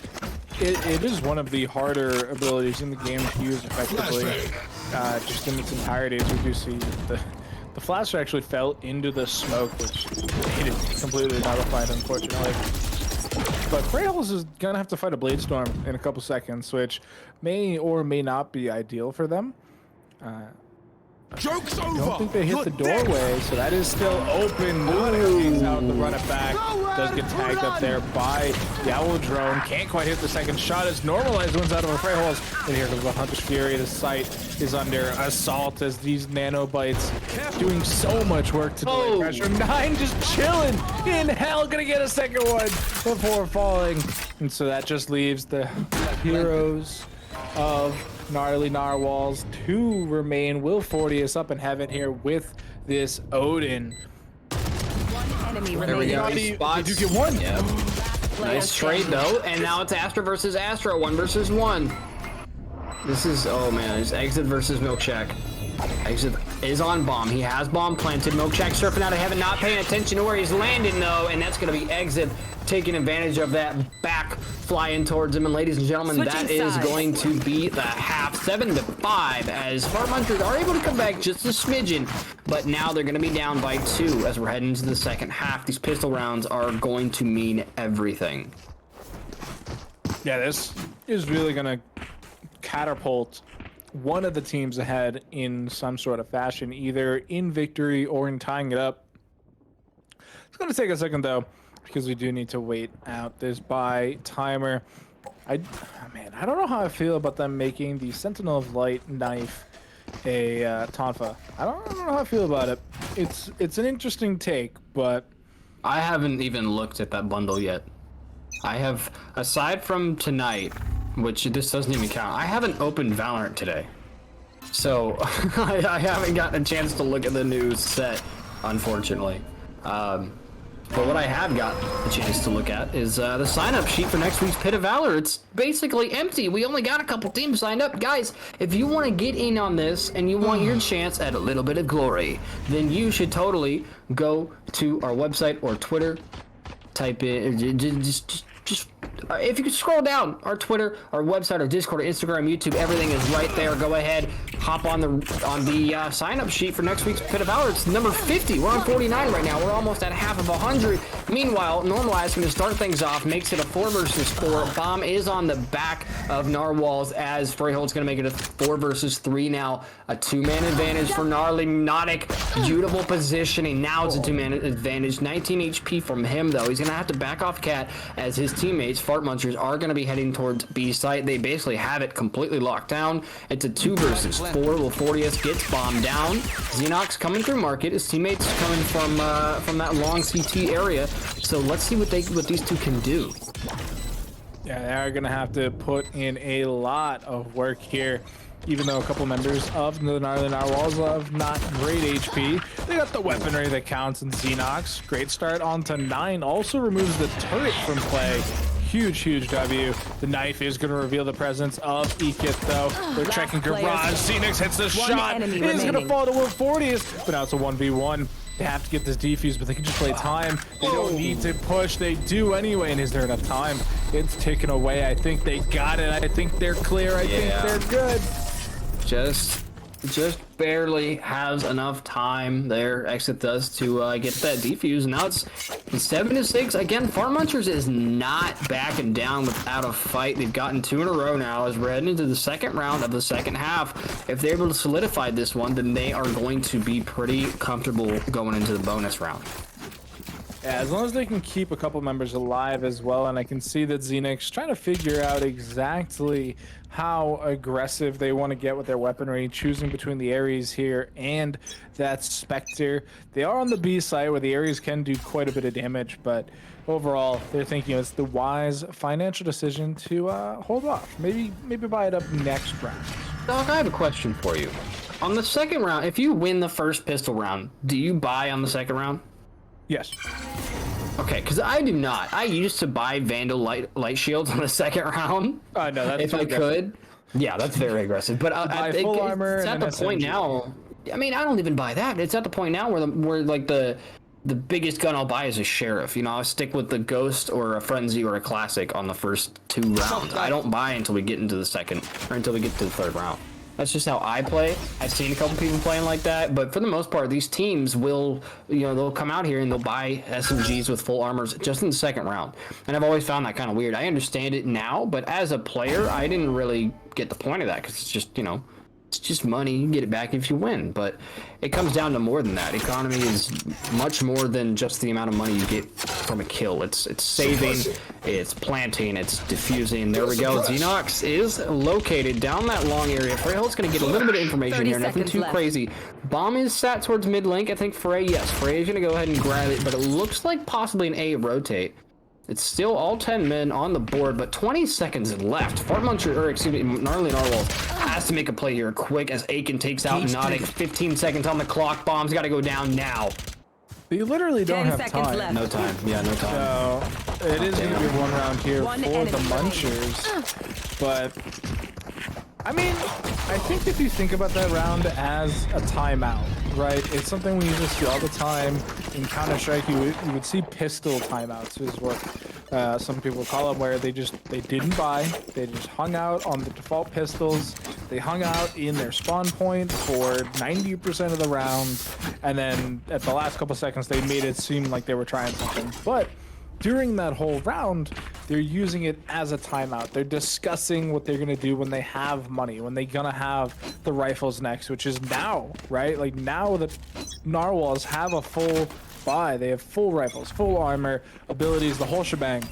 it is one of the harder abilities in the game to use effectively, just in its entirety. As we do see, the flash actually fell into the smoke, which made it completely nullified, unfortunately. But Freyholtz is gonna have to fight a Blade Storm in a couple seconds, which may or may not be ideal for them. Joke's over. I don't think they hit the doorway, so that is still open. Nautic out to run it back. Does get tagged up there by the Owl Drone. Can't quite hit the second shot as Normalized wins out of a Freyholtz. And here comes the Hunter's Fury. The site is under assault as these nanobites doing so much work to delay pressure. 9 just chilling in hell. Gonna get a second one before falling. And so that just leaves the heroes of Gnarly Narwhals. 2 remain. Will Fortius up in heaven here with this Odin. There we go. Did you get 1? Yeah. Nice trade though, and now it's Astra versus Astra, 1 versus 1. This is, oh man, it's Exit versus Milkshake. Exit is on bomb. He has bomb planted. Milkshake surfing out of heaven, not paying attention to where he's landing though, and that's going to be Exit taking advantage of that back flying towards him. And ladies and gentlemen, that is going to be the half. 7-5 as Fart Munchers are able to come back just a smidgen, but now they're going to be down by 2 as we're heading into the second half. These pistol rounds are going to mean everything. Yeah, this is really going to catapult one of the teams ahead in some sort of fashion, either in victory or in tying it up. It's going to take a second though, because we do need to wait out this buy timer. I don't know how I feel about them making the Sentinel of Light knife a Tonfa. I don't know how I feel about it. It's an interesting take, but I haven't even looked at that bundle yet. I have, aside from tonight, which this doesn't even count, I haven't opened Valorant today. So I haven't gotten a chance to look at the new set, unfortunately. But what I have got a chance to look at is the sign-up sheet for next week's Pit of Valor. It's basically empty. We only got a couple teams signed up. Guys, if you want to get in on this and you want your chance at a little bit of glory, then you should totally go to our website or Twitter. Type in, just if you could scroll down, our Twitter, our website, our Discord, our Instagram, YouTube, everything is right there. Go ahead, hop on the sign-up sheet for next week's Pit of Valor. It's number 50. We're on 49 right now. We're almost at half of 100. Meanwhile, Normalize going to start things off, makes it a 4 versus 4. Bomb is on the back of Narwhals as Freyhold's going to make it a 4 versus 3 now. A 2-man advantage for Gnarly Nautic. Beautiful positioning. Now it's a 2-man advantage. 19 HP from him, though. He's going to have to back off Cat as his teammates, Fart Munchers, are going to be heading towards B site. They basically have it completely locked down. It's a 2 versus 4. Leforius gets bombed down. Xenox coming through market. His teammates coming from that long CT area. So let's see what these two can do. Yeah, they're going to have to put in a lot of work here. Even though a couple members of the Gnarly Narwhals have not great HP, they got the weaponry that counts in Xenox. Great start onto 9. Also removes the turret from play. Huge W. The knife is going to reveal the presence of Ekith, though. They're checking Garage. Xenox hits the shot. It is going to fall to Leforius, but now it's a 1v1. They have to get this defuse, but they can just play time. They don't need to push. They do anyway, and is there enough time? It's ticking away. I think they got it. I think they're clear. I think they're good. Just barely has enough time there. Exit does to get that defuse. Now it's 7-6. Again, Farm Munchers is not backing down without a fight. They've gotten 2 in a row now as we're heading into the second round of the second half. If they're able to solidify this one, then they are going to be pretty comfortable going into the bonus round. Yeah, as long as they can keep a couple members alive as well, and I can see that Xenox trying to figure out exactly how aggressive they want to get with their weaponry, choosing between the Ares here and that Spectre. They are on the B side where the Ares can do quite a bit of damage, but overall, they're thinking it's the wise financial decision to hold off. Maybe buy it up next round. Doc, I have a question for you. On the second round, if you win the first pistol round, do you buy on the second round? Yes. Okay, because I do not. I used to buy Vandal light shields on the second round. No, that's if I could. Yeah, that's very aggressive. But full armor it's at the point now. I mean, I don't even buy that. It's at the point now where like the biggest gun I'll buy is a Sheriff. You know, I'll stick with the Ghost or a Frenzy or a Classic on the first 2 rounds. I don't buy until we get into the second or until we get to the third round. That's just how I play. I've seen a couple people playing like that, but for the most part, these teams will, they'll come out here and they'll buy SMGs with full armors just in the second round. And I've always found that kind of weird. I understand it now, but as a player, I didn't really get the point of that because it's just, it's just money. You get it back if you win, but it comes down to more than that. Economy is much more than just the amount of money you get from a kill. It's saving, it's planting, it's diffusing. There we go. Xenox is located down that long area. Freyhold's going to get a little bit of information here. Nothing too crazy. Bomb is sat towards mid link. I think Frey is going to go ahead and grab it, but it looks like possibly an A rotate. It's still all 10 men on the board, but 20 seconds left. Fart Muncher, or excuse me, Gnarly Narwhals has to make a play here quick as Aiken takes out Nautic. 15 seconds on the clock. Bomb's got to go down now. You literally don't have time. Left. No time. Yeah, no time. So it is going to be 1 round here for the Munchers, but I mean, I think if you think about that round as a timeout, right? It's something we usually see all the time in Counter-Strike. You would see pistol timeouts is what some people call them, where they didn't buy. They just hung out on the default pistols. They hung out in their spawn point for 90% of the round, and then at the last couple seconds, they made it seem like they were trying something. But during that whole round, they're using it as a timeout. They're discussing what they're going to do when they have money, when they're going to have the rifles next, which is now, right? Like now the Narwhals have a full buy. They have full rifles, full armor, abilities, the whole shebang.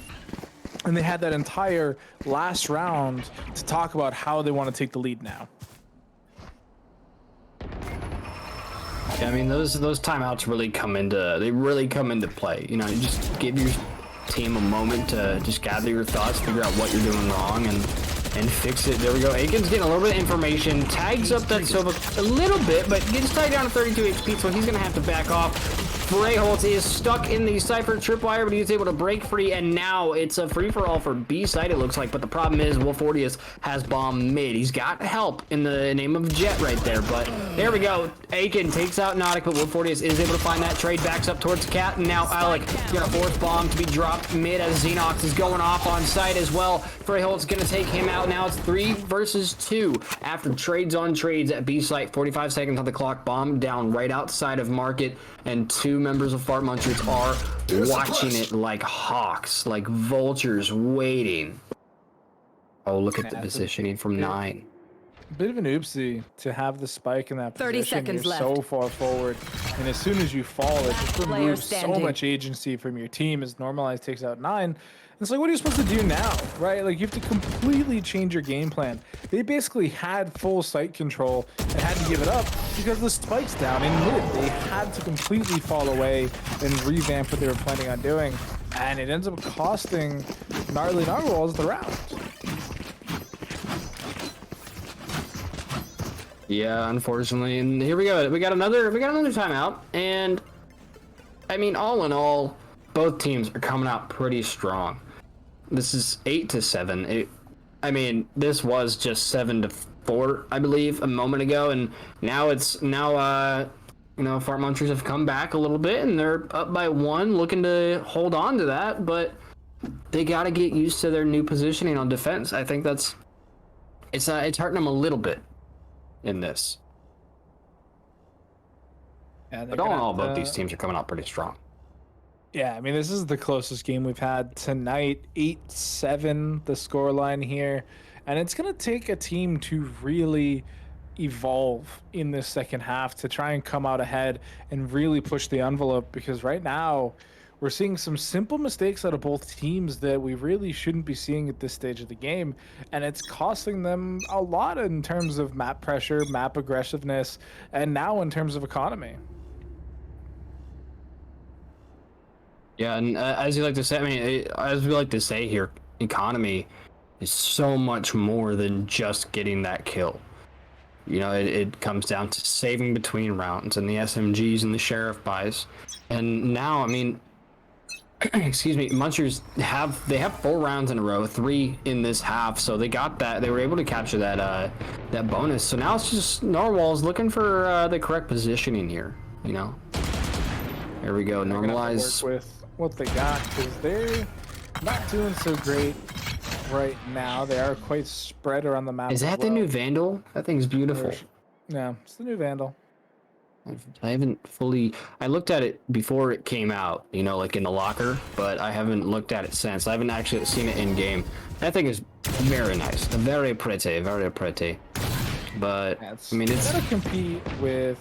And they had that entire last round to talk about how they want to take the lead now. Yeah, I mean, those timeouts really come into play. You just give your team a moment to just gather your thoughts, figure out what you're doing wrong, and fix it. There we go. Aiken's getting a little bit of information, tags up that Silva a little bit, but gets tied down to 32 HP, so he's going to have to back off. Freyholt is stuck in the Cypher tripwire, but he's able to break free, and now it's a free-for-all for B side, it looks like. But the problem is, Wolfortius has bomb mid. He's got help in the name of Jet right there, but there we go. Aiken takes out Nautic, but Wolfortius is able to find that trade, backs up towards Cat, and now Alec gonna force bomb to be dropped mid as Xenox is going off on site as well. Freyholt's gonna take him out. Now it's 3 versus 2 after trades on trades at B site. 45 seconds on the clock. Bomb down right outside of market, and 2 members of Fart Munchers are watching it like hawks, like vultures waiting. Oh, look at the positioning from 9. Bit of an oopsie to have the spike in that 30 position. seconds You're left. so far forward, and as soon as you fall, it just removes so much agency from your team as Normalize takes out 9. It's like, what are you supposed to do now, right? Like, you have to completely change your game plan. They basically had full site control and had to give it up because the spike's down in mid. They had to completely fall away and revamp what they were planning on doing, and it ends up costing Gnarly Narwhals the round. Yeah, unfortunately, and here we go. We got another timeout, and I mean, all in all, both teams are coming out pretty strong. This is 8-7. I mean, this was just 7-4, I believe, a moment ago, and now you know, Fart Munchers have come back a little bit, and they're up by 1, looking to hold on to that, but they got to get used to their new positioning on defense. I think it's hurting them a little bit in this. Yeah, but all in all, both these teams are coming out pretty strong. Yeah, I mean, this is the closest game we've had tonight. 8-7, the scoreline here. And it's going to take a team to really evolve in this second half to try and come out ahead and really push the envelope, because right now we're seeing some simple mistakes out of both teams that we really shouldn't be seeing at this stage of the game. And it's costing them a lot in terms of map pressure, map aggressiveness, and now in terms of economy. Yeah, and as you like to say, I mean, as we like to say here, economy is so much more than just getting that kill. You know, it comes down to saving between rounds and the SMGs and the Sheriff buys. And now, I mean, excuse me, Munchers have 4 rounds in a row, 3 in this half, so they got that. They were able to capture that that bonus. So now it's just Narwhals looking for the correct positioning here. You know, there we go. Normalize With what they got, because they're not doing so great right now. They are quite spread around the map. Is that the new Vandal? That thing's beautiful. Yeah, it's the new Vandal. I haven't fully... I looked at it before it came out, you know, like in the locker, but I haven't looked at it since. I haven't actually seen it in game. That thing is very nice. Very pretty, very pretty. But, yeah, I mean, it's... gotta compete with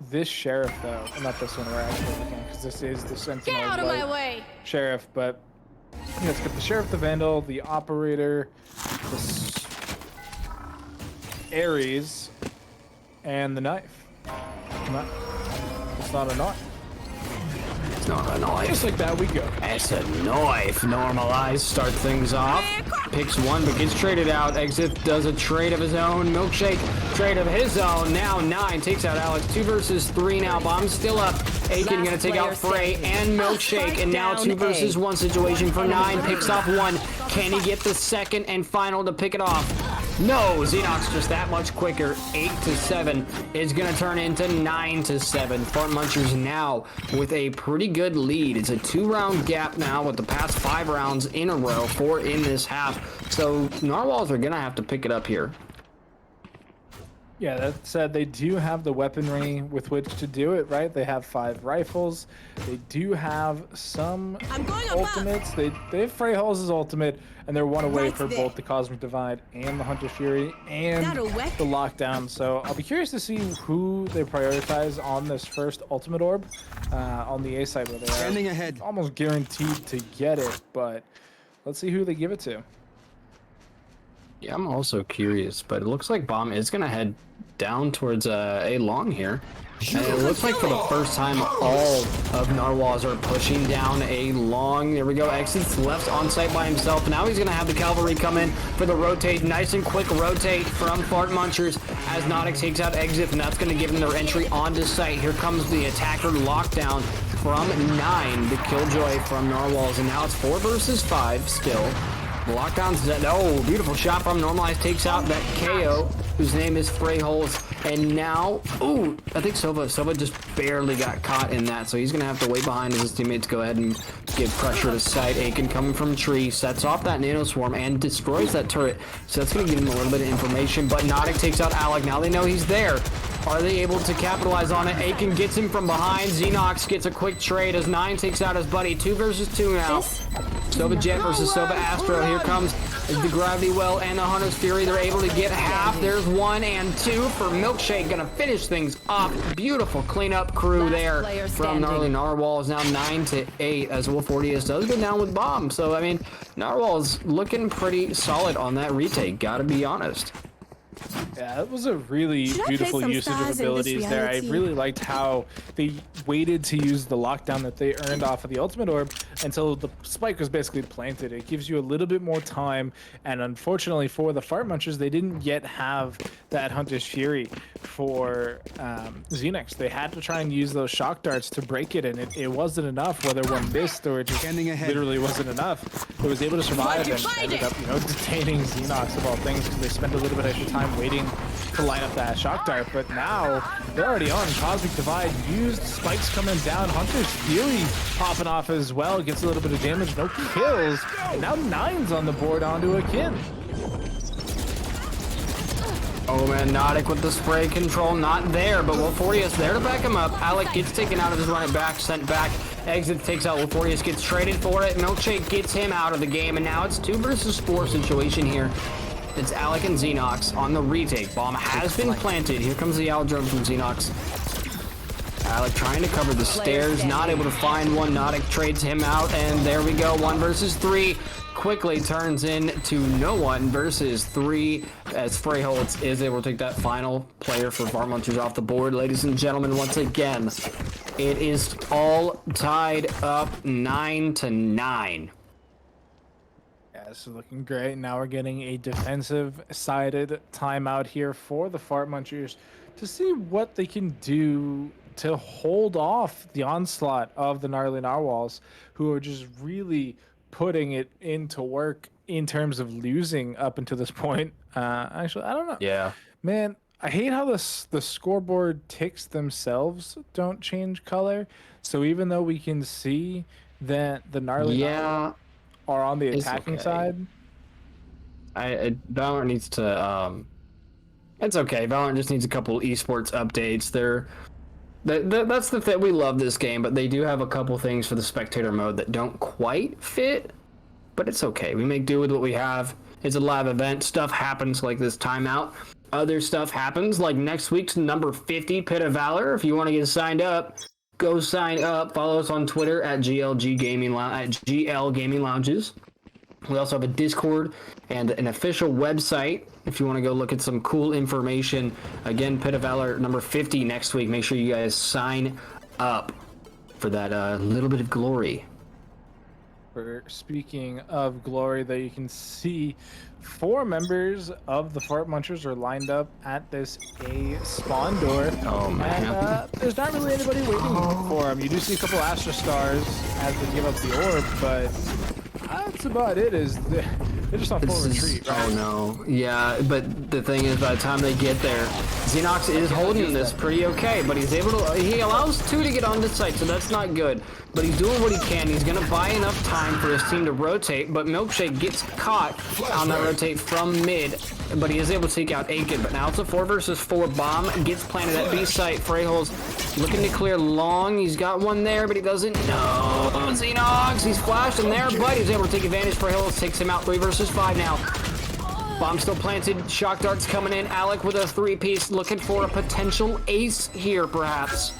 this Sheriff, though. Not this one we're actually looking at, because this is the Sentinel. Get out of my way! Sheriff, but... Yeah, it's got the Sheriff, the Vandal, the Operator, the Ares, and the Knife. It's not a knife. It's not a knife. Just like that, we go. It's a knife. Normalize. Start things off. Picks one, but gets traded out. Exit does a trade of his own. Milkshake, trade of his own. Now 9 takes out Alex. 2 versus 3 now. Bomb's still up. Aiken gonna take out Frey and Milkshake. And now 2 versus 1 situation for 9. Picks off 1. Can he get the second and final to pick it off? No, Xenox just that much quicker. 8-7 is gonna turn into 9-7. Fart Munchers now with a pretty good lead. It's a 2-round gap now with the past 5 rounds in a row, 4 in this half. So Narwhals are gonna have to pick it up here. Yeah, that said, they do have the weaponry with which to do it, right? They have 5 rifles. They do have some ultimates. They have Freyhal's ultimate, and they're 1 away for both the Cosmic Divide and the Hunter Fury and the Lockdown. So I'll be curious to see who they prioritize on this first ultimate orb on the A side, where they are almost guaranteed to get it, but let's see who they give it to. Yeah, I'm also curious, but it looks like Bomb is going to head down towards A long here. And it looks like for the first time, all of Narwhals are pushing down A long. There we go. Exits left on site by himself. Now he's going to have the cavalry come in for the rotate. Nice and quick rotate from Fart Munchers as Nautic takes out Exit, and that's going to give them their entry onto site. Here comes the attacker Lockdown. from 9, the Killjoy from Narwhals, and now it's 4 versus 5 still. The lockdown's dead. Oh, beautiful shot from Normalize, takes out that KO, whose name is Freyholz. And now, ooh, I think Sova just barely got caught in that, so he's gonna have to wait behind as his teammates go ahead and give pressure to side. Aiken coming from tree, sets off that nano swarm and destroys that turret. So that's gonna give him a little bit of information, but Nautic takes out Alec. Now they know he's there. Are they able to capitalize on it? Aiken gets him from behind. Xenox gets a quick trade as 9 takes out his buddy. 2 versus 2 now. Sova Jet versus Sova Astro. Here comes the Gravity Well and the Hunter's Fury. They're able to get half. There's 1 and 2 for Milkshake. Gonna finish things up. Beautiful cleanup crew there from Gnarly Narwhals. Now 9-8 as Wolfortius does go down with bomb. So, I mean, Narwhal's looking pretty solid on that retake. Gotta be honest. Yeah, that was a really beautiful usage of abilities there. I really liked how they waited to use the lockdown that they earned off of the ultimate orb until the spike was basically planted. It gives you a little bit more time, and unfortunately for the Fart Munchers, they didn't yet have that Hunter's Fury for Xenox. They had to try and use those shock darts to break it, and it wasn't enough, whether one missed or it just literally wasn't enough. It was able to survive and ended up, detaining Xenox of all things, because they spent a little bit extra time waiting to line up that shock dart. But now they're already on. Cosmic Divide used, spikes coming down, Hunter's Fury popping off as well, gets a little bit of damage, no kills, and now 9's on the board onto a kin. Oh man, Nautic with the spray control, not there, but Wolfortius there to back him up. Alec gets taken out of his run it back, sent back. Exit takes out Wolfortius, gets traded for it. Milkshake gets him out of the game, and now it's 2 versus 4 situation here. It's Alec and Xenox on the retake. Bomb has been planted. Here comes the Owl drone from Xenox. Alec trying to cover the stairs, not able to find one. Nautic trades him out, and there we go. 1 versus 3. Quickly turns into no 1 versus 3 as Freyholz is able to take that final player for Fart Munchers off the board. Ladies and gentlemen, once again, it is all tied up 9-9. This is looking great. Now we're getting a defensive-sided timeout here for the Fart Munchers to see what they can do to hold off the onslaught of the Gnarly Narwhals, who are just really putting it into work in terms of losing up until this point. Actually, I don't know. Yeah. Man, I hate how the scoreboard ticks themselves don't change color. So even though we can see that the Gnarly Narwhals are on the attacking side. Valorant needs to it's okay. Valorant just needs a couple esports updates. That's the thing. We love this game, but they do have a couple things for the spectator mode that don't quite fit, but it's okay. We make do with what we have. It's a live event. Stuff happens like this timeout. Other stuff happens like next week's number 50 Pit of Valor. If you want to get signed up, go sign up. Follow us on Twitter at GL Gaming Lounges. We also have a Discord and an official website if you want to go look at some cool information. Again, Pit of Valor number 50 next week. Make sure you guys sign up for that little bit of glory. Speaking of glory, that you can see 4 members of the Fart Munchers are lined up at this A spawn door. Oh man. And there's not really anybody waiting for them. You do see a couple Astra Stars as they give up the orb, but that's about it. They're just on full retreat, right? Oh no. Yeah, but the thing is, by the time they get there, Xenox is holding this pretty okay, but he allows 2 to get on this site, so that's not good. But he's doing what he can. He's gonna buy enough time for his team to rotate, but Milkshake gets caught on that rotate from mid, but he is able to take out Aiken. But now it's a 4 versus 4. Bomb gets planted at B site. Freyholz looking to clear long. He's got one there, but he doesn't know. Xenox, he's flashed him there, but he's able to take advantage. Freyholz takes him out. 3 versus 5 now. Bomb still planted. Shock darts coming in. Alec with a 3-piece, looking for a potential ace here, perhaps.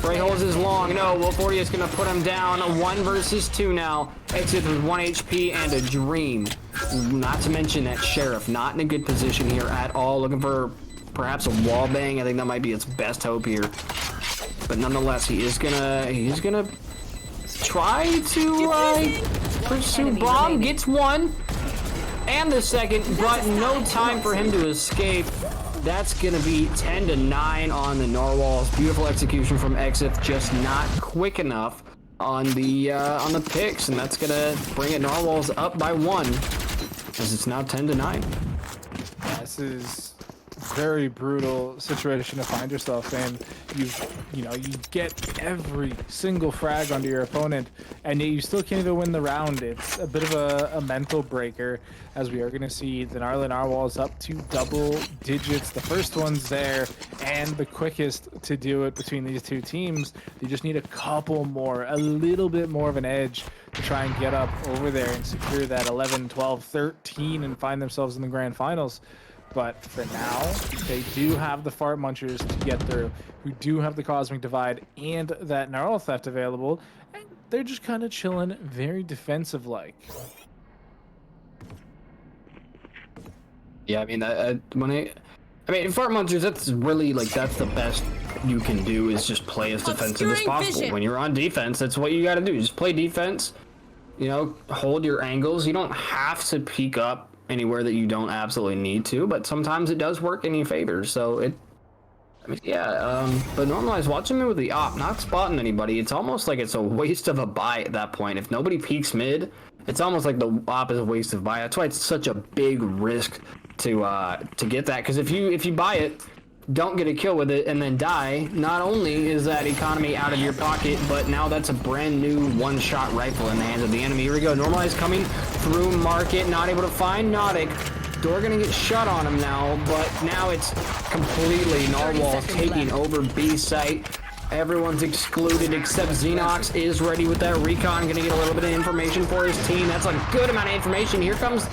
Freyholz is long. No, Wolfortius is going to put him down. 1 versus 2 now. Exit with 1 HP and a dream. Not to mention that Sheriff not in a good position here at all. Looking for perhaps a wall bang. I think that might be its best hope here. But nonetheless, he's gonna try to pursue Bomb. Gets 1 and the 2nd, but no time for him to escape. That's going to be 10-9 on the Narwhals. Beautiful execution from Exit, just not quick enough on the picks, and that's going to bring it Narwhals up by 1 as it's now 10-9. This is very brutal situation to find yourself in. You get every single frag onto your opponent, and yet you still can't even win the round. It's a bit of a mental breaker, as we are going to see the Gnarly Narwhals up to double digits. The first one's there, and the quickest to do it between these two teams. They just need a couple more, a little bit more of an edge to try and get up over there and secure that 11, 12, 13 and find themselves in the grand finals. But for now, they do have the Fart Munchers to get through, who do have the Cosmic Divide and that Gnarl Theft available, and they're just kind of chilling, very defensive-like. Yeah, I mean, Fart Munchers, that's really, like, that's the best you can do, is just play as defensive as possible. When you're on defense, that's what you got to do. Just play defense, hold your angles. You don't have to peek up anywhere that you don't absolutely need to, but sometimes it does work in your favor. So but Normalize watching me with the op, not spotting anybody. It's almost like it's a waste of a buy at that point. If nobody peeks mid, it's almost like the op is a waste of buy. That's why it's such a big risk to get that, because if you buy it, don't get a kill with it, and then die, not only is that economy out of your pocket, but now that's a brand new one-shot rifle in the hands of the enemy. Here we go, Normalize coming through market, not able to find Nautic. Door gonna get shut on him now, but now it's completely Narwhals taking over B site. Everyone's excluded except Xenox is ready with that recon, gonna get a little bit of information for his team. That's a good amount of information. Here comes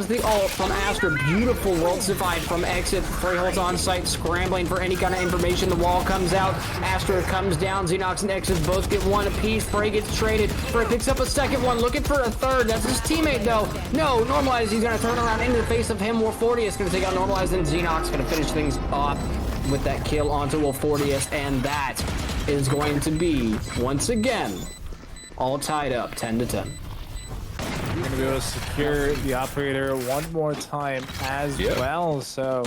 the ult from Astra. Beautiful Worlds Divide from Exit. Frey holds on site, scrambling for any kind of information. The wall comes out. Astra comes down. Xenox and Exit both get one apiece. Frey gets traded. Frey picks up a second one, looking for a third. That's his teammate though. No, Normalize. He's gonna turn around into the face of him. Wolfortius gonna take out Normalize, and Xenox gonna finish things off with that kill onto Wolfortius, and that is going to be, once again, all tied up 10-10. We're going to be able to secure the operator one more time as well. So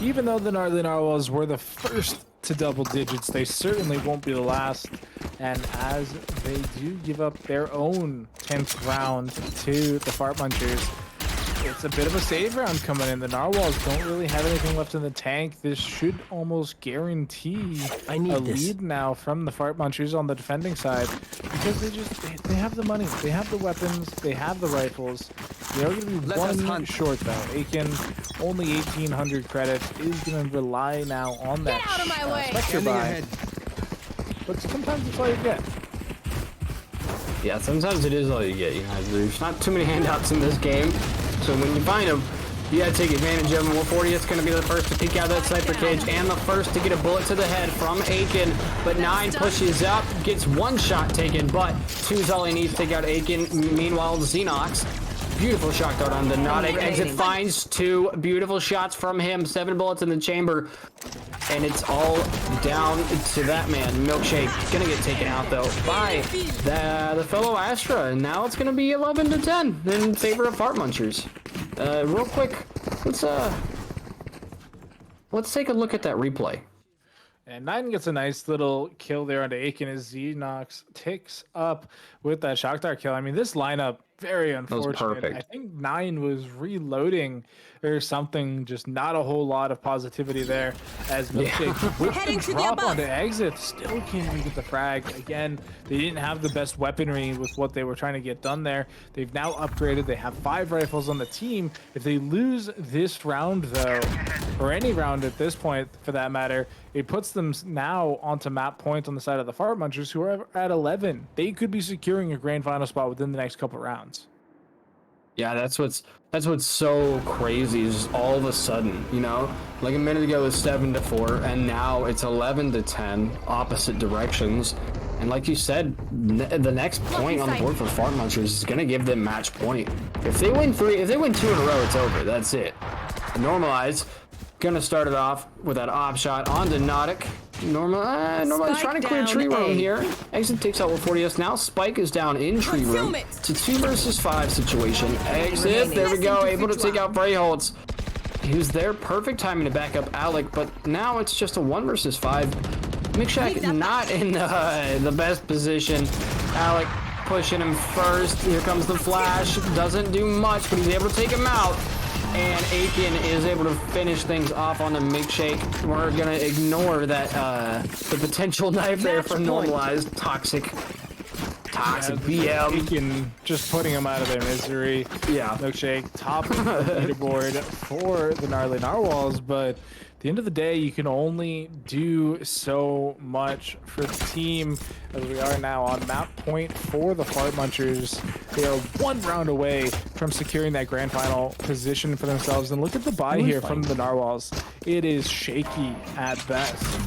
even though the Gnarly Narwhals were the first to double digits, they certainly won't be the last. And as they do give up their own 10th round to the Fart Munchers, it's a bit of a save round coming in. The Narwhals don't really have anything left in the tank. This should almost guarantee a lead now from the Fart Munchers on the defending side, because they have the money, they have the weapons, they have the rifles. They're going to be one short though. Aiken, only 1,800 credits, is going to rely now on that Spectre buy. But sometimes it's all you get. Yeah, sometimes it is all you get. There's not too many handouts in this game. So when you find them, you gotta take advantage of them. Wolfortius going to be the first to peek out of that sniper cage and the first to get a bullet to the head from Aiken. But 9 pushes up, gets one shot taken, but 2 is all he needs to take out Aiken. Meanwhile, Xenox, beautiful shot dart on the Nautic. Exit finds 2 beautiful shots from him. 7 bullets in the chamber. And it's all down to that man. Milkshake gonna get taken out though by the fellow Astra, and now it's gonna be 11-10 in favor of Fart Munchers. Real quick, let's take a look at that replay. And 9 gets a nice little kill there onto Aiken as Xenox ticks up with that shock dart kill. I mean, this lineup, very unfortunate. I think 9 was reloading or something, just not a whole lot of positivity there as Milkshake with the drop onto Exit, still can't even get the frag. Again, they didn't have the best weaponry with what they were trying to get done there. They've now upgraded. They have 5 rifles on the team. If they lose this round though, or any round at this point for that matter, it puts them now onto map point on the side of the Fart Munchers, who are at 11. They could be securing a grand final spot within the next couple rounds. Yeah, that's what's so crazy is all of a sudden, like a minute ago it was 7-4, and now it's 11-10, opposite directions. And like you said, the next point on the board for Fart Munchers is gonna give them match point. If they win 2 in a row, it's over. That's it. Normalize. Gonna start it off with that op shot onto Nautic. Normalize trying to clear tree room here. Exit takes out Wolfortius. Now Spike is down in tree room. It's a 2 versus 5 situation. Exit, there we go, able to take out Freyholtz. He was there, perfect timing to back up Alec, but now it's just a 1 versus 5. Mixshack not in the best position. Alec pushing him first. Here comes the flash. Doesn't do much, but he's able to take him out. And Aiken is able to finish things off on the Milkshake. We're going to ignore that the potential knife there for normalized toxic BM. Aiken just putting him out of their misery. Yeah. Milkshake top of the leaderboard for the Gnarly Narwhals, but at the end of the day, you can only do so much for the team as we are now on map point for the Fart Munchers. They are 1 round away from securing that grand final position for themselves. And look at the buy here from the Narwhals. It is shaky at best.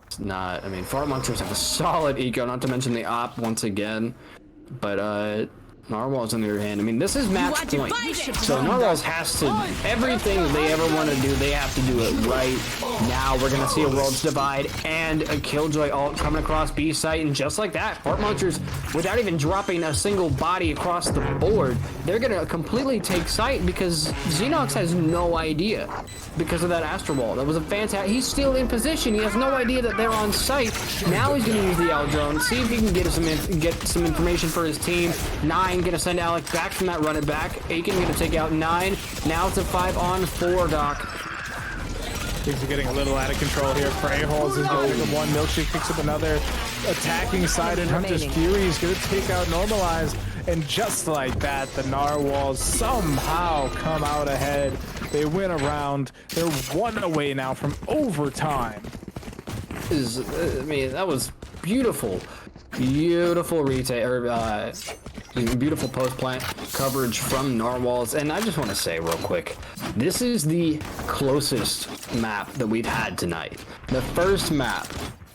It's not, I mean, Fart Munchers have a solid eco, not to mention the op once again. But Narwhals on the other hand, I mean, this is match point. So Narwhals has to, everything they ever want to do, they have to do it right now. We're going to see a Worlds Divide and a Killjoy ult coming across B site, and just like that, Fart Munchers, without even dropping a single body across the board, they're going to completely take site because Xenox has no idea because of that Astro Ball. That was a fantastic, he's still in position. He has no idea that they're on site. Now he's going to use the L drone, see if he can get some information for his team. 9 gonna send Alec back from that run it back. Aiken gonna take out 9. Now it's a 5-on-4, Doc. Things are getting a little out of control here. Freyholz is going to pick up 1. Milkshake picks up another. Attacking side, and Hunter's Fury is gonna take out Normalize. And just like that, the Narwhals somehow come out ahead. They win a round. They're 1 away now from overtime. I mean, that was beautiful. Beautiful beautiful post-plant coverage from Narwhals. And I just want to say real quick, this is the closest map that we've had tonight. The first map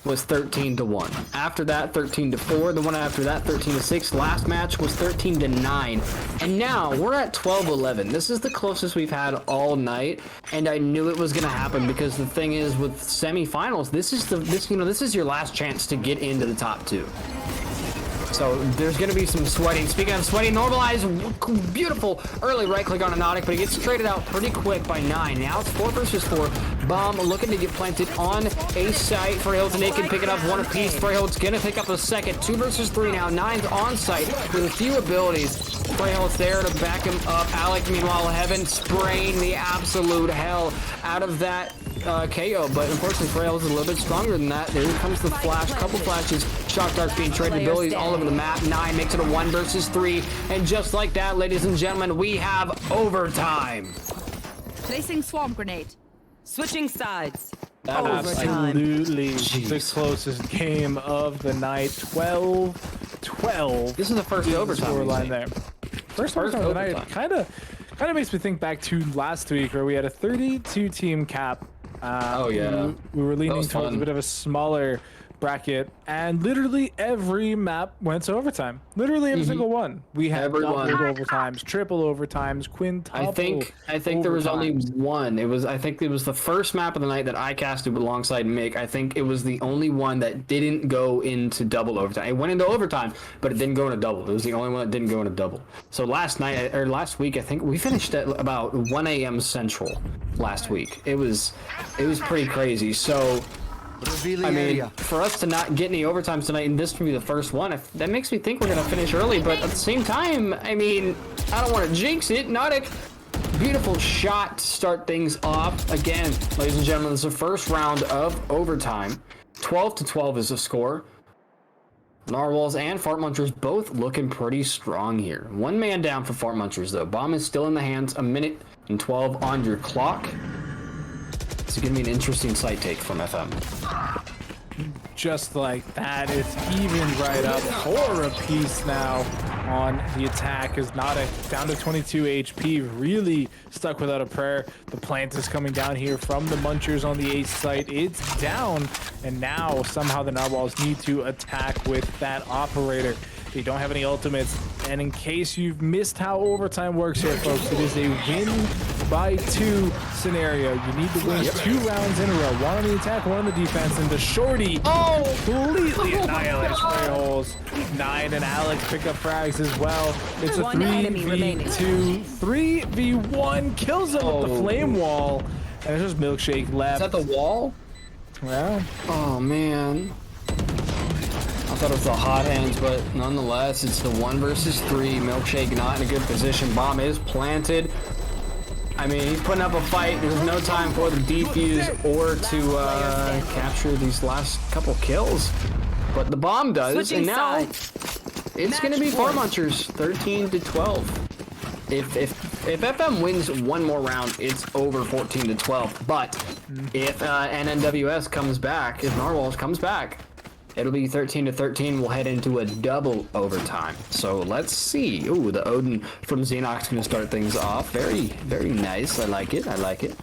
was 13-1. After that, 13-4. The one after that, 13-6. Last match was 13-9. And now we're at 12-11. This is the closest we've had all night, and I knew it was going to happen because the thing is, with semifinals, this is your last chance to get into the top 2. So there's going to be some sweating. Speaking of sweating, Normalize, beautiful early right click on Anotic, but he gets traded out pretty quick by 9. Now it's 4 versus 4. Bomb looking to get planted on a site. Freyholz and Aiken picking up 1 apiece. Freyholz going to pick up a second. 2 versus 3 now. 9's on site with a few abilities. Freyholz there to back him up. Alec, meanwhile, Heaven spraying the absolute hell out of that KO, but unfortunately Freyholz is a little bit stronger than that. There comes the flash, couple flashes, shock darts being traded, abilities all over the map. 9 makes it a 1 versus 3, and just like that, ladies and gentlemen, we have overtime. Placing swarm grenade. Switching sides. Absolutely the closest game of the night. 12-12. This is the first overtime scoreline there. First overtime of the night. Kind of makes me think back to last week where we had a 32 team cap. Yeah. We were leaning towards a bit of a smaller bracket, and literally every map went to overtime. Literally every single one. We had double overtimes, triple overtimes, quintuple. I think there was only one. I think it was the first map of the night that I casted alongside Mick. I think it was the only one that didn't go into double overtime. It went into overtime, but it didn't go into double. It was the only one that didn't go into double. So last week, I think we finished at about 1 a.m. Central last week. It was pretty crazy. So I mean, for us to not get any overtimes tonight and this to be the first one, that makes me think we're going to finish early. But at the same time, I mean, I don't want to jinx it. Nautic, beautiful shot to start things off. Again, ladies and gentlemen, this is the first round of overtime. 12-12 is the score. Narwhals and Fart Munchers both looking pretty strong here. 1 man down for Fart Munchers, though. Bomb is still in the hands. 1:12 on your clock. It's going to be an interesting site take from FM. Just like that, it's even right up 4 apiece now on the attack. Is Nautic down to 22 HP, really stuck without a prayer. The plant is coming down here from the Munchers on the 8th site. It's down, and now somehow the Narwhals need to attack with that operator. They don't have any ultimates, and in case you've missed how overtime works here, folks, it is a win by 2 scenario. You need to win 2 rounds in a row, 1 on the attack, 1 on the defense, and the shorty completely annihilates spray holes. 9 and Alex pick up frags as well. It's a 3v2, 3v1. Kills him with the flame wall. And there's just Milkshake left. Is that the wall? Yeah. Oh, man. I thought it was the hot hands, but nonetheless, it's the 1 versus 3. Milkshake not in a good position. Bomb is planted. I mean, he's putting up a fight. There's no time for the defuse or to capture these last couple kills. But the bomb does, and now it's going to be Farm Munchers, 13-12. If FM wins one more round, it's over 14-12. But if NNWS comes back, if Narwhals comes back, it'll be 13-13. We'll head into a double overtime. So let's see. Ooh, the Odin from Xenox going to start things off. Very, very nice. I like it. I like it.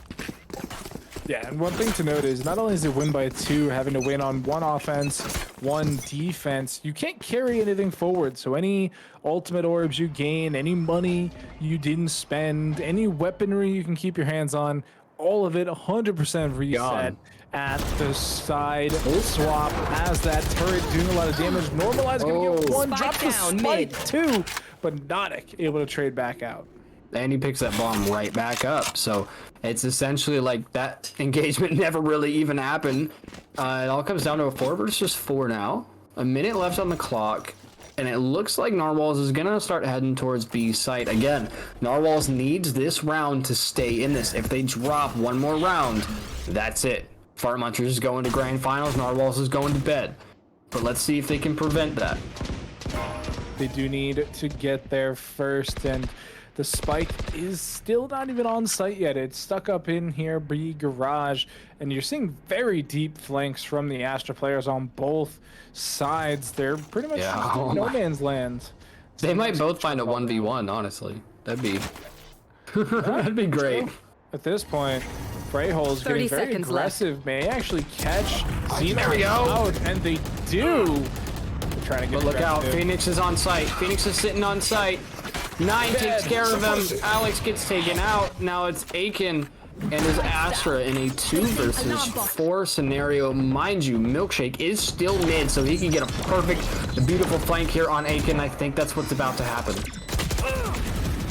Yeah, and one thing to note is not only is it win by 2, having to win on 1 offense, 1 defense, you can't carry anything forward. So any ultimate orbs you gain, any money you didn't spend, any weaponry you can keep your hands on, all of it 100% reset at the side. Swap has that turret doing a lot of damage. Normalize gonna get 1, drop the spike 2, but Nodic able to trade back out. And he picks that bomb right back up. So it's essentially like that engagement never really even happened. It all comes down to a 4 versus 4 now. A minute left on the clock. And it looks like Narwhals is going to start heading towards B site. Again, Narwhals needs this round to stay in this. If they drop one more round, that's it. Fart Munchers is going to grand finals. Narwhals is going to bed. But let's see if they can prevent that. They do need to get there first, and the spike is still not even on site yet. It's stuck up in here, B garage, and you're seeing very deep flanks from the Astra players on both sides. They're pretty much in no man's land. They might both find a 1v1, honestly. That'd be that'd be great. At this point, Freyhol's getting very aggressive. May actually catch Xenox out, and they do. They're trying to get. But look out, Phoenix is on site. Phoenix is sitting on site. 9 takes care of him. Alex gets taken out. Now it's Aiken and his Astra in a 2 versus 4 scenario. Mind you, Milkshake is still mid, so he can get a perfect, beautiful flank here on Aiken. I think that's what's about to happen.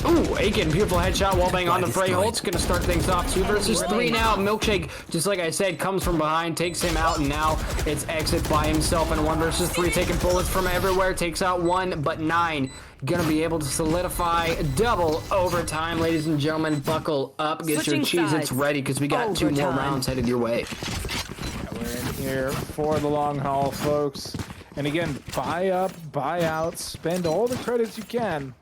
Ooh, Aiken, beautiful headshot, wallbang on the Freyholtz. Gonna start things off 2 versus 3 now. Milkshake, just like I said, comes from behind, takes him out, and now it's Exit by himself in 1 versus 3, taking bullets from everywhere. Takes out 1, but 9 gonna be able to solidify double overtime. Ladies and gentlemen, buckle up, get your Cheez-Its ready, because we got 2 more rounds headed your way. We're in here for the long haul, folks. And again, buy up, buy out, spend all the credits you can,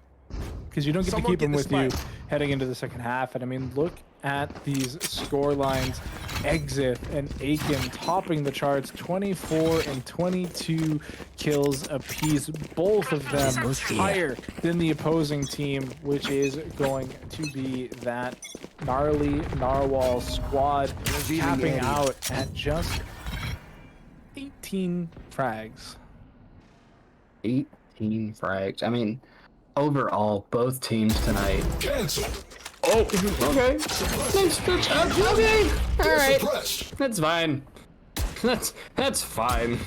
because you don't get to keep them with you heading into the second half. And I mean, look at these score lines. Exit and Aiken topping the charts, 24 and 22 kills apiece. Both of them higher than the opposing team, which is going to be that gnarly Narwhal squad, capping out at just 18 frags. 18 frags. I mean, overall, both teams tonight. Cancel. Oh, okay. Okay. All right. That's fine. That's fine.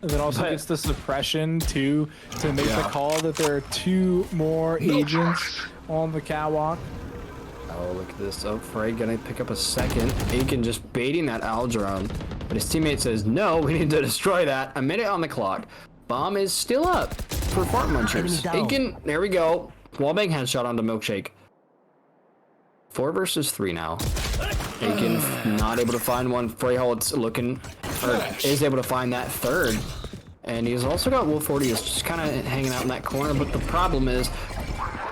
And then also it's the suppression too, to make the call that there are 2 more agents on the catwalk. Oh, look at this. Oh, Frey gonna pick up a second. Aiken just baiting that Aldron, but his teammate says, no, we need to destroy that. A minute on the clock. Bomb is still up for Fart Munchers. Aiken, there we go. Wallbang headshot onto Milkshake. 4 versus 3 now. Aiken not able to find one. Freyholtz looking, or is able to find that 3rd. And he's also got Wolf 40 just kind of hanging out in that corner, but the problem is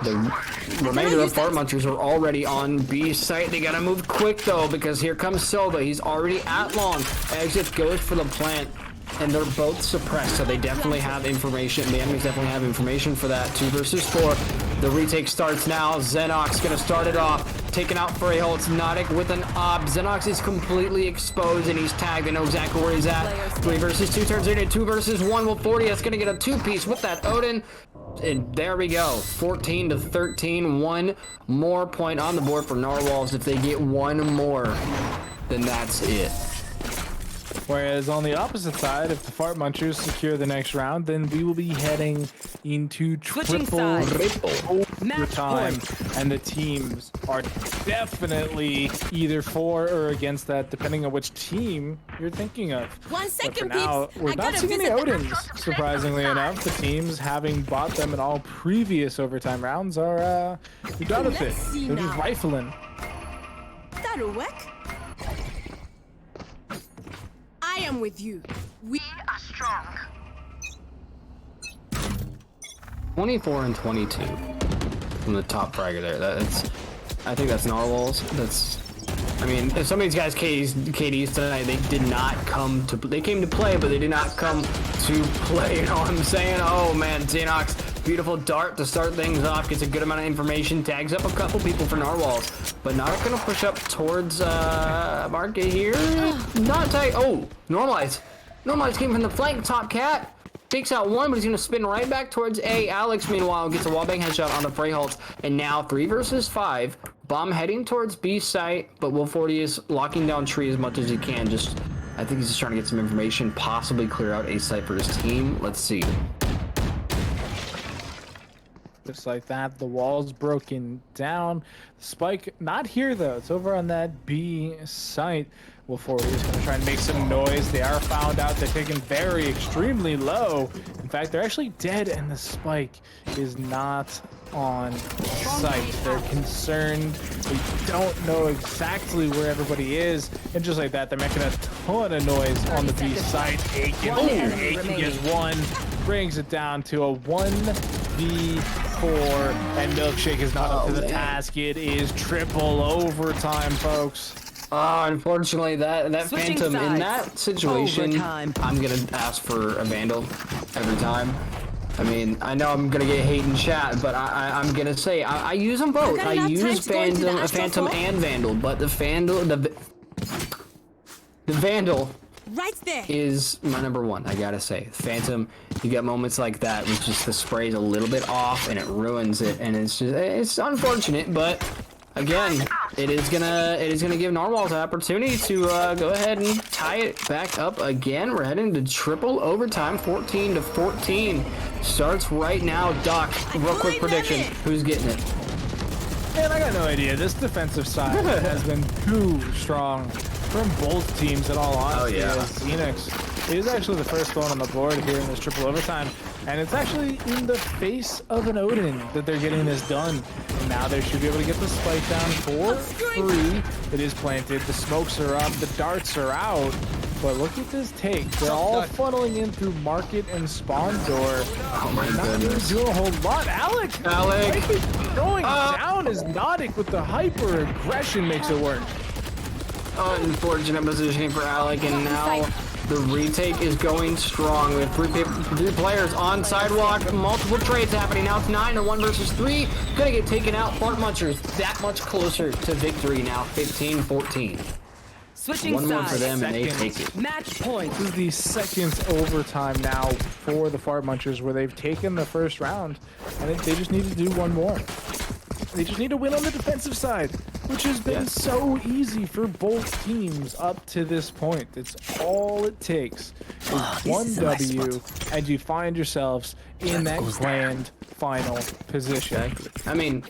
the remainder of Fart Munchers are already on B site. They gotta move quick though, because here comes Silva. He's already at long. Exit goes for the plant. And they're both suppressed, so they definitely have information. The enemies definitely have information for that. 2 versus 4. The retake starts now. Xenox gonna start it off. Taking out Freyholtz. Nodic with an ob. Xenox is completely exposed and he's tagged. They know exactly where he's at. 3 versus 2 turns into 2 versus 1. Will 40. That's gonna get a 2-piece with that Odin. And there we go. 14-13. 1 more point on the board for Narwhals. If they get 1 more, then that's it. Whereas on the opposite side, if the Fart Munchers secure the next round, then we will be heading into triple overtime, and the teams are definitely either for or against that, depending on which team you're thinking of. 1 second, but for now, peeps. we're not seeing any Odins, surprisingly enough. The teams, having bought them in all previous overtime rounds, are done with it. They're just rifling. That'll work. I am with you. We are strong. 24 and 22 from the top fragger there. I think that's Narwhals. I mean, if some of these guys KDs tonight, they did not come to. They came to play, but they did not come to play. You know what I'm saying? Oh man, Xenox, beautiful dart to start things off. Gets a good amount of information. Tags up a couple people for Narwhals, but not gonna push up towards Market here. Not tight. Oh, Normalize. Normalize came from the flank. Top Cat takes out one, but he's gonna spin right back towards A. Alex, meanwhile, gets a wallbang headshot on the Freyholtz, and now 3 versus 5. Bomb heading towards B site, but Wolf40 is locking down tree as much as he can. I think he's just trying to get some information, possibly clear out A site for his team. Let's see. Just like that, the wall's broken down. Spike not here though. It's over on that B site. Wolf40 is going to try and make some noise. They are found out. They're taken very extremely low. In fact, they're actually dead, and the Spike is not on site. They're concerned. They don't know exactly where everybody is, and just like that, they're making a ton of noise on the B site. Aiken gets one, brings it down to a 1v4, and Milkshake is not up to the task. It is triple overtime, folks. Unfortunately, that Phantom in that situation, I'm gonna ask for a Vandal every time. I mean, I know I'm gonna get hate in chat, but I'm gonna say I use them both. I use Phantom and Vandal, but the Vandal right there is my number one. I gotta say, Phantom. You get moments like that, which just the spray's a little bit off and it ruins it, and it's unfortunate, but. Again, it is gonna give Narwhals an opportunity to go ahead and tie it back up again. We're heading to triple overtime, 14-14. Starts right now. Doc, real quick prediction: who's getting it? Man, I got no idea. This defensive side has been too strong from both teams. In all honesty, Xenox is actually the first one on the board here in this triple overtime. And it's actually in the face of an Odin that they're getting this done. And now they should be able to get the Spike down for 3. It is planted. The smokes are up. The darts are out. But look at this take. They're all funneling in through Market and Spawn Door. Oh my goodness. Not doing a whole lot. Alec going down as Nautic with the hyper aggression makes it work. Unfortunate positioning for Alec, and now the retake is going strong. We have three players on sidewalk, multiple trades happening. Now it's 9 or 1 versus 3. Gonna get taken out. Fart Munchers that much closer to victory now, 15-14. Switching one more for them, and they take it. Match point. This is the second overtime now for the Fart Munchers, where they've taken the first round, and they just need to do one more. They just need to win on the defensive side, which has been so easy for both teams up to this point. It's all it takes is one W, and you find yourselves in that grand final position. Exactly. I mean,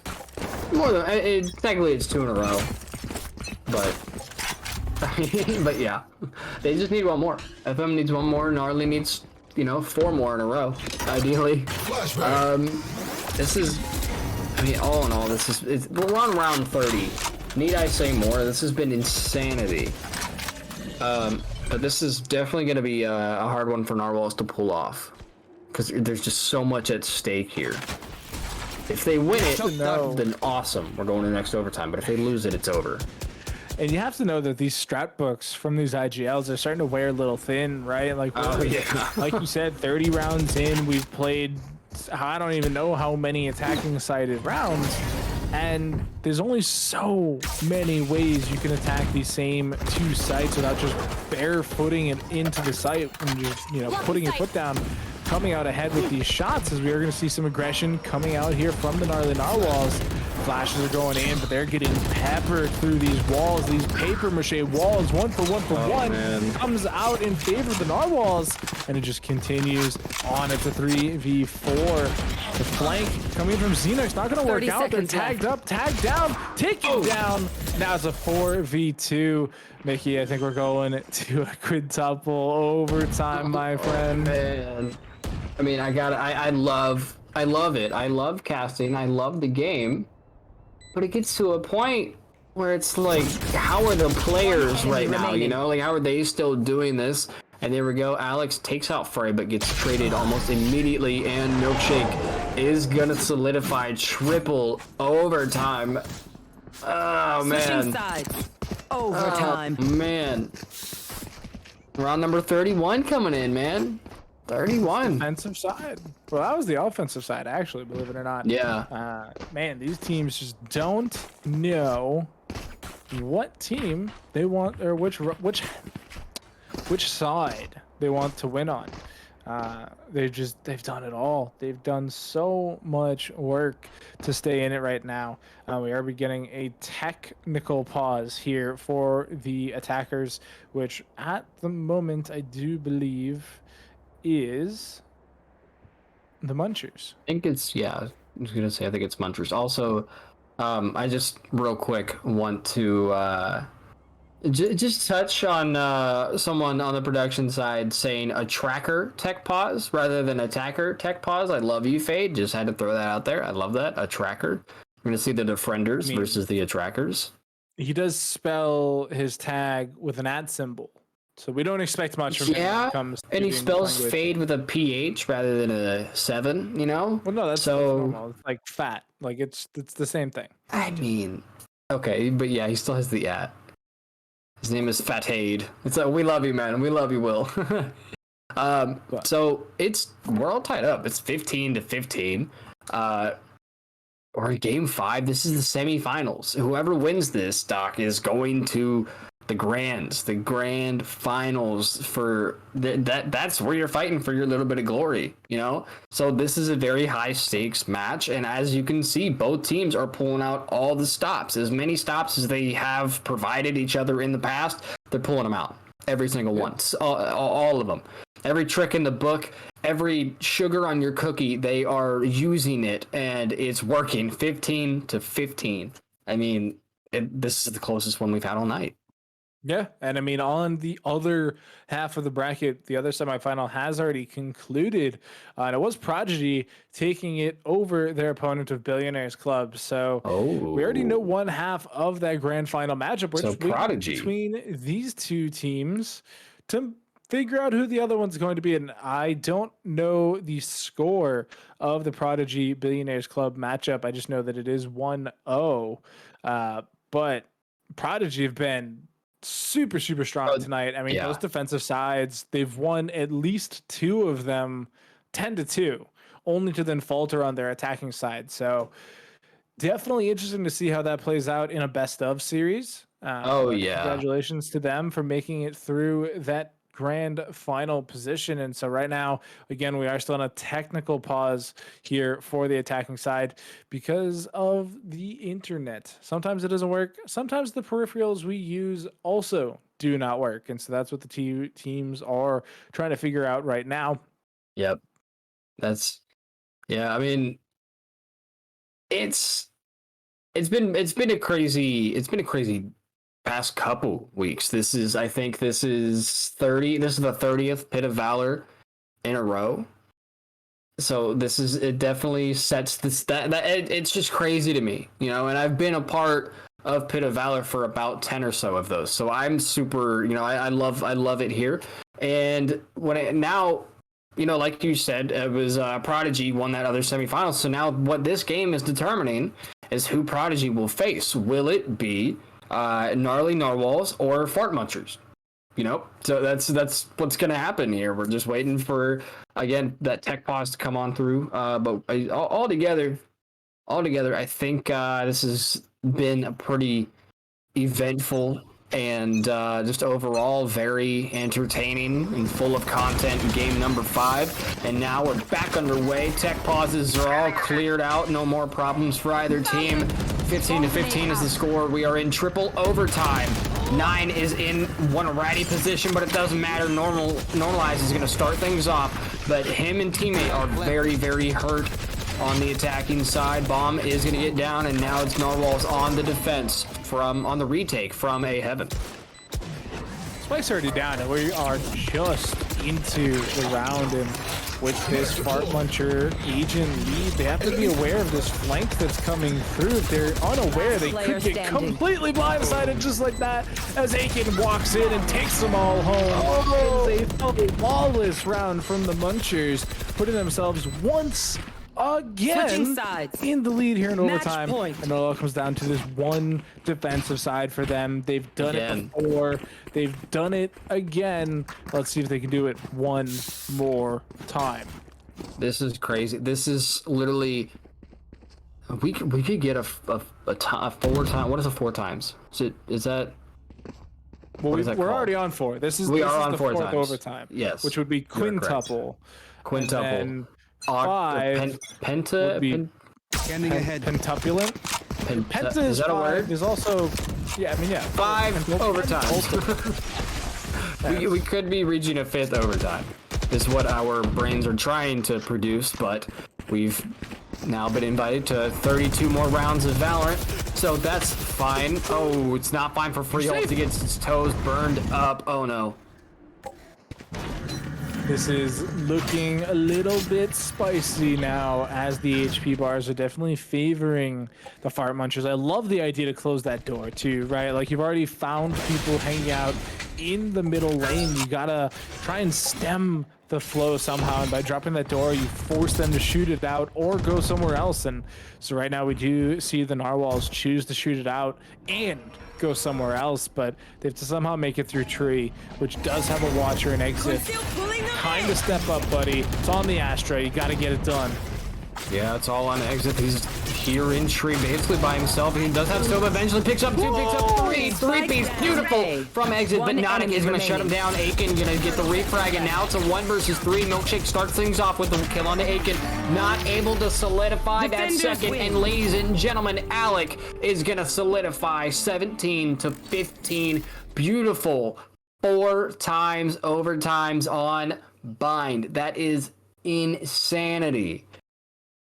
more than technically it's 2 in a row, but but yeah, they just need one more. FM needs one more. Gnarly needs 4 more in a row, ideally. This is. I mean, all in all, we're on round 30. Need I say more? This has been insanity. But this is definitely going to be a hard one for Narwhals to pull off, because there's just so much at stake here. If they win it, then awesome. We're going to the next overtime. But if they lose it, it's over. And you have to know that these strat books from these IGLs are starting to wear a little thin, right? Like, like you said, 30 rounds in, we've played. I don't even know how many attacking sided rounds, and there's only so many ways you can attack these same 2 sites without just barefooting it into the site and just putting your foot down. coming out ahead with these shots, as we are going to see some aggression coming out here from the gnarly narwhals. Flashes are going in, but they're getting peppered through these walls, these paper mache walls. 1 for 1 for 1 man. comes out in favor of the narwhals, and it just continues on. It's a 3v4. The flank coming from Xenox, not going to work out. They're tagged up, tagged down, taken down. Now it's a 4v2. Mickey, I think we're going to a quintuple overtime, my friend. Man. I mean, I love it. I love casting. I love the game. But it gets to a point where it's like, how are the players right now? You know, like, how are they still doing this? And there we go. Alex takes out Frey, but gets traded almost immediately. And Milkshake is going to solidify triple overtime. Oh, man. Switching sides. Overtime. Oh, man. Round number 31 coming in, man. 31. Defensive side. Well, that was the offensive side, actually, believe it or not. Yeah. Man, these teams just don't know what team they want, or which side they want to win on. They've done it all. They've done so much work to stay in it right now. We are beginning a technical pause here for the attackers, which at the moment I do believe is the Munchers. I think it's, yeah, I was gonna say, I think it's Munchers. Also, I just real quick want to just touch on someone on the production side saying a tracker tech pause rather than attacker tech pause. I love you, Fade. Just had to throw that out there. I love that. A tracker. We're gonna see the defenders versus the attrackers. He does spell his tag with an @ symbol, so we don't expect much from him when it comes to and he doing spells language. fade with a PH rather than a 7, you know? Well, no, that's normal. It's like fat. Like, it's the same thing. I mean, okay, but yeah, he still has the @ His name is Fatade. It's like, we love you, man. We love you, Will. So we're all tied up. It's 15-15. Or game 5. This is the semifinals. Whoever wins this, Doc, is going to the grand finals for that's where you're fighting for your little bit of glory, you know? So this is a very high stakes match, and as you can see, both teams are pulling out all the stops, as many stops as they have provided each other in the past. They're pulling them out, every single one, all of them, every trick in the book, every sugar on your cookie, they are using it, and it's working. 15-15. I mean, this is the closest one we've had all night. Yeah, and I mean, on the other half of the bracket, the other semifinal has already concluded, and it was Prodigy taking it over their opponent of Billionaires Club. So we already know one half of that grand final matchup. We're just Prodigy between these two teams to figure out who the other one's going to be. And I don't know the score of the Prodigy Billionaires Club matchup. I just know that it is 1-0. But Prodigy have been super strong tonight. I mean, those defensive sides, they've won at least 2 of them 10-2, only to then falter on their attacking side. So definitely interesting to see how that plays out in a best of series. Congratulations to them for making it through that grand final position. And so right now, again, we are still on a technical pause here for the attacking side because of the internet. Sometimes it doesn't work. Sometimes the peripherals we use also do not work. And so that's what the two teams are trying to figure out right now. Yep. I mean, it's been a crazy past couple weeks. I think this is the 30th Pit of Valor in a row. So it definitely sets this, it's just crazy to me, you know, and I've been a part of Pit of Valor for about 10 or so of those. So I'm super, you know, I love it here. And now, you know, like you said, it was Prodigy won that other semifinal. So now what this game is determining is who Prodigy will face. Will it be gnarly narwhals or fart munchers? You know, so that's what's gonna happen here. We're just waiting for, again, that tech pause to come on through. But all together, I think this has been a pretty eventful and just overall very entertaining and full of content in game number 5. And now we're back underway. Tech pauses are all cleared out. No more problems for either team. 15-15 is the score. We are in triple overtime. 9 is in one ratty position, but it doesn't matter. Normalize is going to start things off, but him and teammate are very, very hurt on the attacking side. Bomb is going to get down, and now it's Narwhal's on the defense on the retake from A Heaven. Spike's already down, and we are just into the round, and with this Fart Muncher agent lead, they have to be aware of this flank that's coming through. If they're unaware, they could get completely blindsided just like that as Aiken walks in and takes them all home. It's a flawless round from the Munchers, putting themselves once again in the lead here in overtime, and it all comes down to this one defensive side for them. They've done it before, they've done it again. Let's see if they can do it one more time. This is crazy. This is literally, we could get a 4 time. What is a 4 times? Is that? Well, we're already on 4. This is the fourth 4 times. overtime. Yes, which would be quintuple. Quintuple. 5 Penta. Scanning ahead. Pentupulent. Penta is that 5. a word? There's also, yeah, I mean, yeah. 5 overtimes. we could be reaching a 5th overtime. This is what our brains are trying to produce, but we've now been invited to 32 more rounds of Valorant, so that's fine. Oh, it's not fine for Freehold to get his toes burned up. Oh no. This is looking a little bit spicy now, as the HP bars are definitely favoring the Fart Munchers. I love the idea to close that door too, right? Like, you've already found people hanging out in the middle lane. You gotta try and stem the flow somehow, and by dropping that door, you force them to shoot it out or go somewhere else. And so right now we do see the Narwhals choose to shoot it out and go somewhere else, but they have to somehow make it through tree, which does have a watcher and exit. Kind of step up, buddy. It's on the Astra. You got to get it done. Yeah, it's all on exit. He's here in tree basically by himself, and he does have Stove. Eventually picks up 2, picks up 3. 3-piece, beautiful from exit, but Nonic is going to shut him down. Aiken going to get the refrag, and now it's a 1 versus 3. Milkshake starts things off with the kill on Aiken. Not able to solidify that second, and ladies and gentlemen, Alec is going to solidify 17-15. Beautiful 4 times overtimes on Bind. That is insanity.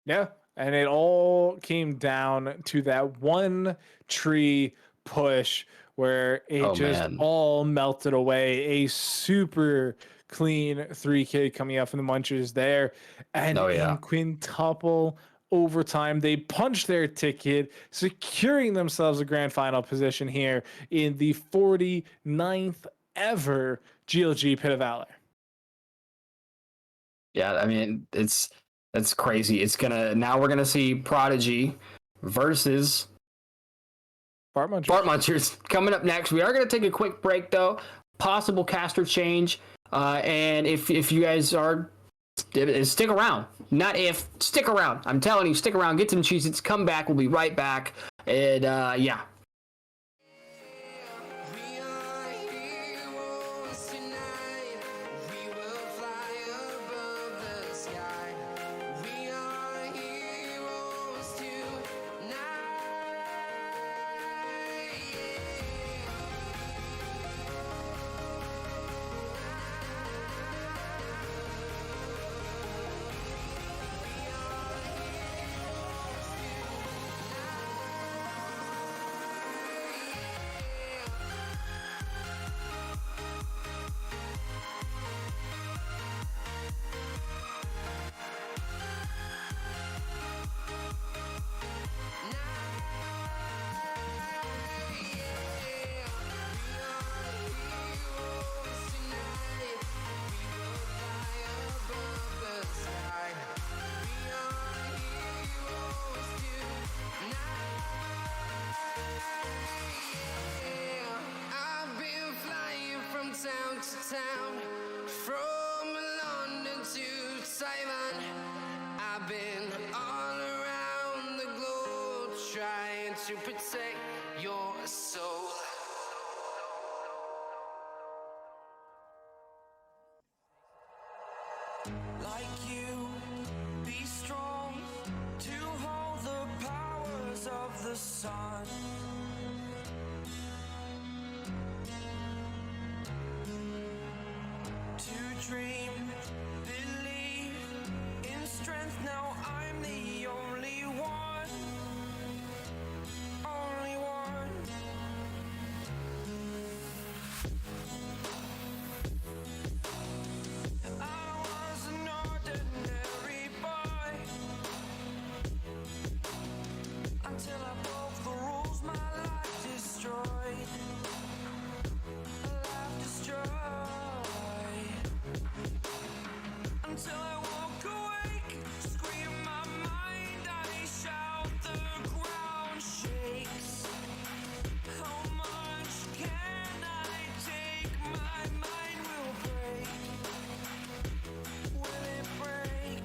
Yeah, and it all came down to that one tree push where it all melted away. A super clean 3K coming out from the Munchers there. And in quintuple overtime, they punched their ticket, securing themselves a grand final position here in the 49th ever GLG Pit of Valor. Yeah, I mean, that's crazy. Now we're gonna see Prodigy versus Fart Munchers coming up next. We are gonna take a quick break though. Possible caster change, and if you guys are, stick around. Not if, stick around. I'm telling you, stick around. Get some Cheez-Its. Come back. We'll be right back. And yeah. Town to town, from London to Taiwan, I've been all around the globe trying to protect your soul. dream, believe in strength. Now I'm the only one, only one. I was an ordinary boy until I broke the rules. My life destroyed, life destroyed. Until I walk awake, scream my mind, I shout, the ground shakes. How much can I take? My mind will break. Will it break?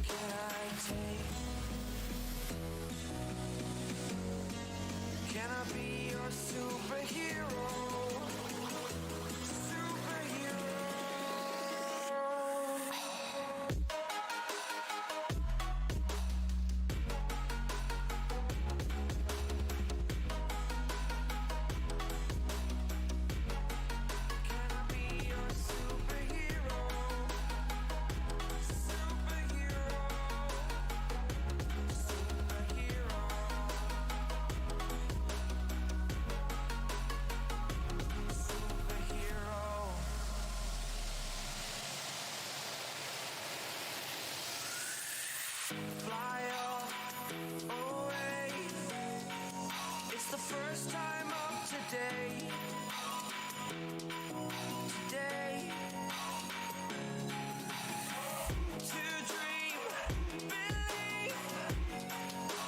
Can I take? Can I be your superhero? Fly away. It's the first time of today. Today. To dream, believe.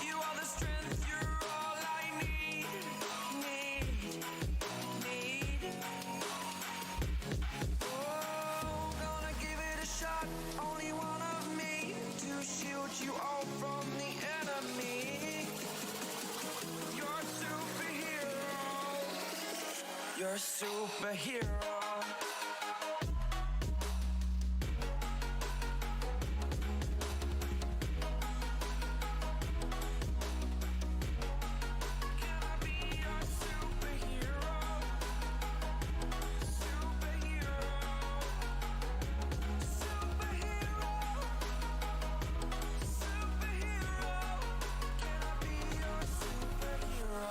You are the strength, you're all I need. Need. Oh, gonna give it a shot. Only one of me to shield you all from the enemy. You're a superhero. You're a superhero. Can I be your superhero? Superhero. Superhero. Superhero. Can I be your superhero?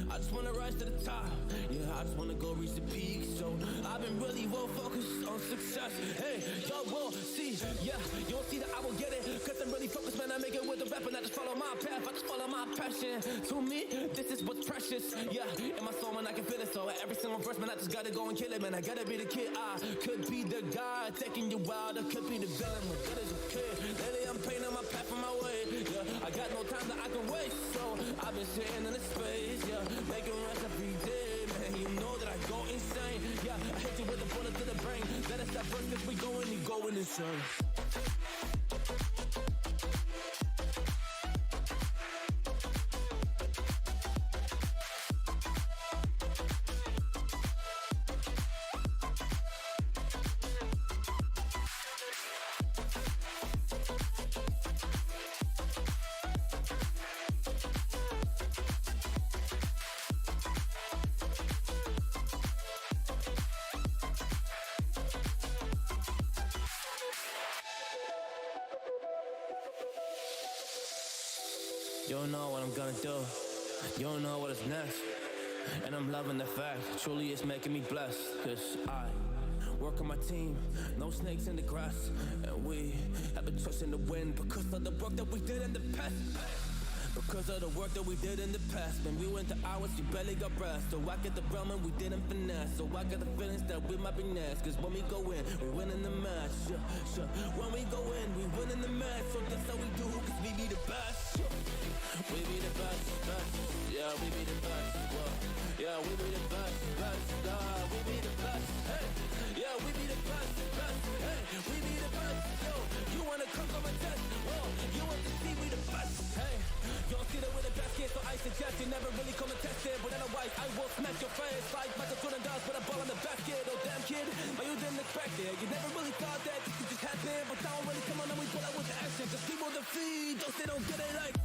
I just wanna rise to the top. Yeah, I just wanna go reach the peak. So I've been really well focused on success. Hey, y'all will see. Yeah, you won't see that I will get it. Cause I'm really focused, man. I make it with the rap and I just follow my path. I just follow my passion. To me, this is what's precious. Yeah, in my soul, man, I can feel it. So every single verse, man, I just gotta go and kill it, man. I gotta be the kid. I could be the guy taking you wild. I could be the villain. My good as a kid. Lately, I'm painting my path on my way. Yeah, I got no time that I can waste. So I've been sitting in the space. Yeah, making rest every day, man. You know that I go insane. Yeah, I hit you with a bullet to the brain. Let us stop first if we going, you going insane. You don't know what I'm gonna do. You don't know what is next. And I'm loving the fact, truly it's making me blessed. Cause I work on my team, no snakes in the grass. And we have been trusting the wind because of the work that we did in the past. Because of the work that we did in the past. When we went to hours, you barely got rest. So I get the realm and we didn't finesse. So I got the feelings that we might be next. Cause when we go in, we win in the match. Sure. When we go in, we win in the match. So that's how we do, cause we be the best. We be the best, best. Yeah, we be the best. Whoa. Yeah, we be the best, best. We be the best. Hey, yeah, we be the best, best. Hey, we be the best. Yo, you wanna come a test? Whoa, you want to see we the best? Hey, you don't see that we're the best kid, so I suggest you never really come and test it. But otherwise, I will smack your face like Michael Jordan does with a ball in the basket. Oh damn kid, but you didn't expect it. You never really thought that this could just happen. But now really come on and we pull out with the action. Just keep on the feed, those they don't get it like.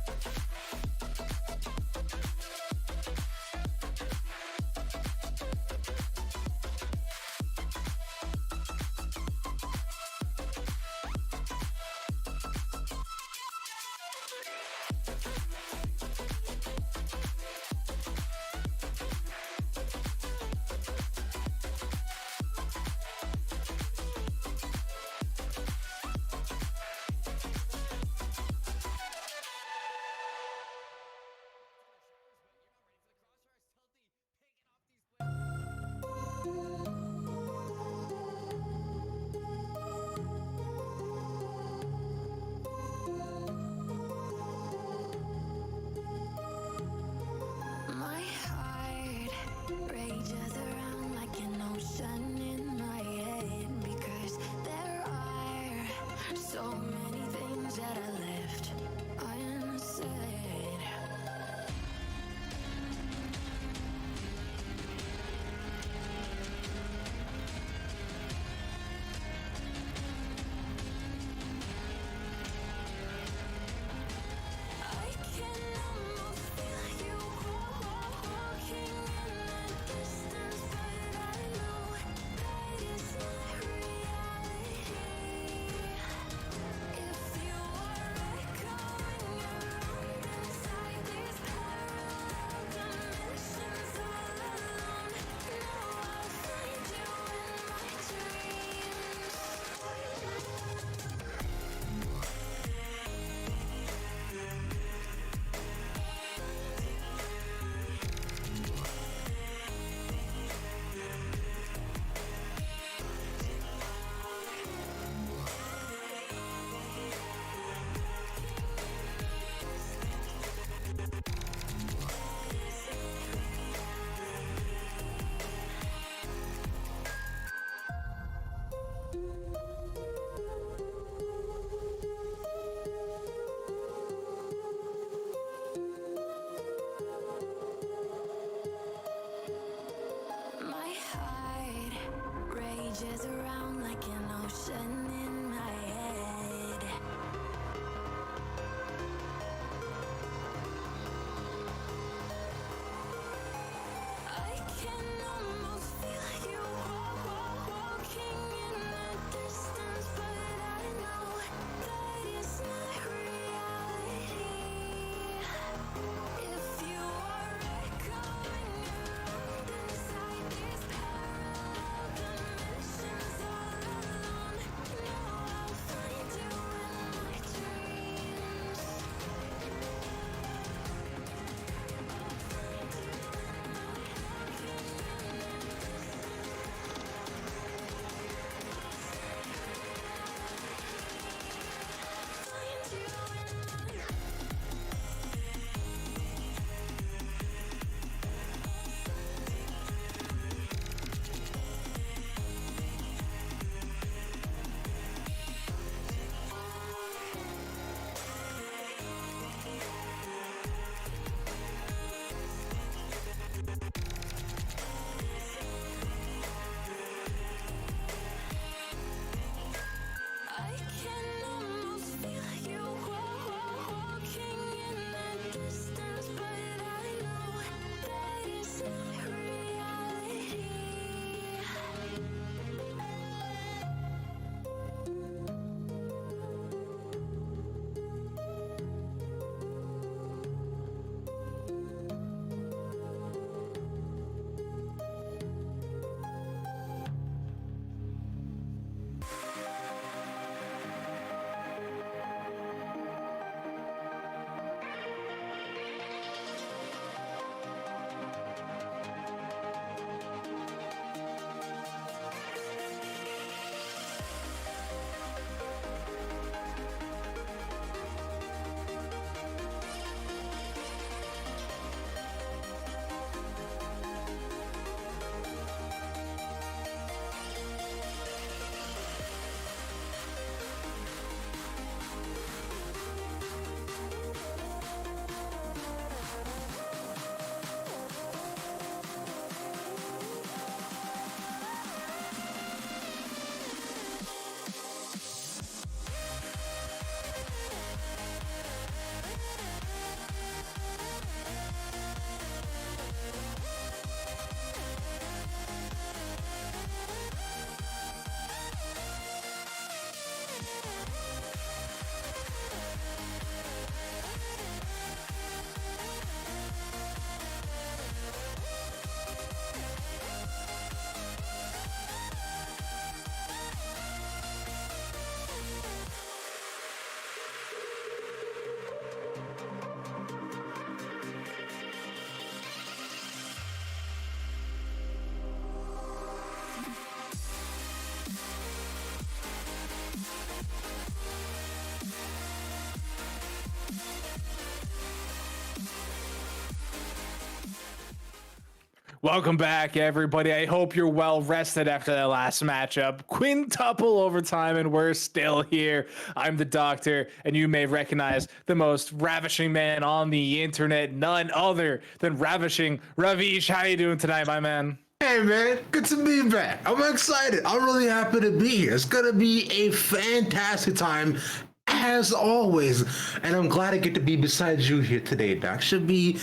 Welcome back, everybody. I hope you're well rested after that last matchup. Quintuple overtime, and we're still here. I'm the Doctor, and you may recognize the most ravishing man on the internet, none other than Ravishing Ravish. How you doing tonight, my man? Hey man, good to be back. I'm excited. I'm really happy to be here. It's gonna be a fantastic time as always, and I'm glad I get to be beside you here today, Doc. Should be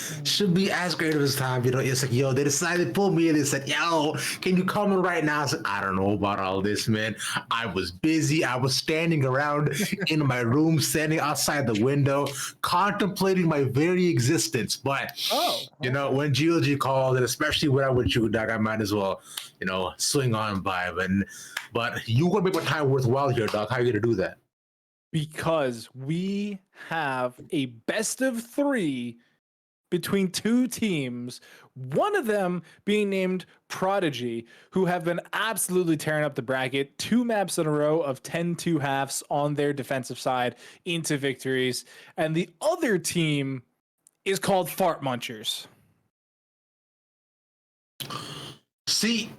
as great of a time. You know, it's like, yo, they decided to pull me in. They said, yo, can you come in right now? I said, I don't know about all this, man. I was busy. I was standing around in my room, standing outside the window, contemplating my very existence. But you know, when GLG called, and especially when I'm with you, Doc, I might as well, you know, swing on by. But you gonna make my time worthwhile here, Doc. How are you gonna do that? Because we have a best of 3 between 2 teams, one of them being named Prodigy, who have been absolutely tearing up the bracket, 2 maps in a row of 10-2 halves on their defensive side into victories, and the other team is called Fart Munchers. See,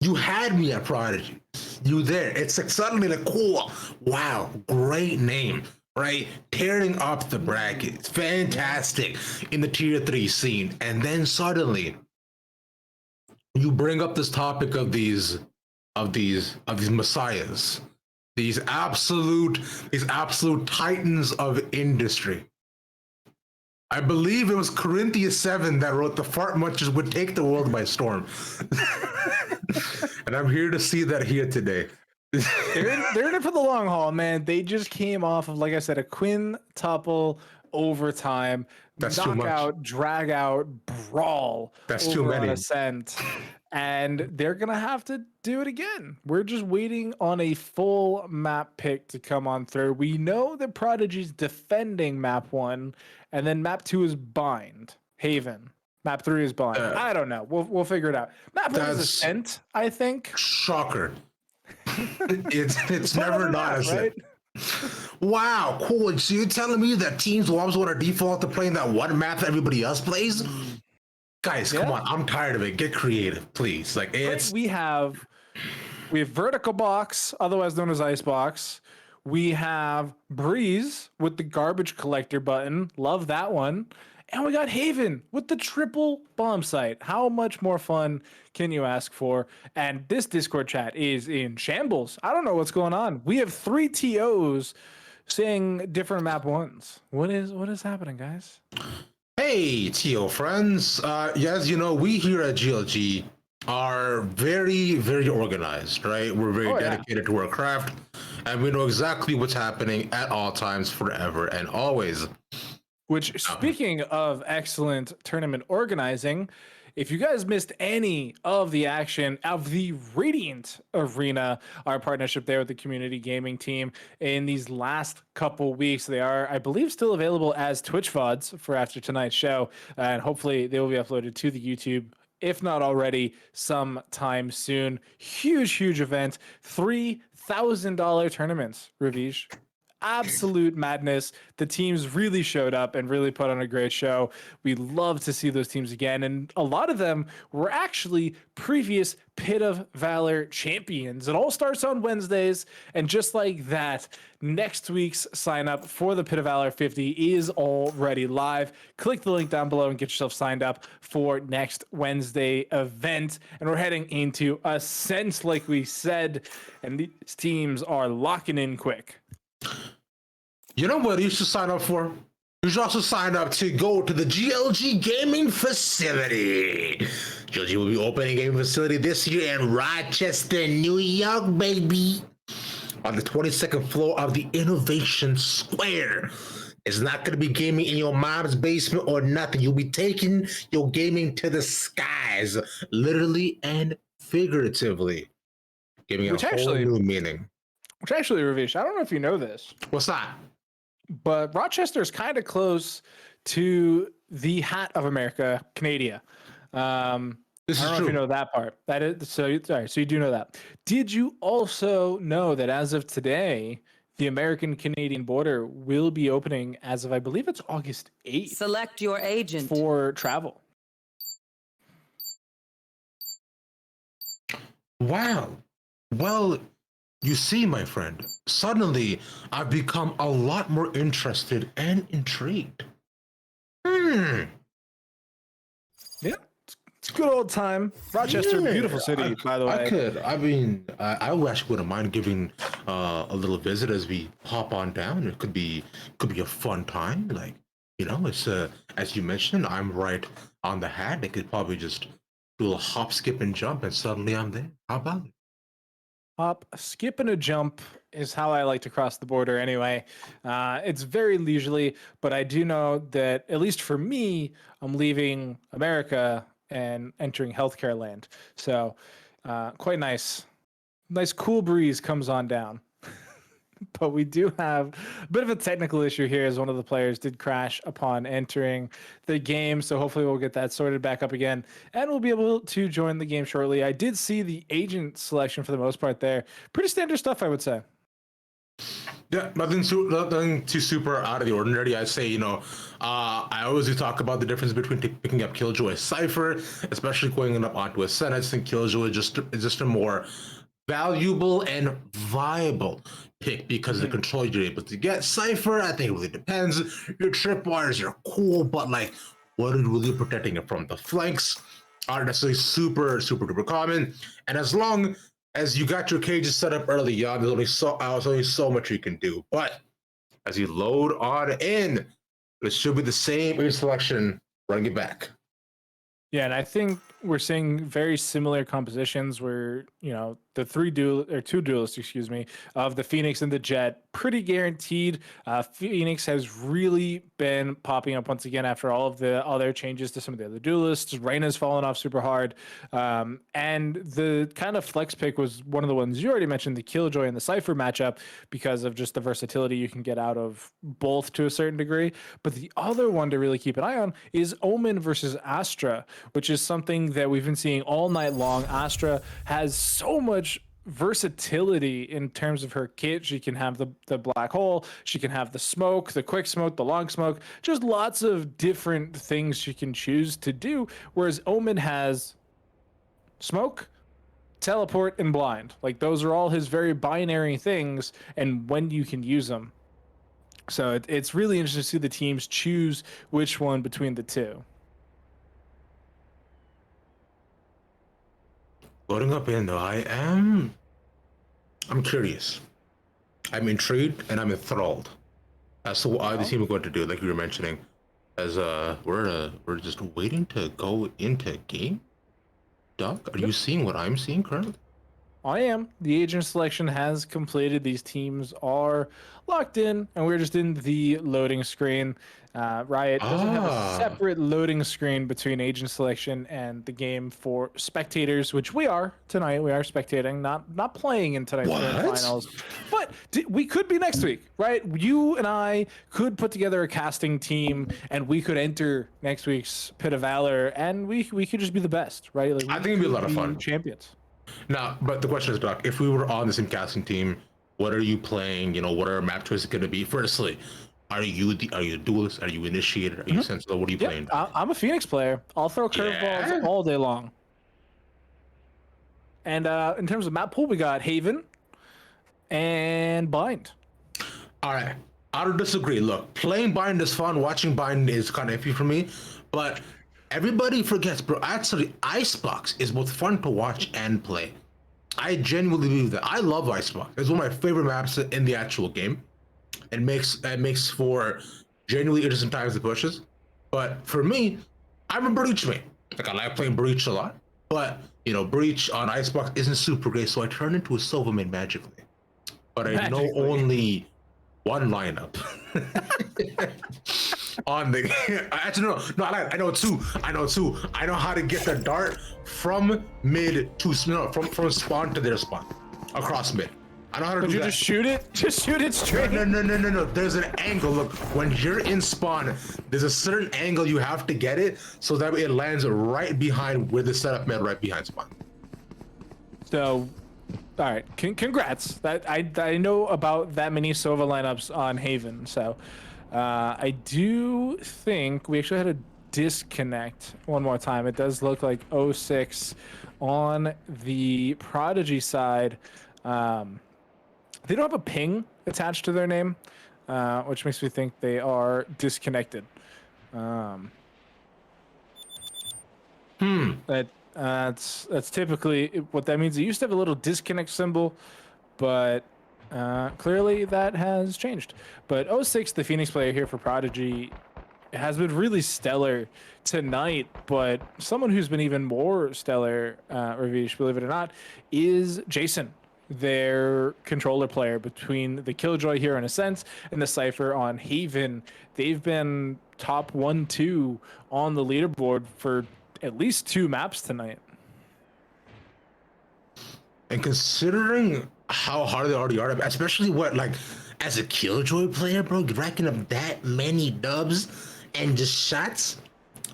you had me at Prodigy. You there. It's like suddenly like, cool. Wow, great name, right? Tearing up the bracket. Fantastic in the tier 3 scene. And then suddenly you bring up this topic of these messiahs, these absolute titans of industry. I believe it was Corinthians 7 that wrote the Fart Munchers would take the world by storm. And I'm here to see that here today. They're in it for the long haul, man. They just came off of, like I said, a quintuple overtime, That's knockout, drag out, brawl. That's too many. On Ascent. And they're going to have to do it again. We're just waiting on a full map pick to come on through. We know that Prodigy's defending map 1, and then map 2 is Bind, Haven. Map 3 is Bind. I don't know. We'll figure it out. Map 1 is Ascent, I think. Shocker. It's never not Ascent. Right? Wow, cool. So you're telling me that teams will always want to default to playing that one map that everybody else plays? Guys, come on. I'm tired of it. Get creative, please. Like it's we have Vertical Box, otherwise known as Icebox. We have Breeze with the garbage collector button. Love that one. And we got Haven with the triple bomb site. How much more fun can you ask for? And this Discord chat is in shambles. I don't know what's going on. We have 3 TOs saying different map 1s. What is happening, guys? Hey, TO friends. As you know, we here at GLG are very, very organized, right? We're very dedicated to our craft, and we know exactly what's happening at all times, forever and always. Which, speaking of excellent tournament organizing, if you guys missed any of the action of the Radiant Arena, our partnership there with the community gaming team in these last couple weeks, they are, I believe, still available as Twitch VODs for after tonight's show. And hopefully they will be uploaded to the YouTube, if not already, sometime soon. Huge event. $3,000 tournaments, Ravish. Absolute madness. The teams really showed up and really put on a great show. We love to see those teams again. And a lot of them were actually previous Pit of Valor champions. It all starts on Wednesdays. And just like that, next week's sign up for the Pit of Valor 50 is already live. Click the link down below and get yourself signed up for next Wednesday event. And we're heading into Ascent, like we said. And these teams are locking in quick. You know what you should sign up for? You should also sign up to go to the GLG gaming facility. GLG will be opening a gaming facility this year in Rochester, New York, baby. On the 22nd floor of the Innovation Square. It's not going to be gaming in your mom's basement or nothing. You'll be taking your gaming to the skies, literally and figuratively. Giving it a whole new meaning. Which actually, Ravish, I don't know if you know this. What's that? But Rochester is kind of close to the Hat of America, Canada. I don't know if you know that part. That is so you do know that. Did you also know that as of today, the American-Canadian border will be opening as of, I believe it's August 8th. Select your agent for travel. Wow. Well, you see, my friend, suddenly I've become a lot more interested and intrigued. Yeah, it's a good old time. Rochester, Yeah, beautiful city, by the way. I actually wouldn't mind giving a little visit as we hop on down. It could be a fun time. Like, it's as you mentioned, I'm right on the hat. I could probably just do a hop, skip, and jump, and suddenly I'm there. How about it? Hop, skip, and a jump is how I like to cross the border anyway. It's very leisurely, but I do know that, at least for me, I'm leaving America and entering healthcare land. So, quite nice. Nice cool breeze comes on down. But we do have a bit of a technical issue here, as one of the players did crash upon entering the game. So hopefully we'll get that sorted back up again, and we'll be able to join the game shortly. I did see the agent selection for the most part there. Pretty standard stuff, I would say. Yeah, nothing too super out of the ordinary. I say, I always do talk about the difference between picking up Killjoy Cypher, especially going up onto a set. I just think Killjoy is just a more valuable and viable pick because of the control you're able to get. Cypher, I think it really depends. Your tripwires are cool, but like, what are really protecting it from? The flanks aren't necessarily super duper common, and as long as you got your cages set up early on, there's only so much you can do. But as you load on in, it should be the same selection running it back. Yeah, and I think we're seeing very similar compositions where, the two duelists, excuse me, of the Phoenix and the Jet, pretty guaranteed. Phoenix has really been popping up once again after all their changes to some of the other duelists. Reyna's fallen off super hard. And the kind of flex pick was one of the ones you already mentioned, the Killjoy and the Cypher matchup, because of just the versatility you can get out of both to a certain degree. But the other one to really keep an eye on is Omen versus Astra, which is something that we've been seeing all night long. Astra has so much versatility in terms of her kit. She can have the black hole, she can have the smoke, the quick smoke, the long smoke, just lots of different things she can choose to do, whereas Omen has smoke, teleport, and blind. Like, those are all his very binary things, and when you can use them. So it's really interesting to see the teams choose which one between the two. Loading up in though, I'm curious. I'm intrigued and I'm enthralled as to what the team are going to do, like you were mentioning. As we're just waiting to go into game. Doc, are you seeing what I'm seeing currently? I am. The agent selection has completed. These teams are locked in, and we're just in the loading screen. Riot doesn't have a separate loading screen between agent selection and the game for spectators, which we are tonight. We are spectating, not playing in tonight's grand finals. But we could be next week, right? You and I could put together a casting team, and we could enter next week's Pit of Valor, and we could just be the best, right? Like, I think it'd be a lot of fun. Champions. Now, but the question is, Doc, if we were on the same casting team, what are you playing? What are our map choices going to be? Firstly, are you a duelist? Are you initiated? Are you sensitive? What are you playing? I'm a Phoenix player. I'll throw curveballs all day long. And in terms of map pool, we got Haven and Bind. All right, I don't disagree. Look, playing Bind is fun. Watching Bind is kind of iffy for me, but everybody forgets, bro. Actually, Icebox is both fun to watch and play. I genuinely believe that. I love Icebox. It's one of my favorite maps in the actual game. It makes for genuinely interesting times to pushes. But for me, I'm a Breach main. Like, I like playing Breach a lot. But, Breach on Icebox isn't super great, so I turn into a Sova main magically. But I know only one lineup. On the actually no, I know two. I know how to get the dart from mid to from spawn to their spawn across mid. I know how to do that. Just shoot it? Just shoot it straight? No. There's an angle. Look, when you're in spawn, there's a certain angle you have to get it so that it lands right behind where the setup mid, right behind spawn. So, all right, congrats. That I know about that many Sova lineups on Haven. So, I do think we actually had a disconnect one more time. It does look like 06 on the Prodigy side. They don't have a ping attached to their name, which makes me think they are disconnected. That's typically what that means. It used to have a little disconnect symbol, but clearly that has changed. But 06, the Phoenix player here for Prodigy, has been really stellar tonight, but someone who's been even more stellar, Ravish, believe it or not, is Jason, their controller player between the Killjoy here in a sense and the Cypher on Haven. They've been top 1-2 on the leaderboard for at least 2 maps tonight. And considering how hard they already are, especially as a Killjoy player, bro, racking up that many dubs and just shots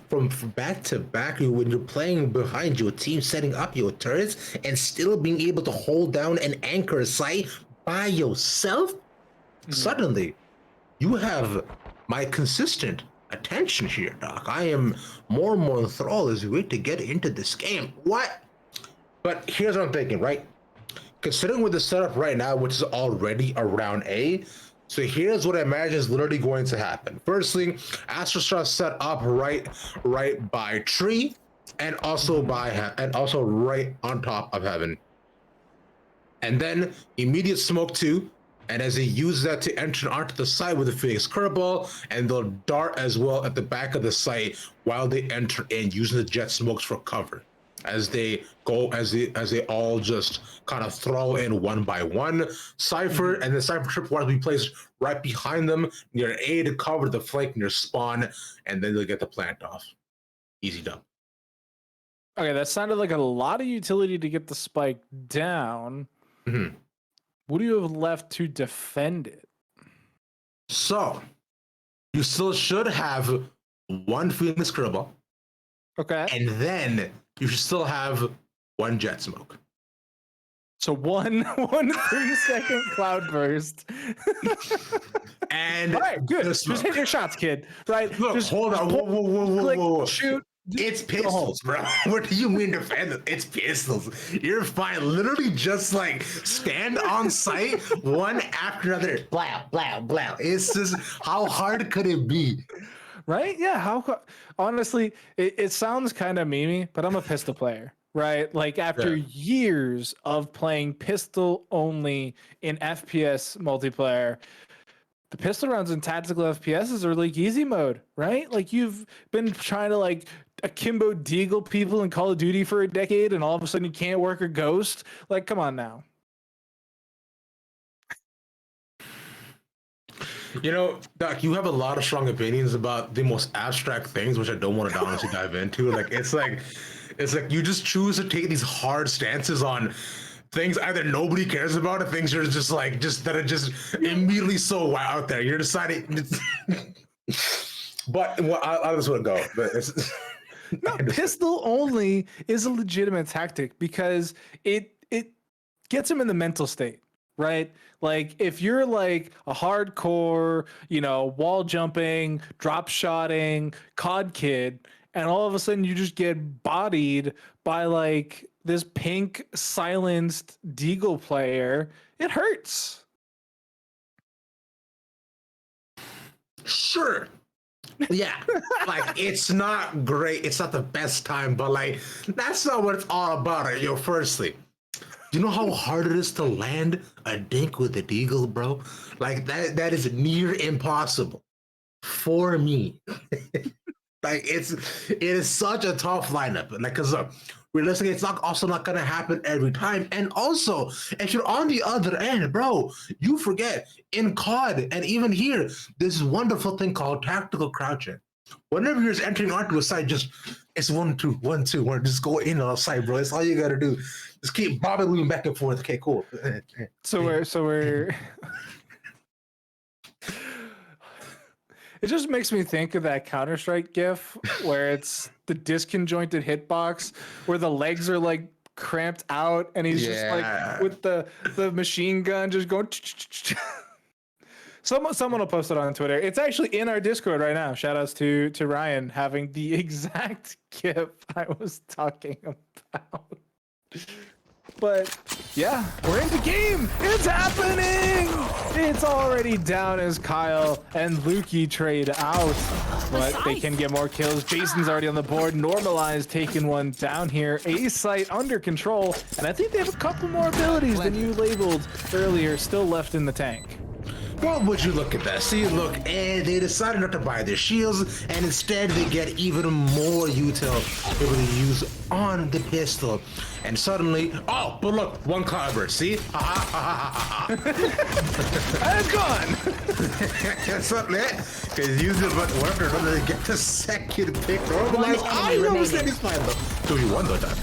from back to back when you're playing behind your team, setting up your turrets, and still being able to hold down and anchor a site by yourself, suddenly you have my consistent attention here, Doc. I am more and more enthralled as we wait to get into this game. What? But here's what I'm thinking, right? Considering with the setup right now, which is already around A, so here's what I imagine is literally going to happen. Firstly, Astra set up right by tree, and also right on top of heaven. And then immediate smoke too. And as they use that to enter onto the site with the Phoenix Curveball, and they'll dart as well at the back of the site while they enter in, using the jet smokes for cover. As they all just kind of throw in one by one. Cypher and the Cypher trip will be placed right behind them near A to cover the flank near spawn, and then they'll get the plant off. Easy done. Okay, that sounded like a lot of utility to get the spike down. Mm-hmm. What do you have left to defend it? So, you still should have one Phoenix Curveball. Okay. And then you should still have one jet smoke. So one 3-second cloud burst. And all right, good. Just hit your shots, kid. Right? Look, just hold on. Whoa. Shoot. It's pistols, bro. What do you mean defend it? It's pistols. You're fine. Literally just stand on site, one after another. Blow, blow, blow. It's just, how hard could it be? Right? Yeah. Honestly, it sounds kind of memey, but I'm a pistol player, right? Like after years of playing pistol only in FPS multiplayer, the pistol rounds in tactical FPSs are like easy mode, right? Like you've been trying to akimbo deagle people in Call of Duty for a decade, and all of a sudden you can't work a ghost. Like, come on now. You know, Doc, you have a lot of strong opinions about the most abstract things, which I don't want to honestly dive into. It's like you just choose to take these hard stances on things either nobody cares about or things are just that are just immediately so out there. You're deciding, but I'll just want to go. But no, pistol only is a legitimate tactic because it gets him in the mental state. Right? Like if you're a hardcore, wall jumping, drop shotting, COD kid, and all of a sudden you just get bodied by this pink silenced Deagle player, it hurts. Sure. Yeah. It's not great. It's not the best time, but that's not what it's all about. Firstly. Do you know how hard it is to land a dink with a deagle, bro? That is near impossible for me. It is such a tough lineup. Because realistically, it's also not gonna happen every time. And also, if you're on the other end, bro, you forget in COD and even here, this wonderful thing called tactical crouching. Whenever you're just entering onto a site, it's 1-2, 1-2, 1. Just go in on a site, bro. That's all you gotta do. Just keep bobbing, moving back and forth. Okay, cool. So we're. It just makes me think of that Counter-Strike GIF where it's the disconjointed hitbox where the legs are cramped out and he's just with the machine gun just going. Someone will post it on Twitter. It's actually in our Discord right now. Shout outs to Ryan having the exact GIF I was talking about. But yeah, we're in the game. It's happening. It's already down as Kyle and Lukey trade out, but they can get more kills. Jason's already on the board. Normalized taking one down here. A site under control, and I think they have a couple more abilities than you labeled earlier still left in the tank. Well, would you look at that? See, look, and they decided not to buy their shields, and instead they get even more util they will use on the pistol. And suddenly, oh, but look, one cloud burst, see? I'm gone! That's not it. Because use it, but whatever, to get the second pick. Normalize. I know it's fine, though. 2v1 though, time.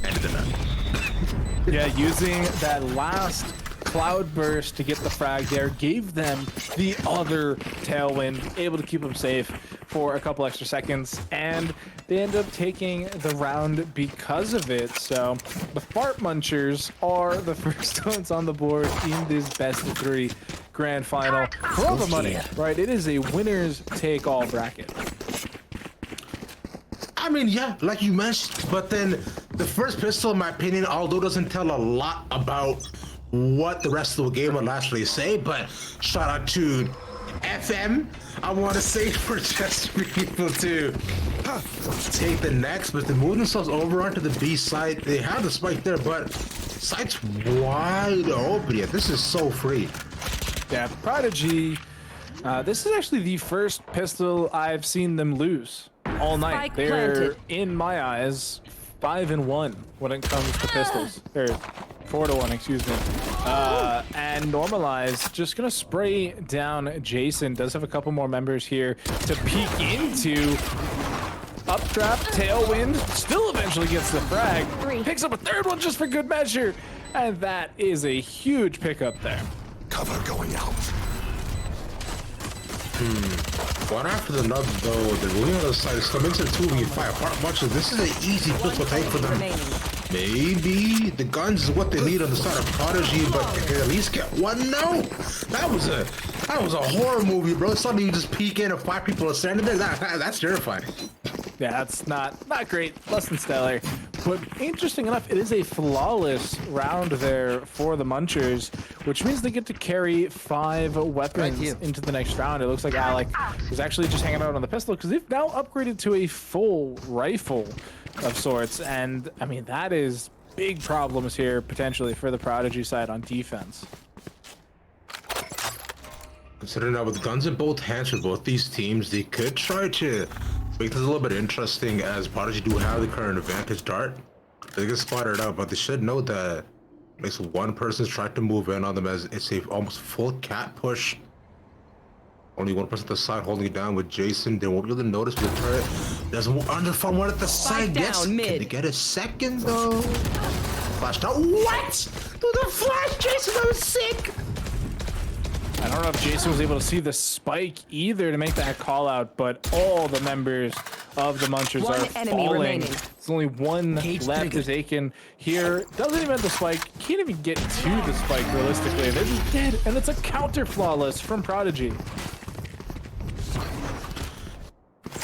End of the night. Yeah, using that last cloud burst to get the frag there gave them the other tailwind, able to keep them safe for a couple extra seconds, and they end up taking the round because of it. So the Fart Munchers are the first ones on the board in this best of 3 grand final for all the money, right? It is a winners take all bracket. I mean, yeah, like you mentioned, but then the first pistol, in my opinion, although doesn't tell a lot about what the rest of the game will actually say, but shout out to FM, I want to say, for just being able to take the next, but they move themselves over onto the B side. They have the spike there, but site's wide open. Yeah, this is so free. Yeah, Prodigy, this is actually the first pistol I've seen them lose all night. Spike They're, planted. in my eyes, 5-1 when it comes to pistols. They're 4-1, excuse me. And Normalize just gonna spray down Jason. Does have a couple more members here to peek into. Uptrap, tailwind, still eventually gets the frag. Picks up a third one just for good measure. And that is a huge pickup there. Cover going out. One after the nub, though, the ruling on the side is coming into the 2v5 apart much. This is an easy pistol take for them. Maybe the guns is what they need on the side of Prodigy, but they can at least get one. No, that was a horror movie, bro. Suddenly you just peek in and 5 people are standing there. That's terrifying. Yeah, that's not great. Less than stellar. But interesting enough, it is a flawless round there for the Munchers, which means they get to carry 5 weapons into the next round. It looks like Alec is actually just hanging out on the pistol because they've now upgraded to a full rifle of sorts. And I mean, that is big problems here potentially for the Prodigy side on defense. Considering that with guns in both hands for both these teams, they could try to make this a little bit interesting, as Prodigy do have the current advantage dart. They can spot it out, but they should know that at least one person's tried to move in on them, as it's a almost full cat push. Only one person at the side holding it down with Jason. They won't be able to notice the turret. There's under fun one at the side. Gets, can they get a second though? Flashed out. What? Dude, the flash, Jason, that was sick. I don't know if Jason was able to see the spike either to make that call out, but all the members of the Munchers are falling. There's only one left as Aiken here. Doesn't even have the spike. Can't even get to the spike realistically. They're just dead, and it's a counter flawless from Prodigy.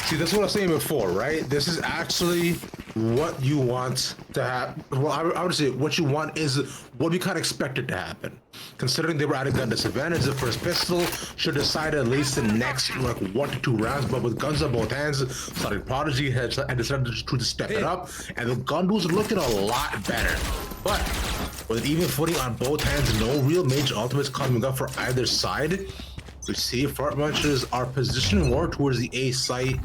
See, that's what I was saying before, right? This is actually what you want to happen. Well, I would say what you want is what we kind of expected to happen. Considering they were at a gun disadvantage, the first pistol should decide at least the next like 1 to 2 rounds. But with guns on both hands, started Prodigy had decided to step it up, and the gun was looking a lot better. But with even footing on both hands, no real major ultimates coming up for either side. We see Fart Munchers are positioned more towards the A site.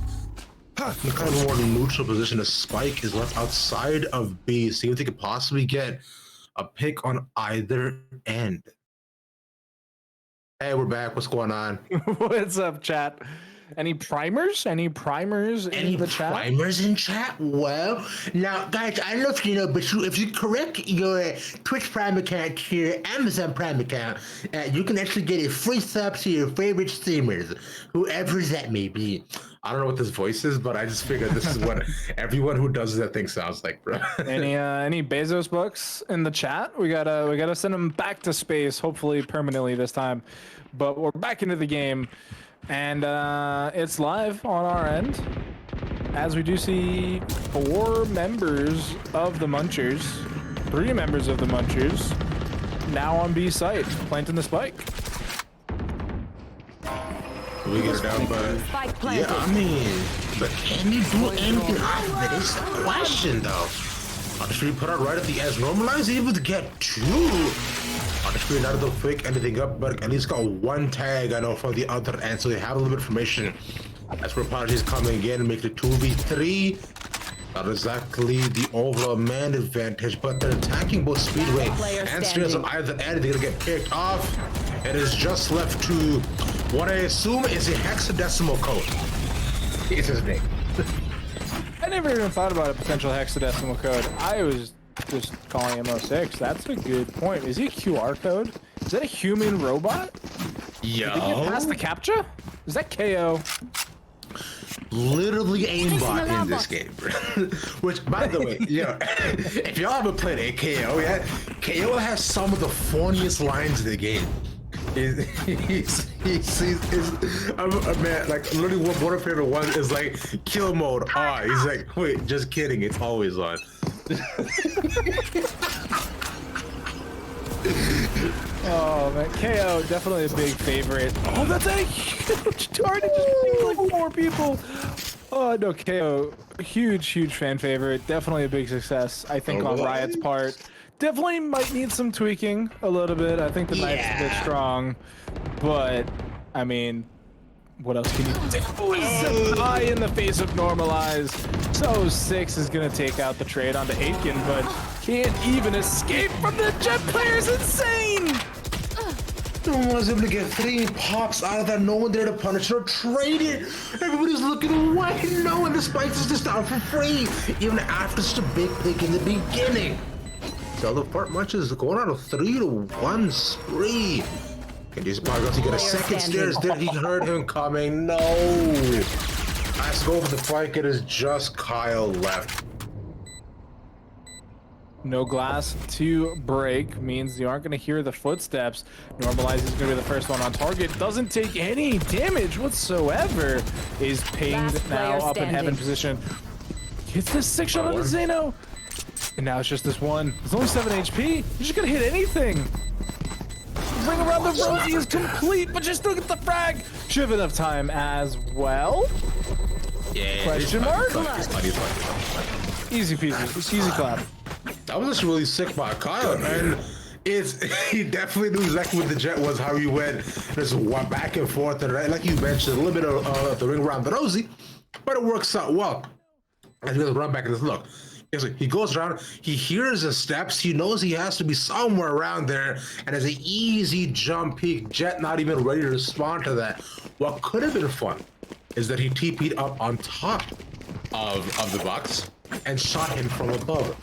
In kind of a more neutral position. A Spike is left outside of B. See if they could possibly get a pick on either end. Hey, we're back. What's going on? What's up, chat? Any primers? Any primers in the chat? Primers in chat? Well, now, guys, I don't know if you know, but if you correct your Twitch Prime account to your Amazon Prime account, you can actually get a free sub to your favorite streamers, whoever that may be. I don't know what this voice is, but I just figured this is what everyone who does that thing sounds like, bro. Any Bezos books in the chat? We gotta send them back to space, hopefully permanently this time. But we're back into the game, and it's live on our end, as we do see 4 members of the Munchers, 3 members of the Munchers, now on B site, planting the spike. We get it down, but yeah, I mean, but can you do anything off of it? It's the question, though. On the screen, put out right at the edge. Normalize able to get 2. On the screen, not able to pick anything up, but at least got 1 tag, I know, from the other end, so they have a little bit of information. That's where Prodigy's coming in and make the 2v3. Not exactly the overall man advantage, but they're attacking both Speedway and Stairs on either end. They're gonna get picked off. It is just left to what I assume is a hexadecimal code. It's his name. I never even thought about a potential hexadecimal code. I was just calling him 06. That's a good point. Is he a QR code? Is that a human robot? Yo. Did he get past the captcha? Is that KO? Literally aimbot in this game, bro. Which, by the way, if y'all haven't played a KO yet, KO has some of the funniest lines in the game. Man, like literally one of my favorite ones is like kill mode. He's like, wait, just kidding, it's always on. Oh man, KO definitely a big favorite. Oh, that's a huge target, just like 4 people. Oh no, KO, huge fan favorite. Definitely a big success, I think, on Riot's part. Definitely might need some tweaking a little bit. I think the knife's a bit strong, but I mean, what else can you do? Die in the face of Normalize. So 6 is gonna take out the trade onto Aitken, but can't even escape from the Jet player's insane. No one was able to get 3 pops out of that. No one there to punish or trade it. Everybody's looking away. No one. The spikes is just out for free, even after such a big pick in the beginning. So the part much is going on a 3-1 spree. Can you probably get a second Stairs? Did he heard him coming? No. Let's go for the fight. It is just Kyle left. No glass to break means you aren't going to hear the footsteps. Normalize is going to be the first one on target. Doesn't take any damage whatsoever. Is pinged now up in heaven position. Gets this 6 shot on the Zeno. And now it's just this one. It's only 7 HP. You're just going to hit anything. Ring around the rosy is complete, but you still get the frag. Should have enough time as well. Yeah. Question mark? Easy peasy. Easy clap. That was just really sick by Kyle, and he definitely knew exactly what the Jet was, how he went just back and forth, and like you mentioned, a little bit of the ring around the rosy, but it works out well. And he goes run back and just look. He goes around, he hears the steps, he knows he has to be somewhere around there, and as an easy jump peek, Jet not even ready to respond to that. What could have been fun is that he TP'd up on top of the box and shot him from above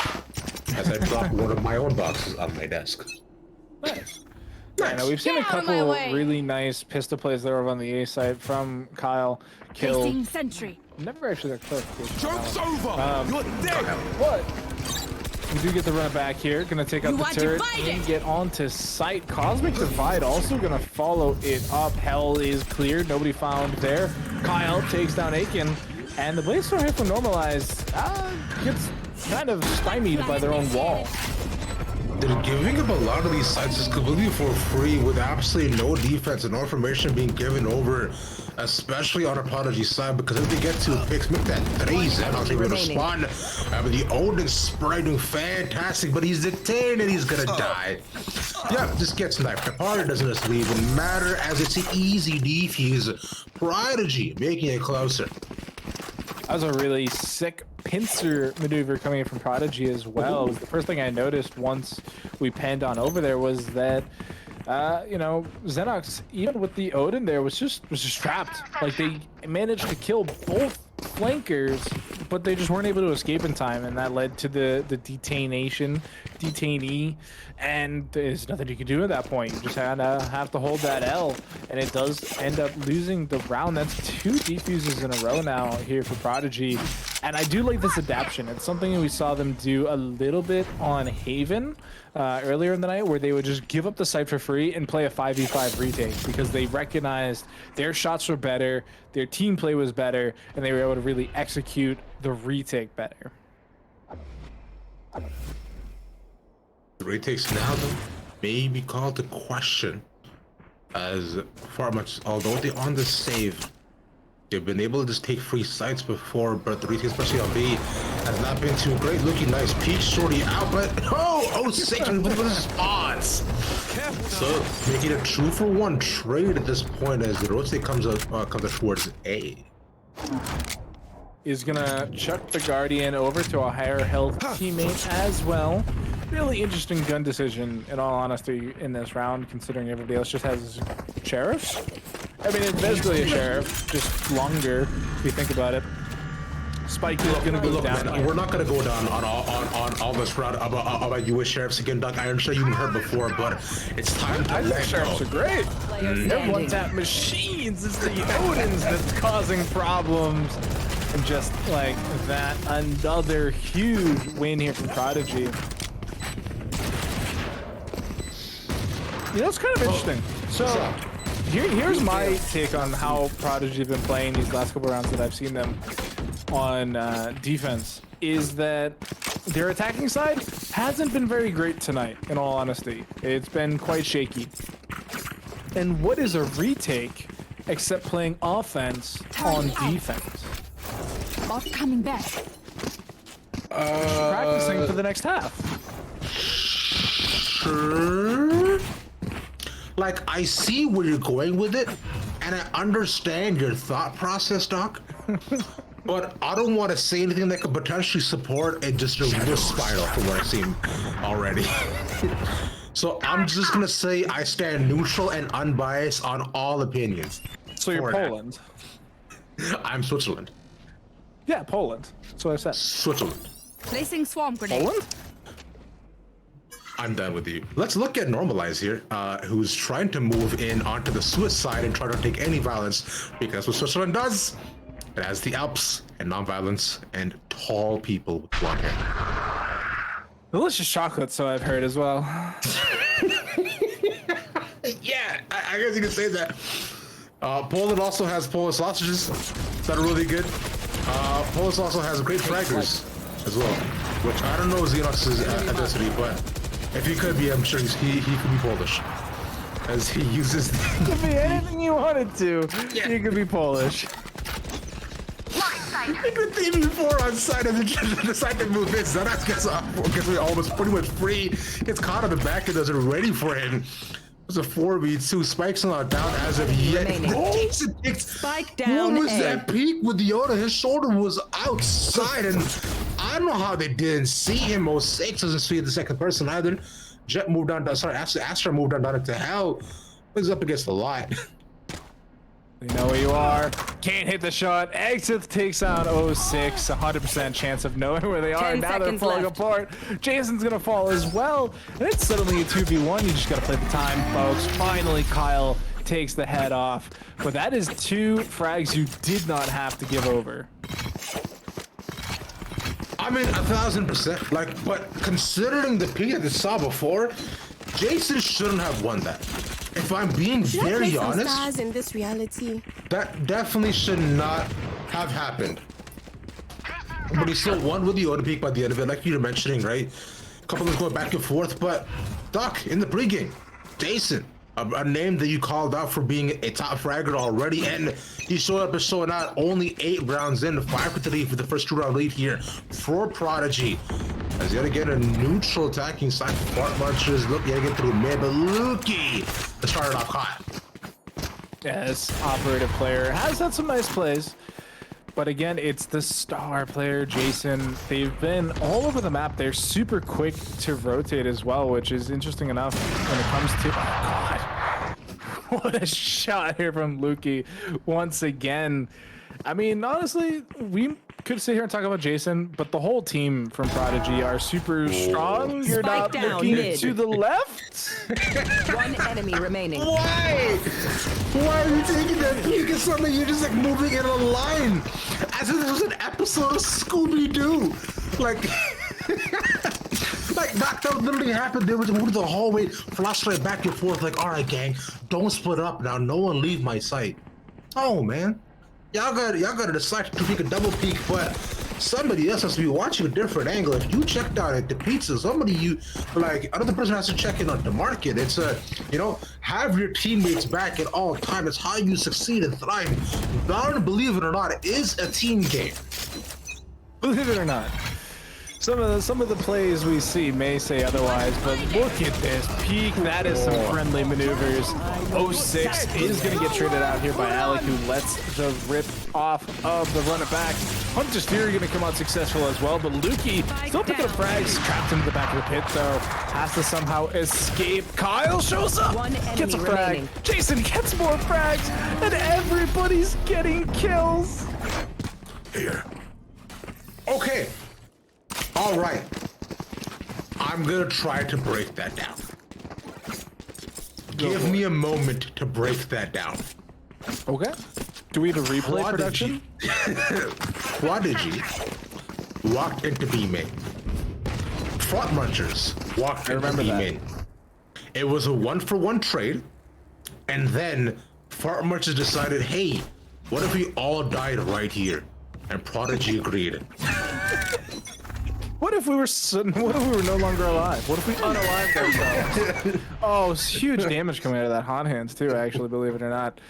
as I dropped one of my own boxes on my desk. Nice. Yeah, no, we've seen a couple really nice pistol plays there over on the A side from Kyle. Kill. Sentry. Never actually got clarification. Joke's over! You're dead! What? We do get the run back here. Gonna take out the turret and get onto site. Cosmic Divide also gonna follow it up. Hell is cleared. Nobody found there. Kyle takes down Aiken. And the Blaze Throw here from Normalize gets kind of stymied by their own wall. They're giving up a lot of these sites just completely for free with absolutely no defense and no information being given over, especially on a Prodigy side, because if they get to picks, make that 3, Xenos able to respond. The Odin spray doing fantastic, but he's detained and he's gonna die. Yeah, just gets sniped. The party doesn't necessarily even matter as it's an easy defuse. Prodigy making it closer. That was a really sick pincer maneuver coming in from Prodigy as well. The first thing I noticed once we panned on over there was that you know, Xenox, even with the Odin there, was just trapped. Like, they managed to kill both flankers, but they just weren't able to escape in time, and that led to the detainee, and there's nothing you can do at that point. You just have to hold that L, and it does end up losing the round. That's 2 defuses in a row now here for Prodigy, and I do like this adaptation. It's something we saw them do a little bit on Haven earlier in the night, where they would just give up the site for free and play a 5v5 retake, because they recognized their shots were better, their team play was better, and they were able to really execute the retake better. The retakes now may be called to question, as far much, although they're on the save, they've been able to just take free sites before, but the retake, especially on B, has not been too great. Looking nice, peak shorty out, but oh, 6 with the response. So making a 2-for-1 trade at this point as the rotate comes up towards A. Is gonna chuck the Guardian over to a higher health teammate as well. Really interesting gun decision, in all honesty, in this round, considering everybody else just has sheriffs. I mean, it's basically a sheriff, just longer if you think about it. Spike is gonna go down. Man, we're not gonna go down on all this round about US sheriffs again, Doc. I'm sure you've heard before, but it's time to I think sheriffs are great. They're one-tap machines. It's the Odins that's causing problems. And just like that, another huge win here from Prodigy. You know, it's kind of interesting. So here's my take on how Prodigy have been playing these last couple rounds that I've seen them on defense, is that their attacking side hasn't been very great tonight, in all honesty. It's been quite shaky. And what is a retake except playing offense on defense? Bot coming back. Practicing for the next half. Sure. Like, I see where you're going with it, and I understand your thought process, Doc. But I don't want to say anything that could potentially support a reverse spiral from what I've seen already. So I'm just gonna say I stand neutral and unbiased on all opinions. So you're Poland. I'm Switzerland. Yeah, Poland. That's what I said. Switzerland. Placing swarm grenade. Poland? I'm done with you. Let's look at Normalize here, who's trying to move in onto the Swiss side and try to take any violence, because what Switzerland does, it has the Alps and non-violence and tall people with blonde hair. Delicious chocolate, so I've heard as well. Yeah, I guess you could say that. Poland also has Polish sausages that are really good. Poland also has great fraggers as well, which I don't know Xenox's ethnicity, but if he could be, I'm sure he could be Polish, as he uses. Could be anything you wanted to. Yeah. You could be Polish. You could leave you 4 on side of the side to move this. Xenox gets almost pretty much free. Gets caught on the back and doesn't ready for him. It's a 4v2. Spike's not down as of yet. Spike down. What was that peak with Yoda? His shoulder was outside, and I don't know how they didn't see him. 06 doesn't see the second person either. Jet moved on down. Sorry, Astra moved on down into hell. He's up against the lot. You know where you are. Can't hit the shot. Exit takes out 06. 100% chance of knowing where they are. Now they're falling apart. Jason's gonna fall as well. And it's suddenly a 2v1. You just gotta play the time, folks. Finally, Kyle takes the head off. But that is 2 frags you did not have to give over. I mean, 1000%. Like, but considering the peak that they saw before, Jason shouldn't have won that. If I'm being very honest, in this reality, that definitely should not have happened. But he still won with the auto peak by the end of it, like you were mentioning, right? A couple of going back and forth, but Doc, in the pregame, Jason, a name that you called out for being a top fragger already, and he showed up and showing out only 8 rounds in, 5-3 for the first 2-round lead here for Prodigy. As yet again, a neutral attacking side for Fart Marchers. Look, yet again through mid, but Lukey to start it off hot. Yeah, this operative player has had some nice plays. But again, it's the star player, Jason. They've been all over the map. They're super quick to rotate as well, which is interesting enough when it comes to... Oh, God. What a shot here from Lukey once again. I mean, honestly, we could sit here and talk about Jason, but the whole team from Prodigy are super strong. You're Spike not down looking mid. to the left? One enemy remaining. Why? Why are you taking that peek? It's something you're just like moving in a line, as if this was an episode of Scooby-Doo. Like, like that literally happened. They were moving the hallway, flash right back and forth. Like, all right, gang, don't split up now. No one leave my sight. Oh man, y'all gotta decide to take a double peek, but somebody else has to be watching a different angle. If you checked out at the pizza, another person has to check in on the market. It's have your teammates back at all times. It's how you succeed and thrive. Valorant, believe it or not, is a team game. Believe it or not. Some of the plays we see may say otherwise, but look at this peek. That is some friendly maneuvers. 06 is going to get traded out here by Alec, who lets the rip off of the run it back. Hunter's Fury going to come out successful as well, but Lukey still picking up frags, trapped into the back of the pit, though. Has to somehow escape. Kyle shows up, gets a frag. Remaining. Jason gets more frags, and everybody's getting kills. Here. Okay. All right. I'm gonna try to break that down. Give me a moment to break that down. Okay. Do we have a replay production? Prodigy walked into B main. Front Munchers walked into B main. It was a 1-for-1 trade, and then Front Munchers decided, hey, what if we all died right here? And Prodigy agreed. What if we were no longer alive? What if we unalived ourselves? Oh, it's huge damage coming out of that hot hands too, actually, believe it or not.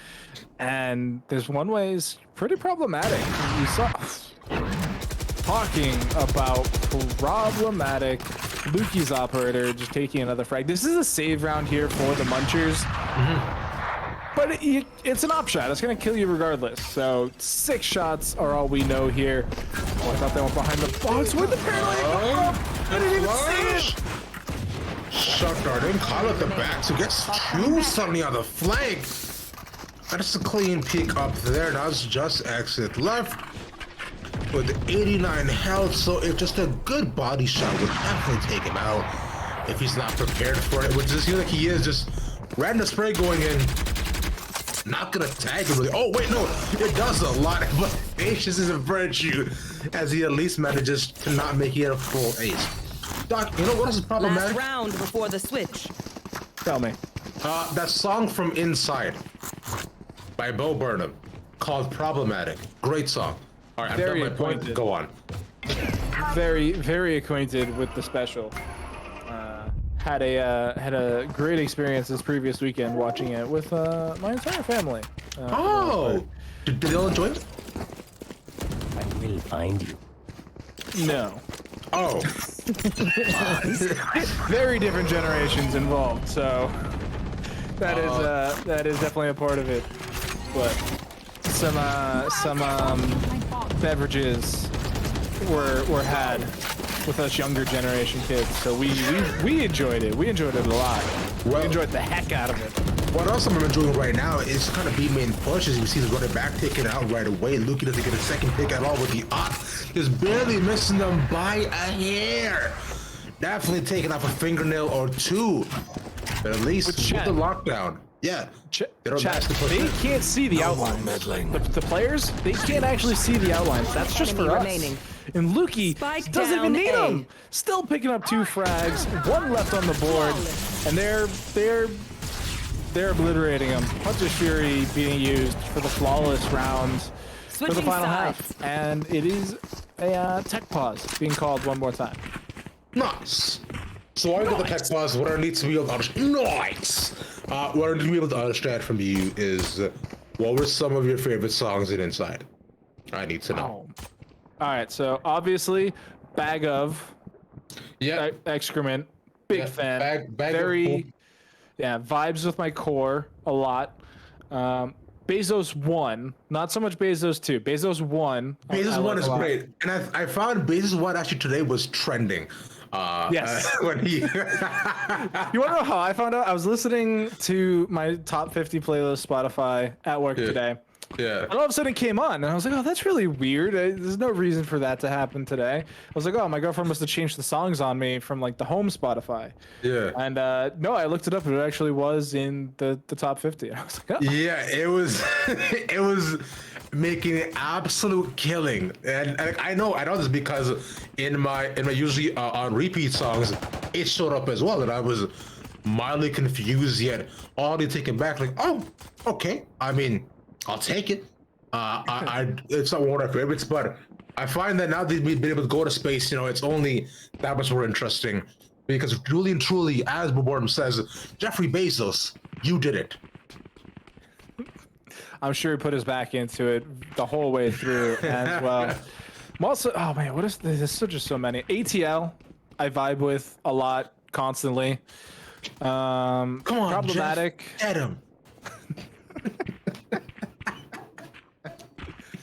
And this one way is pretty problematic. You saw talking about problematic. Lukey's operator just taking another frag. This is a save round here for the Munchers. But it's an op shot. It's going to kill you regardless. So 6 shots are all we know here. Oh, I thought they went behind the box. Where'd the paranoid? I didn't even see it. Shot darting. Caught at the back. So gets 2 suddenly on the flank. That's a clean peek up there. Now it's just exit left with 89 health. So if just a good body shot would definitely take him out if he's not prepared for it, which it seems like he is. Just random spray going in. Not gonna tag him really. Oh wait, no, it does a lot, but patience is a virtue, as he at least manages to not make it a full ace. Doc, you know what else is problematic? Last round before the switch. Tell me. That song from Inside by Bo Burnham called "Problematic." Great song. All right, I've done my point. Go on. Very, very acquainted with the special. Had a great experience this previous weekend watching it with my entire family. Did they all enjoy it? I will find you. No. Oh. Very different generations involved, so that is definitely a part of it. But some beverages were had with us younger generation kids, so we enjoyed it. We enjoyed it a lot. We enjoyed the heck out of it. What else I'm enjoying right now is kind of B-main pushes. You see the running back taking it out right away. Lukey doesn't get a second pick at all with the op. Just barely missing them by a hair. Definitely taking off a fingernail or 2. But at least with the lockdown. Yeah. They can't see the outline. The players, they can't actually see the outlines. That's just for us. And Lukey doesn't even need them. Still picking up 2 frags, 1 left on the board, and they're obliterating them. Hunter's Fury being used for the flawless rounds for the final half, and it is a tech pause being called one more time. Nice. So I got the tech pause. What I need to be able to understand. Nice. What I need to be able to understand from you is what were some of your favorite songs in Inside? I need to know. All right, so obviously, Bag of Excrement, big fan. Bag very, vibes with my core a lot. Bezos 1, not so much Bezos 2. Bezos 1. Bezos 1 is great. And I found Bezos 1 actually today was trending. Yes. When he You want to know how I found out? I was listening to my top 50 playlist Spotify at work today. Yeah. And all of a sudden it came on, and I was like, oh, that's really weird. There's no reason for that to happen today. I was like, oh, my girlfriend must have changed the songs on me from like the home Spotify. Yeah. And no, I looked it up, and it actually was in the top 50. And I was like, oh. Yeah, it was it was making an absolute killing. And I know this because in my usually on repeat songs, it showed up as well, and I was mildly confused yet oddly taken back, like, oh, okay. I mean, I'll take it. It's not one of my favorites, but I find that now that we've been able to go to space, it's only that much more interesting. Because truly and truly, as Boborn says, Jeffrey Bezos, you did it. I'm sure he put his back into it the whole way through as well. I'm also, oh man, what is this? There's just so many. ATL, I vibe with a lot constantly. Come on, problematic. Jeff, get him.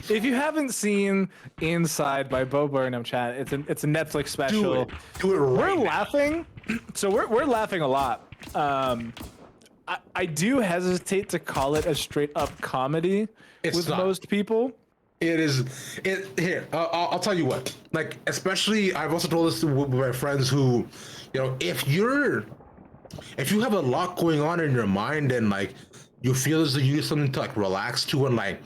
If you haven't seen Inside by Bo Burnham, chat, it's a Netflix special. Do it right We're now. laughing, so we're laughing a lot. I do hesitate to call it a straight up comedy with most people. It is. Here, I'll tell you what. Like, especially, I've also told this to my friends who, if you have a lot going on in your mind and like you feel as though you need something to like relax to and like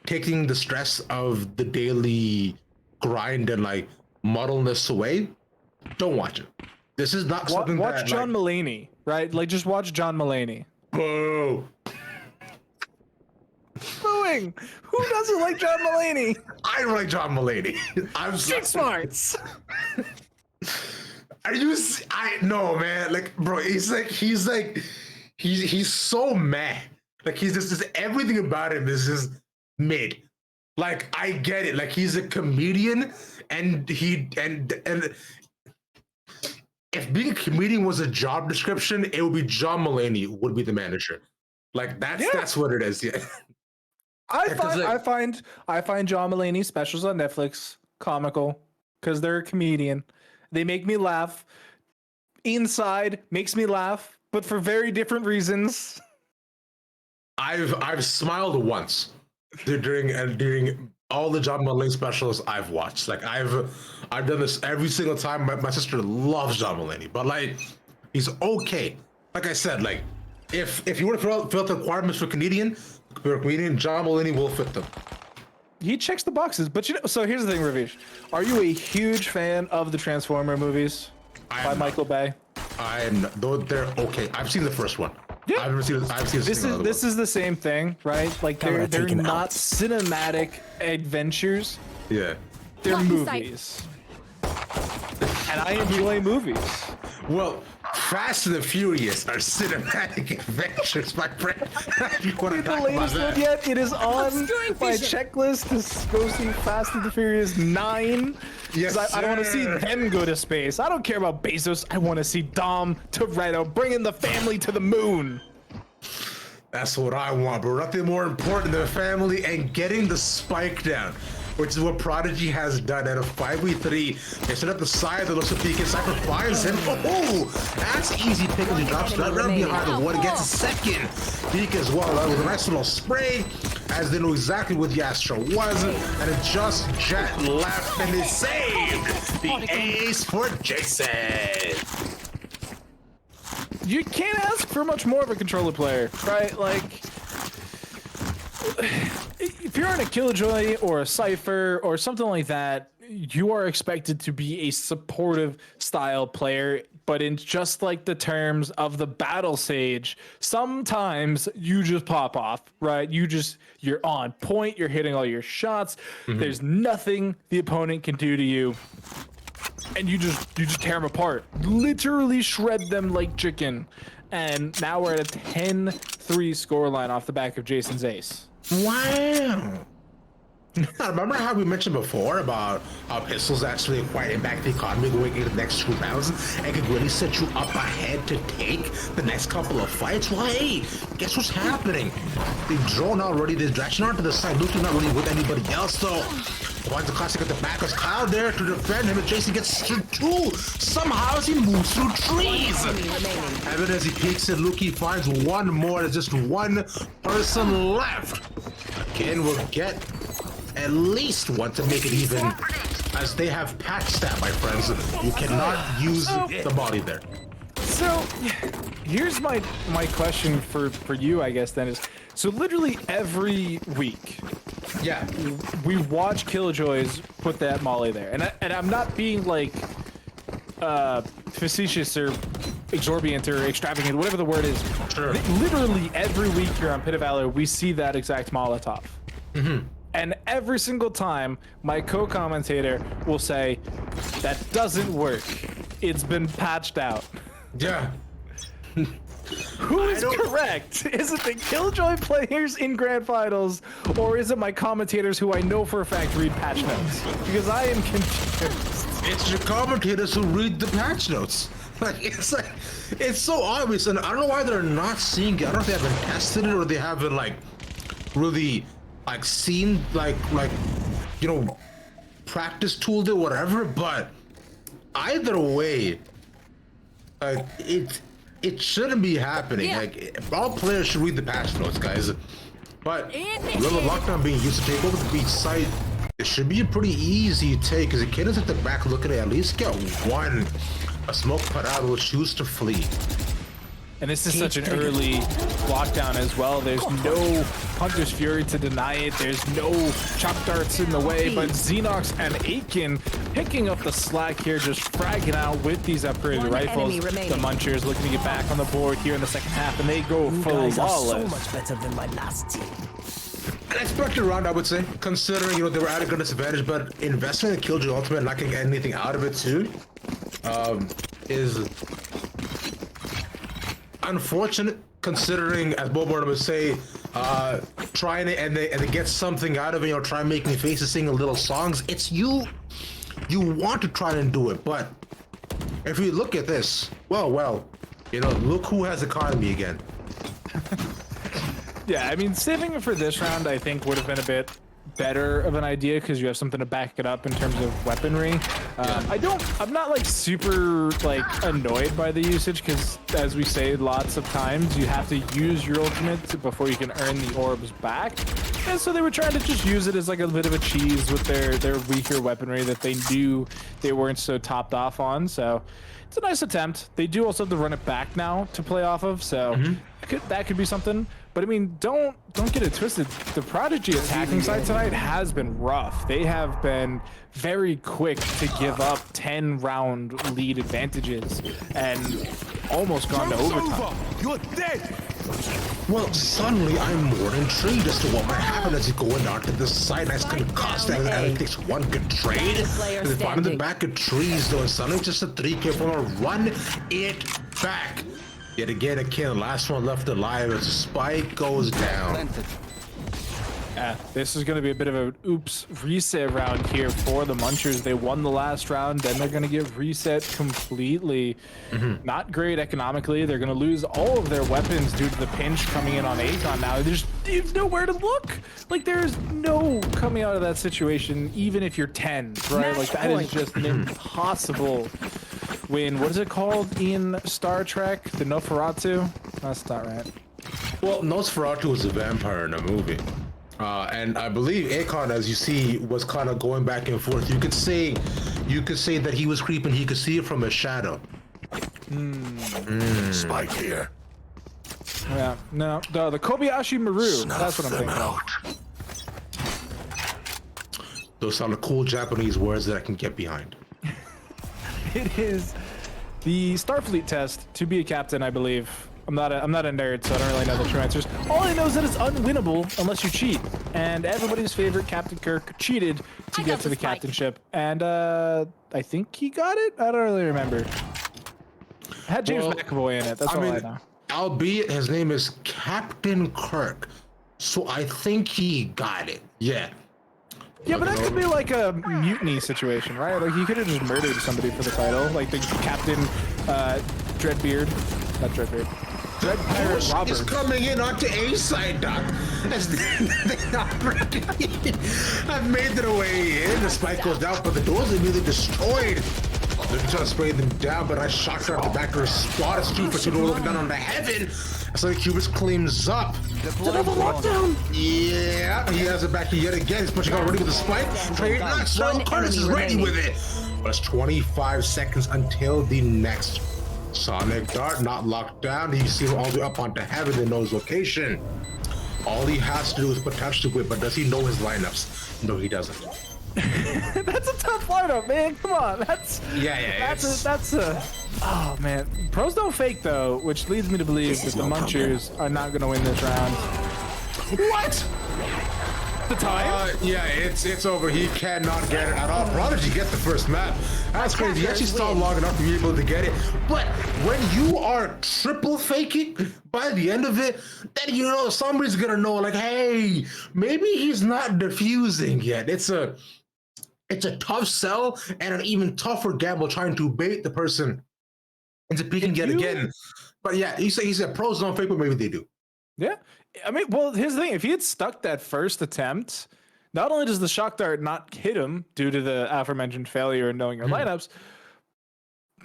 taking the stress of the daily grind and like muddleness away, don't watch it. This is not something watch John Mulaney, right? Like, just watch John Mulaney. Boo. Booing. Who doesn't like John Mulaney? I don't like John Mulaney. I'm Street smarts. No, man. Like, bro, he's so meh. Like, he's just everything about him is just mid. Like, I get it. Like, he's a comedian, and if being a comedian was a job description, it would be John Mulaney would be the manager. Like, that's what it is. Yeah. I find John Mulaney specials on Netflix comical because they're a comedian. They make me laugh. Inside makes me laugh, but for very different reasons. I've smiled once during all the John Mulaney specials I've watched. Like, I've done this every single time. My sister loves John Mulaney, but like, he's okay. Like I said, like, if you were to fill out the requirements for a comedian, John Mulaney will fit them. He checks the boxes, but so here's the thing, Ravish. Are you a huge fan of the Transformer movies by Michael Bay? I am. Though they're okay. I've seen the first one. Yeah. I've seen This is the same thing, right? Like, they're not cinematic adventures. Yeah. They're movies. And I enjoy movies. Well, Fast and the Furious are cinematic adventures, my friend. You want to the latest one yet? It is on my checklist to go see Fast and the Furious 9. Yes, I don't want to see them go to space. I don't care about Bezos. I want to see Dom Toretto bringing the family to the moon. That's what I want, bro. Nothing more important than the family and getting the spike down, which is what Prodigy has done. Out of 5v3, they set up the side that looks like he can sacrifice him. Oh, that's easy pick as he drops right around behind the one. Gets a second peek as well. That was a nice little spray, as they know exactly what the Astra was, and it just jet left, and they saved the ace for Jason. You can't ask for much more of a controller player, right? Like, if you're on a Killjoy or a Cypher or something like that, you are expected to be a supportive style player, but in just like the terms of the battle sage, sometimes you just pop off, right? You're on point, you're hitting all your shots. There's nothing the opponent can do to you. And you just tear them apart, literally shred them like chicken. And now we're at a 10-3 scoreline off the back of Jason's ace. Wow. Now, remember how we mentioned before about how pistols actually quite impact the economy going into the next 2 rounds and could really set you up ahead to take the next couple of fights? Well, hey, guess what's happening? They've drawn already the direction onto the side. Luke's not really with anybody else, though. Finds the classic at the back. There's Kyle there to defend him, and Jason gets through 2. Somehow as he moves through trees. Evan, as he peeks it, Luke finds one more. There's just one person left. Again, will get at least one to make it even, as they have patched that, my friends. You cannot use the body there. So here's my question for you, I guess, then is, so literally every week, yeah, we watch Killjoys put that molly there, and I'm not being like facetious or exorbitant or extravagant, whatever the word is. Sure. Literally every week here on Pit of Valor, we see that exact Molotov. Mm-hmm. And every single time, my co-commentator will say, that doesn't work. It's been patched out. Yeah. Who is correct? Is it the Killjoy players in Grand Finals, or is it my commentators who I know for a fact read patch notes? Because I am confused. It's your commentators who read the patch notes. It's so obvious, and I don't know why they're not seeing it. I don't know if they haven't tested it or they haven't really seen practice tooled it, whatever. But either way, it shouldn't be happening. Yeah. All players should read the patch notes, guys. But little lockdown being used to take over the beach site, it should be a pretty easy take, because the kid is at the back looking to at least get a smoke put out, will choose to flee. And this is such an early lockdown as well. There's no Hunter's Fury to deny it. There's no chop darts in the way, but Xenox and Aiken picking up the slack here, just fragging out with these upgraded rifles. The Munchers looking to get back on the board here in the second half, and they go full lawless. So much better than my last team. An expected round, I would say, considering they were at a good disadvantage, but investing in Killjoy Ultimate and not getting anything out of it too, is unfortunate, considering, as Bobo would say, trying it and they get something out of it, try making faces, singing little songs. It's you want to try and do it, but if you look at this, well, look who has economy again. Yeah, I mean, saving it for this round, I think, would have been a bit better of an idea, because you have something to back it up in terms of weaponry. I'm not super annoyed by the usage, because as we say lots of times, you have to use your ultimate before you can earn the orbs back. And so they were trying to just use it as a bit of a cheese with their weaker weaponry that they knew they weren't so topped off on. So it's a nice attempt. They do also have to run it back now to play off of, so that could be something. But I mean, don't get it twisted. The Prodigy attacking side tonight has been rough. They have been very quick to give up 10-round lead advantages and almost gone to overtime. You're dead. Well, suddenly I'm more intrigued as to what might happen as you go onto the side. That's going to cost that analytics one good trade. They find the back of trees though, and suddenly just a 3K for a run it back. Yet again, a kill. Last one left alive as the spike goes down. This is going to be a bit of an oops reset round here for the Munchers. They won the last round, then they're going to get reset completely. Not great economically. They're going to lose all of their weapons due to the pinch coming in on Akon now. There's nowhere to look. There's no coming out of that situation, even if you're 10, right? That is just an impossible win. What is it called in Star Trek? The Nosferatu? That's not right. Well, Nosferatu was a vampire in a movie. And I believe Akon, as you see, was kind of going back and forth. You could say that he was creeping. He could see it from a shadow. Spike here. Yeah, no, the Kobayashi Maru. That's what I'm thinking of. Those sound like cool Japanese words that I can get behind. It is the Starfleet test to be a captain, I believe. I'm not a nerd, so I don't really know the true answers. All I know is that it's unwinnable unless you cheat. And everybody's favorite Captain Kirk cheated to get to the captainship. And I think he got it? I don't really remember. It had James McAvoy in it. That's all I know. Albeit his name is Captain Kirk. So I think he got it. Yeah. Yeah, but that could be like a mutiny situation, right? Like he could have just murdered somebody for the title, like the Captain Dreadbeard, not Dreadbeard. Dread Pirate Robert is coming in onto A side, Doc. As I've made their way in. The spike goes down, but the doors are immediately destroyed. They're trying to spray them down, but I shot her at the back of her spot. It's 2 for 2 looking down on the heaven. So the Cubist claims up. Another lockdown. Yeah, he has it back here yet again. He's pushing out ready with the spike. Trade not so Curtis is ready with it. But it's 25 seconds until the next Sonic Dart. Not locked down. He's seen all the way up onto heaven. They know his location. All he has to do is potentially whip, but does he know his lineups? No, he doesn't. That's a tough lineup, man. Come on, that's a. Oh man, pros don't fake though, which leads me to believe that the Munchers are not going to win this round. What? The time? Yeah, it's over. He cannot get it at all. Prodigy get the first map. That's crazy. He actually stalled long enough to be able to get it. But when you are triple faking, by the end of it, then you know somebody's gonna know, like, hey, maybe he's not defusing yet. It's a tough sell and an even tougher gamble trying to bait the person into peeking yet again. But yeah, he said pros don't fake, but maybe they do. Yeah. I mean, well, here's the thing. If he had stuck that first attempt, not only does the shock dart not hit him due to the aforementioned failure in knowing your lineups,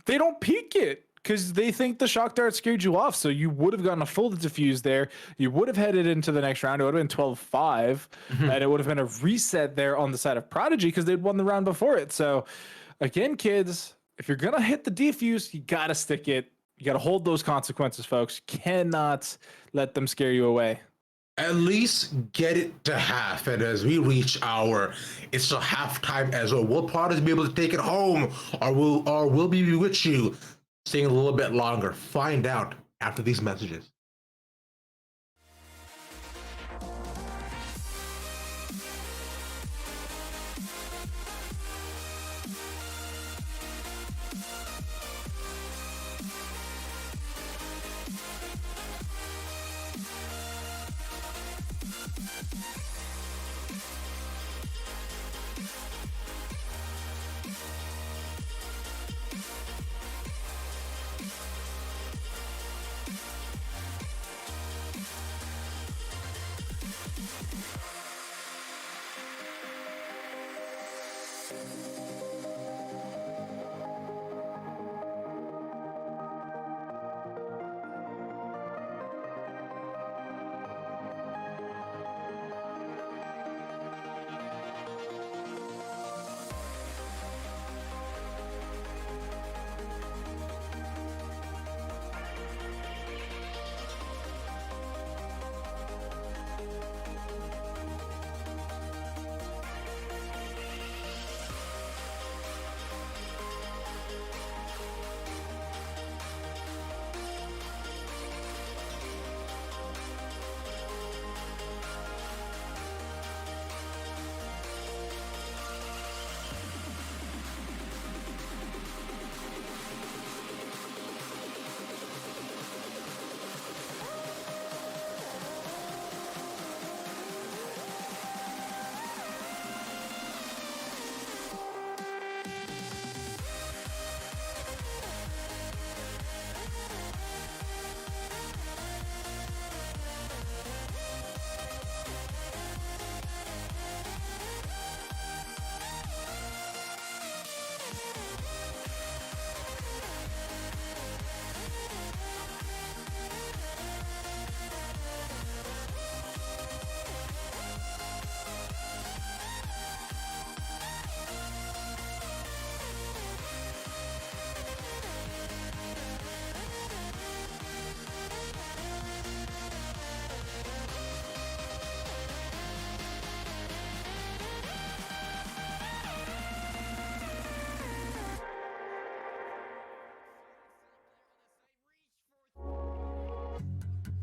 they don't peek it because they think the shock dart scared you off. So you would have gotten a full defuse there. You would have headed into the next round. It would have been 12-5, and it would have been a reset there on the side of Prodigy because they'd won the round before it. So again, kids, if you're going to hit the defuse, you got to stick it. You got to hold those consequences, folks. Cannot let them scare you away. At least get it to half. And as we reach it's a halftime as well. Will Prodigy be able to take it home, or will be with you staying a little bit longer? Find out after these messages.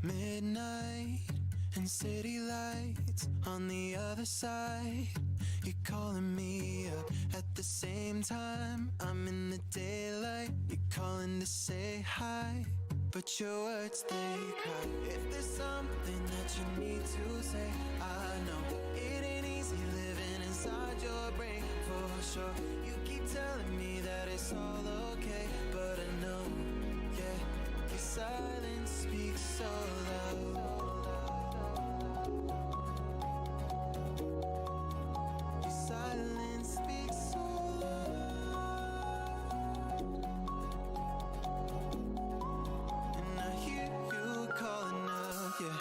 Midnight and city lights on the other side. You're calling me up at the same time. I'm in the daylight. You're calling to say hi, but your words they cry. If there's something that you need to say, I know it ain't easy living inside inside your brain for sure. You keep telling me that it's all okay, but I know, yeah, your silence speaks so loud. Your silence speaks so loud. And I hear you calling out, yeah.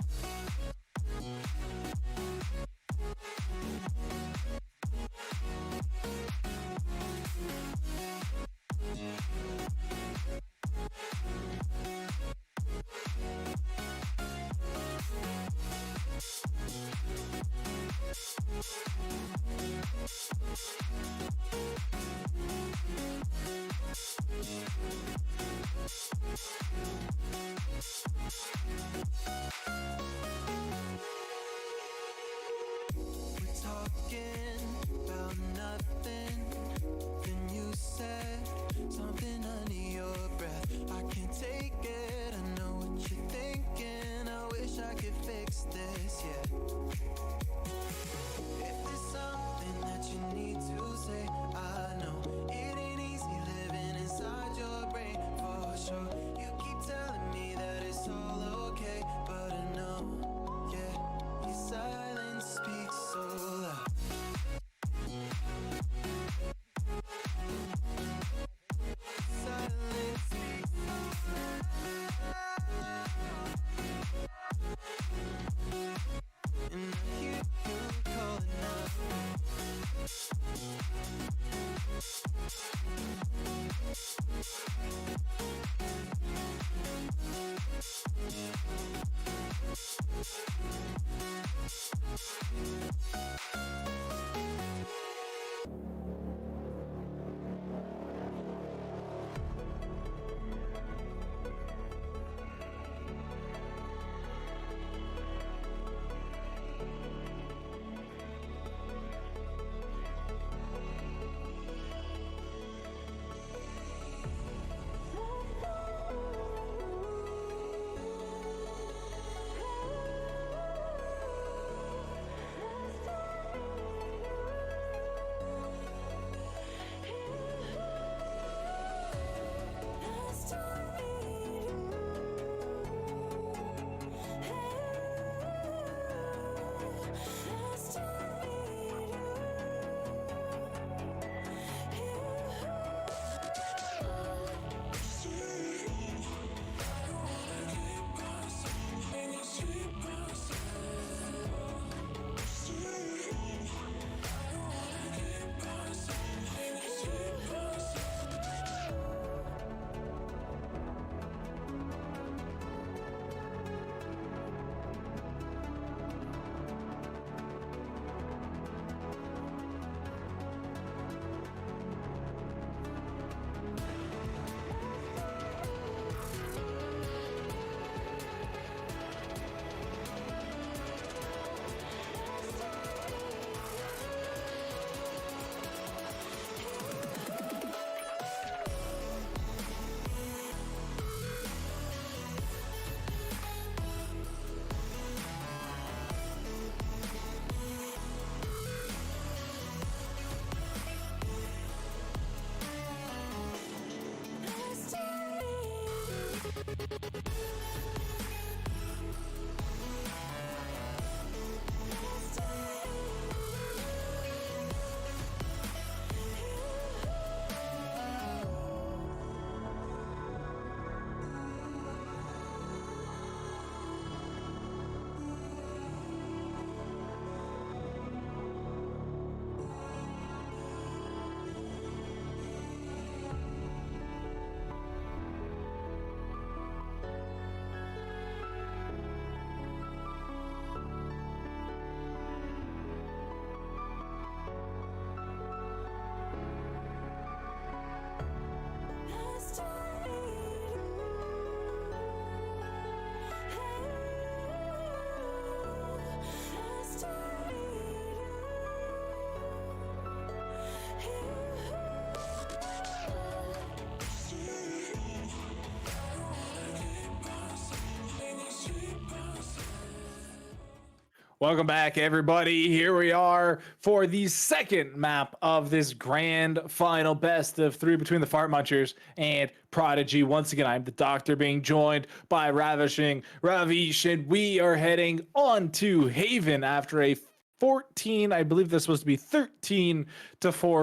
Welcome back, everybody. Here we are for the second map of this grand final best of 3 between the Fart Munchers and Prodigy. Once again, I'm the Doctor, being joined by Ravishing Ravish, and we are heading on to Haven after a 14, I believe this was to be 13-4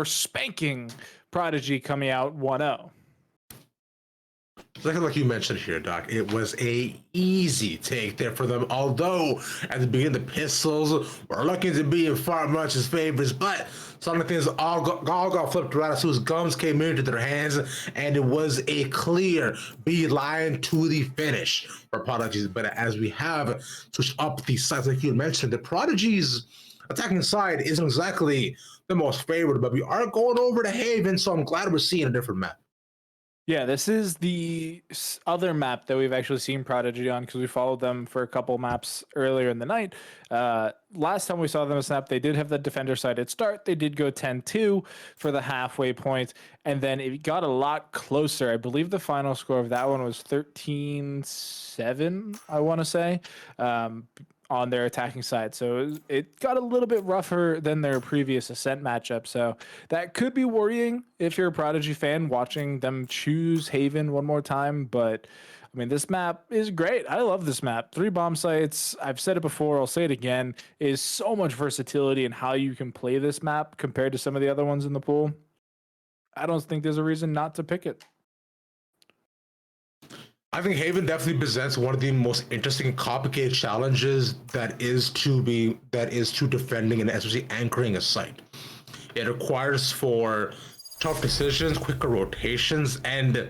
spanking Prodigy, coming out 1-0. Like you mentioned here, Doc, it was a easy take there for them. Although at the beginning, the pistols were looking to be in Fart Munch's favors, but some of the things all got flipped around as soon as guns came into their hands, and it was a clear beeline to the finish for Prodigies. But as we have switched up the sides, like you mentioned, the Prodigies attacking side isn't exactly the most favored, but we are going over to Haven, so I'm glad we're seeing a different map. Yeah, this is the other map that we've actually seen Prodigy on, because we followed them for a couple maps earlier in the night. Last time we saw them snap, they did have the defender side at start. They did go 10-2 for the halfway point, and then it got a lot closer. I believe the final score of that one was 13-7, I want to say, on their attacking side. So it got a little bit rougher than their previous Ascent matchup. So that could be worrying if you're a Prodigy fan watching them choose Haven one more time. But I mean, this map is great. I love this map. 3 bomb sites. I've said it before, I'll say it again, is so much versatility in how you can play this map compared to some of the other ones in the pool. I don't think there's a reason not to pick it. I think Haven definitely presents one of the most interesting and complicated challenges that is to defending and especially anchoring a site. It requires for tough decisions, quicker rotations, and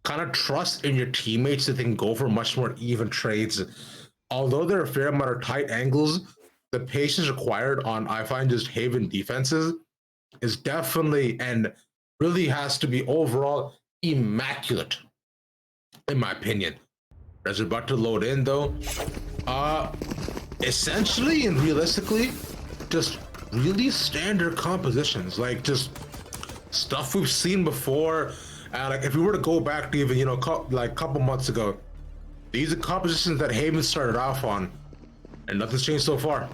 kind of trust in your teammates that they can go for much more even trades. Although there are a fair amount of tight angles, the patience required on, I find, just Haven defenses is definitely and really has to be overall immaculate, in my opinion. As we're about to load in, though, essentially and realistically, just really standard compositions, like just stuff we've seen before. Like if we were to go back to even, like a couple months ago, these are compositions that Haven started off on, and nothing's changed so far.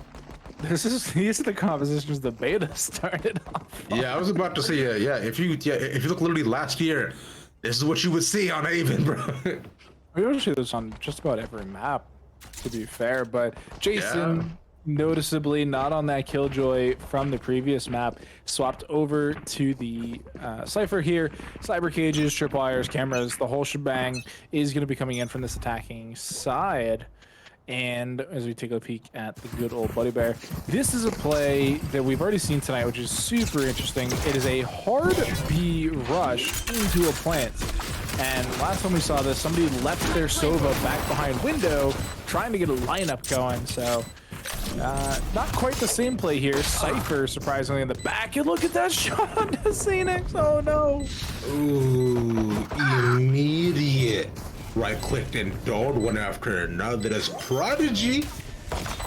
These are the compositions the beta started off on. Yeah, I was about to say, yeah. If you look literally last year, this is what you would see on Haven, bro. We don't see this on just about every map, to be fair, but Jason, noticeably not on that Killjoy from the previous map, swapped over to the Cypher here. Cyber cages, tripwires, cameras, the whole shebang is going to be coming in from this attacking side. And as we take a peek at the good old Buddy Bear, this is a play that we've already seen tonight, which is super interesting. It is a hard B rush into a plant. And last time we saw this, somebody left their Sova back behind window, trying to get a lineup going. So not quite the same play here. Cypher, surprisingly, in the back. And look at that shot on the Phoenix. Oh, no. Ooh, immediate. Right-clicked and dode one after another. As Prodigy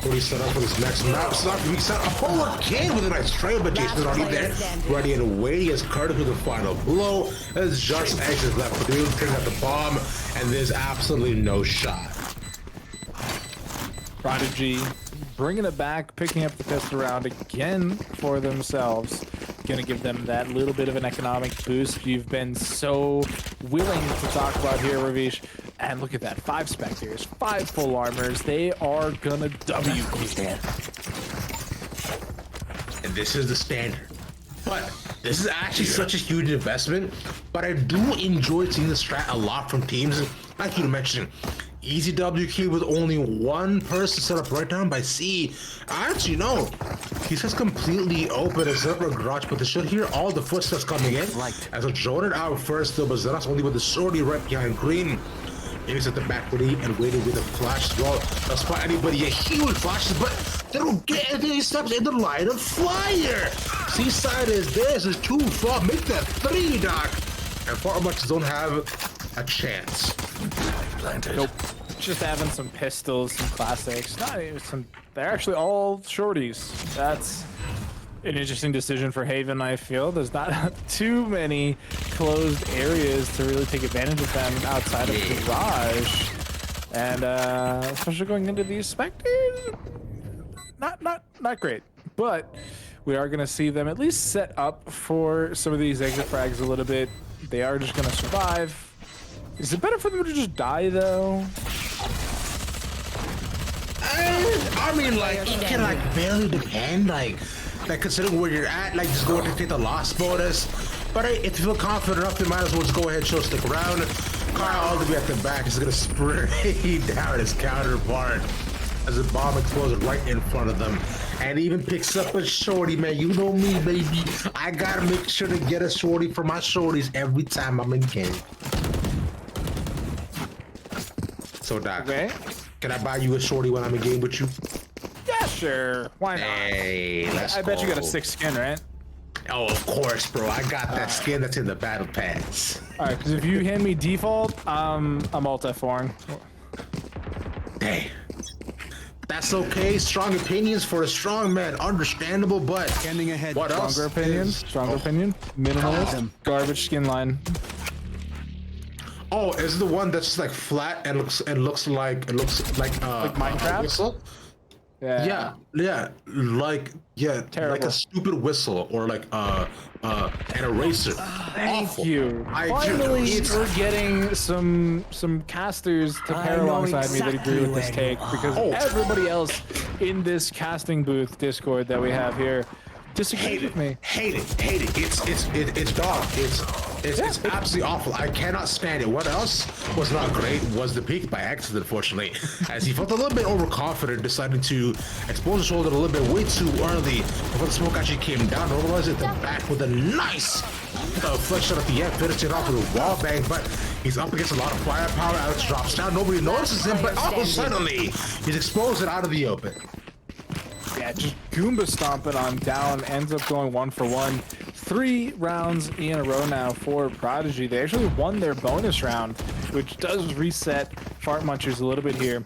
already set up for this next map. So we set a whole again with a nice trail, but Jason's already there, ready and waiting as Curtis with the final blow. As just exits left for dude, picking up the bomb, and there's absolutely no shot. Prodigy bringing it back, picking up the pistol round again for themselves. Gonna give them that little bit of an economic boost you've been so willing to talk about here, Ravish. And look at that, 5 Spectres, 5 full armors. They are gonna WP. And this is the standard. But this is actually such a huge investment. But I do enjoy seeing the strat a lot from teams. Like you mentioned, easy WQ with only one person set up right down by C. Actually, no. He's just completely open and set up a garage, but they should hear all the footsteps coming in. As a Jordan out first, though, but Zenos only with the shorty right behind green. He's at the back ready and waiting with a flash as well. Don't spot anybody. A huge flashes, but they don't get anything. He steps in the line of fire. Seaside is there. This is 2 far. Make that 3, Doc. And far much don't have a chance. Nope. Just having some pistols, some classics. Not even some. They're actually all shorties. That's an interesting decision for Haven, I feel. There's not too many closed areas to really take advantage of them outside of the garage. And especially going into these Spectres, not great, but we are gonna see them at least set up for some of these exit frags a little bit. They are just gonna survive. Is it better for them to just die though? I mean, like, it can like barely depend, like considering where you're at, like just go to take the loss bonus. But if you feel confident enough, you might as well just go ahead and stick around. Kyle all the way at the back is gonna spray down his counterpart as the bomb explodes right in front of them, and even picks up a shorty. Man, you know me, baby. I gotta make sure to get a shorty for my shorties every time I'm in game. So Doc, can I buy you a shorty when I'm in game with you? Yeah, sure. Why not? Hey, I bet you got a 6 skin, right? Oh, of course, bro. I got that skin that's in the battle pass. All right, because if you hand me default, I'm multi-foreign. Hey, that's okay. Strong opinions for a strong man. Understandable, but Scanning ahead. what else? Stronger opinion. Stronger opinion. Minimalist. Garbage skin line. Oh, is the one that's just like flat and looks like Minecraft? Whistle? Yeah, like terrible. like a stupid whistle or like an eraser. Thank you. Finally, we're getting some casters to pair alongside me that agree with this take, because everybody else in this casting booth Discord that we have here disagrees with me. Hate it. It's dog. It's absolutely awful. I cannot stand it. What else was not great was the peak by accident, unfortunately, as he felt a little bit overconfident, decided to expose his shoulder a little bit way too early before the smoke actually came down. Normalized at the back with a nice flex shot at the end, finished it off with a wall bang, but he's up against a lot of firepower. Alex drops down. Nobody notices him, but suddenly he's exposed and out of the open. Yeah, just Goomba stomping on down, ends up going 1 for 1. 3 rounds in a row now for Prodigy. They actually won their bonus round, which does reset Fart Munchers a little bit here.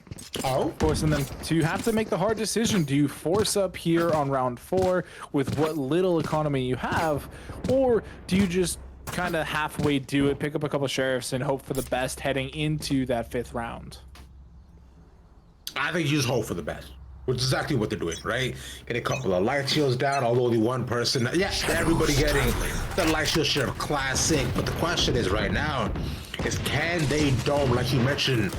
Forcing them to have to make the hard decision. Do you force up here on round 4 with what little economy you have, or do you just kind of halfway do it, pick up a couple sheriffs, and hope for the best heading into that 5th round? I think you just hope for the best, which is exactly what they're doing, right? Get a couple of light shields down, although only one person. Yeah, everybody getting the light shield share classic. But the question is right now is, can they dome, like you mentioned,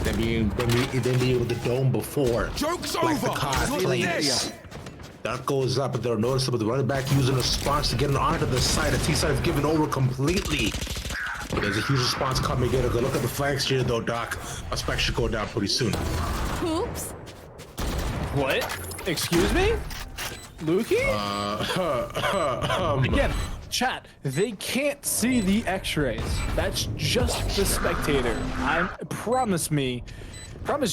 them being able to dome before? Joke's like over. The COD plays. That goes up, but they're noticeable. The running back using a response to get onto the side. The T side is given over completely. But there's a huge response coming in. Go look at the flanks here, though, Doc. A spec should go down pretty soon. Oops. What? Excuse me? Lukey? Again, chat, they can't see the x-rays. That's just the spectator. Promise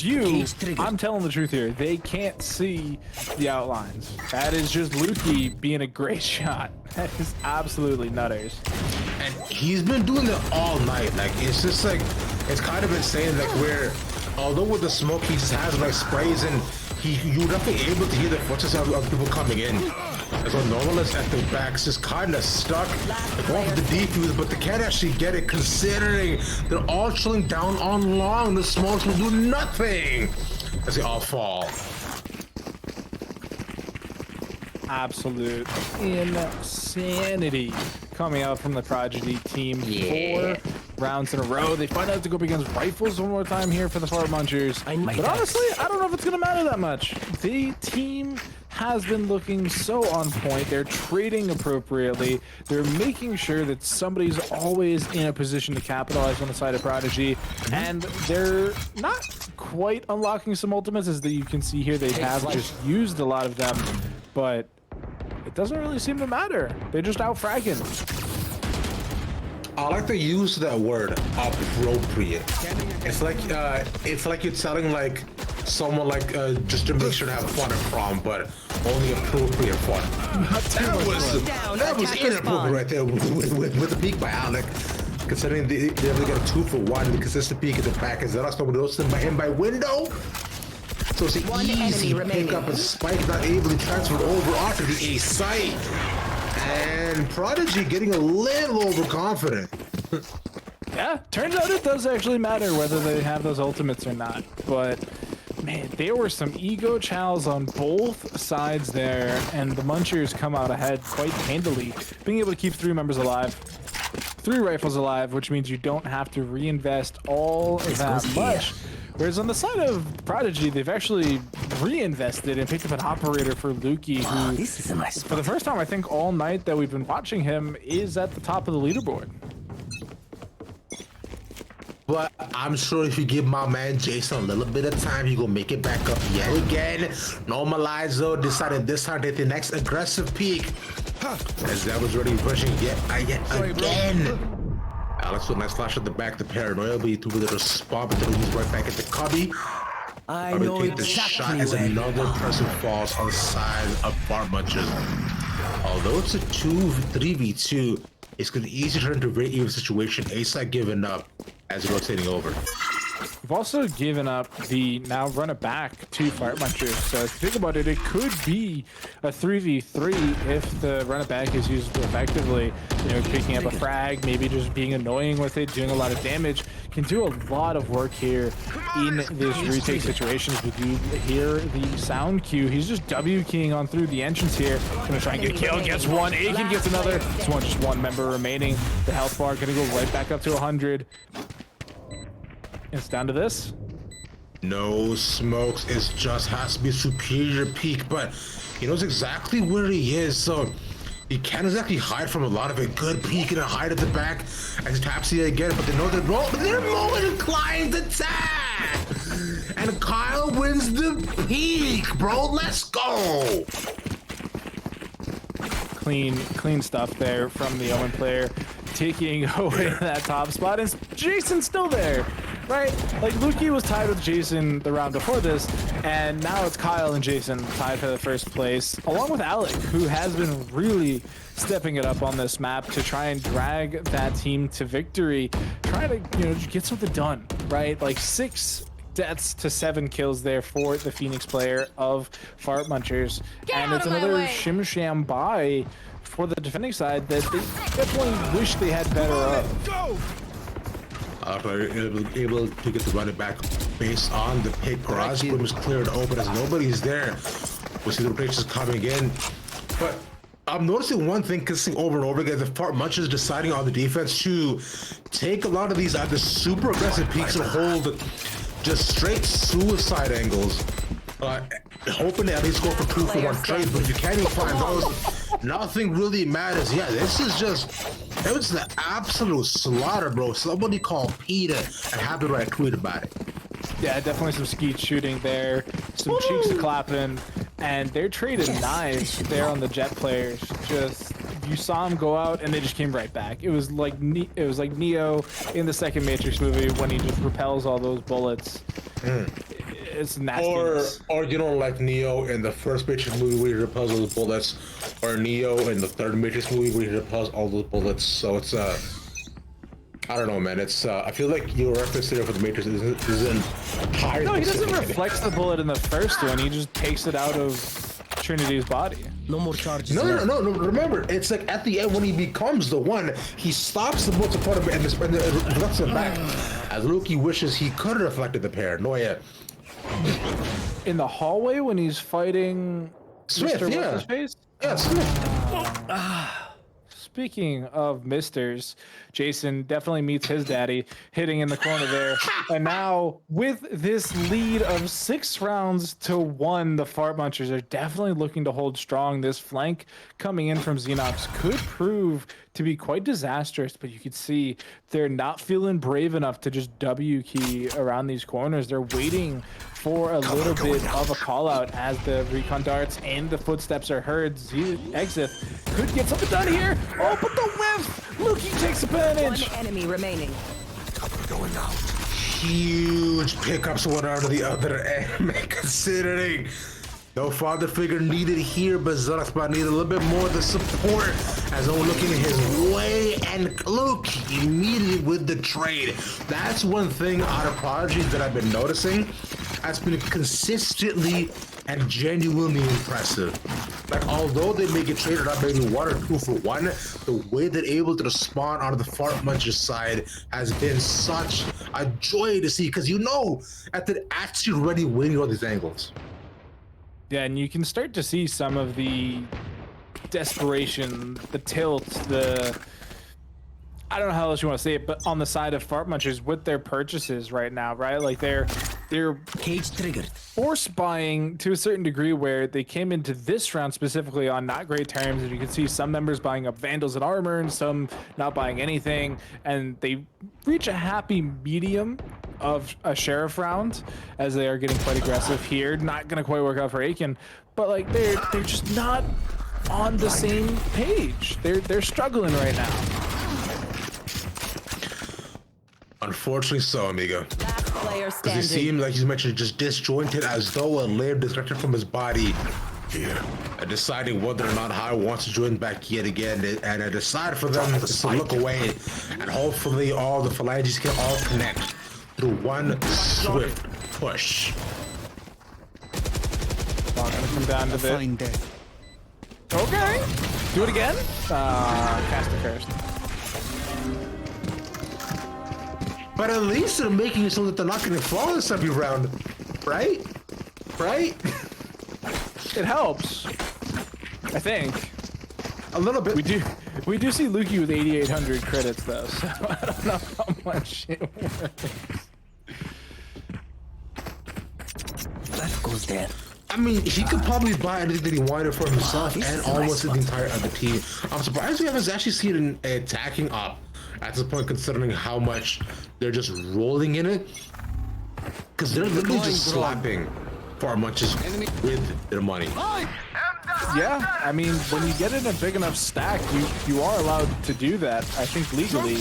you, I'm telling the truth here. They can't see the outlines. That is just Lukey being a great shot. That is absolutely nutters. And he's been doing it all night. Like, it's just like, it's kind of insane, like, where, although with the smoke, he just has like sprays, and you're definitely able to hear the footsteps of people coming in. As well, Normalist at the back's just kind of stuck. They're going for the defuse, but they can't actually get it, considering they're all chilling down on long. The smokes will do nothing as they all fall. Absolute insanity coming out from the Prodigy team. 4 rounds in a row. They find out to go up against rifles one more time here for the Fart Munchers. But honestly, I don't know if it's going to matter that much. The team has been looking so on point. They're trading appropriately. They're making sure that somebody's always in a position to capitalize on the side of Prodigy. And they're not quite unlocking some ultimates, as you can see here. They have just used a lot of them, but it doesn't really seem to matter. They're just out fragging. I like to use that word, appropriate. It's like you're telling like someone like just to make sure to have fun at prom, but only appropriate fun. That was inappropriate right there with the peak by Alec. Considering they only got a 2 for 1, the consistent peak at the back is not nobody else by him by window. So it's an easy pick up and Spike not able to transfer over onto the A site. And Prodigy getting a little overconfident. Yeah, turns out it does actually matter whether they have those ultimates or not. But man, there were some ego chows on both sides there, and the Munchers come out ahead quite handily, being able to keep 3 members alive, 3 rifles alive, which means you don't have to reinvest all that much. Whereas on the side of Prodigy, they've actually reinvested and picked up an operator for Lukey, who, this is a nice for the first time, I think, all night that we've been watching him, is at the top of the leaderboard. But I'm sure if you give my man Jason a little bit of time, he gonna make it back up yet again. Normalizo decided this time to hit the next aggressive peak. As that was already pushing yet again. Alex with a nice flash at the back, the paranoia, but he threw a little spot, but then he's right back at the cubby. I know take the shot as another person falls on the side of Fart Munchers. Although it's a 3v2, it's gonna be easy to turn into a very even situation. Ace not giving up as rotating over. We've also given up the now run it back to Fart Munchers. So if you think about it, it could be a 3v3 if the run it back is used effectively. You know, picking up a frag, maybe just being annoying with it, doing a lot of damage. Can do a lot of work here in this retake situation. We do hear the sound cue. He's just W keying on through the entrance here. Gonna try and get a kill. Gets one. Aiken gets another. Just one member remaining. The health bar gonna go right back up to 100. It's down to this. No smokes. It just has to be a superior peak, but he knows exactly where he is, so he can't exactly hide from a lot of it. Good peek and a hide at the back as he taps it again, but they know they're more inclined to tap. And Kyle wins the peak, bro. Let's go. Clean stuff there from the Omen player, taking away that top spot. And Jason's still there, right? Like, Lukey was tied with Jason the round before this, and now it's Kyle and Jason tied for the first place, along with Alec, who has been really stepping it up on this map to try and drag that team to victory, trying to, you know, get something done, right? Like 6 deaths to 7 kills there for the Phoenix player of Fart Munchers. And it's another Shim Sham buy for the defending side that they definitely wish they had better of. Able to get the run it back based on the pick. Garage room is cleared open as nobody's there. We see the rotations coming in. But I'm noticing one thing consistent over and over again. The Fart Munchers deciding on the defense to take a lot of these the super aggressive peaks and hold just straight suicide angles, hoping to at least go for 2 for 1 trades. But if you can't even find those, nothing really matters. Yeah, this is just, it was the absolute slaughter, bro. Somebody call Peter and have the right tweet about it. Yeah, definitely some skeet shooting there, some cheeks clapping, and they're trading knives there on the Jet players. Just, you saw them go out and they just came right back. It was like Neo in the second Matrix movie when he just repels all those bullets. It's nasty. Or you know, like Neo in the first Matrix movie where he repels all those bullets, or Neo in the third Matrix movie where he repels all those bullets. So it's I don't know, man. It's I feel like your reference there for the Matrix isn't high. No, he doesn't reflect the bullet in the first one. He just takes it out of Trinity's body. No more charges. No. Remember, it's like at the end when he becomes the one, he stops the bullets in front of him and reflects it back. As Lukey wishes he could have reflected the paranoia. In the hallway when he's fighting Smith, Mr. yeah. What's-his-face? Yeah, Smith. Speaking of misters, Jason definitely meets his daddy, hitting in the corner there. And now, with this lead of 6 rounds to 1, the Fart Munchers are definitely looking to hold strong. This flank coming in from Xenox could prove to be quite disastrous, but you could see they're not feeling brave enough to just W key around these corners. They're waiting for a little bit of a call out as the recon darts and the footsteps are heard. Exit could get something done here. Oh, but the whiff! Lukey takes advantage. 1 enemy remaining. Cover going out. Huge pickups one out of the other end, considering no father figure needed here, but Zarathba needed a little bit more of the support as I'm looking his way, and Luke immediately with the trade. That's one thing out of Prodigy that I've been noticing has been consistently and genuinely impressive. Like, although they may get traded up maybe 1 or 2 for 1, the way they're able to respond on the Fart Munchers side has been such a joy to see, because you know that they're actually already winning all these angles. Yeah, and you can start to see some of the desperation, the tilt, I don't know how else you want to say it, but on the side of Fart Munchers with their purchases right now, right? Like they're Cage triggered. force buying to a certain degree, where they came into this round specifically on not great terms, and you can see some members buying up Vandals and armor and some not buying anything, and they reach a happy medium of a Sheriff round as they are getting quite aggressive here. Not gonna quite work out for Aiken, but like they're just not on the same page. They're struggling right now. Unfortunately so, amigo. Last player Because he standing. seemed, like you mentioned, just disjointed, as though a limb disconnected from his body here, and deciding whether or not how he wants to join back yet again. And I decided for them to look away, and hopefully all the phalanges can all connect through one swift push. Not gonna come down to this. Fine day. Okay. Do it again. Cast a curse. But at least they're making it so that they're not going to fall this every round, right? Right? It helps, I think. A little bit. We do see Lukey with 8,800 credits though, so I don't know how much it works. That goes there. I mean, he could probably buy anything that he wanted for himself and almost the entire other team. I'm surprised we haven't actually seen an attacking up at this point, considering how much they're just rolling in it. Because they're literally just slapping Fart Munchers with their money. Yeah, I mean, when you get in a big enough stack, you are allowed to do that, I think legally.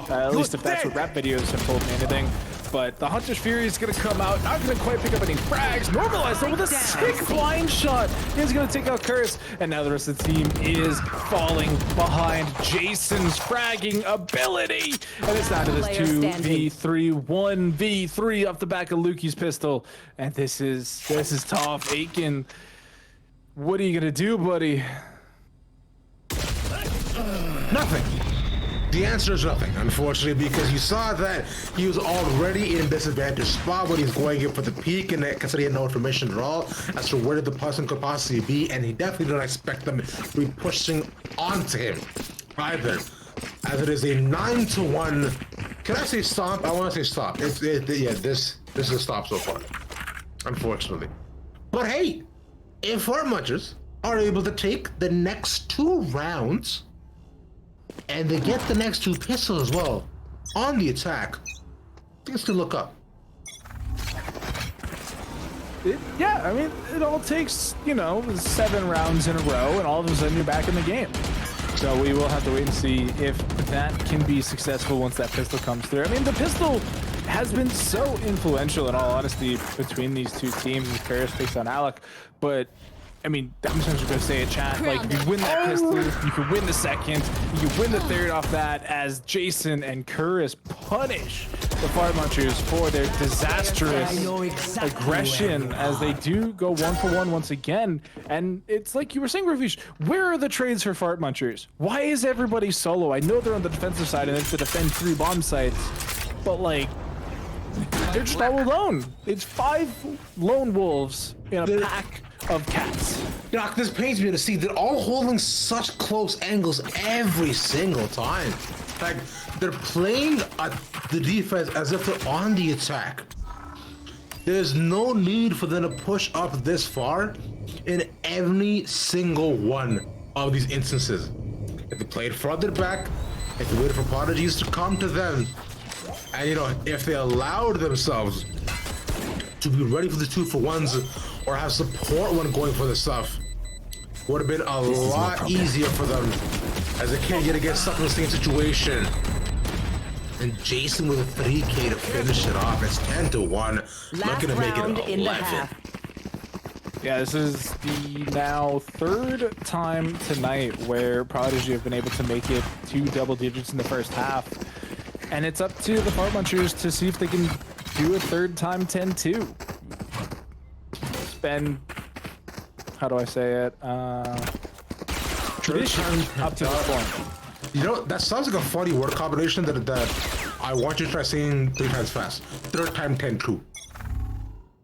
At least if that's what rap videos have told me anything. But the Hunter's Fury is going to come out, not going to quite pick up any frags. Normalize them with a sick blind shot. He's going to take out Curse, and now the rest of the team is falling behind Jason's fragging ability. And it's down to this 2v3, 1v3 off the back of Lukey's pistol. And this is tough. Aiken, what are you going to do, buddy? Nothing. The answer is nothing, unfortunately, because you saw that he was already in a disadvantaged spot when he's going in for the peak, and considering he had no information at all as to where the person could possibly be, and he definitely didn't expect them to be pushing onto him either. As it is a 9-1. Can I say stomp? I want to say stop. Yeah, this is a stop so far, unfortunately. But hey, if Fart Munchers are able to take the next 2 rounds, and they get the next 2 pistols as well on the attack, things can look up. Yeah, I mean, it all takes, 7 rounds in a row, and all of a sudden you're back in the game. So we will have to wait and see if that can be successful once that pistol comes through. I mean, the pistol has been so influential, in all honesty, between these 2 teams. Paris takes on Alec, but I mean, I'm just gonna say it, chat. Like, if you win that pistol, you can win the second, you can win the third off that, as Jason and Curris punish the Fart Munchers for their disastrous aggression, as they do go 1-for-1 once again. And it's like you were saying, Ravish, where are the trades for Fart Munchers? Why is everybody solo? I know they're on the defensive side and they have to defend 3 bomb sites, but like, they're just all alone. It's 5 lone wolves in a pack of cats. Doc, this pains me to see they're all holding such close angles every single time. Like, they're playing the defense as if they're on the attack. There's no need for them to push up this far in every single one of these instances. If they played further back, if they waited for prodigies to come to them, and if they allowed themselves to be ready for the 2-for-1s or have support when going for the stuff, would have been a lot easier for them, as they can't get stuck in the same situation. And Jason with a 3K to finish it off. It's 10-1. Looking to make it 11. Yeah, this is the now 3rd time tonight where Prodigy have been able to make it 2 double digits in the first half. And it's up to the Fart Munchers to see if they can do a 3rd time 10-2. It's been how do I say it? Tradition up to this point. You know, that sounds like a funny word combination that I want you to try saying 3 times fast. Third time 10-2.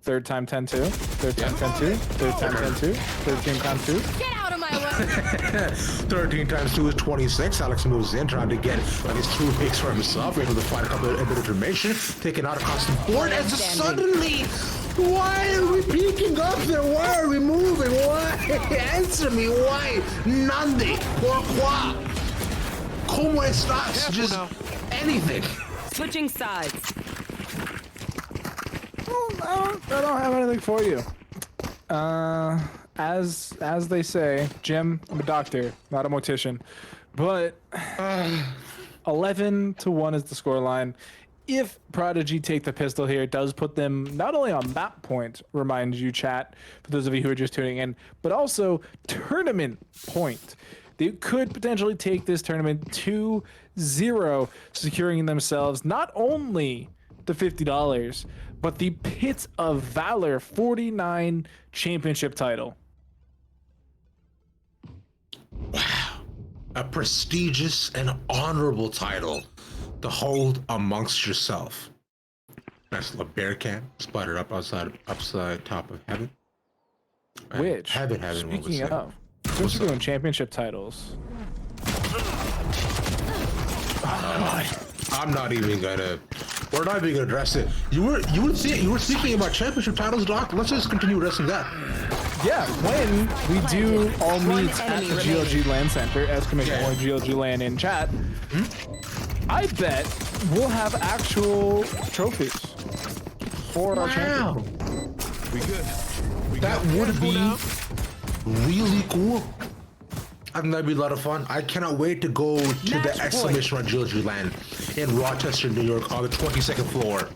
Third time 10-2. Third time 10-2. Third time 10-2. 13 times 2. Get out of my way! 13 times 2 is 26. Alex moves in, trying to get like his 2 picks for himself. Able to find a couple of bit of information, taking out across the board. And suddenly, why are we peeking up there? Why are we moving? Why? Answer me. Why? Nande. Pourquoi? Como estás? Just anything. Switching sides. I don't have anything for you. As they say, Jim, I'm a doctor, not a mortician. But 11-1 is the scoreline. If Prodigy take the pistol here, it does put them not only on map point, remind you chat, for those of you who are just tuning in, but also tournament point. They could potentially take this tournament 2-0, securing themselves not only the $50, but the Pit of Valor 49 championship title. Wow. A prestigious and honorable title to hold amongst yourself. Nice little bear cat spotted up upside top of heaven. Which, heaven, speaking of, since we're doing championship titles. I'm not even gonna. We're not even gonna address it. You were speaking about championship titles, Doc. Let's just continue addressing that. Yeah, when we do all meet at the GLG LAN Center, exclamation point GLG LAN in chat, I bet we'll have actual trophies for our champion. That would be really cool. I think that'd be a lot of fun. I cannot wait to go to the exclamation on GLG LAN in Rochester, New York, on the 22nd floor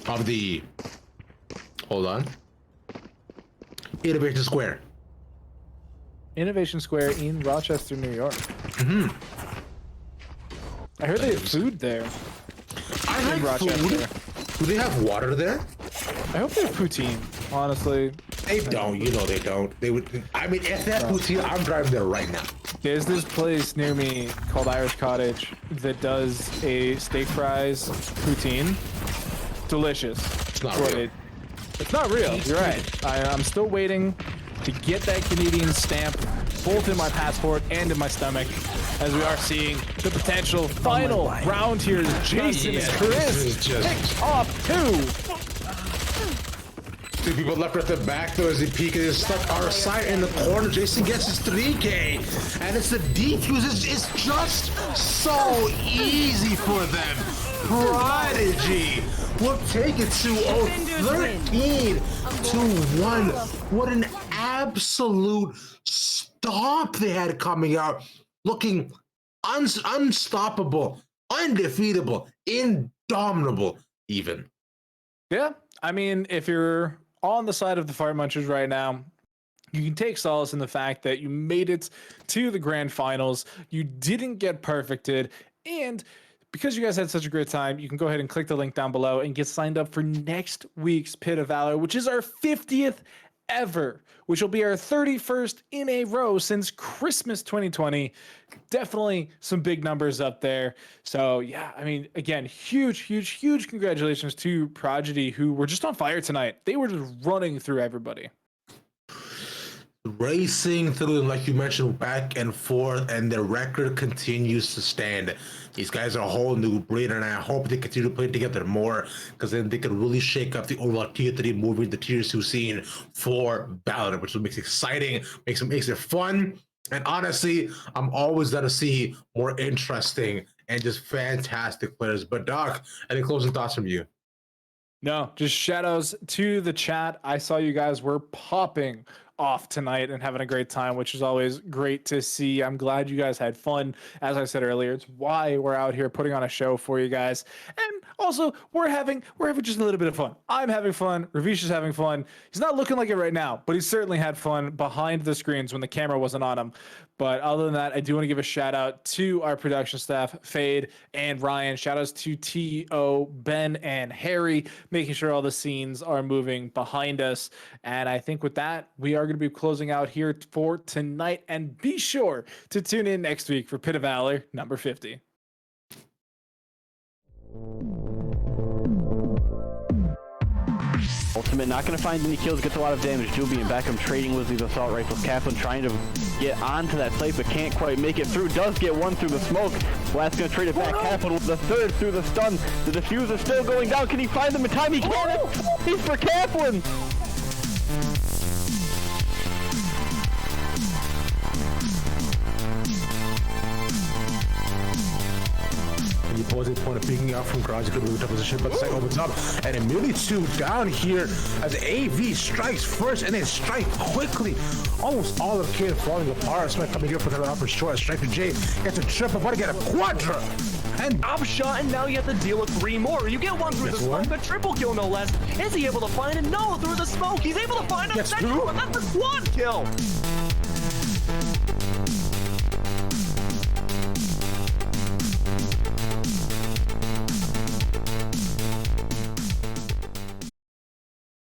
of the. Hold on. Innovation Square. Innovation Square in Rochester, New York. I heard they have food there. I have food. Do they have water there? I hope they have poutine, honestly. They don't. You know they don't. They would. I mean, if that poutine, I'm driving there right now. There's this place near me called Irish Cottage that does a steak fries poutine. Delicious. It's not real. It's not real. You're right. I'm still waiting to get that Canadian stamp both in my passport and in my stomach, as we are seeing the potential final round here. Jason and Chris picked off 2. 2 people left at the back though as he peek is stuck our side in the corner. Jason gets his 3K, and it's the defuse. It's just so easy for them. Prodigy will take it to 13-1. What an absolute stomp they had coming out, looking unstoppable, undefeatable, indomitable even. Yeah, I mean, if you're on the side of the Fire Munchers right now, you can take solace in the fact that you made it to the grand finals. You didn't get perfected, and because you guys had such a great time, you can go ahead and click the link down below and get signed up for next week's Pit of Valor, which is our 50th ever, which will be our 31st in a row since Christmas 2020. Definitely some big numbers up there. So yeah, I mean, again, huge congratulations to Prodigy, who were just on fire tonight. They were just running through everybody. Racing through them, like you mentioned, back and forth, and their record continues to stand. These guys are a whole new breed, and I hope they continue to play together more, because then they can really shake up the overall tier 3, moving the tier 2 scene for Valor, which makes it exciting, makes it fun, and honestly, I'm always gonna see more interesting and just fantastic players. But Doc, any closing thoughts from you? No, just shout outs to the chat. I saw you guys were popping off tonight and having a great time, which is always great to see. I'm glad you guys had fun. As I said earlier, it's why we're out here putting on a show for you guys. And Also, we're having just a little bit of fun. I'm having fun. Ravish is having fun. He's not looking like it right now, but he certainly had fun behind the screens when the camera wasn't on him. But other than that, I do want to give a shout out to our production staff, Fade and Ryan. Shout outs to T.O., Ben, and Harry, making sure all the scenes are moving behind us. And I think with that, we are going to be closing out here for tonight. And be sure to tune in next week for Pit of Valor number 50. Ultimate not going to find any kills, gets a lot of damage. Juby and Beckham trading with these assault rifles. Kaplan trying to get onto that site, but can't quite make it through. Does get one through the smoke. Blast going to trade it back. Kaplan with the third through the stun. The diffuser still going down. Can he find them in time? He can. He's for Kaplan. The opposing opponent peeking out from garage, good loot position, but the site opens up, and immediately 2 down here as AV strikes first, and then strike quickly. Almost all of the kid falling apart. Smith coming here for the upper short. Strike to J, gets a triple, but to get a quadra. And top shot, and now you have to deal with 3 more. You get one through the smoke, a triple kill no less. Is he able to find it? No, through the smoke. He's able to find a second one. That's a quad kill.